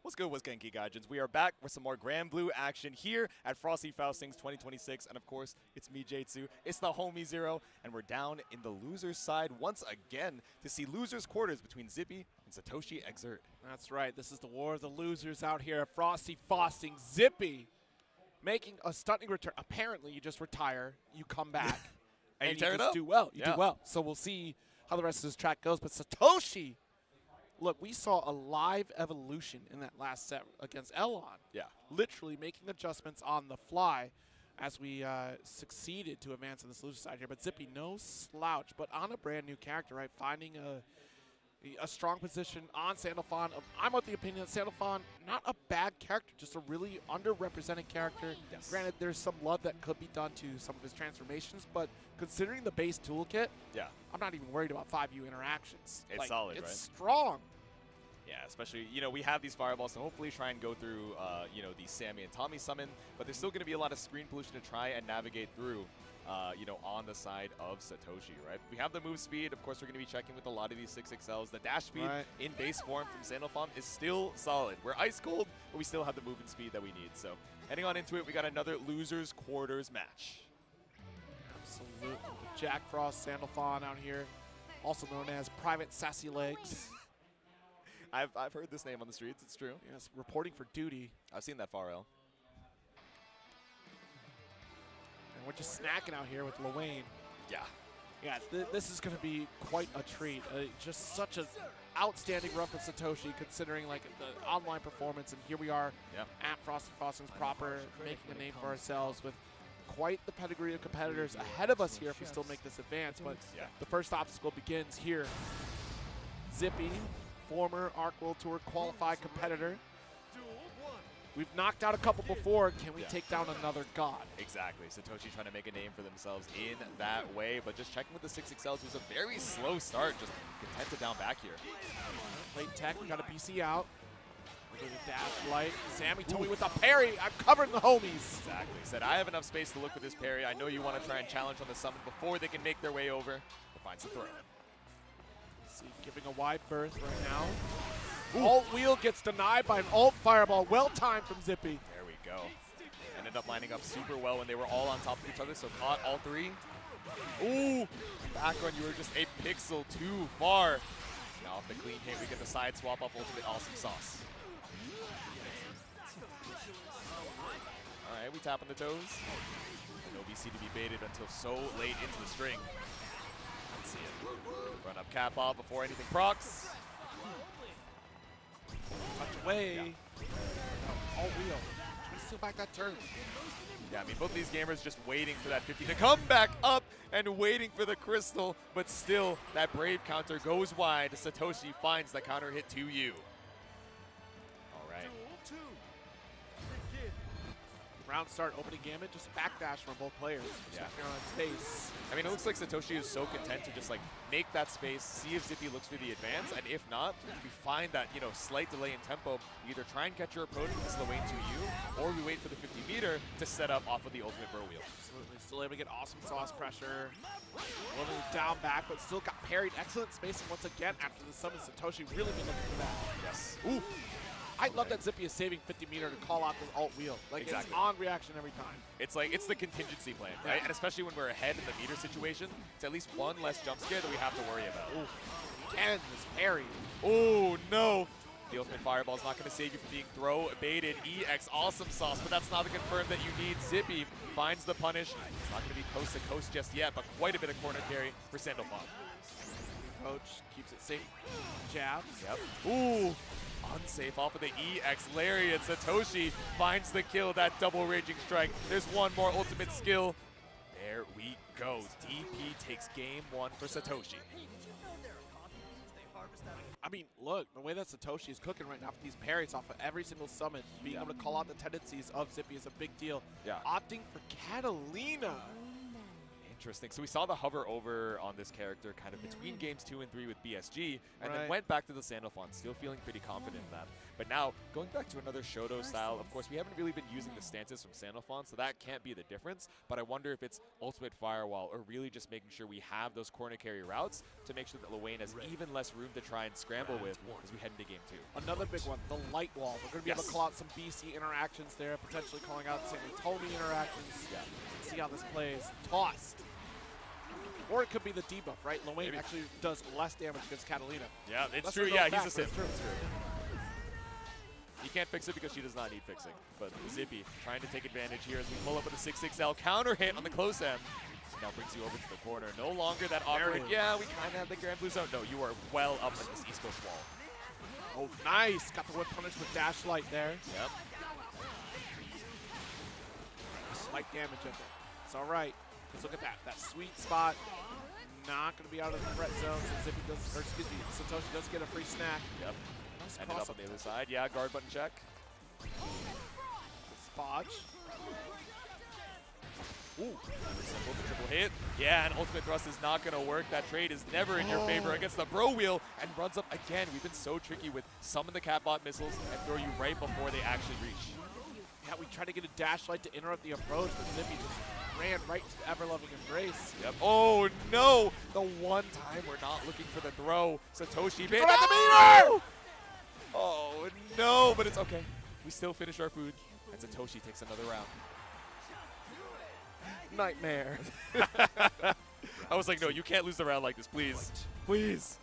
L: What's good, what's good, Geek Guardians? We are back with some more Grand Blue action here at Frosty Faustings 2026. And of course, it's me, J2. It's the homie Zero. And we're down in the loser's side once again to see losers quarters between Zippy and Satoshi Exert.
K: That's right. This is the war of the losers out here at Frosty Faustings. Zippy making a stunning return. Apparently, you just retire, you come back,
L: and you
K: tear
L: tear it
K: just
L: up.
K: do well. You do well. So we'll see how the rest of this track goes. But Satoshi, look, we saw a live evolution in that last set against Elon.
L: Yeah.
K: Literally making adjustments on the fly as we succeeded to advance on this loser side here. But Zippy, no slouch, but on a brand new character, right? Finding a strong position on Sandalphon. I'm of the opinion that Sandalphon, not a bad character, just a really underrepresented character.
L: Yes.
K: Granted, there's some love that could be done to some of his transformations, but considering the base toolkit,
L: Yeah.
K: I'm not even worried about 5U interactions.
L: It's solid,
K: it's
L: right?
K: strong.
L: Yeah, especially, we have these fireballs, so hopefully try and go through, the Sammy and Tommy summon, but there's still going to be a lot of screen pollution to try and navigate through, on the side of Satoshi, right? We have the move speed. Of course, we're going to be checking with a lot of these 6XLs. The dash speed in base form from Sandalphon is still solid. We're ice cold, but we still have the movement speed that we need. So heading on into it, we got another losers quarters match.
K: Absolutely. Jack Frost, Sandalphon out here, also known as Private Sassy Legs.
L: I've heard this name on the streets. It's true.
K: Yes, reporting for duty.
L: I've seen that Farrell.
K: And we're just snacking out here with Luane.
L: Yeah.
K: Yeah, this is going to be quite a treat. Just such an outstanding run for Satoshi, considering like the online performance. And here we are at Frosty Faustings proper, making a name for ourselves with quite the pedigree of competitors ahead of us here if we still make this advance. But the first obstacle begins here. Zippy, former Arc World Tour qualified competitor. We've knocked out a couple before. Can we take down another god?
L: Exactly. Satoshi trying to make a name for themselves in that way, but just checking with the 6XLs, it was a very slow start, just content to down back here.
K: Late tech, we got a BC out. We're doing a dash light. Sammy Tommy with a parry. I'm covering the homies.
L: Exactly. Said, I have enough space to look for this parry. I know you want to try and challenge on the summon before they can make their way over. But finds the throw.
K: See, giving a wide berth right now. Alt wheel gets denied by an alt fireball. Well timed from Zippy.
L: There we go. Ended up lining up super well when they were all on top of each other, so caught all three. Ooh! Back on, you were just a pixel too far. Now off the clean hit, we get the side swap off ultimate awesome sauce. Alright, we tapping the toes. No BC to be baited until so late into the string. Let's see it. Run up cap off before anything procs.
K: Touch away. Alt wheel. Trying to steal back that turn.
L: Yeah, I mean, both of these gamers just waiting for that 50 to come back up and waiting for the crystal, but still, that Brave counter goes wide. Satoshi finds the counter hit to you. All right.
K: Round start, opening gamut, just backdash from both players.
L: Yeah.
K: On space.
L: I mean, it looks like Satoshi is so content to just like make that space, see if Zippy looks for the advance, and if not, if we find that, slight delay in tempo, we either try and catch your approach with the slow to you, or we wait for the 50 meter to set up off of the ultimate bro wheel.
K: Absolutely, still able to get awesome sauce pressure. A little down back, but still got parried. Excellent spacing once again after the summon. Satoshi really been looking for that.
L: Yes. Ooh.
K: I love that Zippy is saving 50 meter to call out the alt wheel. Like,
L: Exactly.
K: it's on reaction every time.
L: It's like, it's the contingency plan, right? And especially when we're ahead in the meter situation, it's at least one less jump scare that we have to worry about.
K: Ooh. Ken is parry.
L: Oh, no. The ultimate fireball is not going to save you from being throw baited. EX, awesome sauce, but that's not the confirm that you need. Zippy finds the punish. It's not going to be coast to coast just yet, but quite a bit of corner carry for Sandalphon.
K: Coach keeps it safe. Jabs.
L: Yep. Ooh. Unsafe off of the EX Lariat. Satoshi finds the kill, that double raging strike. There's one more ultimate skill. There we go. DP takes game 1 for Satoshi.
K: I mean, look, the way that Satoshi is cooking right now with these parries off of every single summon, being able to call out the tendencies of Zippy is a big deal.
L: Yeah.
K: Opting for Catalina.
L: Interesting. So we saw the hover over on this character kind of between games 2 and 3 with BSG, and then
K: Right.
L: went back to the Sandalphon, still feeling pretty confident in that. But now, going back to another Shoto style, of course, we haven't really been using the stances from Sandalphon, so that can't be the difference. But I wonder if it's Ultimate Firewall, or really just making sure we have those corner carry routes to make sure that Luane has even less room to try and scramble with as we head into game 2.
K: Another big one, the light wall. We're going to be able to call out some BC interactions there, potentially calling out some Tony interactions.
L: Yeah.
K: See how this plays. Tossed. Or it could be the debuff, right? Luane actually does less damage against Catalina.
L: Yeah, it's
K: Let's
L: true.
K: go
L: Yeah,
K: back,
L: he's a
K: but it's
L: Sith.
K: true.
L: It's true. He can't fix it because she does not need fixing. But Zippy trying to take advantage here as we pull up with a 6-6L counter hit on the close end. Now brings you over to the corner. No longer that awkward, yeah, we kind of have the Grand Blue Zone. No, you are well up in this East Coast wall.
K: Oh, nice. Got the whip punish with Dash Light there.
L: Yep.
K: Slight damage at that. It's all right. Because look at that. That sweet spot. Not going to be out of the threat zone since Zippy does, or excuse me, Satoshi does get a free snack.
L: Yep.
K: Nice
L: Ended up on the other side. Yeah, guard button check.
K: Spodge.
L: Ooh, simple the triple hit. Yeah, and ultimate thrust is not going to work. That trade is never in your favor against the bro wheel and runs up again. We've been so tricky with summon the catbot missiles and throw you right before they actually reach.
K: Yeah, we tried to get a Dash Light to interrupt the approach, but Zippy just ran right to the ever-loving embrace.
L: Yep. Oh, no. The one time we're not looking for the throw. Satoshi bait.
K: Go at the meter!
L: Oh, no, but it's okay. We still finish our food, and Satoshi takes another round.
K: Nightmare.
L: I was like, no, you can't lose the round like this, please. Please.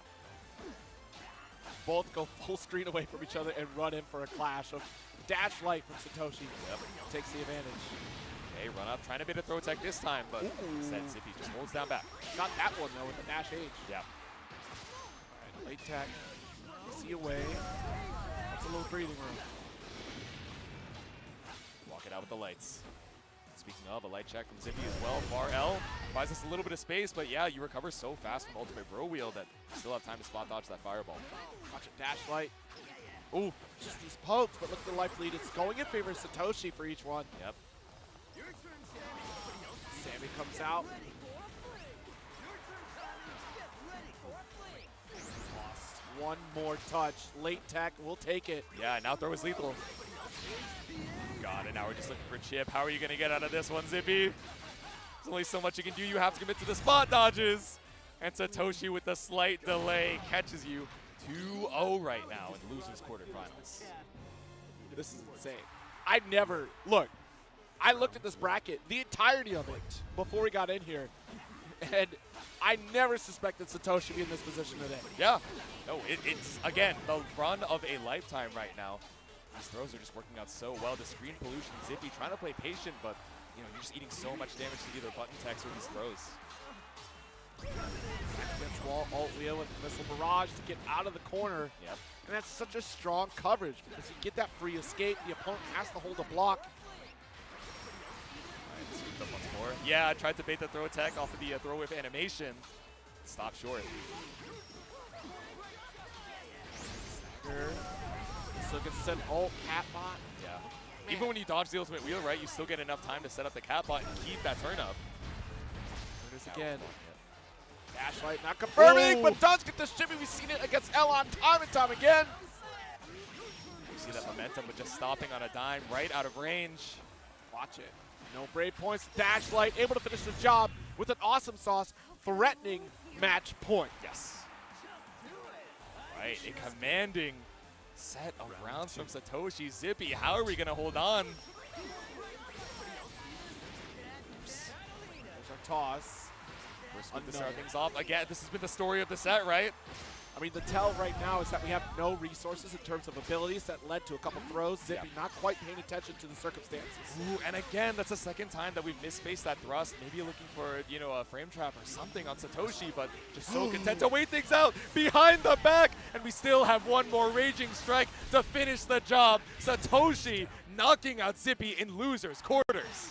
K: Both go full screen away from each other and run in for a clash of Dash Light from Satoshi.
L: Yep.
K: Takes the advantage.
L: Okay, run up, trying to bait a throw tech this time, but instead Zippy just holds down back.
K: Got that one, though, with the Dash H.
L: Yeah.
K: All right, late tech. See away. That's a little breathing room.
L: Walk it out with the lights. Speaking of, a light check from Zippy as well. Far L buys us a little bit of space, but yeah, you recover so fast from Ultimate Bro Wheel that you still have time to spot dodge that fireball.
K: Watch it, Dash Light. Ooh, just these pokes, but look at the life lead. It's going in favor of Satoshi for each one.
L: Yep.
K: Sammy comes out. Tossed. One more touch. Late tech, we'll take it.
L: Yeah, now throw is lethal. God, and now we're just looking for Chip. How are you going to get out of this one, Zippy? There's only so much you can do. You have to commit to the spot dodges. And Satoshi, with a slight delay, catches you 2-0 right now and loses quarterfinals.
K: This is insane. I looked at this bracket, the entirety of it, before we got in here, and I never suspected Satoshi to be in this position today.
L: Yeah. No, it's, again, the run of a lifetime right now. These throws are just working out so well. The screen pollution, Zippy trying to play patient, but you're just eating so much damage to either button text or these throws.
K: Against wall, alt wheel with missile barrage to get out of the corner.
L: Yep.
K: And that's such a strong coverage because you get that free escape. The opponent has to hold a block.
L: Scooped up once more. Yeah, I tried to bait the throw attack off of the throw whiff animation. Stop short.
K: So gets sent alt catbot.
L: Yeah. Man. Even when you dodge the ultimate wheel, right, you still get enough time to set up the catbot and keep that turn up.
K: There it is again. Dash Light not confirming, but does get the shimmy. We've seen it against Elon time and time again.
L: You see that momentum, but just stopping on a dime right out of range.
K: Watch it. No brave points. Dash Light able to finish the job with an awesome sauce, threatening match point.
L: Yes. Right, a commanding set of rounds from Satoshi. Zippy, how are we going to hold on?
K: There's our toss.
L: First with to start things off. Again, this has been the story of the set, right?
K: I mean, the tell right now is that we have no resources in terms of abilities that led to a couple throws. Zippy not quite paying attention to the circumstances.
L: Ooh, and again, that's the second time that we've misspaced that thrust. Maybe looking for, you know, a frame trap or something on Satoshi, but just so content to wait things out behind the back. And we still have one more Raging Strike to finish the job. Satoshi knocking out Zippy in losers quarters.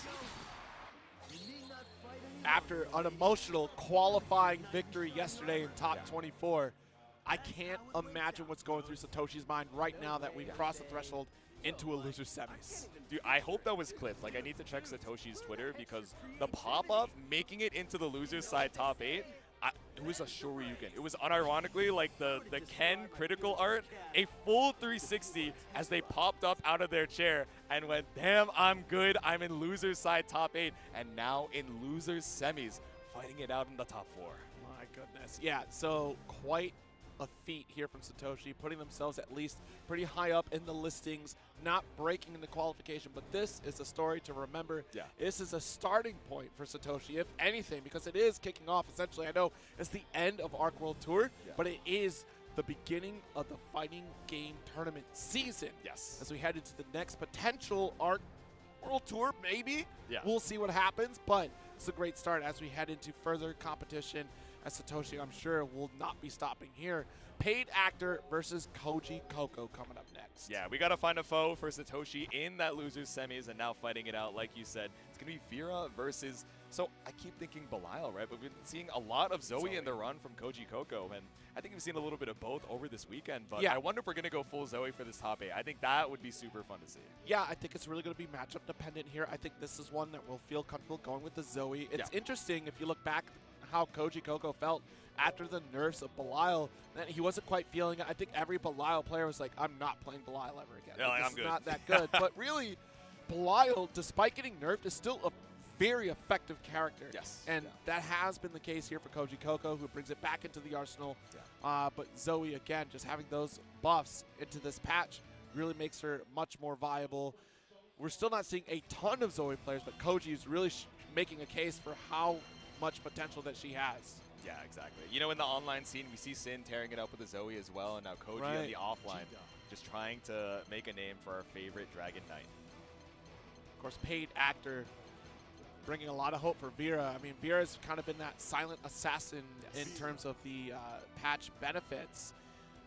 K: After an emotional qualifying victory yesterday in top 24, I can't imagine what's going through Satoshi's mind right now that we've crossed the threshold into a loser semis.
L: Dude, I hope that was clipped. Like, I need to check Satoshi's Twitter because the pop-up making it into the losers side top 8, it was a Shoryuken. It was unironically like the Ken critical art, a full 360 as they popped up out of their chair and went, damn, I'm good. I'm in losers side top 8 and now in losers semis, fighting it out in the top 4.
K: My goodness. Yeah, so quite a feat here from Satoshi, putting themselves at least pretty high up in the listings, not breaking in the qualification, but this is a story to remember.
L: Yeah.
K: This is a starting point for Satoshi, if anything, because it is kicking off essentially. I know it's the end of Arc World Tour, but it is the beginning of the fighting game tournament season.
L: Yes.
K: As we head into the next potential Arc World Tour, maybe.
L: Yeah.
K: We'll see what happens, but it's a great start as we head into further competition. As Satoshi, I'm sure, will not be stopping here. Paid Actor versus Koji Coco coming up next.
L: Yeah, we got to find a foe for Satoshi in that losers semis and now fighting it out, like you said. It's going to be Vera versus, so I keep thinking Belial, right? But we've been seeing a lot of Zoe in the run from Koji Coco, and I think we've seen a little bit of both over this weekend, but I wonder if we're going to go full Zoe for this top 8. I think that would be super fun to see.
K: Yeah, I think it's really going to be matchup dependent here. I think this is one that we'll feel comfortable going with the Zoe. It's interesting if you look back how Koji Coco felt after the nerfs of Belial, that he wasn't quite feeling it. I think every Belial player was like, I'm not playing Belial ever again.
L: Yeah, like,
K: this
L: I'm
K: is
L: good.
K: not that good. But really, Belial, despite getting nerfed, is still a very effective character.
L: Yes.
K: And that has been the case here for Koji Coco, who brings it back into the arsenal. But Zoe, again, just having those buffs into this patch really makes her much more viable. We're still not seeing a ton of Zoe players, but Koji is really making a case for how much potential that she has.
L: Yeah, exactly. You know, in the online scene, we see Sin tearing it up with the Zoe as well, and now Koji on the offline, just trying to make a name for our favorite Dragon Knight.
K: Of course, Paid Actor bringing a lot of hope for Vera. I mean, Vera's kind of been that silent assassin in terms of the patch benefits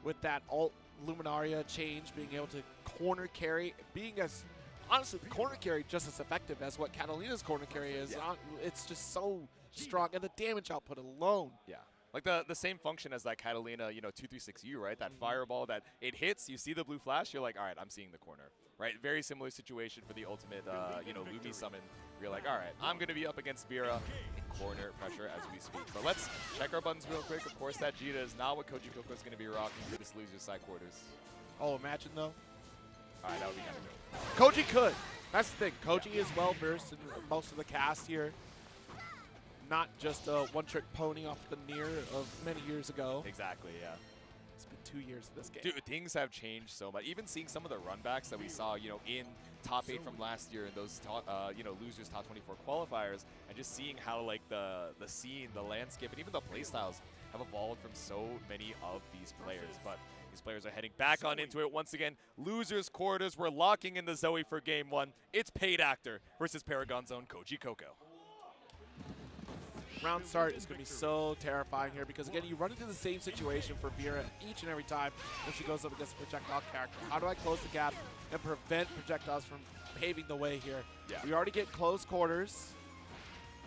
K: with that alt Luminaria change, being able to corner carry, being as, honestly, the corner carry just as effective as what Catalina's corner carry is. It's just so strong, and the damage output alone.
L: Yeah. Like the same function as that Catalina, you know, 236U, right? That fireball that it hits, you see the blue flash, you're like, all right, I'm seeing the corner, right? Very similar situation for the ultimate, you know, Lumi summon. You're like, all right, I'm going to be up against Vera in corner pressure as we speak. But let's check our buttons real quick. Of course, that Jita is not what Koji Coco is going to be rocking for this loser side quarters.
K: Oh, imagine though.
L: All right, that would be kind of good.
K: Koji could. That's the thing. Koji is well versed in most of the cast here. Not just a one-trick pony off the Nier of many years ago.
L: Exactly, yeah.
K: It's been 2 years of this game.
L: Dude, things have changed so much. Even seeing some of the runbacks that we saw, you know, in top 8 from last year and those, you know, losers top 24 qualifiers, and just seeing how, like, the scene, the landscape, and even the playstyles have evolved from so many of these players. But these players are heading back on into it once again. Losers quarters, we're locking in the Zoe for game 1. It's Paid Actor versus Paragon's own Koji Coco.
K: Round start is going to be so terrifying here because, again, you run into the same situation for Vera each and every time when she goes up against a projectile character. How do I close the gap and prevent projectiles from paving the way here?
L: Yeah.
K: We already get close quarters.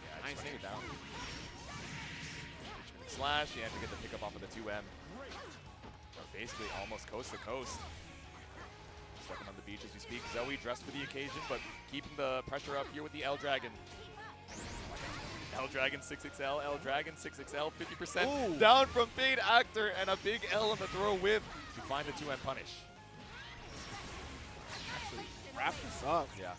L: Yeah, nice it down. Slash, you have to get the pickup off of the 2M. Basically almost coast to coast. Stepping on the beach as we speak. Zoe dressed for the occasion, but keeping the pressure up here with the L Dragon. L Dragon 6XL, L Dragon 6XL, 50% down from Paid Actor, and a big L on the throw whiff to find a 2M punish.
K: Actually, wrap this up.
L: Yeah.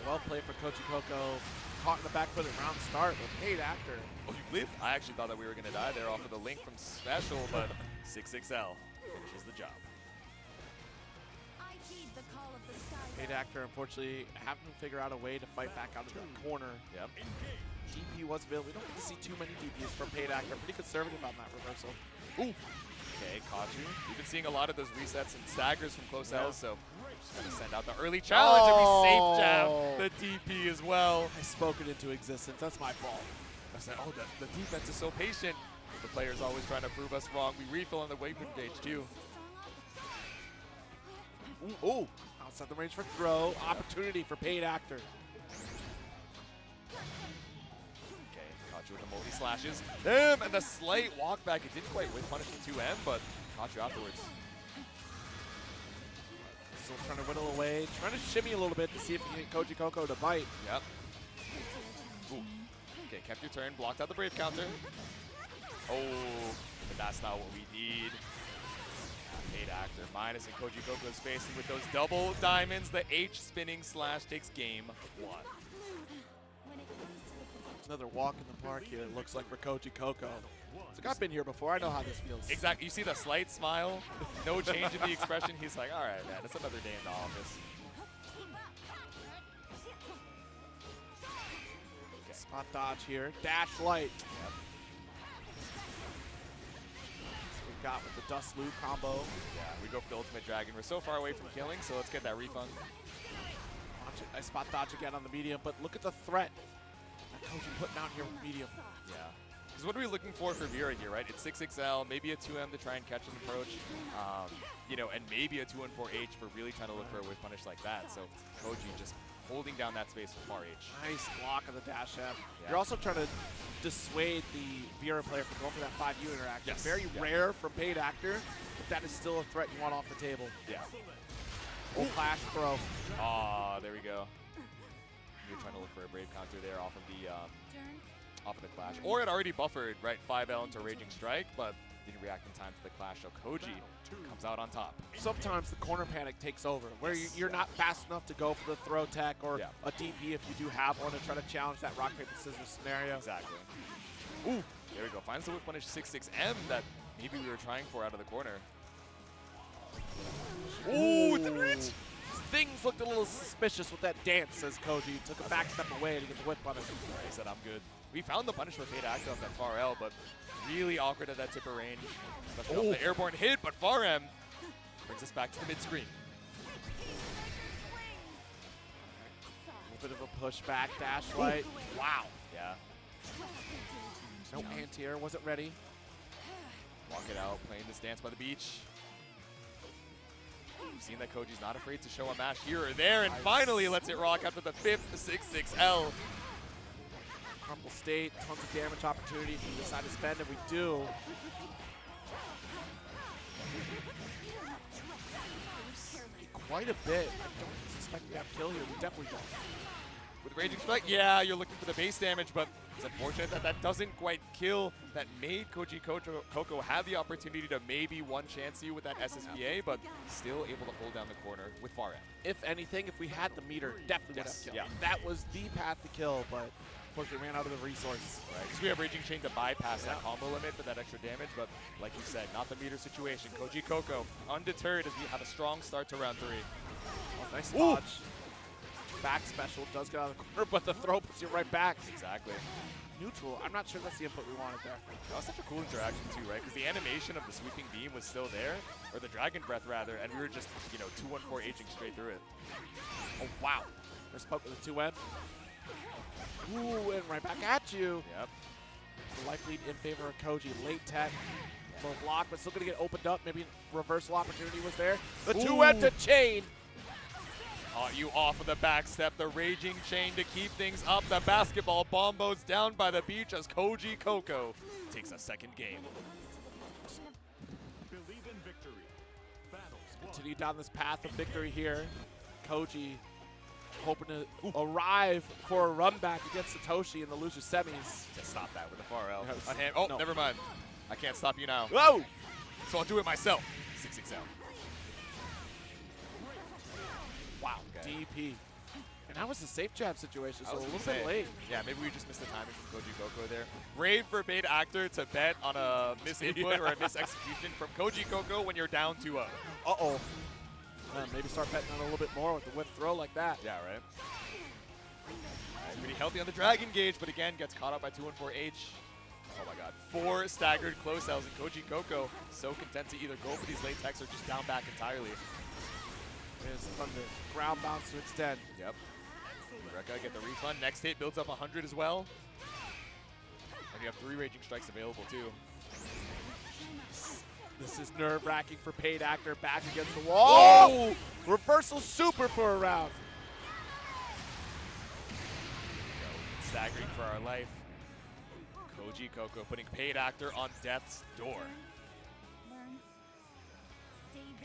K: Well played for Koji Coco. Caught in the back foot at round start with Paid Actor.
L: Oh, you believe? I actually thought that we were going to die there off of the link from Special, but 6XL finishes the job.
K: Paid Actor, unfortunately, having to figure out a way to fight back out of the corner.
L: Yep.
K: DP was available. We don't get to see too many DPs from Paid Actor. Pretty conservative on that reversal.
L: Ooh. Okay, Kachu. We've been seeing a lot of those resets and staggers from close L's, so just going to send out the early challenge, and we safe jab the DP as well.
K: I spoke it into existence. That's my fault.
L: I said, oh, the defense is so patient. The player's always trying to prove us wrong. We refill on the weapon gauge, too.
K: Ooh. Outside the range for throw. Opportunity for Paid Actor.
L: Okay, Kachu with the multi-slashes. Damn, and the slight walk back. It didn't quite whip punish the 2M, but Kachu afterwards.
K: Still trying to whittle away. Trying to shimmy a little bit to see if he can get Koji Coco to bite.
L: Yep. Ooh. Okay, kept your turn. Blocked out the Brave counter. Oh, but that's not what we need. Paid Actor minus and Koji Coco's facing with those double diamonds. The H spinning slash takes game 1.
K: Another walk in the park here, it looks like, for Koji Coco. It's like, I've been here before. I know how this feels.
L: Exactly. You see the slight smile, no change in the expression. He's like, all right, man, it's another day in the office.
K: Okay. Spot dodge here. Dash light.
L: Yep.
K: We've got with the Dust Loop combo.
L: Yeah, we go for the Ultimate Dragon. We're so far away from killing, so let's get that refund.
K: I spot dodge again on the medium, but look at the threat that Koji putting out here with medium.
L: Yeah. Because what are we looking for Vera here, right? It's 6XL, maybe a 2M to try and catch an approach, you know, and maybe a 214H for really trying to look for a whip punish like that. So Koji just holding down that space with far H.
K: Nice block of the dash M.
L: Yeah.
K: You're also trying to dissuade the Vera player from going for that 5U interaction.
L: Yes.
K: Very rare from Paid Actor, but that is still a threat you want off the table.
L: Yeah.
K: Oh, clash throw.
L: Ah, there we go. You're trying to look for a Brave counter there off of the clash. Or it already buffered, right, 5L into Raging Strike, but didn't react in time to the clash. So Koji comes out on top.
K: Sometimes the corner panic takes over, where you're not fast enough to go for the throw tech or a DP if you do have one to try to challenge that rock, paper, scissors scenario.
L: Exactly. Ooh, there we go. Finds the whip punish 6-6M that maybe we were trying for out of the corner. Ooh, it didn't reach.
K: Things looked a little suspicious with that dance, says Koji. Took a back step away to get the whip punish.
L: He said, I'm good. We found the punish for Paid Actor off that far L, but really awkward at that tipper range, especially off the airborne hit, but far M brings us back to the mid-screen.
K: A little bit of a pushback, dash light. Wow.
L: Yeah.
K: No anti-air, wasn't ready.
L: Walk it out, playing this dance by the beach. We've seen that Koji's not afraid to show a mash here or there, and finally lets it rock after the 5th 6-6L.
K: Crumble state, tons of damage opportunity if we decide to spend, and we do. Quite a bit. I don't suspect we have kill here. We definitely don't.
L: With Raging Strike, yeah, you're looking for the base damage, but it's unfortunate that that doesn't quite kill. That made Koji Coco have the opportunity to maybe one chance you with that SSBA, but still able to hold down the corner with far end.
K: If anything, if we had the meter, definitely would have killed.
L: Yeah.
K: That was the path to kill, but unfortunately ran out of the resource.
L: Right, because we have Raging Chain to bypass that combo limit for that extra damage, but like you said, not the meter situation. Koji Coco undeterred as we have a strong start to round 3.
K: Oh, nice dodge. Back special does get out of the corner, but the throw puts you right back.
L: Exactly.
K: Neutral. I'm not sure that's the input we wanted there.
L: That was such a cool interaction too, right? Because the animation of the sweeping beam was still there, or the dragon breath rather, and we were just, you know, 214Hing straight through it.
K: Oh, wow. There's poke with the 2N. Ooh, and right back at you.
L: Yep.
K: The life lead in favor of Koji. Late tech. Low block, but still going to get opened up. Maybe reversal opportunity was there. The 2N to chain.
L: You off of the back step, the Raging Chain to keep things up. The basketball bombos down by the beach as Koji Coco takes a second game.
C: Believe in victory.
K: Continue down this path of victory here. Koji hoping to arrive for a run back against Satoshi in the loser semis.
L: Just stop that with the far L. On hand. Oh, no. Never mind. I can't stop you now.
K: Whoa!
L: So I'll do it myself. 6-6L.
K: Wow, DP. And that was a safe jab situation, so a little bit late.
L: Yeah, maybe we just missed the timing from Koji Coco there. Brave for Paid Actor to bet on a misinput or a misexecution from Koji Coco when you're down 2-0.
K: Uh-oh. Maybe start betting on a little bit more with the whip throw like that.
L: Yeah, right. Pretty healthy on the Dragon Gauge, but again, gets caught up by 214H. Oh my god. 4 staggered close L's, and Koji Coco so content to either go for these late techs or just down back entirely.
K: There's Thunder. Ground bounce to extend.
L: Yep. Rekka get the refund. Next hit builds up 100 as well. And you have 3 Raging Strikes available too.
K: This is nerve-wracking for Paid Actor. Back against the wall.
L: Whoa!
K: Reversal super for a round.
L: Staggering for our life. Koji Coco putting Paid Actor on death's door.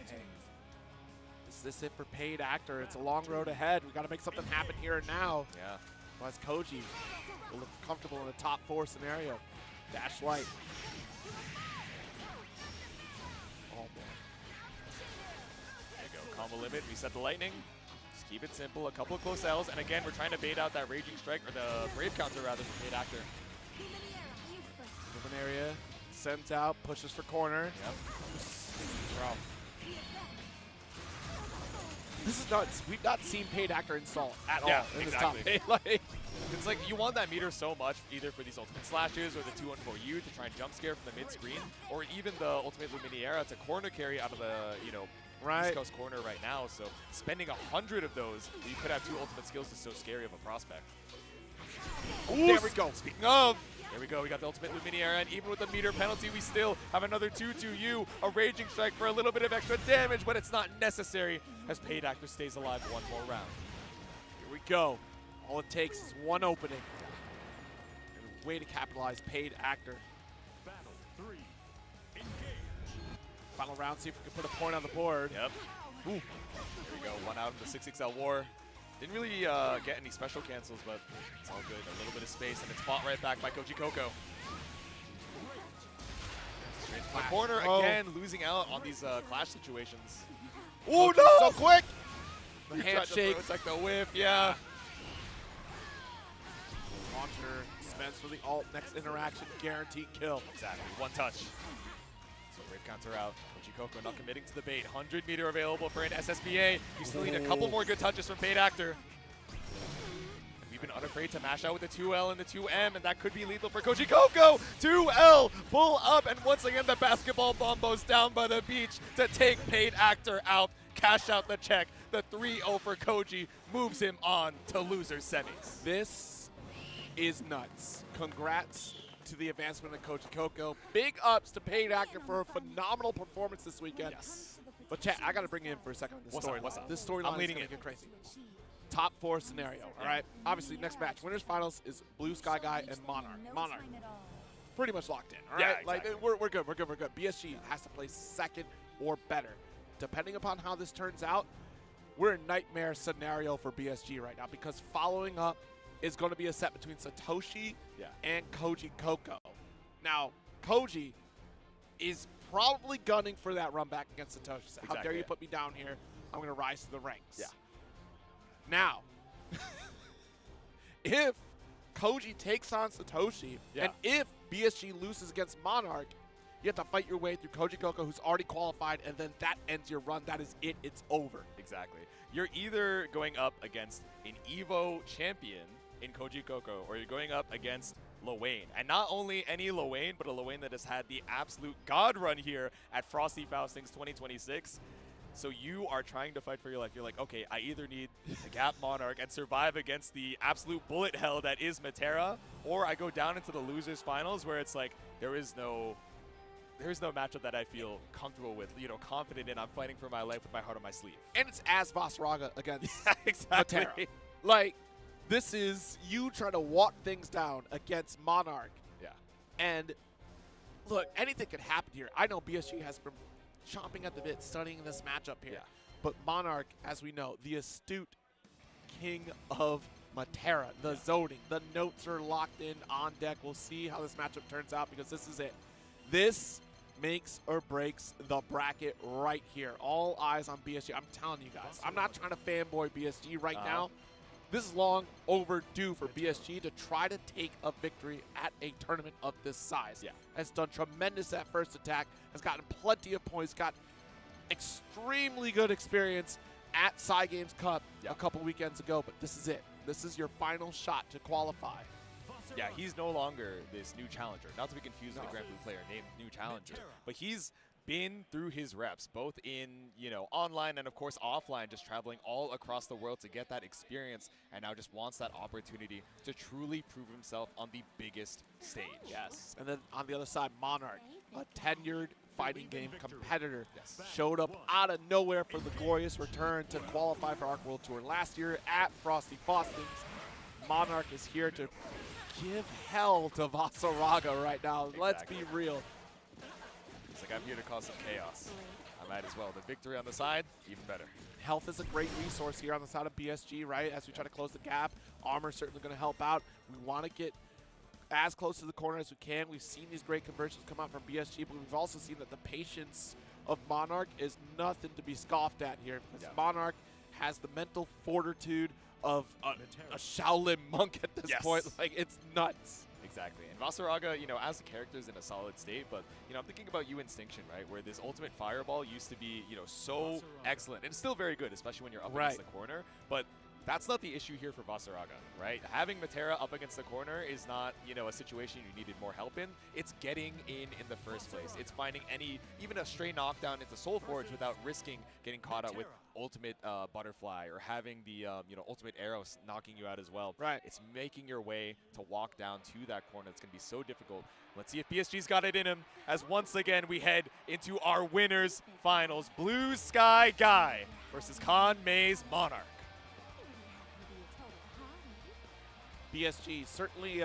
K: Okay. Is this it for Paid Actor? It's a long road ahead. We got to make something happen here and now.
L: Yeah.
K: Otherwise, Koji will look comfortable in a top 4 scenario. Dash light. Oh boy.
L: There you go. Combo limit. Reset the lightning. Just keep it simple. A couple of close L's, and again, we're trying to bait out that Raging Strike, or the Brave counter rather, from Paid Actor.
K: Open area, sends out, pushes for corner.
L: Yep.
K: Bro. This is nuts. We've not seen Paid Actor install at all in this top 8.
L: It's like you want that meter so much, either for these ultimate slashes or the 214U to try and jump scare from the mid screen, or even the ultimate Luminaria to corner carry out of the East Coast corner right now. So spending 100 of those, you could have 2 ultimate skills is so scary of a prospect.
K: Ooh, there we go.
L: Speaking of, there we go. We got the ultimate Luminaria, and even with the meter penalty, we still have another 2-2U, a Raging Strike for a little bit of extra damage, but it's not necessary as Paid Actor stays alive one more round.
K: Here we go. All it takes is one opening. And a way to capitalize Paid Actor.
C: Battle 3. Engage.
K: Final round, see if we can put a point on the board.
L: Yep. Ooh. Here we go. 1 out of the 6XL war. Didn't really get any special cancels, but it's all good. A little bit of space, and it's fought right back by Koji Coco. Straight to the corner again, losing out on these clash situations.
K: Oh no! So quick! The handshake.
L: It's like the whip, yeah.
K: Launcher spends for the ult. Next interaction, guaranteed kill.
L: Exactly. 1 touch. So Brave counter out. Koji Coco not committing to the bait. 100 meter available for an SSBA. You still need a couple more good touches from Paid Actor. And we've been unafraid to mash out with the 2L and the 2M, and that could be lethal for Koji Coco. 2L, pull up, and once again the basketball bombos down by the beach to take Paid Actor out. Cash out the check. The 3-0 for Koji moves him on to loser semis.
K: This is nuts. Congrats to the advancement of Koji Coco. Big ups to Paid Actor for a phenomenal performance this weekend.
L: Yes.
K: But chat, I got to bring you in for a second on this storyline.
L: What's up?
K: This storyline is going to get crazy. Top 4 scenario, all right? Obviously, next match, winners finals is Blue Sky Guy and Monarch. Monarch, pretty much locked in, all right?
L: Yeah, exactly.
K: Like, we're good. BSG has to play second or better. Depending upon how this turns out, we're in nightmare scenario for BSG right now, because following up is going to be a set between Satoshi and Koji Coco. Now, Koji is probably gunning for that run back against Satoshi. So how dare you put me down here? I'm going to rise to the ranks.
L: Yeah.
K: Now, if Koji takes on Satoshi, and if BSG loses against Monarch, you have to fight your way through Koji Coco, who's already qualified, and then that ends your run. That is it. It's over.
L: Exactly. You're either going up against an EVO champion in Koji Coco, or you're going up against Lowain. And not only any Lowain, but a Lowain that has had the absolute god run here at Frosty Faustings 2026. So you are trying to fight for your life. You're like, okay, I either need to gap Monarch and survive against the absolute bullet hell that is Matera, or I go down into the losers finals where it's like, there is no matchup that I feel comfortable with, confident in. I'm fighting for my life with my heart on my sleeve.
K: And it's Asvas Raga against
L: exactly.
K: Matera. Like, this is you trying to walk things down against Monarch.
L: Yeah.
K: And look, anything could happen here. I know BSG has been chomping at the bit studying this matchup here.
L: Yeah.
K: But Monarch, as we know, the astute king of Matera, the zoning, the notes are locked in on deck. We'll see how this matchup turns out, because this is it. This makes or breaks the bracket right here. All eyes on BSG. I'm telling you guys, I'm not trying to fanboy BSG right now. This is long overdue for BSG to try to take a victory at a tournament of this size.
L: Yeah.
K: Has done tremendous at first attack, has gotten plenty of points, got extremely good experience at Psy Games Cup a couple weekends ago, but this is it. This is your final shot to qualify.
L: Yeah, he's no longer this new challenger. Not to be confused with the Grand Blue player named New Challenger, but he's been through his reps, both in, you know, online and of course offline, just traveling all across the world to get that experience, and now just wants that opportunity to truly prove himself on the biggest stage.
K: Yes. And then on the other side, Monarch, a tenured fighting game competitor, showed up out of nowhere for the glorious return to qualify for Arc World Tour last year at Frosty Faustings. Monarch is here to give hell to Vasaraga right now.
L: Exactly.
K: Let's be real.
L: He's like, I'm here to cause some chaos. I might as well. The victory on the side, even better.
K: Health is a great resource here on the side of BSG, right? As we try to close the gap, Armor's certainly going to help out. We want to get as close to the corner as we can. We've seen these great conversions come out from BSG, but we've also seen that the patience of Monarch is nothing to be scoffed at here. Because Monarch has the mental fortitude of a Shaolin monk at this point. Like, it's nuts.
L: Exactly. And Vasaraga, you know, as a character is in a solid state, but, you know, I'm thinking about you Instinction, right? Where this ultimate fireball used to be, you know, so excellent. And it's still very good, especially when you're up against the corner. But that's not the issue here for Vasaraga, right? Having Matera up against the corner is not, you know, a situation you needed more help in. It's getting in the first place. It's finding even a stray knockdown into Soul Forge without risking getting caught out with ultimate butterfly or having the, you know, ultimate arrows knocking you out as well.
K: Right.
L: It's making your way to walk down to that corner. It's going to be so difficult. Let's see if BSG's got it in him as once again we head into our winners finals. Blue Sky Guy versus Con Maze Monarch.
K: BSG, certainly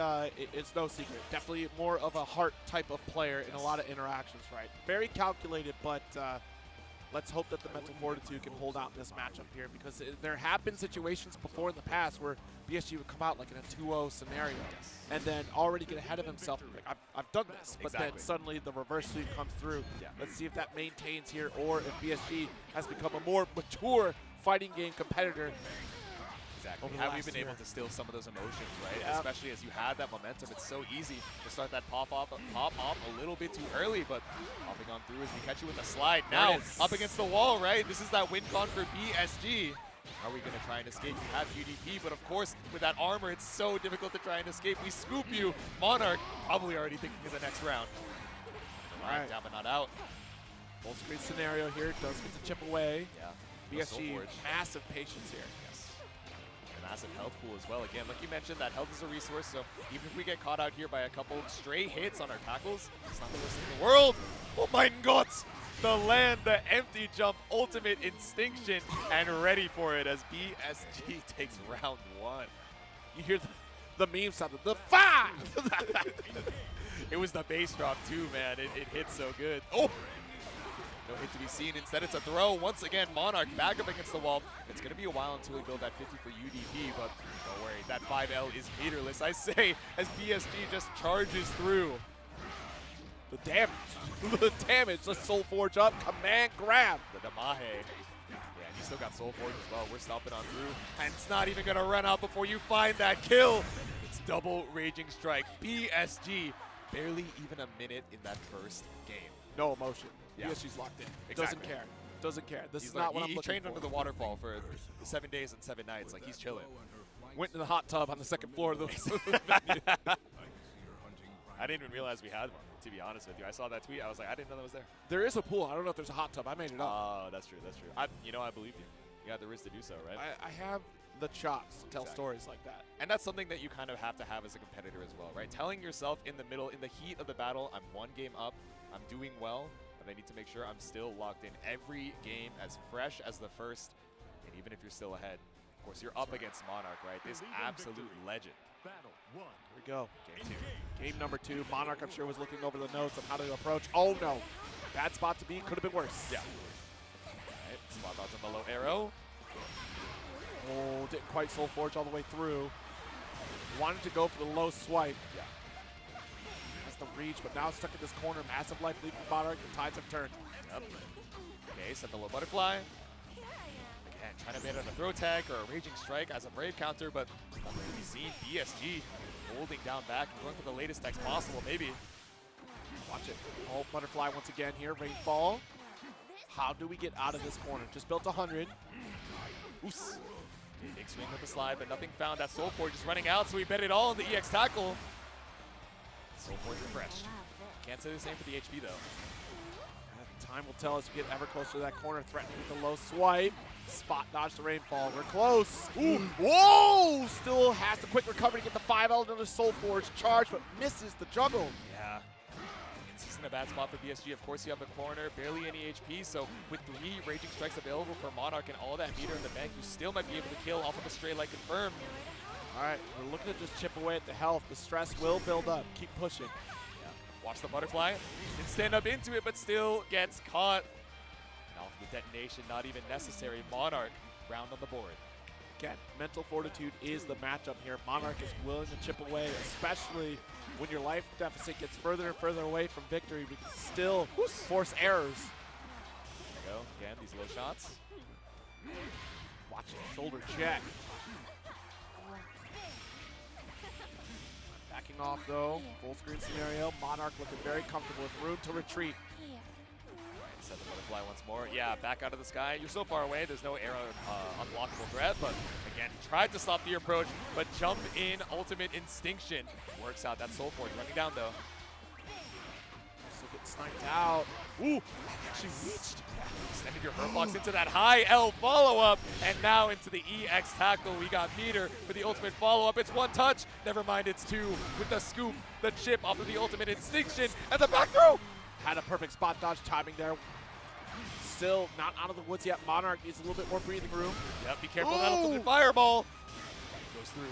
K: it's no secret. Definitely more of a heart type of player in a lot of interactions, right? Very calculated, but let's hope that the mental fortitude can hold out in this matchup here, because there have been situations before in the past where BSG would come out like in a 2-0 scenario and then already get ahead of himself. Like, I've done this, but then suddenly the reverse sweep comes through. Let's see if that maintains here, or if BSG has become a more mature fighting game competitor.
L: Exactly. Have we been able to steal some of those emotions, right? Especially as you had that momentum. It's so easy to start that pop off a little bit too early, but popping on through as we catch you with a slide. Now, up against the wall, right? This is that win con for BSG. Are we going to try and escape? You have UDP, but of course, with that armor, it's so difficult to try and escape. We scoop you. Monarch probably already thinking of the next round. Right. Down but not out.
K: Full screen scenario here. Does get to chip away.
L: Yeah.
K: BSG, massive patience here.
L: Massive health pool as well. Again, like you mentioned, that health is a resource, so even if we get caught out here by a couple stray hits on our tackles, it's not the worst thing in the world. Oh my God! The land, the empty jump, ultimate Instinction, and ready for it as BSG takes round one.
K: You hear the meme sound, the 5!
L: It was the bass drop too, man. It hit so good. Oh! No hit to be seen. Instead, it's a throw. Once again, Monarch back up against the wall. It's going to be a while until we build that 50 for UDP, but don't worry. That 5L is meterless, I say, as BSG just charges through.
K: The damage. The damage. Let's Soul Forge up. Command grab.
L: The Damahe. Yeah, and you still got Soul Forge as well. We're stomping on through, and it's not even going to run out before you find that kill. It's double Raging Strike. BSG, barely even a minute in that first game.
K: No emotion.
L: Yeah.
K: BSG's locked in.
L: Exactly.
K: Doesn't care. Doesn't care. This
L: He's
K: is not what I'm
L: he
K: looking
L: trained
K: for.
L: under the waterfall for 7 days and 7 nights. Like, he's chilling.
K: Went to the hot tub on the second floor of the
L: venue. I didn't even realize we had one, to be honest with you. I saw that tweet. I was like, I didn't know that was there.
K: There is a pool. I don't know if there's a hot tub. I made it up.
L: Oh, that's true. That's true. I believe you. You got the risk to do so, right?
K: I have the chops to tell stories like that.
L: And that's something that you kind of have to have as a competitor as well, right? Telling yourself in the middle, in the heat of the battle, I'm 1 game up, I'm doing well, but I need to make sure I'm still locked in. Every game as fresh as the first, and even if you're still ahead. Of course, you're up against Monarch, right? This absolute legend.
C: Battle 1.
K: Here we go. Game 2. Game number 2. Monarch, I'm sure, was looking over the notes on how to approach. Oh, no. Bad spot to be. Could have been worse.
L: Yeah. All right. Spot dodge on the low arrow.
K: Oh, didn't quite Soul Forge all the way through. Wanted to go for the low swipe.
L: Yeah.
K: That's the reach, but now stuck in this corner. Massive life lead from Monarch. The tides have turned.
L: Yep. Okay, set the low butterfly. Again, trying to bait on a throw tag or a Raging Strike as a Brave counter, but nothing to be seen. BSG holding down back and going for the latest text possible, maybe.
K: Watch it. Oh, butterfly once again here. Rainfall. How do we get out of this corner? Just built 100.
L: Oos. Big swing with the slide, but nothing found. That Soul Forge is running out, so we bet it all on the EX tackle. Soul Forge refreshed. Can't say the same for the HP though.
K: Time will tell as we get ever closer to that corner, threatening with the low swipe. Spot dodge the rainfall. We're close. Ooh. Whoa! Still has the quick recovery to get the 5L into the Soul Forge charge, but misses the juggle.
L: Yeah. It's just in a bad spot for BSG. Of course, you have the corner, barely any HP. So with 3 Raging Strikes available for Monarch and all that meter in the bank, you still might be able to kill off of a stray like Confirm.
K: All right, we're looking to just chip away at the health. The stress will build up. Keep pushing.
L: Watch the butterfly. Can stand up into it, but still gets caught. And off the detonation, not even necessary. Monarch, round on the board.
K: Again, mental fortitude is the matchup here. Monarch is willing to chip away, especially when your life deficit gets further and further away from victory. We can still force errors.
L: There you go. Again, these low shots.
K: Watch it. Shoulder check. Backing off though, full screen scenario. Monarch looking very comfortable with room to retreat.
L: Set the butterfly once more. Yeah, back out of the sky. You're so far away, there's no arrow unblockable threat, but again, tried to stop the approach, but jump in, ultimate instinction. Works out. That Soul Forge running down though.
K: Still getting sniped out. Ooh,
L: she reached. Extended your hurt box into that high L follow-up, and now into the EX tackle. We got meter for the ultimate follow-up. It's one touch. Never mind, it's 2 with the scoop, the chip off of the ultimate instinction, and the back throw.
K: Had a perfect spot dodge timing there. Still not out of the woods yet. Monarch needs a little bit more breathing room.
L: Yep, be careful of that ultimate fireball. Goes through.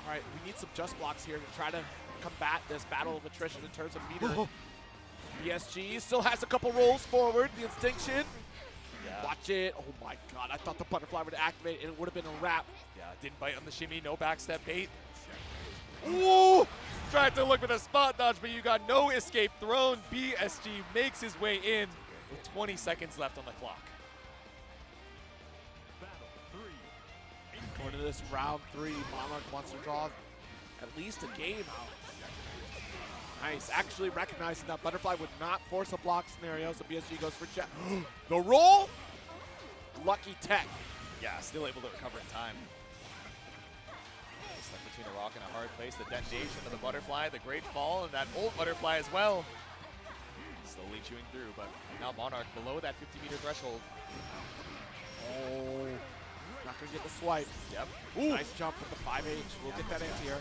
K: All right, we need some just blocks here to try to combat this battle of attrition in terms of meter. BSG still has a couple rolls forward. The instinction.
L: Yeah.
K: Watch it. Oh my god, I thought the butterfly would activate and it would have been a wrap.
L: Yeah, didn't bite on the shimmy, no backstep bait. Ooh! Tried to look for the spot dodge, but you got no escape thrown. BSG makes his way in with 20 seconds left on the clock.
K: Going to this round 3, Monarch wants to draw at least a game out. Nice, actually recognizing that butterfly would not force a block scenario, so BSG goes for check. The roll! Lucky tech.
L: Yeah, still able to recover in time. Stuck between a rock and a hard place. The detonation of the butterfly, the great fall, and that old butterfly as well. Slowly chewing through, but now Monarch below that 50-meter threshold.
K: Oh, not gonna get the swipe.
L: Yep.
K: Ooh. Nice jump with the 5H. We'll get that anti-air.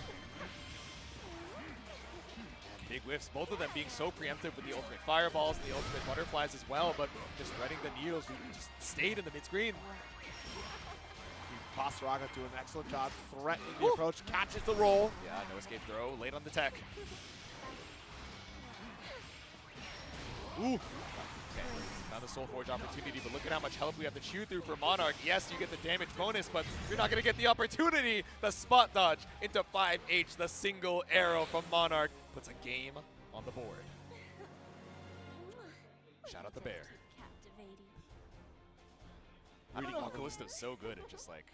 L: Big whiffs, both of them being so preemptive with the ultimate fireballs, the ultimate butterflies as well, but just threading the needles, we just stayed in the mid-screen.
K: Pasaraga doing an excellent job threatening the approach, catches the roll.
L: Yeah, no escape throw, late on the tech.
K: Ooh.
L: Okay, found the Soul Forge opportunity, but look at how much help we have to chew through for Monarch. Yes, you get the damage bonus, but you're not going to get the opportunity. The spot dodge into 5H, the single arrow from Monarch puts a game on the board. Shout out the bear. I don't know, Callisto's so good at just like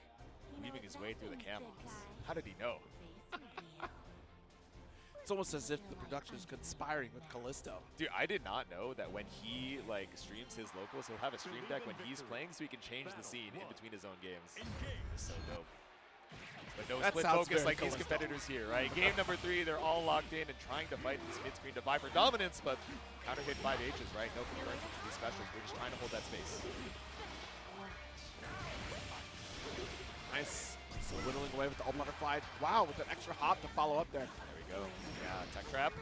L: weaving his way through the camels. How did he know?
K: It's almost as if the production is conspiring with Callisto.
L: Dude, I did not know that when he like streams his locals, he'll have a stream deck when he's playing so he can change the scene in between his own games. It's so dope. But no split focus like these competitors here, right? Game number 3, they're all locked in and trying to fight this mid-screen to vie for dominance, but counter hit 5Hs, right? No conversions to these specials. We're just trying to hold that space.
K: Nice. So whittling away with the old butterfly. Wow, with an extra hop to follow up there.
L: There we go. Yeah, tech trap.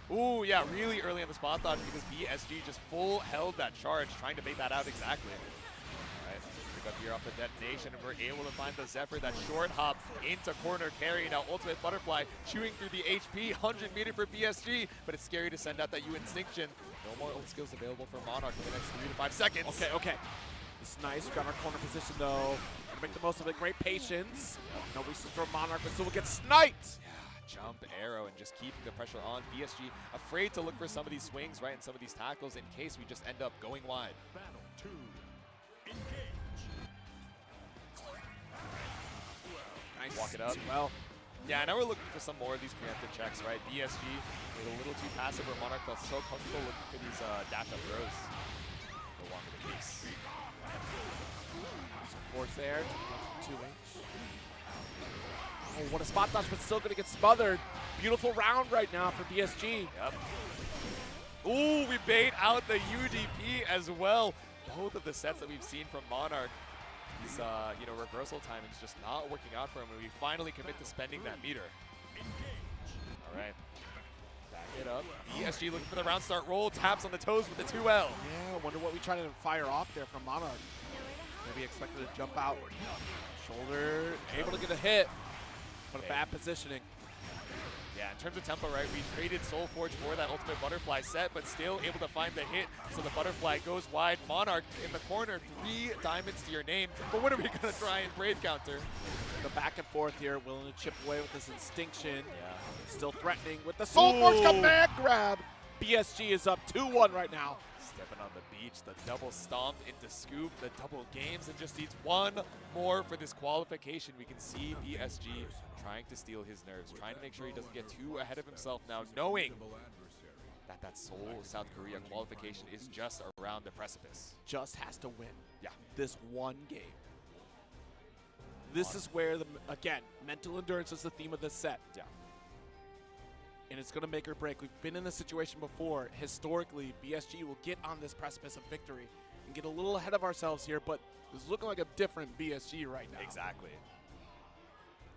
L: Ooh, yeah, really early on the spot dodge because BSG just full held that charge, trying to bait that out exactly. All right, pick up here off the detonation, and we're able to find the Zephyr, that short hop into corner carry. Now ultimate butterfly chewing through the HP, 100 meter for BSG, but it's scary to send out that instinction. No more ult skills available for Monarch for the next 3 to 5 seconds.
K: Okay, okay. It's nice. We got our corner position though. Make the most of it. Great patience. No reason for Monarch, but still will get sniped.
L: Yeah, jump, arrow, and just keeping the pressure on. BSG afraid to look for some of these swings, right, and some of these tackles in case we just end up going wide.
C: Battle 2. Engage.
L: Nice. Walk it up.
K: Well.
L: Yeah, now we're looking for some more of these preemptive checks, right? BSG was a little too passive where Monarch felt so comfortable looking for these dash-up throws. longer the case.
K: Force there. 2H. Oh, what a spot dodge, but still going to get smothered. Beautiful round right now for BSG.
L: Yep. Ooh, we bait out the UDP as well. Both of the sets that we've seen from Monarch, his reversal timing is just not working out for him, and we finally commit to spending that meter. All right. Back it up. BSG looking for the round start roll. Taps on the toes with the 2L.
K: Yeah, I wonder what we trying to fire off there from Monarch. Maybe expected to jump out. Shoulder, able to get a hit, but a bad positioning.
L: Yeah, in terms of tempo, right, we traded Soulforge for that ultimate butterfly set, but still able to find the hit, so the butterfly goes wide. Monarch in the corner, 3 diamonds to your name, but when are we going to try and Brave counter?
K: The back and forth here, willing to chip away with this Instinction. Yeah. Still threatening with the Soulforge command grab. BSG is up 2-1 right now.
L: Stepping on the beach, the double stomp into Scoop, the double games, and just needs one more for this qualification. We can see BSG trying to steal his nerves, trying to make sure he doesn't get too ahead of himself now, knowing that Seoul, South Korea qualification is just around the precipice.
K: Just has to win.
L: Yeah.
K: This one game. This is where, again, mental endurance is the theme of this set.
L: Yeah.
K: And it's going to make or break. We've been in this situation before. Historically, BSG will get on this precipice of victory and get a little ahead of ourselves here, but it's looking like a different BSG right now.
L: Exactly.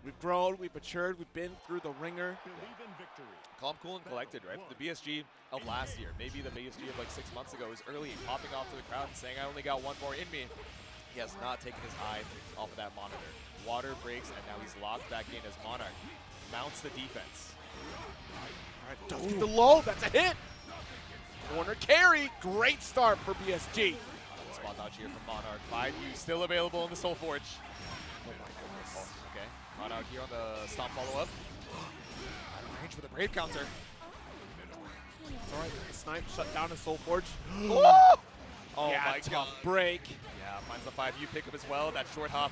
K: We've grown, we've matured, we've been through the ringer.
L: Calm, cool, and collected, right? The BSG of last year, maybe the BSG of like 6 months ago, is early, popping off to the crowd and saying, I only got one more in me. He has not taken his eye off of that monitor. Water breaks, and now he's locked back in as Monarch mounts the defense.
K: All right, don't get the low, that's a hit. Corner carry, great start for BSG.
L: Spot dodge here from Monarch. 5U still available in the Soulforge. Oh my goodness. Oh, okay, Monarch here on the stomp follow-up. Out of range for the Brave counter.
K: It's all right, the snipe shut down his Soulforge.
L: Oh
K: yeah,
L: my god.
K: Break.
L: Yeah, finds the 5U pickup as well, that short hop.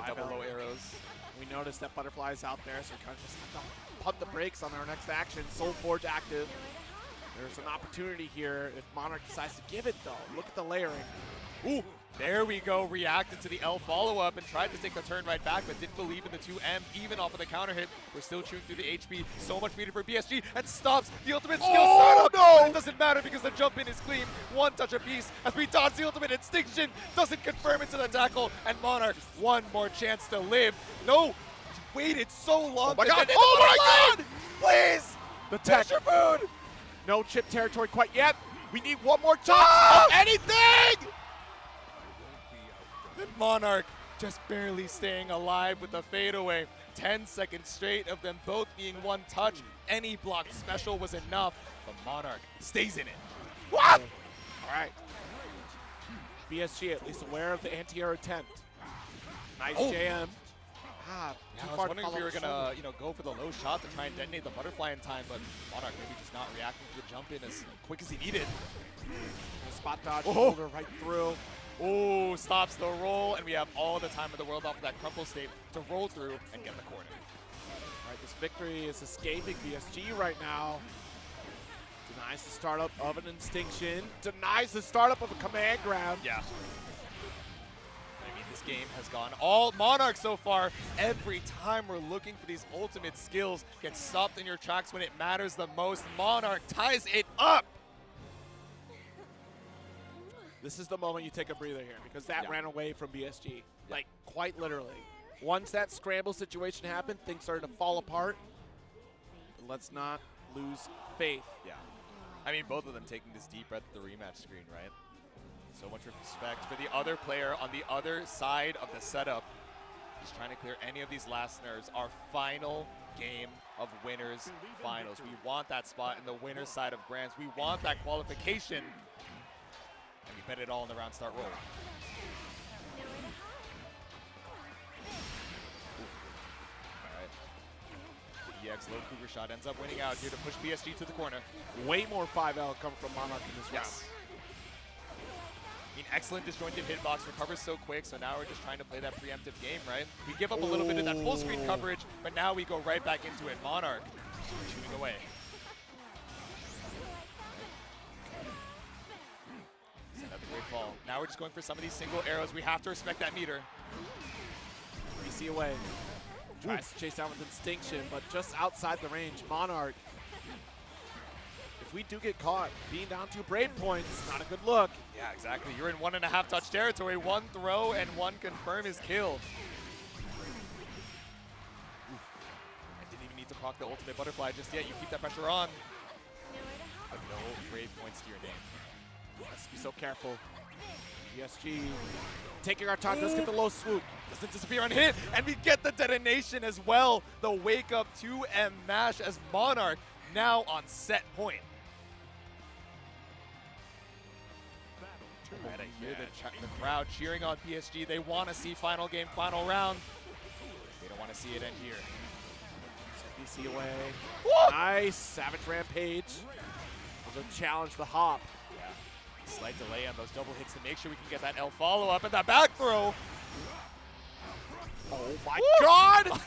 L: Double low arrows.
K: We noticed that Butterfly's out there, so we kind of just have to pump the brakes on our next action. Soulforge active. There's an opportunity here if Monarch decides to give it, though. Look at the layering.
L: Ooh, there we go. Reacted to the L follow-up and tried to take the turn right back, but didn't believe in the 2M, even off of the counter hit. We're still chewing through the HP. So much meter for BSG, and stops the ultimate skill startup.
K: No!
L: But it doesn't matter because the jump in is clean. One touch apiece as we dodge the ultimate Instinction. Doesn't confirm into the tackle, and Monarch, one more chance to live. No, he waited so long.
K: Oh my god! Oh my god!
L: Please!
K: The tech.
L: Your food!
K: No chip territory quite yet. We need one more touch of anything!
L: And Monarch just barely staying alive with the fadeaway. 10 seconds straight of them both being one touch. Any block special was enough, but Monarch stays in it.
K: What? All right. BSG at least aware of the anti-air attempt. Nice JM.
L: Yeah, I was wondering if we were gonna, go for the low shot to try and detonate the butterfly in time, but Monarch maybe just not reacting to the jump in as quick as he needed.
K: Spot dodge, shoulder right through.
L: Oh, stops the roll, and we have all the time in the world off of that crumple state to roll through and get the corner.
K: All right, this victory is escaping BSG right now. Denies the startup of an Instinction. Denies the startup of a command grab.
L: Yeah. I mean, this game has gone all Monarch so far. Every time we're looking for these ultimate skills, get stopped in your tracks when it matters the most. Monarch ties it up.
K: This is the moment you take a breather here because that ran away from BSG. Like, quite literally. Once that scramble situation happened, things started to fall apart. Let's not lose faith.
L: Yeah. I mean, both of them taking this deep breath at the rematch screen, right? So much respect for the other player on the other side of the setup. Just trying to clear any of these last nerves. Our final game of winners finals. We want that spot in the winner's side of Grands. We want that qualification. And we bet it all in the round start roll. The EX low cougar shot ends up winning out here to push BSG to the corner.
K: Way more 5L coming from Monarch in this round.
L: I mean, excellent disjointed hitbox, recovers so quick, so now we're just trying to play that preemptive game, right? We give up a little bit of that full screen coverage, but now we go right back into it. Monarch shooting away. Another great fall. Now we're just going for some of these single arrows. We have to respect that meter.
K: BC away. Tries to chase down with Instinction, but just outside the range. Monarch. If we do get caught, being down 2 braid points, not a good look.
L: Yeah, exactly. You're in 1.5 touch territory. 1 throw and 1 confirm his kill. I didn't even need to proc the ultimate butterfly just yet. You keep that pressure on. But no brave points to your name.
K: Let's be so careful. PSG taking our time, does get the low swoop.
L: Doesn't disappear on hit, and we get the detonation as well. The wake up 2M mash as Monarch now on set point. All right, I hear the crowd cheering on PSG. They want to see final game, final round. They don't want to see it end here.
K: BC away. Nice Savage Rampage. The challenge, the hop.
L: Yeah. Slight delay on those double hits to make sure we can get that L follow up and that back throw.
K: Oh my God!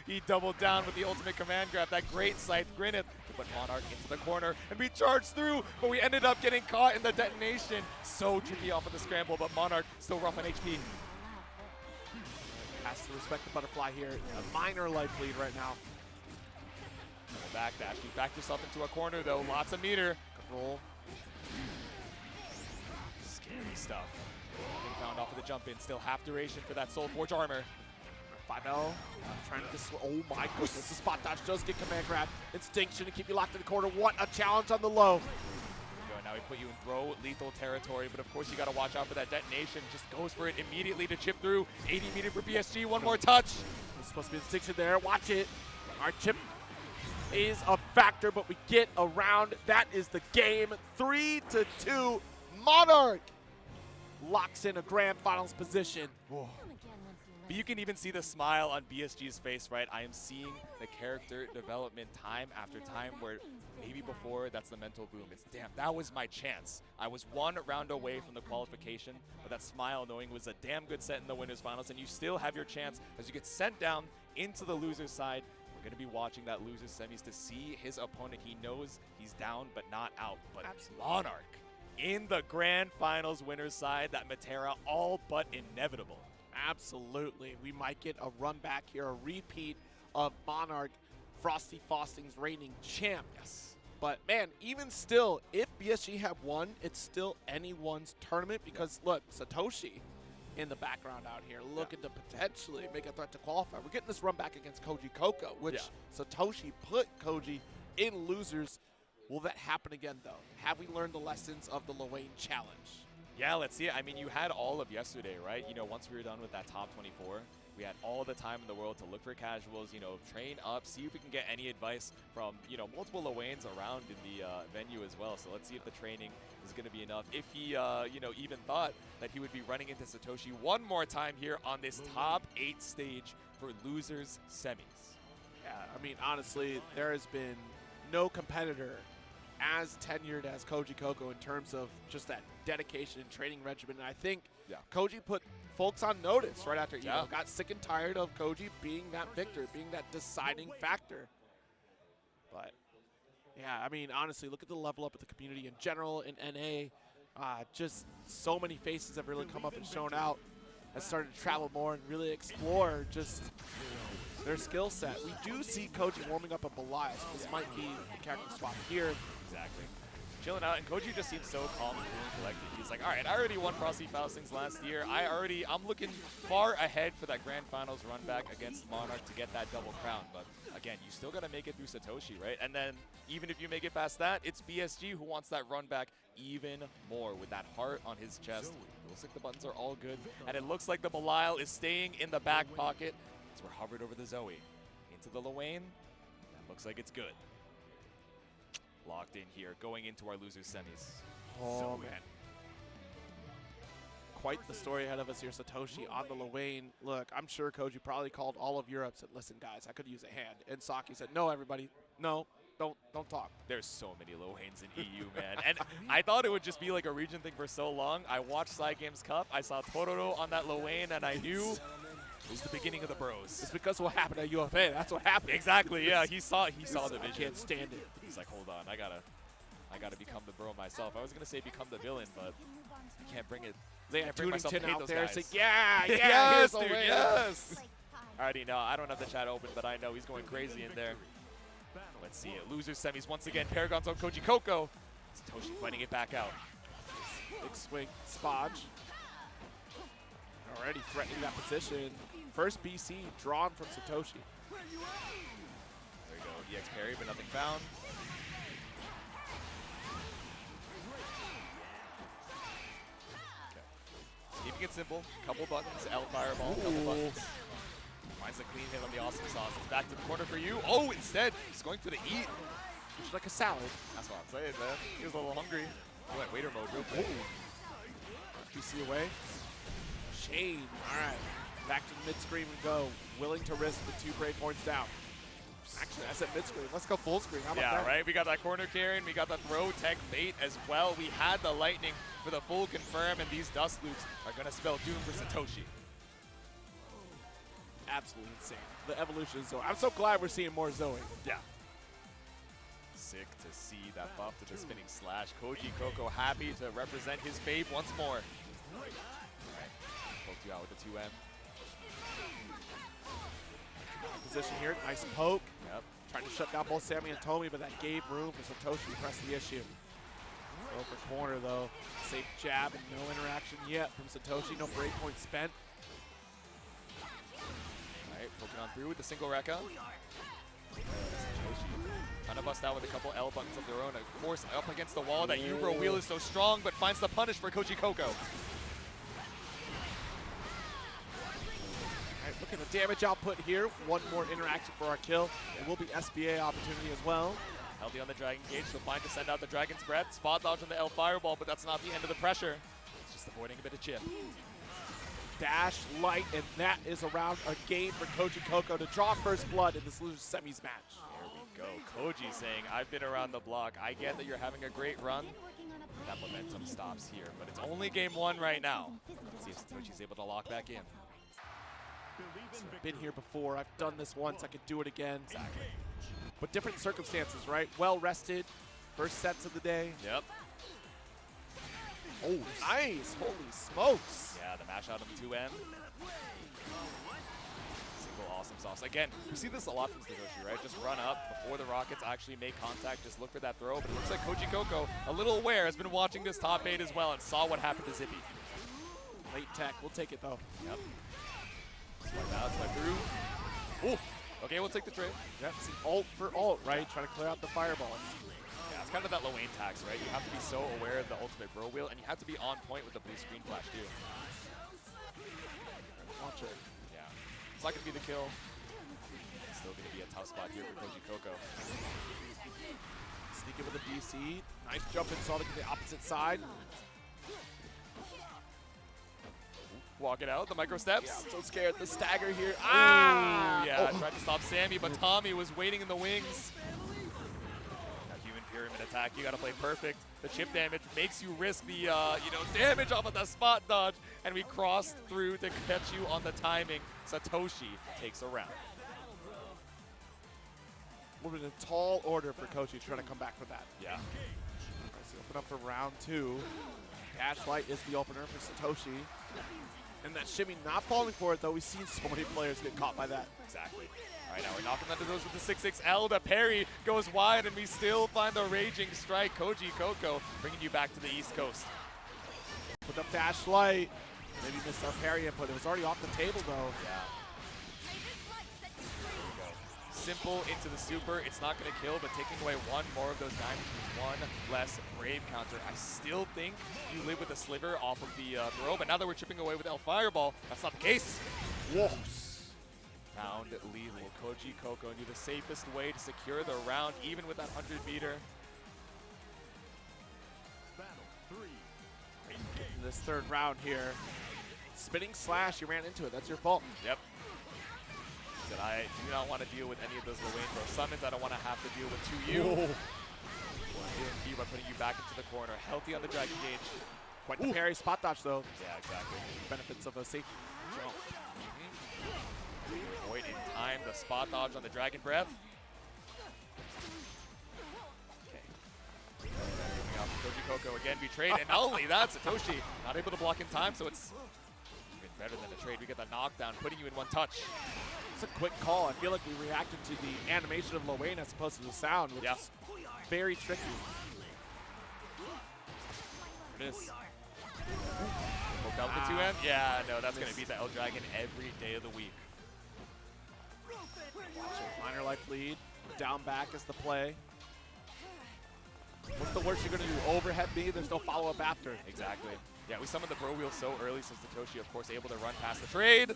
L: He doubled down with the ultimate command grab. That great Scythe Grinnet to put Monarch into the corner, and we charged through, but we ended up getting caught in the detonation. So tricky off of the scramble, but Monarch still rough on HP.
K: Has to respect the butterfly here. A minor life lead right now.
L: Backdash. You backed yourself into a corner though. Lots of meter.
K: Control.
L: Scary stuff. Getting found off of the jump in. Still half duration for that Soul Forge armor.
K: 5L. Trying to just. Oh my goodness. The spot dodge does get command grab. Instinction to keep you locked in the corner. What a challenge on the low.
L: Now we put you in throw lethal territory, but of course you got to watch out for that detonation. Just goes for it immediately to chip through. 80 meter for PSG. One more touch.
K: There's supposed to be Instinction there. Watch it. Our chip is a factor, but we get around. That is the game. 3-2. Monarch locks in a grand finals position.
L: Whoa. But you can even see the smile on BSG's face, right? I am seeing the character development time after time where maybe before that's the mental boom. It's damn, that was my chance. I was 1 round away from the qualification, but that smile knowing it was a damn good set in the winners finals, and you still have your chance as you get sent down into the loser's side. We're going to be watching that loser's semis to see his opponent. He knows he's down but not out. But Monarch in the grand finals winner's side, that Matera all but inevitable.
K: Absolutely. We might get a run back here, a repeat of Monarch, Frosty Faustings reigning champ.
L: Yes.
K: But man, even still, if BSG have won, it's still anyone's tournament because look, Satoshi in the background out here looking to potentially make a threat to qualify. We're getting this run back against Koji Coco, which Satoshi put Koji in losers. Will that happen again though? Have we learned the lessons of the Lorraine challenge?
L: Yeah, let's see it. I mean, you had all of yesterday, right? You know, once we were done with that top 24, we had all the time in the world to look for casuals, you know, train up, see if we can get any advice from, you know, multiple Lowains around in the venue as well. So let's see if the training is going to be enough. If he, you know, even thought that he would be running into Satoshi one more time here on this top 8 stage for losers semis.
K: Yeah, I mean, honestly, there has been no competitor as tenured as Koji Coco in terms of just that dedication and training regimen. And I think Koji put folks on notice right after Evo. Got sick and tired of Koji being that victor, being that deciding factor. But yeah, I mean, honestly, look at the level up of the community in general in NA. Just so many faces have really come up and shown out, has started to travel more and really explore just their skill set. We do see Koji warming up a Belial, so this might be the character swap here.
L: Exactly. Chilling out, and Koji just seems so calm and cool and collected. He's like, all right, I already won Frosty Faustings last year. I'm looking far ahead for that grand finals run back against Monarch to get that double crown. But again, you still got to make it through Satoshi, right? And then even if you make it past that, it's BSG who wants that run back even more with that heart on his chest. It looks like the buttons are all good, and it looks like the Belial is staying in the back pocket. So we're hovered over the Zoe. Into the Lowain. That looks like it's good. Locked in here, going into our loser semis.
K: Oh, man. Quite the story ahead of us here. Satoshi on the Lowain. Look, I'm sure Koji probably called all of Europe and said, listen, guys, I could use a hand. And Saki said, no, everybody, no, don't talk.
L: There's so many Lowains in EU, man. And I thought it would just be like a region thing for so long. I watched Cygames Cup. I saw Tororo on that Lowain, and I knew it was the beginning of the bros.
K: It's because of what happened at UFA. That's what happened.
L: Exactly, yeah. He saw the vision.
K: I can't stand it.
L: He's like, hold on, I gotta I got to become the bro myself. I was going to say become the villain, but I can't bring it.
K: They
L: I
K: have
L: bring myself to hate
K: out
L: those
K: there
L: guys.
K: saying, yeah, yeah,
L: yes,
K: here's the
L: dude,
K: way.
L: yes. I already know. I don't have the chat open, but I know he's going crazy in there. Let's see it. Losers semis once again. Paragon's on Koji Coco. Satoshi fighting it back out.
K: Big swing, Spodge. Already threatening that position. First BC drawn from Satoshi.
L: There you go. EX parry, but nothing found. Keeping it simple, couple buttons, L fireball, couple buttons. Finds a clean hit on the awesome sauce. It's back to the corner for you. Oh, instead, he's going for the eat.
K: Which like a salad.
L: That's what I'm saying, man. He was a little hungry. He went waiter mode real quick.
K: PC away. Shane, all right. Back to the mid-screen we go. Willing to risk the 2 break points down. Actually, I said mid-screen. Let's go full screen. How about
L: yeah,
K: that?
L: right? We got that corner carry, and we got the throw tech bait as well. We had the lightning for the full confirm, and these dust loops are going to spell doom for Satoshi.
K: Absolutely insane. The evolution of Zoe. I'm so glad we're seeing more Zoe.
L: Yeah. Sick to see that buff to the spinning slash. Koji Coco happy to represent his fave once more. All right. Poked you out with the 2M.
K: Position here. Nice poke.
L: Yep.
K: Trying to shut down both Sammy and Tomy, but that gave room for Satoshi to press the issue. Go for corner, though. Safe jab and no interaction yet from Satoshi. No breakpoint spent.
L: All right, poking on through with the single Rekka. Trying to bust out with a couple L buttons of their own. Of course, up against the wall. That Ubro wheel is so strong, but finds the punish for Koji Coco.
K: Look at the damage output here. One more interaction for our kill. It will be SBA opportunity as well.
L: Healthy on the Dragon Gauge, so fine to send out the Dragon's Breath. Spot dodge on the L Fireball, but that's not the end of the pressure. It's just avoiding a bit of chip.
K: Dash light, and that is around a game for Koji Coco to draw first blood in this losers semis match.
L: There we go. Koji saying, I've been around the block. I get that you're having a great run. That momentum stops here, but it's only game 1 right now. Let's see if Satoshi's able to lock back in.
K: So I've been here before. I've done this once. I could do it again.
L: Exactly.
K: But different circumstances, right? Well rested. First sets of the day.
L: Yep.
K: Oh, nice. Holy smokes.
L: Yeah, the mash out on the 2M. Single awesome sauce. Again, we see this a lot from Satoshi, right? Just run up before the Rockets actually make contact. Just look for that throw. But it looks like Koji Coco, a little aware, has been watching this top 8 as well and saw what happened to Zippy.
K: Late tech. We'll take it, though.
L: Yep. Swipe out, swipe through. Ooh. Okay, we'll take the trade.
K: Yep, it's an ult for ult, right? Trying to clear out the fireballs.
L: Yeah, it's kind of that Lowain tax, right? You have to be so aware of the ultimate bro wheel, and you have to be on point with the blue screen flash, too.
K: Watch it.
L: Yeah. It's not going to be the kill. It's still going to be a tough spot here for Koji Coco.
K: Sneak it with a BC. Nice jump in, saw to the opposite side.
L: Walk it out, the micro steps.
K: Yeah, I'm so scared. The stagger here.
L: Ah! Yeah, tried to stop Sammy, but Tommy was waiting in the wings. Now human pyramid attack, you gotta play perfect. The chip damage makes you risk the damage off of the spot dodge, and we crossed through to catch you on the timing. Satoshi takes a round.
K: Moving in a tall order for Koji trying to come back for that.
L: Yeah.
K: Let's open up for round 2. Dash light is the opener for Satoshi. And that shimmy not falling for it, though. We've seen so many players get caught by that.
L: Exactly. All right, now we're knocking under those with the 6-6L. The parry goes wide, and we still find the raging strike. Koji Coco bringing you back to the East Coast.
K: Put up dash light. Maybe missed our parry input. It was already off the table, though.
L: Yeah. Simple into the super. It's not going to kill, but taking away one more of those diamonds means one less Brave counter. I still think you live with a sliver off of the throw, but now that we're chipping away with L Fireball, that's not the case.
K: Whoa.
L: Found lethal. Koji Coco knew the safest way to secure the round, even with that 100-meter.
K: In this third round here. Spinning slash, you ran into it. That's your fault.
L: Yep. That I do not want to deal with any of those Lowain throw summons. I don't want to have to deal with 2U. Here by putting you back into the corner. Healthy on the Dragon Gauge.
K: Quite the parry spot dodge, though.
L: Yeah, exactly.
K: Benefits of a safe jump.
L: Avoid in time the spot dodge on the Dragon Breath. Okay. Koji Koko again betrayed, and not only that, Satoshi not able to block in time, so it's even better than a trade. We get the knockdown, putting you in one touch.
K: It's a quick call. I feel like we reacted to the animation of Lowain as opposed to the sound, which is very tricky.
L: There it is. Poked out the 2M? Yeah, no, that's going to beat the L Dragon every day of the week.
K: Minor life lead. Down back is the play. What's the worst you're going to do? Overhead B? There's no follow-up after.
L: Exactly. Yeah, we summoned the Bro Wheel so early, so Satoshi, of course, able to run past the trade.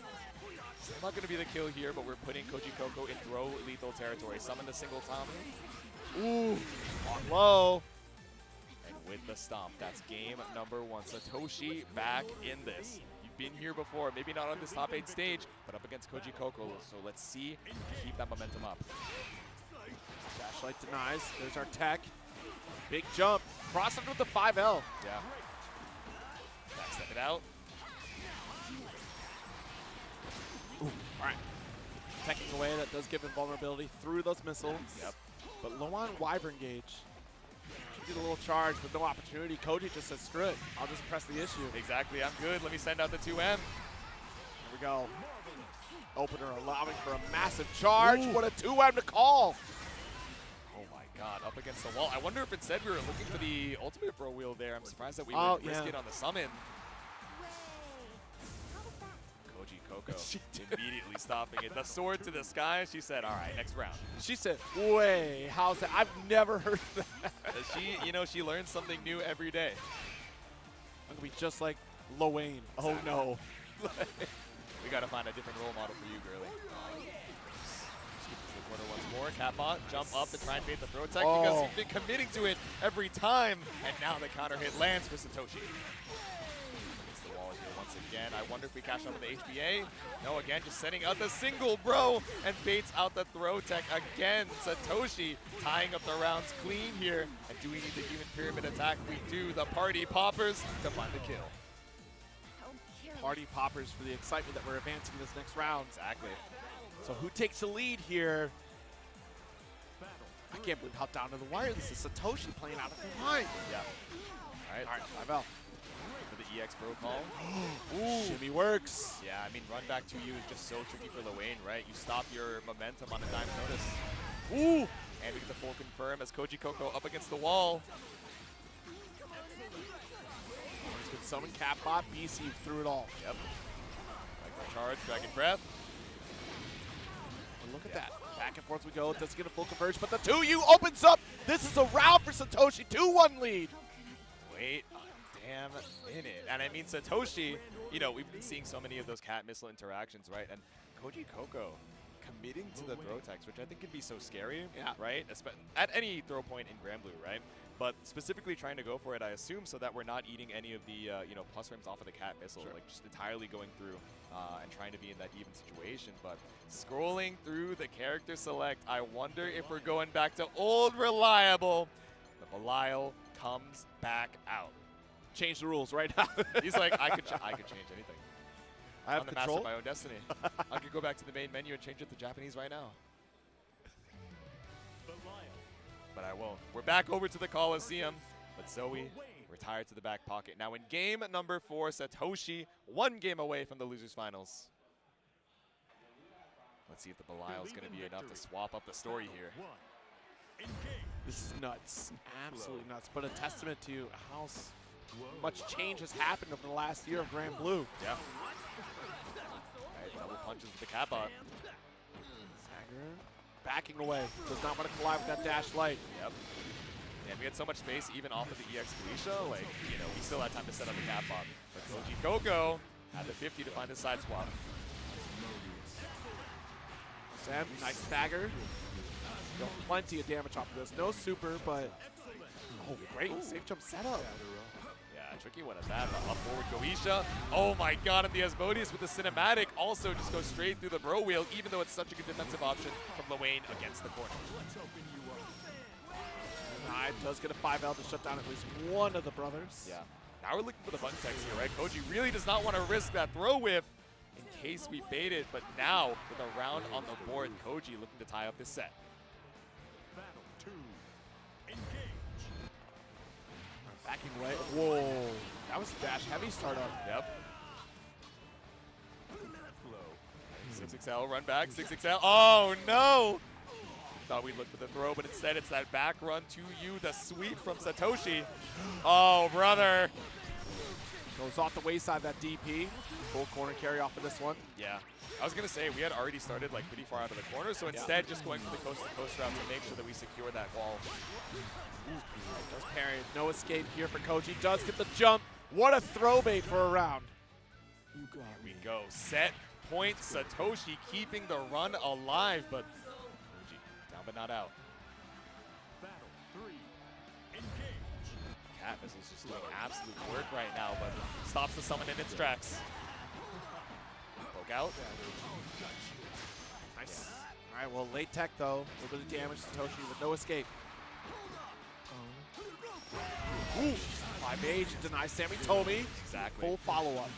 L: Still not going to be the kill here, but we're putting Koji Koko in throw lethal territory. Summon the single Tommy.
K: Ooh, on low.
L: And with the stomp, that's game number 1. Satoshi back in this. You've been here before, maybe not on this top 8 stage, but up against Koji Koko. So let's see if we keep that momentum up.
K: Dashlight denies. There's our tech. Big jump. Cross him with the 5L.
L: Yeah. Backstep it out.
K: Ooh, all right. Teching away, that does give him vulnerability through those missiles.
L: Yep.
K: But low on Wyvern Gauge. She did a little charge with no opportunity. Koji just says, screw it. I'll just press the issue.
L: Exactly. I'm good. Let me send out the 2M.
K: Here we go. Opener allowing for a massive charge.
L: Ooh.
K: What a 2M to call.
L: Oh my god, up against the wall. I wonder if it said we were looking for the ultimate Bro Wheel there. I'm surprised that we would risk it on the summon. Koji Koko immediately stopping it. The sword to the sky. She said, all right, next round.
K: She said, way, how's that? I've never heard that.
L: She learns something new every day.
K: I'm going to be just like Lowain. Oh no.
L: We got to find a different role model for you, girly. Skip to the corner once more. Catbot, jump up to try and bait the throw tech because he's been committing to it every time. And now the counter hit lands for Satoshi. Against the wall here once again. I wonder if we cash out with the HBA. No, again, just setting out the single, bro. And baits out the throw tech again. Satoshi tying up the rounds clean here. And do we need the human pyramid attack? We do. The party poppers to find the kill.
K: Party poppers for the excitement that we're advancing this next round.
L: Exactly.
K: So who takes the lead here? I can't believe how down to the wire this is. Satoshi playing out of the line.
L: Yeah. All right,
K: 5L.
L: For the EX Bro call.
K: Ooh. Shimmy works.
L: Yeah, I mean, run back to you is just so tricky for Lowain, right? You stop your momentum on a dime's notice.
K: Ooh.
L: And we get the full confirm as Koji Koko up against the wall.
K: Summon Catbot, BC through it all.
L: Yep. Like the charge, Dragon Breath.
K: And look at that. Back and forth we go. It doesn't get a full conversion, but the 2U opens up. This is a round for Satoshi. 2-1 lead.
L: Wait a damn minute. And I mean, Satoshi, we've been seeing so many of those cat missile interactions, right? And Koji Koko committing to the throw techs, which I think can be so scary, right? At any throw point in Grand Blue, right? But specifically trying to go for it, I assume, so that we're not eating any of the plus frames off of the cat missile, like just entirely going through and trying to be in that even situation. But scrolling through the character select, I wonder if we're going back to old reliable. The Belial comes back out.
K: Change the rules right now.
L: He's like, I could change anything.
K: I have
L: I'm the
K: control.
L: master of my own destiny. I could go back to the main menu and change it to Japanese right now. But I won't. We're back over to the Coliseum, but Zoe retired to the back pocket. Now in game number 4, Satoshi 1 game away from the losers finals. Let's see if the Belial is going to be enough to swap up the story here.
K: This is nuts. Absolutely nuts. But a testament to how much change has happened over the last year of Grand Blue.
L: Yeah. All right, double punches with the Catbot.
K: Sager backing away. Does not want to collide with that dash light.
L: Yep. And we had so much space even off of the EX Felicia. Like, we still had time to set up the Catbot. But Koji Koko had the 50 to find the side swap.
K: Sam, nice stagger. Got plenty of damage off of this. No super, but great safe jump setup.
L: Yeah, tricky one at that. Up forward Goisha. Oh my god, and the Asmodeus with the cinematic also just goes straight through the Bro Wheel, even though it's such a good defensive option from Lowain against the corner.
K: It does get a 5L to shut down at least one of the brothers.
L: Yeah. Now we're looking for the button text here, right? Koji really does not want to risk that throw whiff in case we bait it, but now with a round on the board, Koji looking to tie up this set.
K: Backing away. Whoa. That was dash heavy startup.
L: Yep. 6XL, run back, 6XL. Oh, no! Thought we'd look for the throw, but instead it's that back run to you, the sweep from Satoshi. Oh, brother.
K: Goes off the wayside, that DP. Full corner carry off of this one.
L: Yeah. I was going to say, we had already started like pretty far out of the corner, so instead just going for the coast-to-coast route to make sure that we secure that wall.
K: Does parry. No escape here for Koji. Does get the jump. What a throw bait for a round.
L: Here we go. Set point. Satoshi keeping the run alive, but Koji down but not out. Cat Missile's just doing absolute work right now, but stops the summon in its tracks. Poke out.
K: Nice. All right, well, late tech, though. A little bit of damage to Satoshi with no escape. Ooh, 5H denies Sammy Tomy.
L: Exactly.
K: Full follow-up.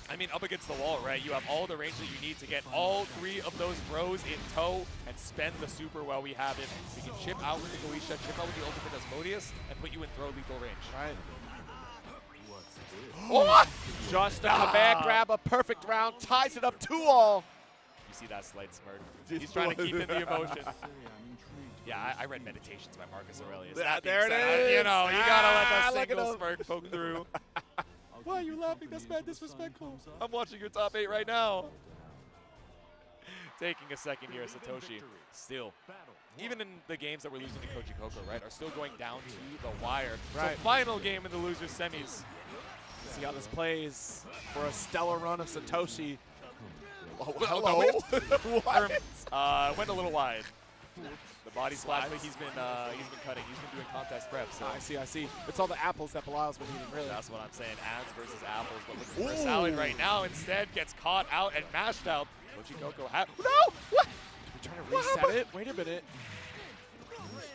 L: I mean, up against the wall, right? You have all the range that you need to get all three of those bros in tow and spend the super while we have it. We can chip out with the Goisha, chip out with the ultimate Asmodeus, and put you in throw lethal range.
K: Right. Oh! Just a command grab, a perfect round, ties it up 2-all.
L: You see that slight smirk. He's trying to keep in the emotion. Yeah, I read Meditations by Marcus Aurelius.
K: There it is.
L: You know, you gotta let that single smirk poke through. Why are you laughing? That's mad disrespectful. I'm watching your top 8 right now. Taking a second here, Satoshi still, even in the games that we're losing to Koji Coco, right, are still going down to the wire.
K: Right.
L: So final game in the losers semis.
K: Let's see how this plays for a stellar run of Satoshi.
L: Oh,
K: hello?
L: Went a little wide. The body splash, but he's been cutting. He's been doing contest prep. So
K: I see. It's all the apples that Belial's been eating, really.
L: That's what I'm saying. Ads versus apples. But looking for a salad right now. Instead, gets caught out and mashed out. Koji Coco no! What?
K: We're trying to reset it. Wait a minute.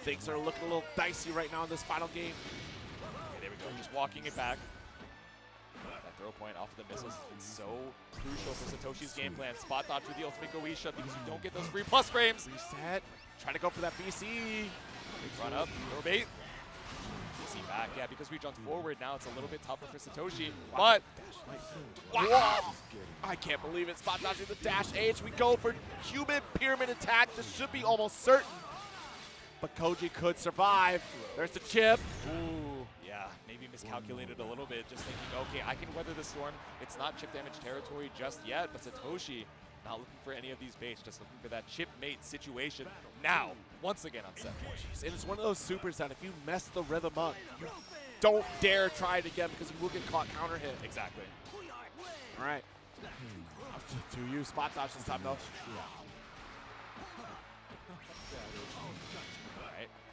K: Things are looking a little dicey right now in this final game.
L: Okay, there we go. Just walking it back. That throw point off of the missiles. It's so crucial for Satoshi's game plan. Spot dodge with the ultimate Goisha because you don't get those free plus frames.
K: Reset. Trying to go for that BC.
L: Run up. Throw bait. BC back. Yeah, because we jumped forward, now it's a little bit tougher for Satoshi. But
K: wow! I can't believe it. Spot dodging the dash H. We go for human pyramid attack. This should be almost certain. But Koji could survive. There's the chip.
L: Ooh, yeah, maybe miscalculated a little bit. Just thinking, okay, I can weather the storm. It's not chip damage territory just yet, but Satoshi not looking for any of these baits, just looking for that chip mate situation. Now, once again on set point.
K: And it's one of those supers that if you mess the rhythm up, you don't dare try it again because you will get caught counter hit.
L: Exactly.
K: All right. Up to you. Spot dodge this time, though.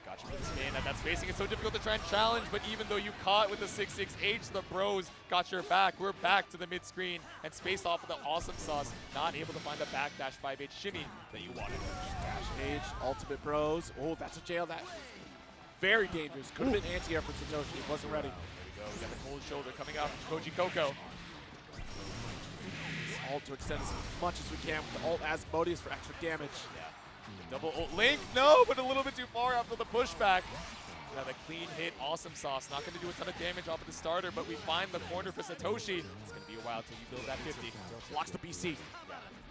L: Gotcha for the spin, and that spacing is so difficult to try and challenge, but even though you caught with the 6-6H, the bros got your back. We're back to the mid-screen and spaced off of the awesome sauce, not able to find the backdash 5H shimmy that you wanted.
K: Dash H, ultimate bros. Oh, that's a jail. That very dangerous. Could have been anti-air for Satoshi. It wasn't ready.
L: There we go. We got the cold shoulder coming out from Koji Coco.
K: Ult to extend as much as we can with the ult Asmodeus for extra damage.
L: Yeah. Double ult link, no, but a little bit too far after the pushback. Now the clean hit, awesome sauce. Not going to do a ton of damage off of the starter, but we find the corner for Satoshi. It's going to be a while till you build that 50.
K: Blocks the BC.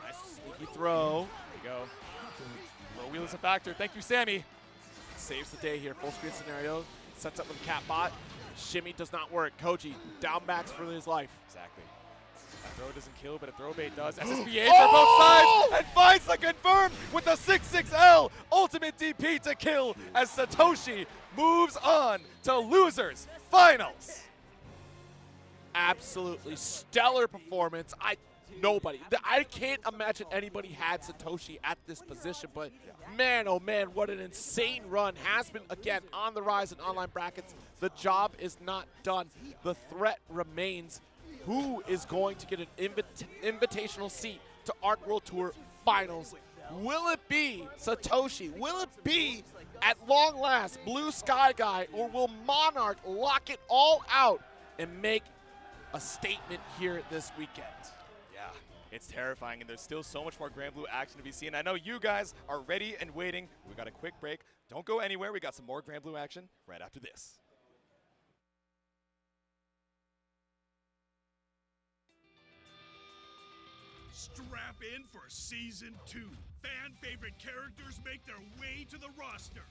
K: Nice sneaky throw.
L: There you go. Low wheel is a factor. Thank you, Sammy.
K: Saves the day here. Full screen scenario. Sets up with cat bot. Shimmy does not work. Koji down backs for his life.
L: Exactly. That throw doesn't kill, but a throw bait does. SSBA for both sides and finds the confirm with the 6-6L ultimate DP to kill as Satoshi moves on to losers finals.
K: Absolutely stellar performance. I can't imagine anybody had Satoshi at this position, but man, oh man, what an insane run. Has been, again, on the rise in online brackets. The job is not done. The threat remains. Who is going to get an invitational seat to Arc World Tour Finals? Will it be Satoshi? Will it be, at long last, Blue Sky Guy? Or will Monarch lock it all out and make a statement here this weekend?
L: Yeah, it's terrifying, and there's still so much more Grand Blue action to be seen. I know you guys are ready and waiting. We got a quick break. Don't go anywhere. We got some more Grand Blue action right after this.
C: Strap in for Season 2. Fan-favorite characters make their way to the roster.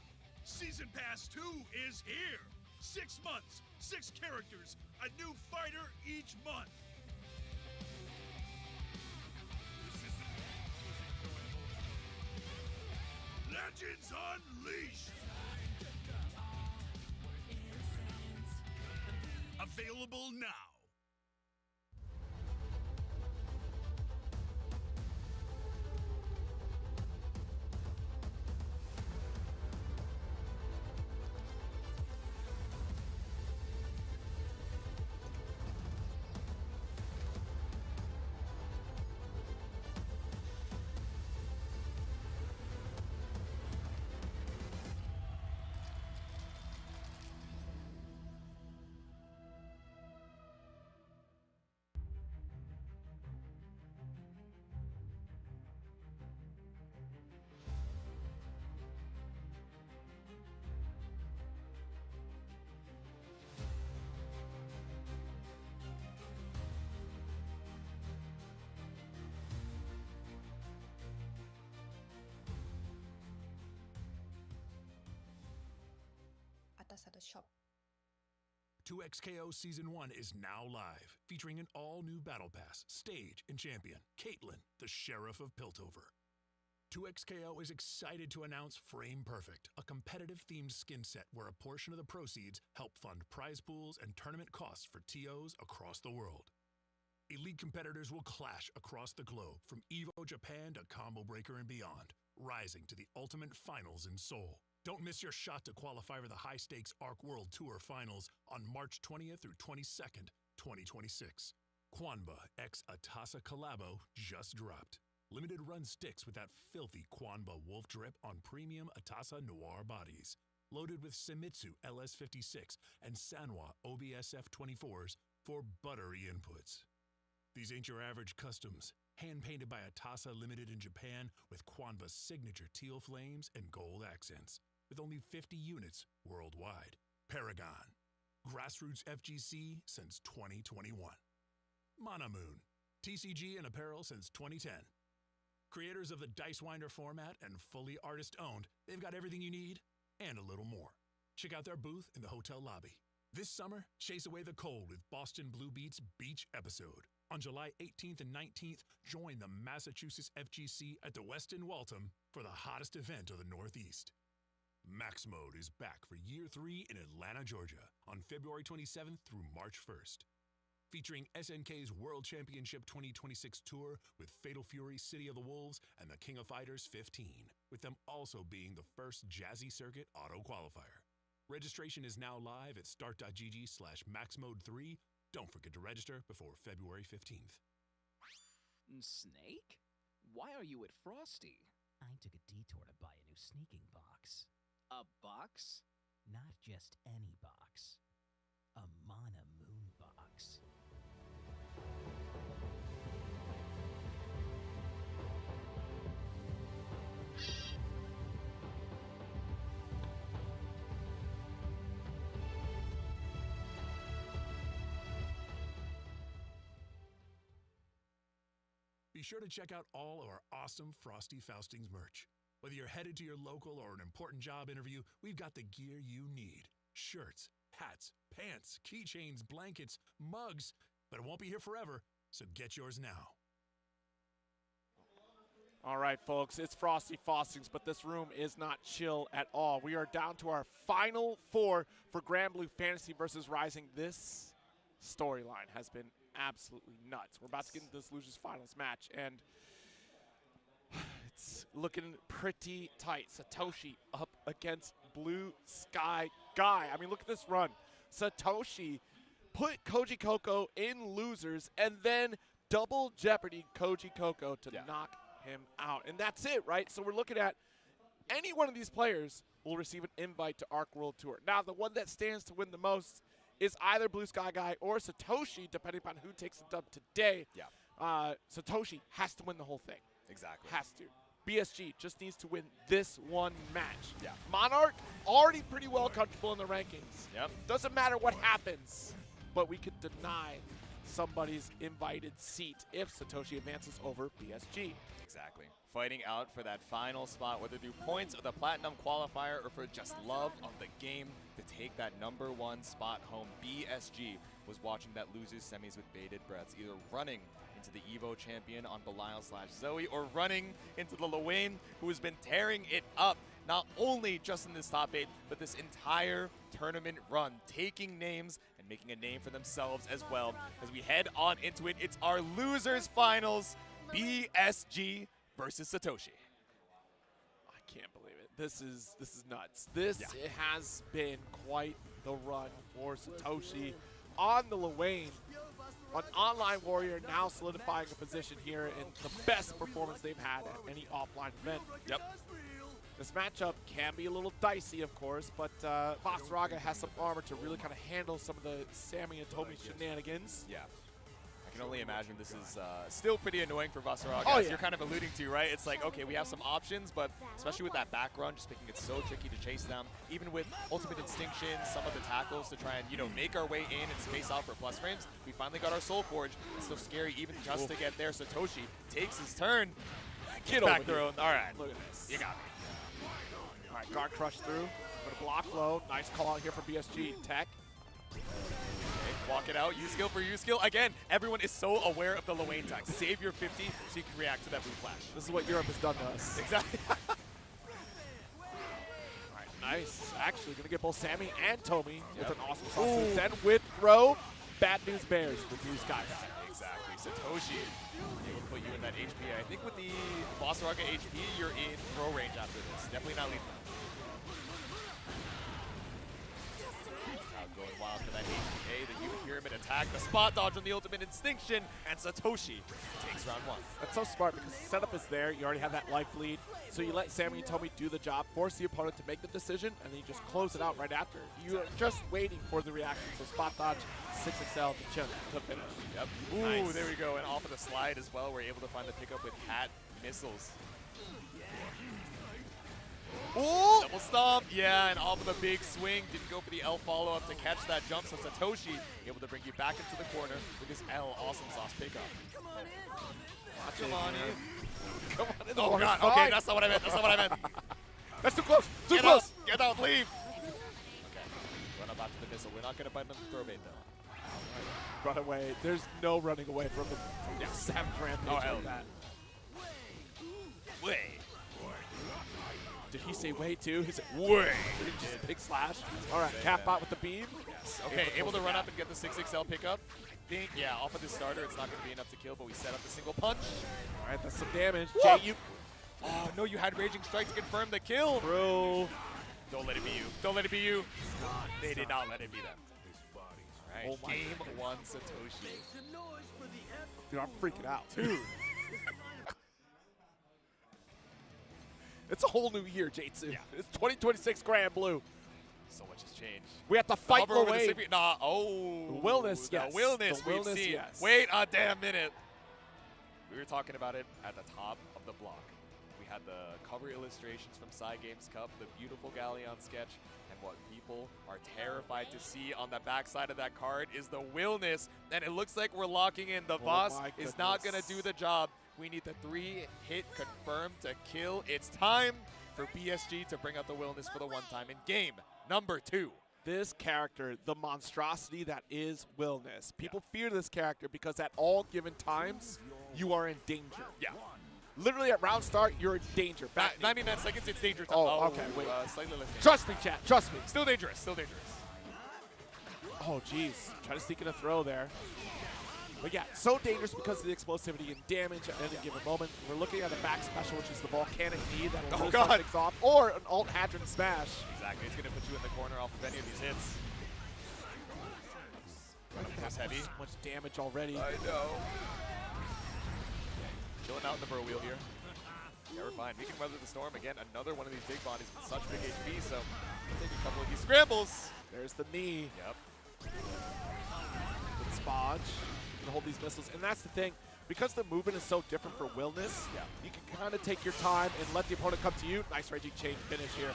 C: Season Pass 2 is here. 6 months, 6 characters, a new fighter each month. Legends Unleashed! Available now.
O: Shop.
C: 2XKO Season 1 is now live, featuring an all-new Battle Pass, stage, and champion, Caitlyn, the Sheriff of Piltover. 2XKO is excited to announce Frame Perfect, a competitive-themed skin set where a portion of the proceeds help fund prize pools and tournament costs for TOs across the world. Elite competitors will clash across the globe, from EVO Japan to Combo Breaker and beyond, rising to the ultimate finals in Seoul. Don't miss your shot to qualify for the high-stakes ARC World Tour Finals on March 20th through 22nd, 2026. Kwanba x Atasa Collabo just dropped. Limited run sticks with that filthy Kwanba Wolf drip on premium Atasa Noir bodies. Loaded with Semitsu LS56 and Sanwa OBSF 24s for buttery inputs. These ain't your average customs. Hand-painted by Atasa Limited in Japan with Kwanba's signature teal flames and gold accents. With only 50 units worldwide. Paragon. Grassroots FGC since 2021. Monomoon. TCG and apparel since 2010. Creators of the Dice Winder format and fully artist-owned, they've got everything you need and a little more. Check out their booth in the hotel lobby. This summer, chase away the cold with Boston Blue Beats Beach episode. On July 18th and 19th, join the Massachusetts FGC at the Westin Waltham for the hottest event of the Northeast. Max Mode is back for Year 3 in Atlanta, Georgia, on February 27th through March 1st. Featuring SNK's World Championship 2026 Tour with Fatal Fury City of the Wolves and the King of Fighters 15, with them also being the first Jazzy Circuit auto qualifier. Registration is now live at start.gg/maxmode3. Don't forget to register before February 15th.
E: Snake? Why are you at Frosty?
F: I took a detour to buy a new sneaking box.
E: A box?
F: Not just any box. A Mana Moon box.
C: Be sure to check out all of our awesome Frosty Faustings merch. Whether you're headed to your local or an important job interview, we've got the gear you need. Shirts, hats, pants, keychains, blankets, mugs. But it won't be here forever, so get yours now.
K: All right, folks, it's Frosty Faustings, but this room is not chill at all. We are down to our final 4 for Grand Blue Fantasy versus Rising. This storyline has been absolutely nuts. We're about to get into this Losers Finals match, and it's looking pretty tight. Satoshi up against Blue Sky Guy. I mean, look at this run. Satoshi put Koji Koko in losers and then double jeopardy Koji Koko to knock him out. And that's it, right? So we're looking at any one of these players will receive an invite to ARC World Tour. Now, the one that stands to win the most is either Blue Sky Guy or Satoshi, depending upon who takes the dub today.
L: Yeah.
K: Satoshi has to win the whole thing.
L: Exactly.
K: Has to. BSG just needs to win this one match.
L: Yeah.
K: Monarch already pretty well comfortable in the rankings.
L: Yep.
K: Doesn't matter what happens, but we could deny somebody's invited seat if Satoshi advances over BSG.
L: Exactly. Fighting out for that final spot, whether through points of the Platinum qualifier or for just love of the game to take that #1 spot home. BSG was watching that losers semis with bated breaths, either running into the Evo champion on Belial/Zoe or running into the Luane, who has been tearing it up, not only just in this top 8, but this entire tournament run, taking names and making a name for themselves as well. As we head on into it, it's our losers finals, BSG versus Satoshi.
K: I can't believe it. This is nuts. This it has been quite the run for Satoshi on the Luane. An online warrior now solidifying a position here in the best performance they've had at any offline event.
L: Yep.
K: This matchup can be a little dicey, of course, but Vasaraga has some armor to really kind of handle some of the Sammy and Toby shenanigans.
L: Yeah. I can only imagine this is still pretty annoying for Vasaraga,
K: Oh,
L: as
K: yeah.
L: you're kind of alluding to, right? It's like, okay, we have some options, but especially with that back run, just making it so tricky to chase them. Even with Ultimate Instinction, some of the tackles to try and, you know, make our way in and space out for plus frames, we finally got our Soul Forge. It's so scary even just to get there. Satoshi takes his turn.
K: Get
L: back
K: over here.
L: thrown. All right.
K: Look at this.
L: You got me.
K: All right, guard crush through. Gonna block low. Nice call out here from BSG. Tech.
L: Okay, walk it out. U-skill for U-skill. Again, everyone is so aware of the Luane tech. Save your 50 so you can react to that blue flash.
K: This is what Europe has done to us.
L: Exactly.
K: All right, nice. Actually, gonna get both Sammy and Tomy with an awesome cross. Then with throw, bad news bears for Blue Sky.
L: Exactly. Satoshi, they will put you in that HP. I think with the Vasaraga HP, you're in throw range after this. Definitely not lethal. Going wild for that HPA, the human pyramid attack, the spot dodge on the ultimate instinction, and Satoshi takes round 1.
K: That's so smart because the setup is there. You already have that life lead. So you let Sammy and Tomy do the job, force the opponent to make the decision, and then you just close it out right after. You are just waiting for the reaction. So spot dodge, 6XL to chin to finish.
L: Yep. Ooh, nice. There we go. And off of the slide as well, we're able to find the pickup with Cat missiles. Ooh! Double stomp, yeah, and off of the big swing. Didn't go for the L follow-up to catch that jump, so Satoshi able to bring you back into the corner with his L awesome sauce pickup. Come on in. Come on in. Oh, God. Okay, that's not what I meant. That's not what I meant.
K: That's too close. Too
L: Get
K: close.
L: Out. Get out. Leave. Okay. Run up after the missile. We're not going to bite them throw bait, though.
K: Run away. There's no running away from the Savage Rampage like that.
L: Way.
K: Did he say way too? He said way. Just big slash. All right, Catbot with the beam.
L: Yes. Okay, able to run up and get the 6XL pickup. I think, yeah, off of this starter, it's not going to be enough to kill, but we set up the single punch.
K: All right, that's some damage.
L: Woo!
K: Jay, you.
L: Oh, no, you had Raging Strike to confirm the kill.
K: Bro.
L: Don't let it be you. Don't let it be you. They did not let it be them. All right, game 1, Satoshi.
K: Dude, I'm freaking out. Dude. It's a whole new year, J2.
L: Yeah.
K: It's 2026 Grand Blue.
L: So much has changed.
K: We have to fight
L: Hover over the
K: Luane.
L: Nah, oh.
K: The Willness,
L: the
K: yes.
L: Willness
K: The
L: we've
K: Willness,
L: seen.
K: yes.
L: Wait a damn minute. We were talking about it at the top of the block. We had the cover illustrations from Psy Games Cup, the beautiful Galleon sketch, and what people are terrified to see on the backside of that card is the Willness. And it looks like we're locking in. The Voss is not going to do the job. We need the 3-hit confirmed to kill. It's time for BSG to bring out the Willness for the one time in game number 2.
K: This character, the monstrosity that is Willness. People fear this character because at all given times, you are in danger.
L: Yeah.
K: Literally at round start, you're in danger.
L: 99 seconds, it's danger time.
K: Oh, okay, wait.
L: Slightly less dangerous.
K: Trust me, chat. Trust me.
L: Still dangerous. Still dangerous.
K: Oh, jeez. Try to sneak in a throw there. But yeah, so dangerous because of the explosivity and damage at any given moment. We're looking at a back special, which is the volcanic knee that will really start things off, or an alt Hadron smash.
L: Exactly. It's going to put you in the corner off of any of these hits. That's heavy.
K: So much damage already.
L: I know. Chilling out in the bro wheel here. Yeah, we're fine. We can weather the storm. Again, another one of these big bodies with such big HP, so we'll take a couple of these scrambles.
K: There's the knee.
L: Yep.
K: Good spodge. Can hold these missiles, and that's the thing, because the movement is so different for Willness, you can kind of take your time and let the opponent come to you. Nice raging chain finish here.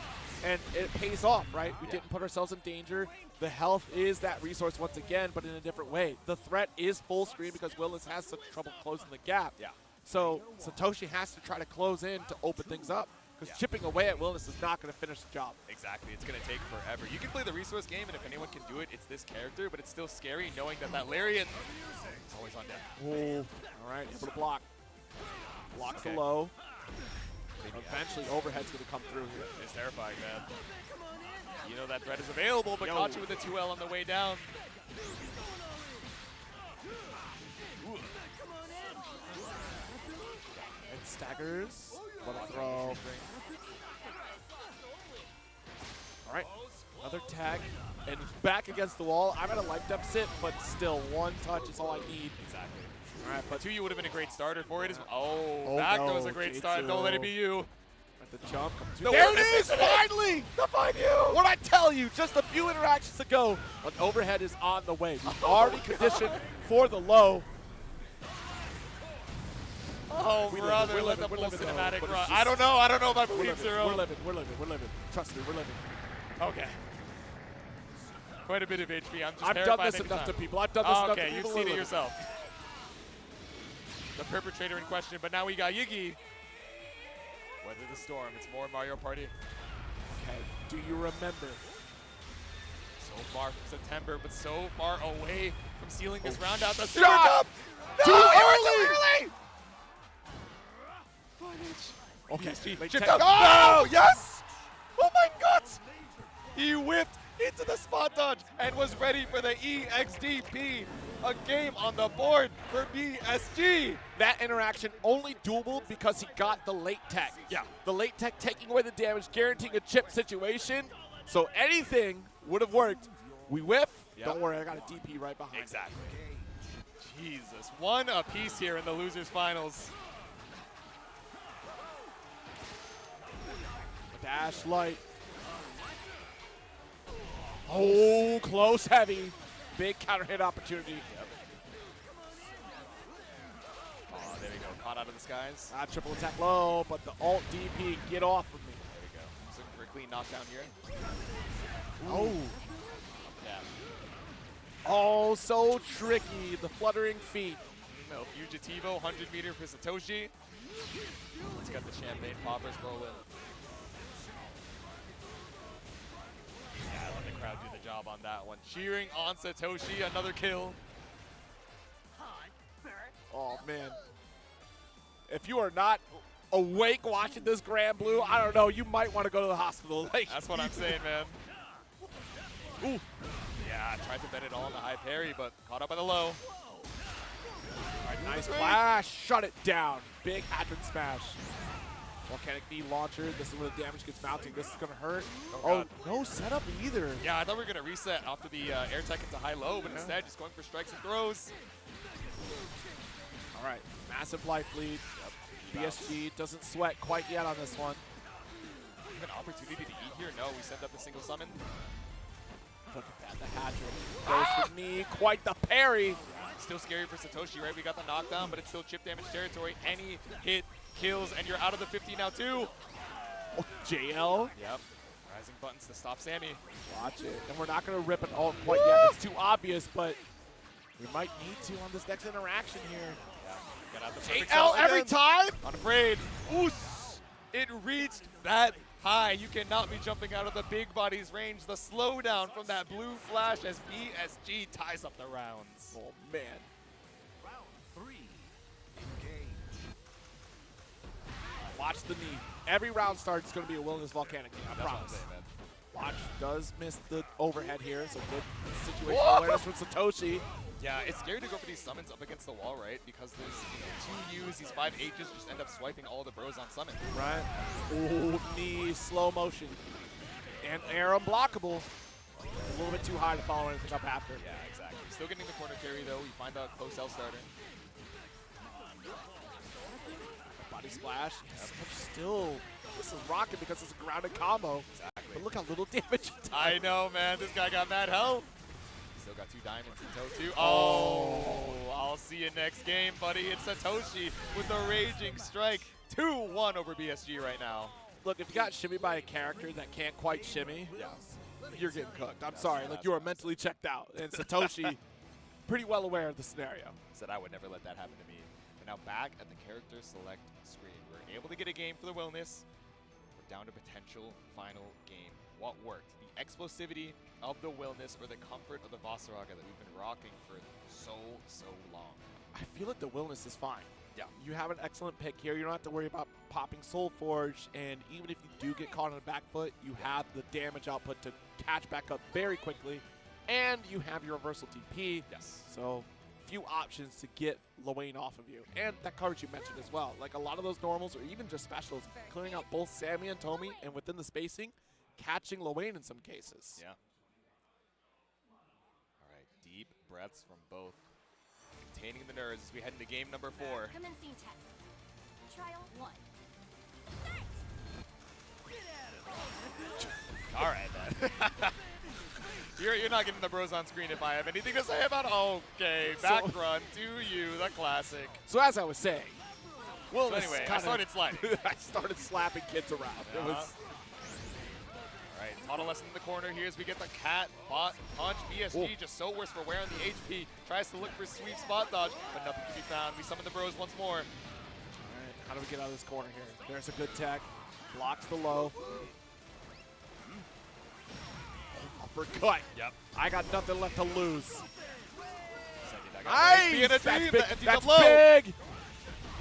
K: And it pays off, right? We didn't put ourselves in danger. The health is that resource once again, but in a different way. The threat is full screen because Willness has such trouble closing the gap. So Satoshi has to try to close in to open things up. Because chipping away at Willness is not going to finish the job.
L: Exactly. It's going to take forever. You can play the resource game, and if anyone can do it, it's this character, but it's still scary knowing that that Lariat is always on deck.
K: Oh, all right, able to block. Blocks the low. Eventually, overhead's going to come through here.
L: It's terrifying, man. You know that threat is available, but caught you with a 2L on the way down.
K: And staggers. What a throw. All right, another tag, and back against the wall. I'm at a life deficit, but still, one touch is all I need.
L: Exactly.
K: All right, but
L: 2U would have been a great starter for it. That goes a great start. Don't let it be you.
K: At the jump.
L: There it is, finally!
K: The 5U! What I tell you, just a few interactions ago, an overhead is on the way. We've already conditioned for the low.
L: Oh, brother, let the full cinematic run. I don't know if I believe Zero.
K: We're living. Trust me, we're living.
L: Okay. Quite a bit of HP.
K: I've done this enough to people. I've done this enough to people.
L: Okay, you've seen it yourself. The perpetrator in question, but now we got Yigi. Weather the storm. It's more Mario Party.
K: Okay, do you remember?
L: So far from September, but so far away from sealing this round out. The
K: shot!
L: Too early!
K: Okay,
L: oh, yes! Oh my God! He whipped into the spot dodge and was ready for the EXDP. A game on the board for BSG.
K: That interaction only doable because he got the late tech.
L: Yeah.
K: The late tech taking away the damage, guaranteeing a chip situation. So anything would have worked. We whiff.
L: Yep.
K: Don't worry, I got a DP right behind.
L: Exactly. Jesus. One apiece here in the losers finals.
K: Dash light. Oh, close heavy. Big counter hit opportunity.
L: Yep. Oh, there we go. Caught out of the skies.
K: Triple attack low, but the alt DP, get off of me.
L: There we go. Just looking for a clean knockdown here.
K: Oh.
L: Yeah.
K: Oh, so tricky. The fluttering feet.
L: No, Fugitivo, 100 meter for Satoshi. He's got the champagne poppers rolling. Yeah, let the crowd do the job on that one. Cheering on Satoshi, another kill.
K: Oh, man. If you are not awake watching this Grand Blue, I don't know, you might want to go to the hospital. Like,
L: that's what I'm saying, man. Ooh. Yeah, tried to bet it all on the high parry, but caught up by the low.
K: All right, nice flash. Shut it down. Big Hadron smash. Volcanic knee launcher. This is where the damage gets mounting. This is going to hurt. Oh, no setup either.
L: Yeah, I thought we were going to reset after the air tech into high-low, but instead just going for strikes and throws.
K: All right, massive life lead. Yep. BSG doesn't sweat quite yet on this one.
L: An opportunity to eat here? No, we sent up the single summon.
K: Look at that, the Hadron goes for me. Quite the parry.
L: Still scary for Satoshi, right? We got the knockdown, but it's still chip damage territory. Any hit kills, and you're out of the 50 now, too.
K: Oh, JL.
L: Yep. Rising buttons to stop Sammy.
K: Watch it. And we're not going to rip it all quite yet. It's too obvious, but we might need to on this next interaction here.
L: Yeah. Got out the perfect
K: JL
L: shot
K: every
L: again.
K: time.
L: Unafraid. Oos. It reached that high. You cannot be jumping out of the big body's range. The slowdown from that blue flash as BSG ties up the rounds.
K: Oh, man.
N: Round 3. Engage.
K: Watch the knee. Every round start is going to be a Wilderness Volcanic knee, I promise.
L: Saying, man.
K: Watch does miss the overhead here. It's a good situational awareness from Satoshi.
L: Yeah, it's scary to go for these summons up against the wall, right? Because there's 2 U's, these 5 H's just end up swiping all the bros on summon.
K: Right. Ooh, knee, slow motion. And air unblockable. A little bit too high to follow anything up after.
L: Yeah, exactly. Still getting the corner carry, though. We find a close L starter.
K: Body splash. Yes, but still, this is rocking because it's a grounded combo.
L: Exactly.
K: But look how little damage it does.
L: I know, man. This guy got mad health. Still got 2 diamonds in tow, too. Oh, I'll see you next game, buddy. It's Satoshi with the Raging Strike. 2-1 over BSG right now.
K: Look, if you got shimmy by a character that can't quite shimmy, you're getting cooked. I'm sorry. Like, you are mentally checked out. And Satoshi, pretty well aware of the scenario.
L: Said I would never let that happen to me. But now back at the character select screen. We're able to get a game for the Wellness. We're down to potential final game. What worked? The explosivity of the Wellness or the comfort of the Vasaraga that we've been rocking for so long?
K: I feel like the Wellness is fine.
L: Yeah.
K: You have an excellent pick here. You don't have to worry about popping Soul Forge, and even if you do get caught on the back foot, you have the damage output to catch back up very quickly, and you have your reversal TP.
L: Yes.
K: So few options to get Lowain off of you. And that coverage you mentioned as well. Like a lot of those normals or even just specials, clearing out both Sammy and Tomi, and within the spacing, catching Lowain in some cases.
L: Yeah. All right, deep breaths from both. Containing the nerves as we head into game number 4.
M: Commencing test. Trial 1.
L: All right, then. You're not getting the bros on screen if I have anything to say about it. Okay, back run to you, the classic.
K: So as I was saying,
L: well, anyway, I started sliding.
K: I started slapping kids around. It was.
L: All right, Nautilus in the corner here as we get the cat bot punch. BSG just so worse for wearing the HP. Tries to look for sweep spot dodge, but nothing can be found. We summon the bros once more.
K: All right, how do we get out of this corner here? There's a good tech. Blocks the low. Uppercut.
L: Yep.
K: I got nothing left to lose.
L: Nice!
K: That's big. That's
L: low.
K: big.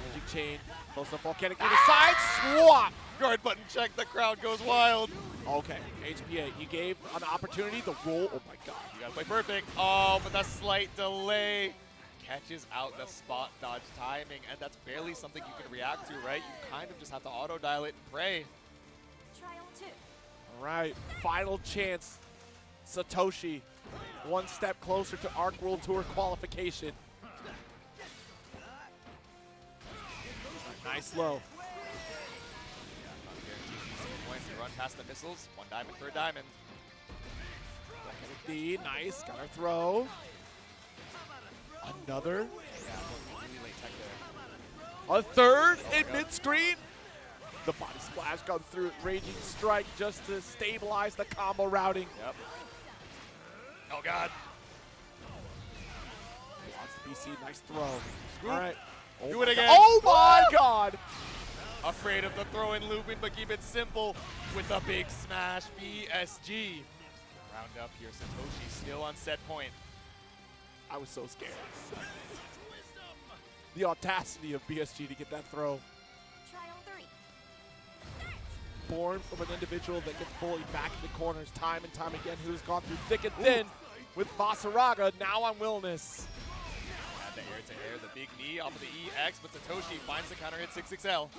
K: Magic chain. Close enough volcanic. To the side. Swap.
L: Guard button check. The crowd goes wild.
K: Okay. HPA. You gave an opportunity to roll. Oh my God.
L: You gotta play perfect. Oh, but that slight delay catches out the spot dodge timing, and that's barely something you can react to, right? You kind of just have to auto dial it and pray.
M: Trial 2.
K: All right. Final chance. Satoshi, one step closer to ARC World Tour qualification. Nice low.
L: Run past the missiles. 1 diamond for a diamond.
K: D, nice. Got our throw. Another.
L: Really late tech there.
K: A third in mid-screen. The body splash comes through. Raging Strike just to stabilize the combo routing.
L: Yep. Oh, God.
K: Blocks the BC. Nice throw.
L: Scoop.
K: All right.
L: Do it again.
K: Oh, my God.
L: Afraid of the throw and looping, but keep it simple with the big smash. BSG. Round up here. Satoshi still on set point.
K: I was so scared. The audacity of BSG to get that throw.
M: Trial 3.
K: Born from an individual that gets bullied back into corners time and time again, who's gone through thick and thin with Vasaraga, now on Wellness.
L: Had the air-to-air, the big knee off of the EX, but Satoshi finds the counter hit 6XL.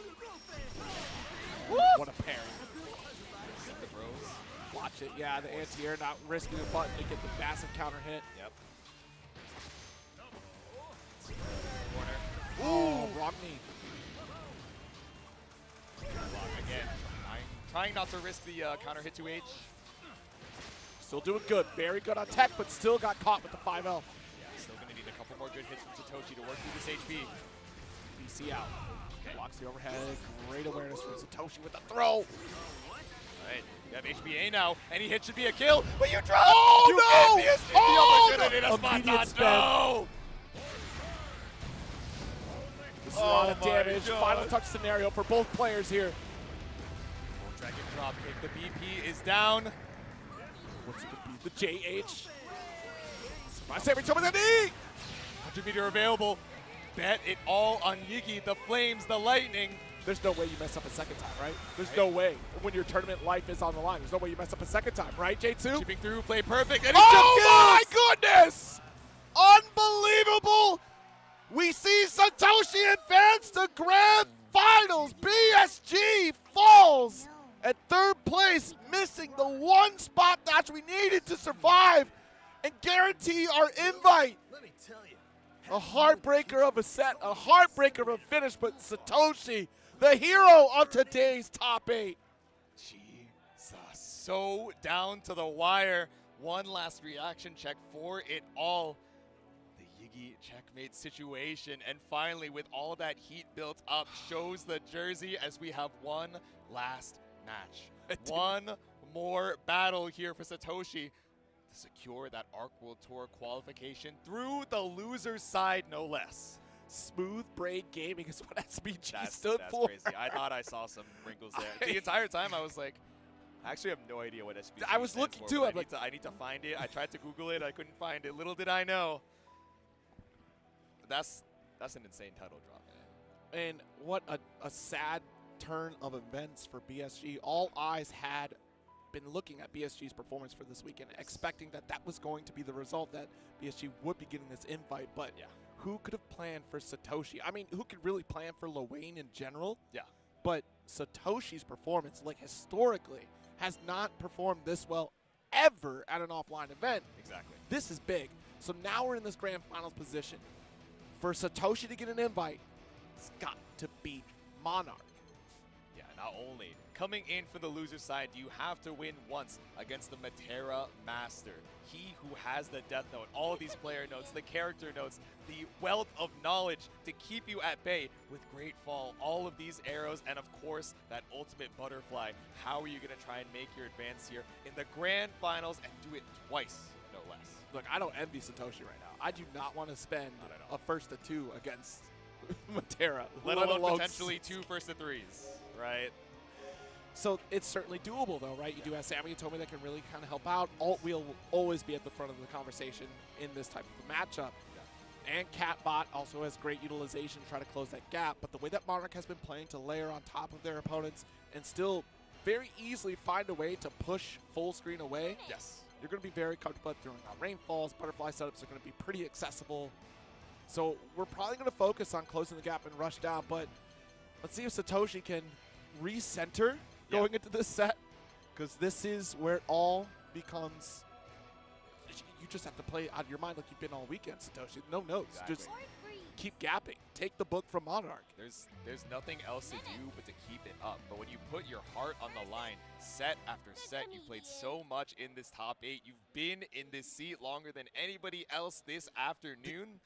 K: What a parry.
L: Send the bros.
K: Watch it, yeah, the anti-air not risking the button to get the massive counter hit.
L: Yep.
K: Corner. Ooh, wrong knee.
L: Again, trying not to risk the counter hit 2H.
K: Still doing good, very good on tech, but still got caught with the 5L.
L: Yeah, still going to need a couple more good hits from Satoshi to work through this HP.
K: BC out. Okay. Blocks the overhead, great awareness from Satoshi with the throw.
L: All right, you have HBA now. Any hit should be a kill, but you drop!
K: Oh, no!
L: Oh, no! A spot
K: Immediate
L: dodge,
K: spin.
L: no!
K: This is a lot of damage. Final touch scenario for both players here.
L: Dragon drop kick. The BP is down.
K: What's it going to be? The JH. My saving to the knee!
L: 100-meter available. Bet it all on Yigi. The flames, the lightning.
K: There's no way you mess up a second time, right? There's no way. When your tournament life is on the line, there's no way you mess up a second time, right, J2?
L: Chipping through, play perfect. And
K: oh my goodness! Unbelievable! We see Satoshi advance to grand finals. BSG falls at third place, missing the one spot dodge we needed to survive and guarantee our invite.
N: Let me tell you.
K: A heartbreaker of a set, a heartbreaker of a finish, but Satoshi, the hero of today's top 8.
L: Jesus, so down to the wire. One last reaction check for it all. The Easy checkmate situation. And finally, with all that heat built up, shows the jersey as we have one last match. One more battle here for Satoshi to secure that Arc World Tour qualification through the loser's side, no less.
K: Smooth Braid Gaming is what SBG stood
L: that's
K: for.
L: Crazy. I thought I saw some wrinkles there. The entire time I was like, I actually have no idea what SBG
K: I was
L: stands
K: looking
L: for,
K: too.
L: but I need to find it. I tried to Google it. I couldn't find it. Little did I know. That's an insane title drop, man.
K: And what a sad turn of events for BSG. All eyes had been looking at BSG's performance for this weekend, expecting that that was going to be the result, that BSG would be getting this invite. But
L: yeah,
K: who could have planned for Satoshi? I mean, who could really plan for Lowain in general?
L: Yeah.
K: But Satoshi's performance, like historically, has not performed this well ever at an offline event.
L: Exactly.
K: This is big. So now we're in this grand finals position. For Satoshi to get an invite, it's got to beat Monarch.
L: Yeah, not only coming in for the loser side, you have to win once against the Matera Master. He who has the death note, all of these player notes, the character notes, the wealth of knowledge to keep you at bay with Great Fall, all of these arrows, and of course, that ultimate butterfly. How are you going to try and make your advance here in the grand finals and do it twice, no less?
K: Look, I don't envy Satoshi right now. I do not want to spend a first to 2 against Matera,
L: let alone potentially 2 first to 3s, right?
K: So it's certainly doable, though, right? You do have Sammy and Tomy that can really kind of help out. Alt Wheel will always be at the front of the conversation in this type of a matchup. Yeah. And Catbot also has great utilization to try to close that gap. But the way that Monarch has been playing to layer on top of their opponents and still very easily find a way to push full screen away.
L: Yes.
K: You're going to be very comfortable at throwing out rainfalls. Butterfly setups are going to be pretty accessible. So we're probably going to focus on closing the gap and rush down. But let's see if Satoshi can recenter going into this set, because this is where it all becomes, you just have to play out of your mind like you've been all weekend, Satoshi. No notes.
L: Exactly.
K: Just keep gapping. Take the book from Monarch.
L: There's nothing else to do but to keep it up. But when you put your heart on the line, set after set, you've played so much in this top 8. You've been in this seat longer than anybody else this afternoon.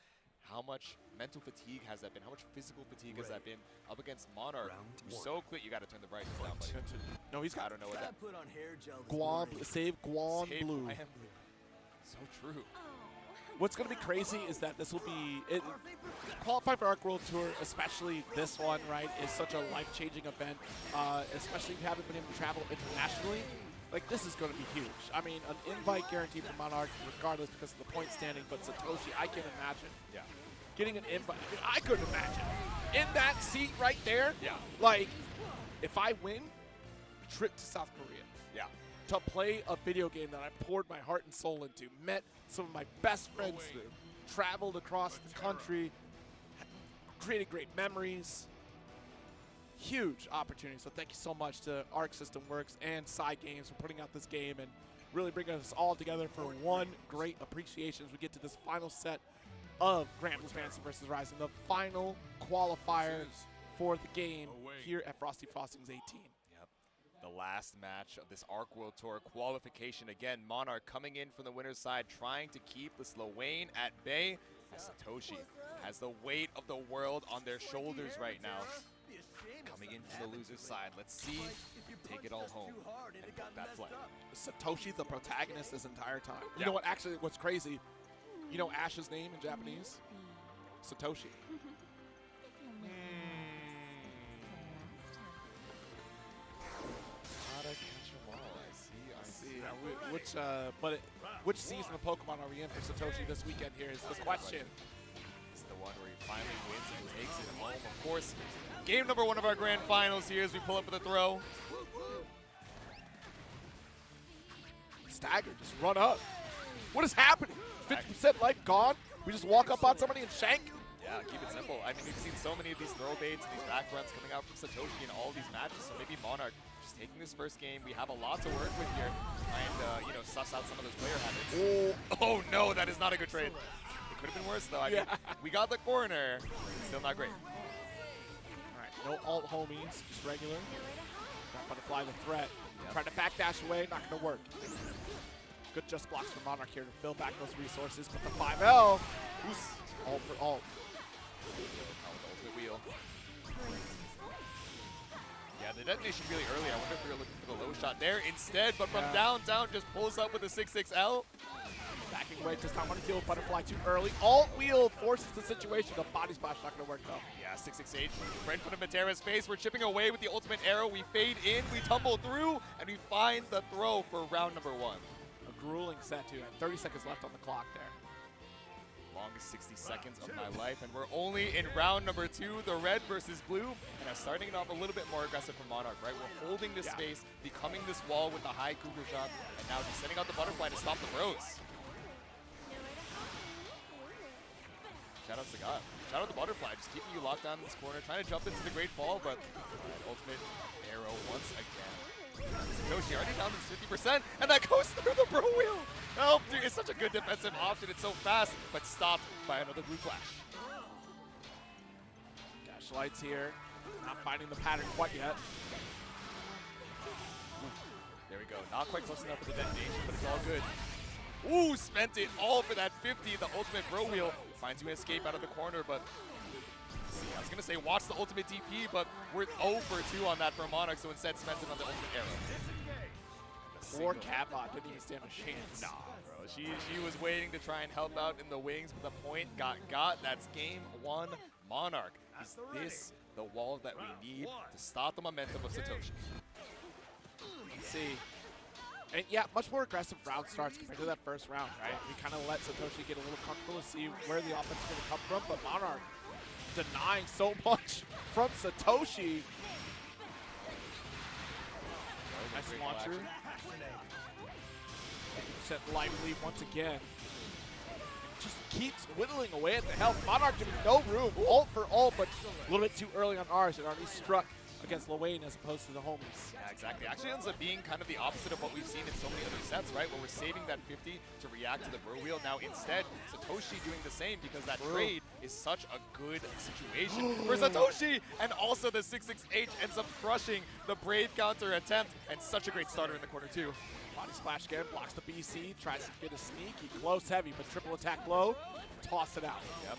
L: How much mental fatigue has that been? How much physical fatigue has that been up against Monarch? You're so quick. You got to turn the brightness down, buddy.
K: No, he's got.
L: I don't know what that.
N: Put on hair gel
K: Guam, save Guam
L: Save
K: Blue.
L: Guam Blue. So true.
K: What's going to be crazy is that this will be qualify for Arc World Tour, especially this one, right? Is such a life-changing event, especially if you haven't been able to travel internationally. Like, this is going to be huge. I mean, an invite guaranteed for Monarch, regardless because of the point standing. But Satoshi, I can imagine.
L: Yeah.
K: Getting an invite. I couldn't imagine. In that seat right there.
L: Yeah.
K: Like, if I win, trip to South Korea.
L: Yeah.
K: To play a video game that I poured my heart and soul into, met some of my best friends through, traveled across the country, created great memories. Huge opportunity. So thank you so much to Arc System Works and Psy Games for putting out this game and really bringing us all together for one great appreciation as we get to this final set of Grand Blue Fantasy vs. Rising, the final qualifier for the game here at Frosty Faustings 18.
L: Yep. The last match of this Arc World Tour qualification. Again, Monarch coming in from the winner's side, trying to keep this Lowain at bay. As Satoshi has the weight of the world on their shoulders right now. Coming in from the loser's side. Let's see take it all home and book that flight.
K: Satoshi, the protagonist this entire time. You know what? Actually, what's crazy, you know Ash's name in Japanese? Satoshi. Which season of Pokemon are we in for Satoshi this weekend here is the question.
L: It's the one where he finally wins and takes it home. Of course, game number 1 of our grand finals here as we pull up for the throw.
K: Stagger, just run up. What is happening? 50% life gone? We just walk up on somebody and shank?
L: Yeah, keep it simple. I mean, we've seen so many of these throw baits and these back runs coming out from Satoshi in all these matches, so maybe Monarch just taking this first game. We have a lot to work with here and, you know, suss out some of those player habits. Oh, no, that is not a good trade. It could have been worse, though. I mean, we got the corner. Still not great.
K: All right, no alt homies, just regular. Not Butterfly the threat. Trying to backdash away, not going to work. Good just blocks from Monarch here to build back those resources, but the 5L, all for all.
L: Ultimate wheel. Yeah, the detonation really early. I wonder if we were looking for the low shot there instead, but from downtown just pulls up with a 6-6L.
K: Backing away, does not want to deal with Butterfly too early. Alt wheel forces the situation. The body splash not going to work though.
L: Yeah, 6-6-8. Right in front of Matera's face. We're chipping away with the ultimate arrow. We fade in, we tumble through, and we find the throw for round number 1.
K: A grueling set too. 30 seconds left on the clock there.
L: Longest 60 seconds of my life, and we're only in round number 2, the red versus blue, and I'm starting it off a little bit more aggressive for Monarch, right? We're holding this space, becoming this wall with the high Cougar shot, and now just sending out the butterfly to stop the bros. Shout out to God. Shout out the butterfly, just keeping you locked down in this corner, trying to jump into the great fall, but ultimate arrow once again. Satoshi already down to 50%, and that goes through the bro wheel. Oh, dude, it's such a good defensive option. It's so fast, but stopped by another blue flash.
K: Dash lights here, not finding the pattern quite yet.
L: There we go. Not quite close enough for the detonation, but it's all good. Ooh, spent it all for that 50. The ultimate bro wheel finds you an escape out of the corner, but let's see, I was gonna say watch the ultimate DP, but we're 0 for 2 on that for Monarch, so instead spent it on the ultimate arrow.
K: Poor Catbot didn't even stand a chance.
L: Nah, bro. She was waiting to try and help out in the wings, but the point got. That's game 1, Monarch. Is this the wall that we need to stop the momentum of Satoshi?
K: Let's see. And yeah, much more aggressive round starts compared to that first round, right? We kind of let Satoshi get a little comfortable to see where the offense is going to come from, but Monarch denying so much from Satoshi. Nice launcher. 50% life lead once again. Just keeps whittling away at the health. Monarch giving no room. Ult for ult, but a little bit too early on ours. It already struck against Lil as opposed to the homies.
L: Yeah, exactly. Actually ends up being kind of the opposite of what we've seen in so many other sets, right? Where we're saving that 50 to react to the bro wheel. Now instead, Satoshi doing the same because that trade is such a good situation for Satoshi. And also the 6-6-H ends up crushing the Brave counter attempt, and such a great starter in the corner too.
K: Body splash again, blocks the BC, tries to get a sneak. He close heavy, but triple attack low. Toss it out.
L: Yep.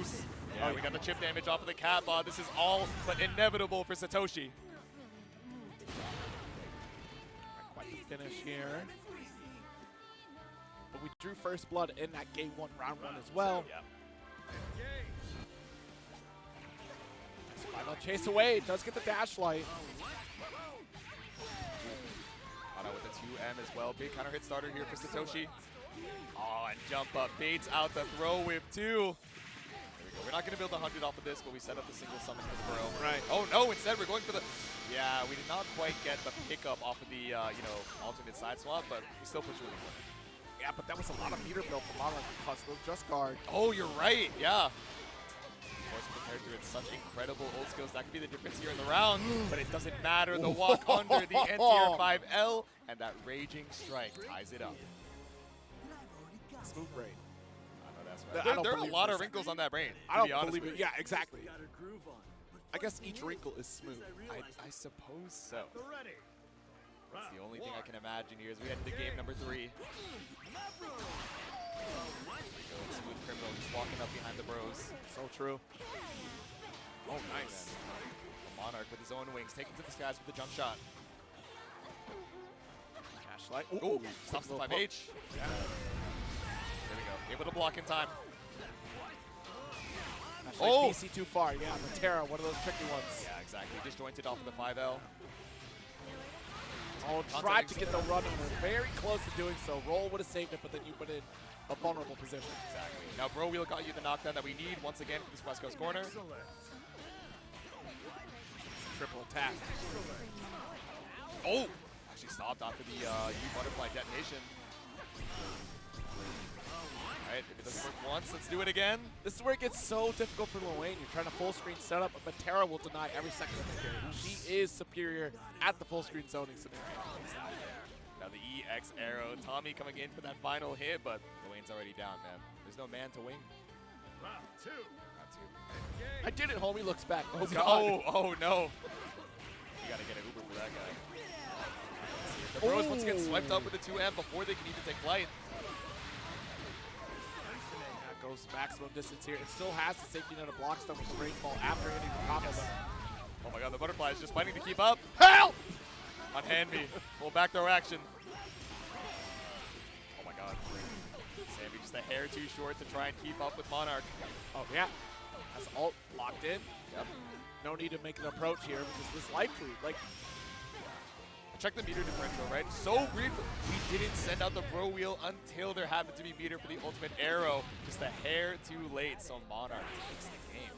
L: Oof. Yeah, we got the chip damage off of the Catbot. This is all but inevitable for Satoshi.
K: Not quite the finish here. But we drew first blood in that game 1, round 1 as well.
L: Yep.
K: Final chase away, does get the dash light.
L: Caught out with the 2M as well. Big counter hit starter here for Satoshi. Oh, and jump up, baits out the throw whip too. We're not going to build 100 off of this, but we set up the single summon for the bro.
K: Right.
L: Oh, no, instead we're going for the... Yeah, we did not quite get the pickup off of the, alternate side swap, but we still push really good.
K: Yeah, but that was a lot of meter build from Monarch because of just guard.
L: Oh, you're right, yeah. Of course, prepared to such incredible ult skills. That could be the difference here in the round, but it doesn't matter. The walk under, the NTR 5L, and that raging strike ties it up.
K: Smooth brain.
L: There are a lot of wrinkles on that brain.
K: I don't believe it. Yeah, exactly. I guess each wrinkle is smooth.
L: I suppose so. That's the only thing I can imagine here as we head into game number 3. Smooth criminal just walking up behind the bros.
K: So true. Oh, nice.
L: The Monarch with his own wings, taking to the skies with the jump shot.
K: Dash light.
L: Ooh, stops the 5H.
K: Yeah.
L: There we go. Able to block in time.
K: Oh! BC too far. Yeah, Matera, one of those tricky ones.
L: Yeah, exactly. Disjointed off of the 5L.
K: Oh, tried to get the run over. Very close to doing so. Roll would have saved it, but then you put it in a vulnerable position.
L: Exactly. Now, Bro Wheel got you the knockdown that we need once again for this West Coast corner.
K: Triple attack.
L: Oh! Actually stopped after the U-Butterfly detonation. Alright, if it doesn't work once, let's do it again.
K: This is where it gets so difficult for Lil Wayne. You're trying to full screen setup, but Matera will deny every second of the period. She is superior at the full screen zoning scenario.
L: Now the EX arrow. Tommy coming in for that final hit, but Lil Wayne's already down, man. There's no man to wing.
N: Round 2.
K: I did it, homie. Looks back. Oh, God.
L: Oh no. You gotta get an Uber for that guy. The Bros once again swept up with the 2M before they can even take flight.
K: That goes maximum distance here. It still has the safety net of block stone with the rain ball after hitting the combo.
L: Oh my god, the butterfly is just fighting to keep up. Help! On hand me. Little back throw action. Oh my god. Sammy just a hair too short to try and keep up with Monarch.
K: Oh yeah. Has ult locked in. Yep. No need to make an approach here because this life lead, like,
L: check the meter differential, right? So brief, we didn't send out the bro wheel until there happened to be meter for the ultimate arrow. Just a hair too late, so Monarch takes the game.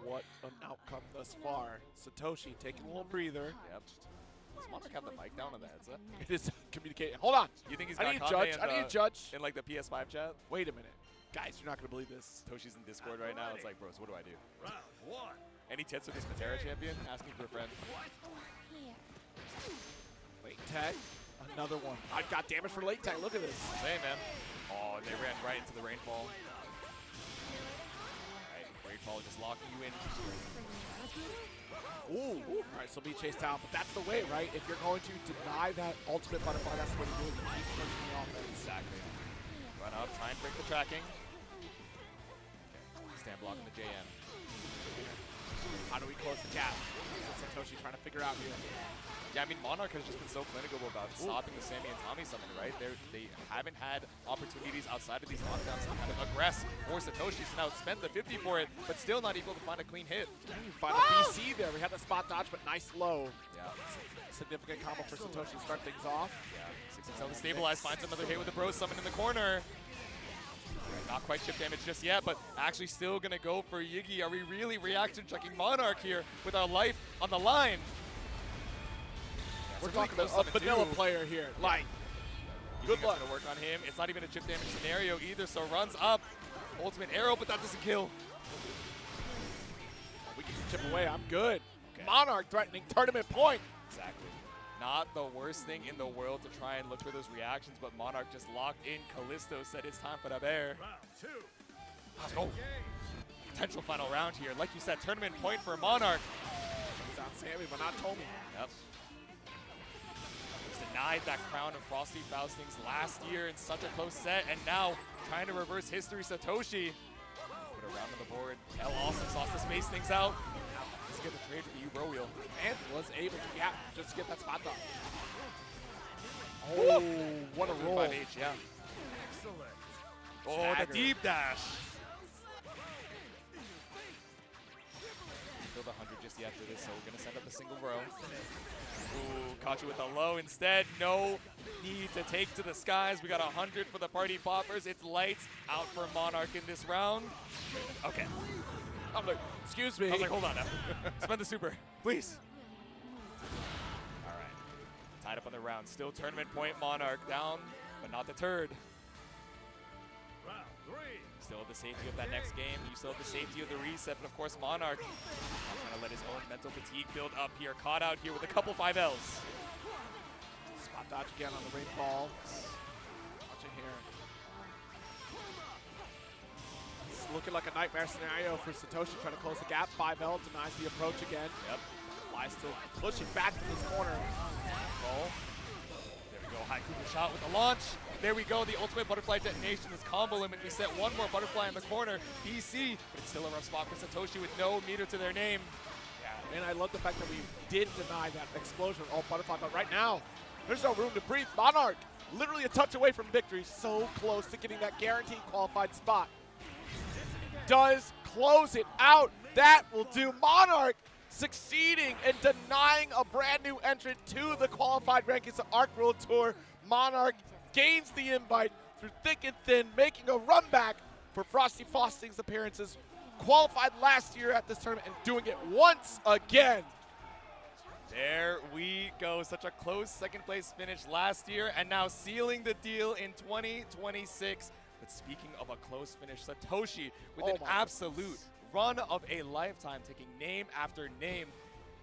K: What an outcome thus far. Satoshi taking a little breather.
L: Yep. Does Monarch have the mic down on the headset?
K: It is communicating. Hold on.
L: You think he's
K: I
L: got
K: need a
L: Conte
K: judge. I need a judge.
L: in like the PS5 chat?
K: Wait a minute. Guys, you're not going to believe this.
L: Toshi's in Discord right now. It's like, bros, what do I do?
N: Round one.
L: Any tits with this Matera champion? Asking for a friend.
K: Late tag. Another one. I got damage for late tag. Look at this.
L: Same, man. Oh, and they ran right into the rainfall. Right, rainfall just locking you in.
K: Ooh. All right, so be chased out. But that's the way, right? If you're going to deny that ultimate butterfly, that's the way to do it. You keep pushing the offense.
L: Exactly. Run up, try and break the tracking. Okay. Stand blocking the JM.
K: How do we close the gap? That's Satoshi trying to figure out here.
L: Yeah, I mean, Monarch has just been so clinical about stopping the Sammy and Tommy summon, right? They haven't had opportunities outside of these knockdowns to kind of aggress for Satoshi. So now spent the 50 for it, but still not able to find a clean hit.
K: Find a BC there. We had the spot dodge, but nice low.
L: Yeah.
K: Significant combo for Satoshi to start things off.
L: Yeah. 6XL to stabilize, finds another hit with the Bros summon in the corner. Not quite chip damage just yet, but actually still going to go for Yiggy. Are we really reaction checking Monarch here with our life on the line?
K: We're talking about a vanilla player here. Like,
L: good luck. Going to work on him. It's not even a chip damage scenario either, so runs up. Ultimate arrow, but that doesn't kill.
K: We can chip away. I'm good. Okay. Monarch threatening tournament point.
L: Exactly. Not the worst thing in the world to try and look for those reactions, but Monarch just locked in. Callisto said it's time for the bear.
N: Round two.
L: Let's go. Potential final round here. Like you said, tournament point for Monarch.
K: He's on Sammy, but not Tommy.
L: Yep. He's denied that crown of Frosty Faustings last year in such a close set, and now trying to reverse history, Satoshi. Put a round on the board. El Awesome sauce to space things out. Get the trade with the U-Bro wheel.
K: And was able to, yeah, just to get that spot dodge. Oh, what a roll.
L: 5H, yeah.
N: Excellent.
L: Oh,
K: Stagger.
L: the deep dash. Still the 100 just yet for this, so we're going to send up the single row. Ooh, caught you with a low instead. No need to take to the skies. We got 100 for the party poppers. It's lights out for Monarch in this round. Okay.
K: I'm like, excuse me.
L: I was like, hold on now. Spend the super, please. All right. Tied up on the round. Still tournament point Monarch down, but not deterred.
N: Round three.
L: Still have the safety of that next game. You still have the safety of the reset, but of course Monarch not trying to let his own mental fatigue build up here. Caught out here with a couple 5Ls.
K: Spot dodge again on the rainfall. Watch it here. It's looking like a nightmare scenario for Satoshi trying to close the gap. 5L denies the approach again.
L: Yep.
K: Fly still pushing back to this corner.
L: Roll. There we go. High Cooper shot with the launch. There we go. The ultimate butterfly detonation is combo limit. We set one more butterfly in the corner. BC, but it's still a rough spot for Satoshi with no meter to their name.
K: Yeah, and I love the fact that we did deny that explosion all butterfly, but right now, there's no room to breathe. Monarch, literally a touch away from victory. So close to getting that guaranteed qualified spot. Does close it out. That will do. Monarch succeeding and denying a brand new entrant to the qualified rankings of Arc World Tour. Monarch gains the invite through thick and thin, making a run back for Frosty Faustings' appearances. Qualified last year at this tournament and doing it once again.
L: There we go. Such a close second place finish last year and now sealing the deal in 2026. But speaking of a close finish, Satoshi with an absolute run of a lifetime, taking name after name.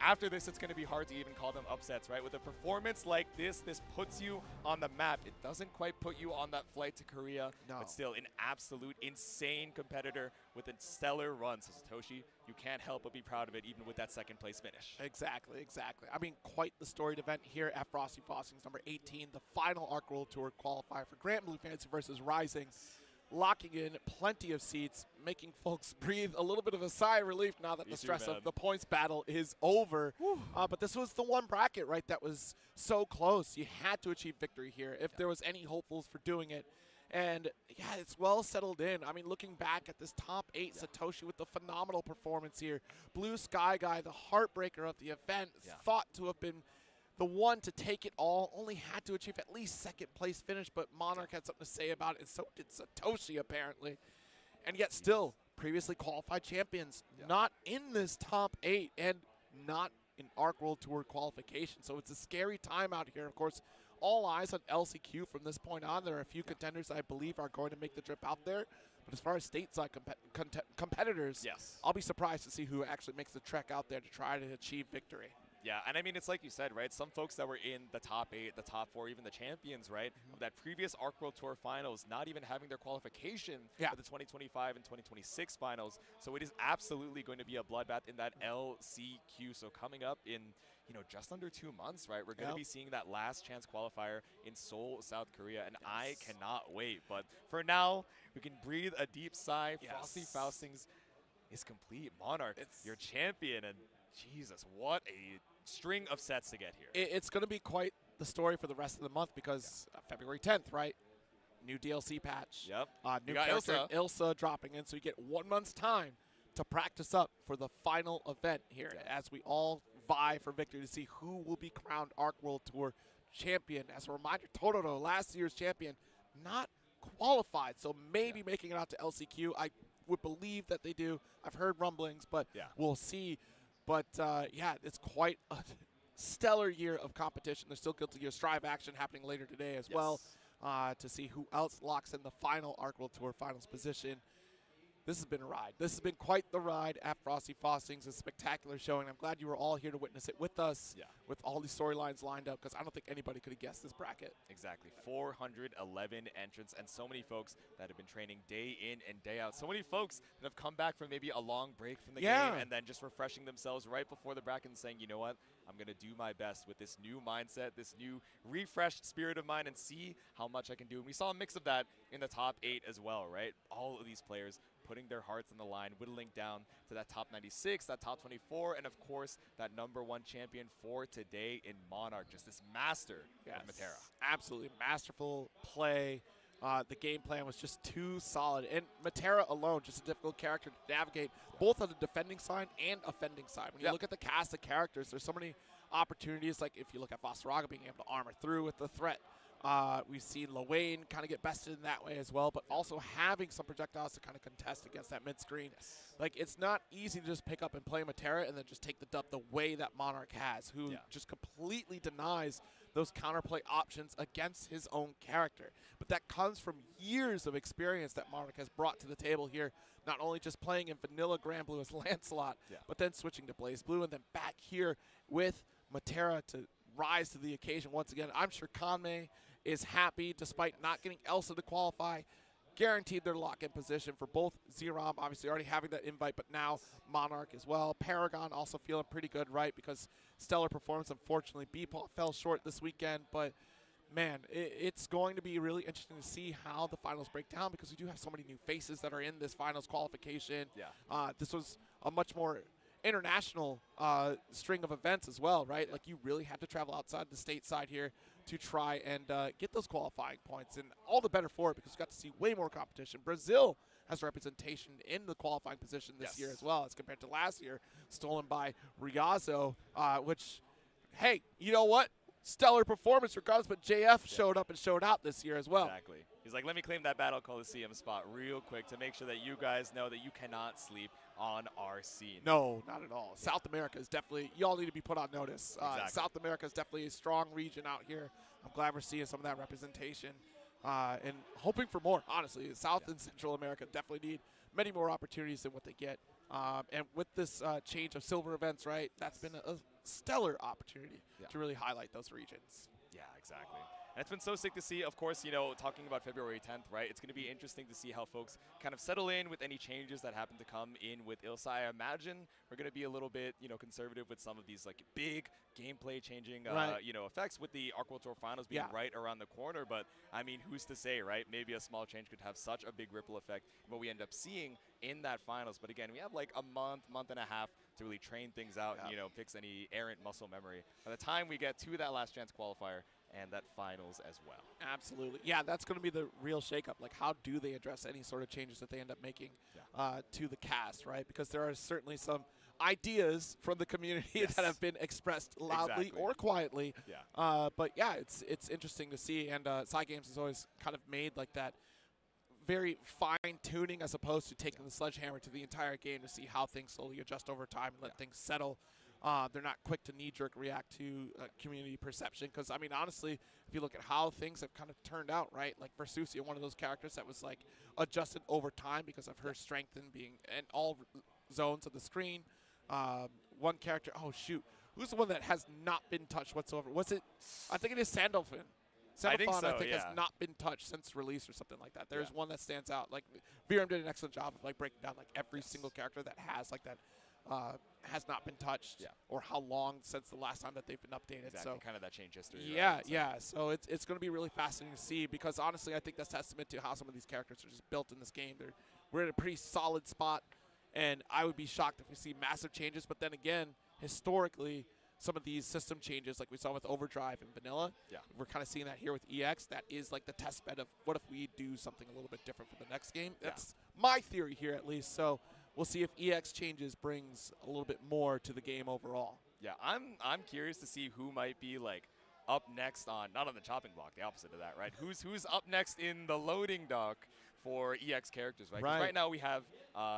L: after this, it's going to be hard to even call them upsets, right? With a performance like this puts you on the map. It doesn't quite put you on that flight to Korea, but still an absolute insane competitor with a stellar run. So Satoshi, you can't help but be proud of it, even with that second place finish.
K: Exactly. I mean, quite the storied event here at Frosty Faustings, number 18, the final Arc World Tour qualifier for Grand Blue Fantasy versus Rising. Locking in plenty of seats, making folks breathe a little bit of a sigh of relief now that the stress of the points battle is over. But this was the one bracket, right, that was so close. You had to achieve victory here if there was any hopefuls for doing it. And, yeah, it's well settled in. I mean, looking back at this top 8, Satoshi with the phenomenal performance here. Blue Sky Guy, the heartbreaker of the event, thought to have been the one to take it all, only had to achieve at least second place finish, but Monarch had something to say about it, and so did Satoshi apparently. And yet still, previously qualified champions, not in this top 8 and not in Arc World Tour qualification. So it's a scary time out here. Of course, all eyes on LCQ from this point on. There are a few contenders I believe are going to make the trip out there. But as far as stateside competitors, I'll be surprised to see who actually makes the trek out there to try to achieve victory.
L: Yeah, and I mean, it's like you said, right? Some folks that were in the top 8, the top 4, even the champions, right? Of that previous Arc World Tour finals, not even having their qualification for the 2025 and 2026 finals. So it is absolutely going to be a bloodbath in that LCQ. So coming up in, just under 2 months, right? We're going to be seeing that last chance qualifier in Seoul, South Korea, and I cannot wait. But for now, we can breathe a deep sigh. Frosty Faustings is complete. Monarch, your champion, and Jesus, what a string of sets to get here.
K: It's going to be quite the story for the rest of the month because February 10th, right? New DLC patch. New character, Ilsa dropping in, so you get 1 month's time to practice up for the final event here as we all vie for victory to see who will be crowned Arc World Tour champion. As a reminder, Totoro, last year's champion, not qualified, so maybe making it out to LCQ. I would believe that they do. I've heard rumblings, but we'll see. But, it's quite a stellar year of competition. There's still Guilty Gear Strive action happening later today as well to see who else locks in the final Arc World Tour finals position. This has been a ride. This has been quite the ride at Frosty Faustings, a spectacular showing. I'm glad you were all here to witness it with us, with all these storylines lined up, because I don't think anybody could have guessed this bracket.
L: Exactly. 411 entrants, and so many folks that have been training day in and day out. So many folks that have come back from maybe a long break from the game and then just refreshing themselves right before the bracket and saying, you know what, I'm going to do my best with this new mindset, this new refreshed spirit of mine, and see how much I can do. And we saw a mix of that in the top 8 as well, right? All of these players putting their hearts on the line, whittling down to that top 96, that top 24, and of course, that #1 champion for today in Monarch, just this master of Matera.
K: Absolutely masterful play. The game plan was just too solid. And Matera alone, just a difficult character to navigate, both on the defending side and offending side. When you look at the cast of characters, there's so many opportunities, like if you look at Fossaraga being able to armor through with the threat. We've seen Lawayne kind of get bested in that way as well, but also having some projectiles to kind of contest against that mid-screen. Like, it's not easy to just pick up and play Matera and then just take the dub the way that Monarch has, who just completely denies those counterplay options against his own character. But that comes from years of experience that Monarch has brought to the table here, not only just playing in vanilla Grand Blue as Lancelot, but then switching to Blaze Blue and then back here with Matera to rise to the occasion once again. I'm sure Kanmei is happy despite not getting Elsa to qualify. Guaranteed their lock-in position for both Zerom, obviously already having that invite, but now Monarch as well. Paragon also feeling pretty good, right, because stellar performance. Unfortunately, B-Paw fell short this weekend, but man, it's going to be really interesting to see how the finals break down because we do have so many new faces that are in this finals qualification. This was a much more international string of events as well, right? Like, you really had to travel outside the state side here to try and get those qualifying points, and all the better for it because we got to see way more competition. Brazil has representation in the qualifying position this year as well as compared to last year, stolen by Riazo, which, hey, you know what? Stellar performance regardless, but JF showed up and showed out this year as well.
L: Exactly. He's like, let me claim that Battle Coliseum spot real quick to make sure that you guys know that you cannot sleep on our scene.
K: No, not at all. South America is definitely, y'all need to be put on notice. South America is definitely a strong region out here. I'm glad we're seeing some of that representation and hoping for more, honestly. South and Central America definitely need many more opportunities than what they get. And with this change of silver events, right, that's been a stellar opportunity to really highlight those regions.
L: Yeah, exactly. And it's been so sick to see, of course, you know, talking about February 10th, right? It's going to be interesting to see how folks kind of settle in with any changes that happen to come in with ILSA. I imagine we're going to be a little bit, you know, conservative with some of these like big gameplay changing, you know, effects with the Arc World Tour Finals being right around the corner. But I mean, who's to say, right? Maybe a small change could have such a big ripple effect in what we end up seeing in that finals. But again, we have like a month and a half to really train things out and, you know, fix any errant muscle memory. By the time we get to that last chance qualifier, and that finals as well.
K: Absolutely. Yeah, that's going to be the real shakeup. Like, how do they address any sort of changes that they end up making to the cast, right? Because there are certainly some ideas from the community that have been expressed loudly or quietly. But yeah, it's interesting to see. And Psy Games has always kind of made like that very fine tuning as opposed to taking the sledgehammer to the entire game to see how things slowly adjust over time and let things settle. They're not quick to knee-jerk react to community perception because, I mean, honestly, if you look at how things have kind of turned out, right, like Versusia, one of those characters that was, like, adjusted over time because of her strength in being in all zones of the screen. One character, oh, shoot, who's the one that has not been touched whatsoever? Was it, I think it is Sandalphon.
L: I think so,
K: I think has not been touched since release or something like that. There's one that stands out. Like, VRM did an excellent job of, like, breaking down, like, every single character that has, like, that has not been touched or how long since the last time that they've been updated.
L: Exactly,
K: so
L: kind of that change history.
K: Yeah,
L: right?
K: yeah. So it's going to be really fascinating to see because honestly, I think that's testament to how some of these characters are just built in this game. We're in a pretty solid spot, and I would be shocked if we see massive changes. But then again, historically, some of these system changes, like we saw with Overdrive and Vanilla, we're kind of seeing that here with EX. That is like the test bed of what if we do something a little bit different for the next game. That's my theory here, at least. So we'll see if EX changes brings a little bit more to the game overall.
L: Yeah, I'm curious to see who might be like up next on, not on the chopping block, the opposite of that, right? Who's up next in the loading dock for EX characters, right? 'Cause right now we have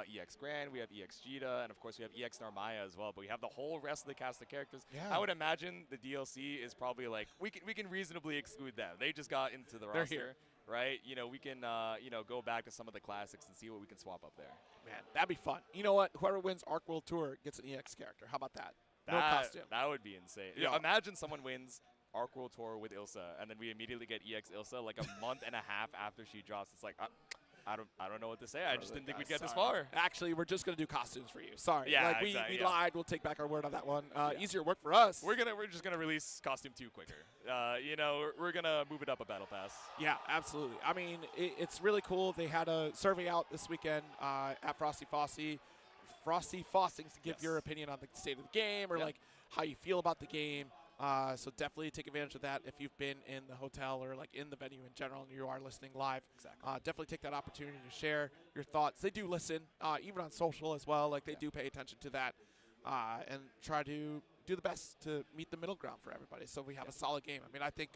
L: EX Grand, we have EX Jita, and of course we have EX Narmaya as well, but we have the whole rest of the cast of characters. I would imagine the DLC is probably like, we can reasonably exclude them. They just got into the roster.
K: Here.
L: Right, you know, we can, you know, go back to some of the classics and see what we can swap up there.
K: Man, that'd be fun. You know what? Whoever wins Arc World Tour gets an EX character. How about that? No costume.
L: That would be insane. You know, imagine someone wins Arc World Tour with ILSA, and then we immediately get EX ILSA like a month and a half after she drops. It's like, I don't know what to say. I just didn't think we'd get this far.
K: Actually, we're just gonna do costumes for you. Sorry.
L: Yeah,
K: like we lied. We'll take back our word on that one. Easier work for us.
L: We're just gonna release costume 2 quicker. You know, we're gonna move it up a battle pass.
K: Yeah, absolutely. I mean, it's really cool. They had a survey out this weekend at Frosty Faustings to give your opinion on the state of the game or like how you feel about the game. So definitely take advantage of that if you've been in the hotel or like in the venue in general and you are listening live. Definitely take that opportunity to share your thoughts. They do listen, even on social as well. Like they do pay attention to that and try to do the best to meet the middle ground for everybody so we have a solid game. I mean, I think,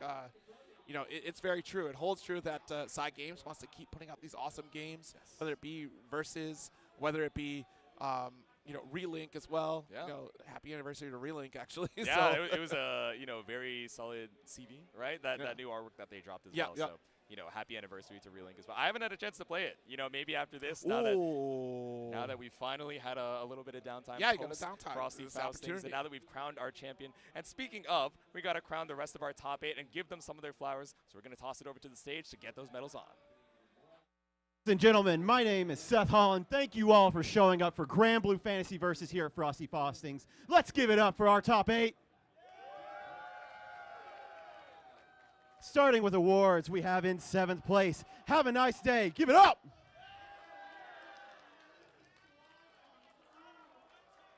K: you know, it's very true. It holds true that Psy Games wants to keep putting out these awesome games, whether it be Versus, whether it be you know, Relink as well. You know, happy anniversary to Relink, actually.
L: Yeah, it was a, you know, very solid CV, right? That new artwork that they dropped as well. So, you know, happy anniversary to Relink as well. I haven't had a chance to play it. You know, maybe after this, now that we've finally had a little bit of downtime.
K: Yeah, you got a downtime.
L: Frosty Faustings, and now that we've crowned our champion. And speaking of, we got to crown the rest of our top 8 and give them some of their flowers. So we're going to toss it over to the stage to get those medals on.
O: Ladies and gentlemen, my name is Seth Holland. Thank you all for showing up for Grand Blue Fantasy Versus here at Frosty Faustings. Let's give it up for our top 8. Starting with awards, we have in 7th place, Have a Nice Day. Give it up!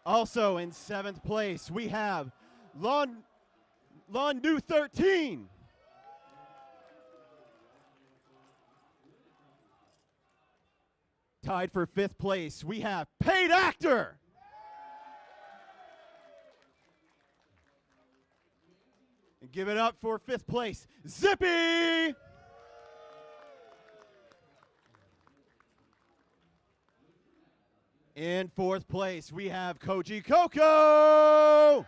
O: Also in 7th place, we have Londu 13. Tied for 5th place, we have Paid Actor. And give it up for 5th place, Zippy. In 4th place, we have Koji Coco.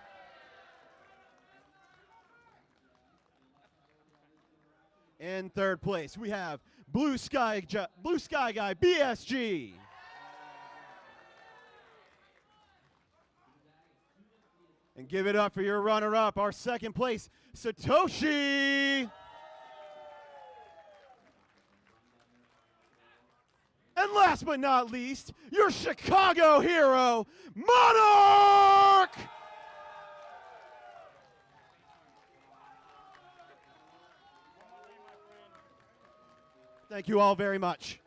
O: In 3rd place, we have Blue Sky Guy BSG. And give it up for your runner-up, our second place, Satoshi. And last but not least, your Chicago hero, Monarch! Thank you all very much.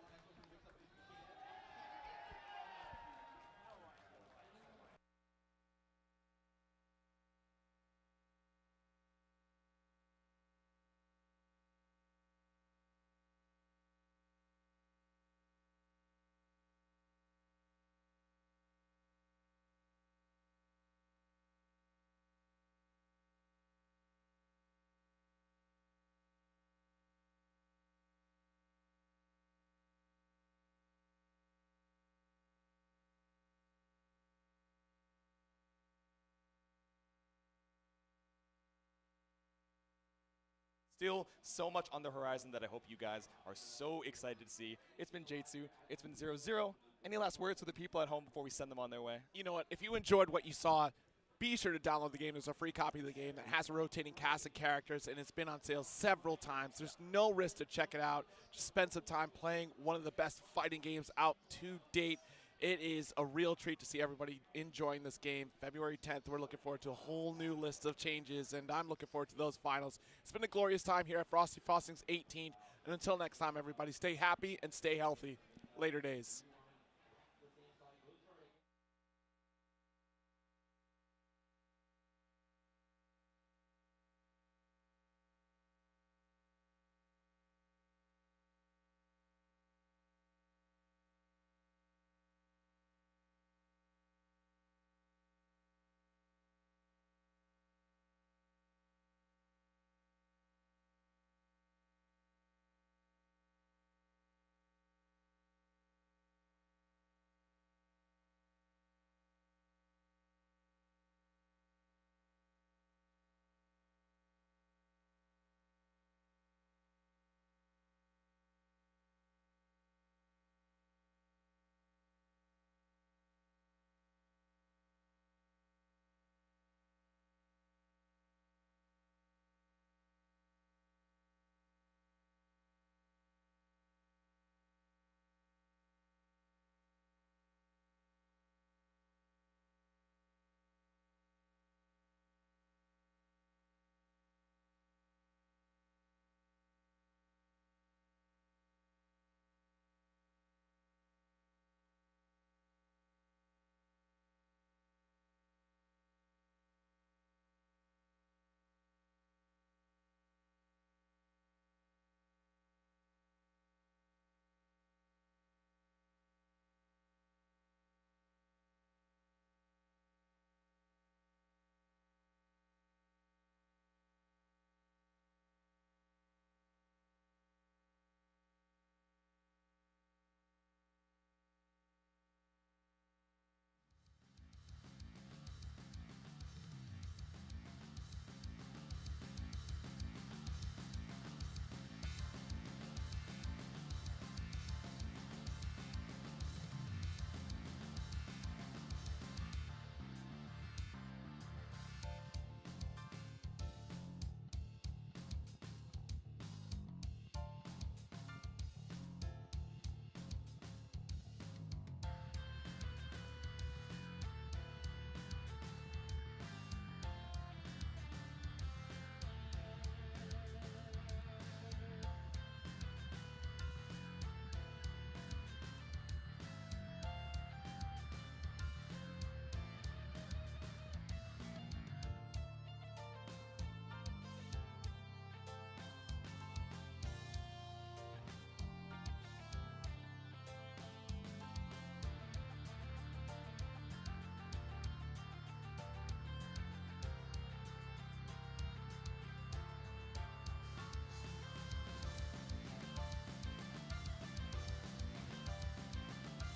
L: Still so much on the horizon that I hope you guys are so excited to see. It's been J2, it's been 0-0. Any last words for the people at home before we send them on their way?
K: You know what? If you enjoyed what you saw, be sure to download the game. There's a free copy of the game that has a rotating cast of characters, and it's been on sale several times. There's no risk to check it out. Just spend some time playing one of the best fighting games out to date. It is a real treat to see everybody enjoying this game. February 10th, we're looking forward to a whole new list of changes, and I'm looking forward to those finals. It's been a glorious time here at Frosty Faustings 18th, and until next time, everybody, stay happy and stay healthy. Later days.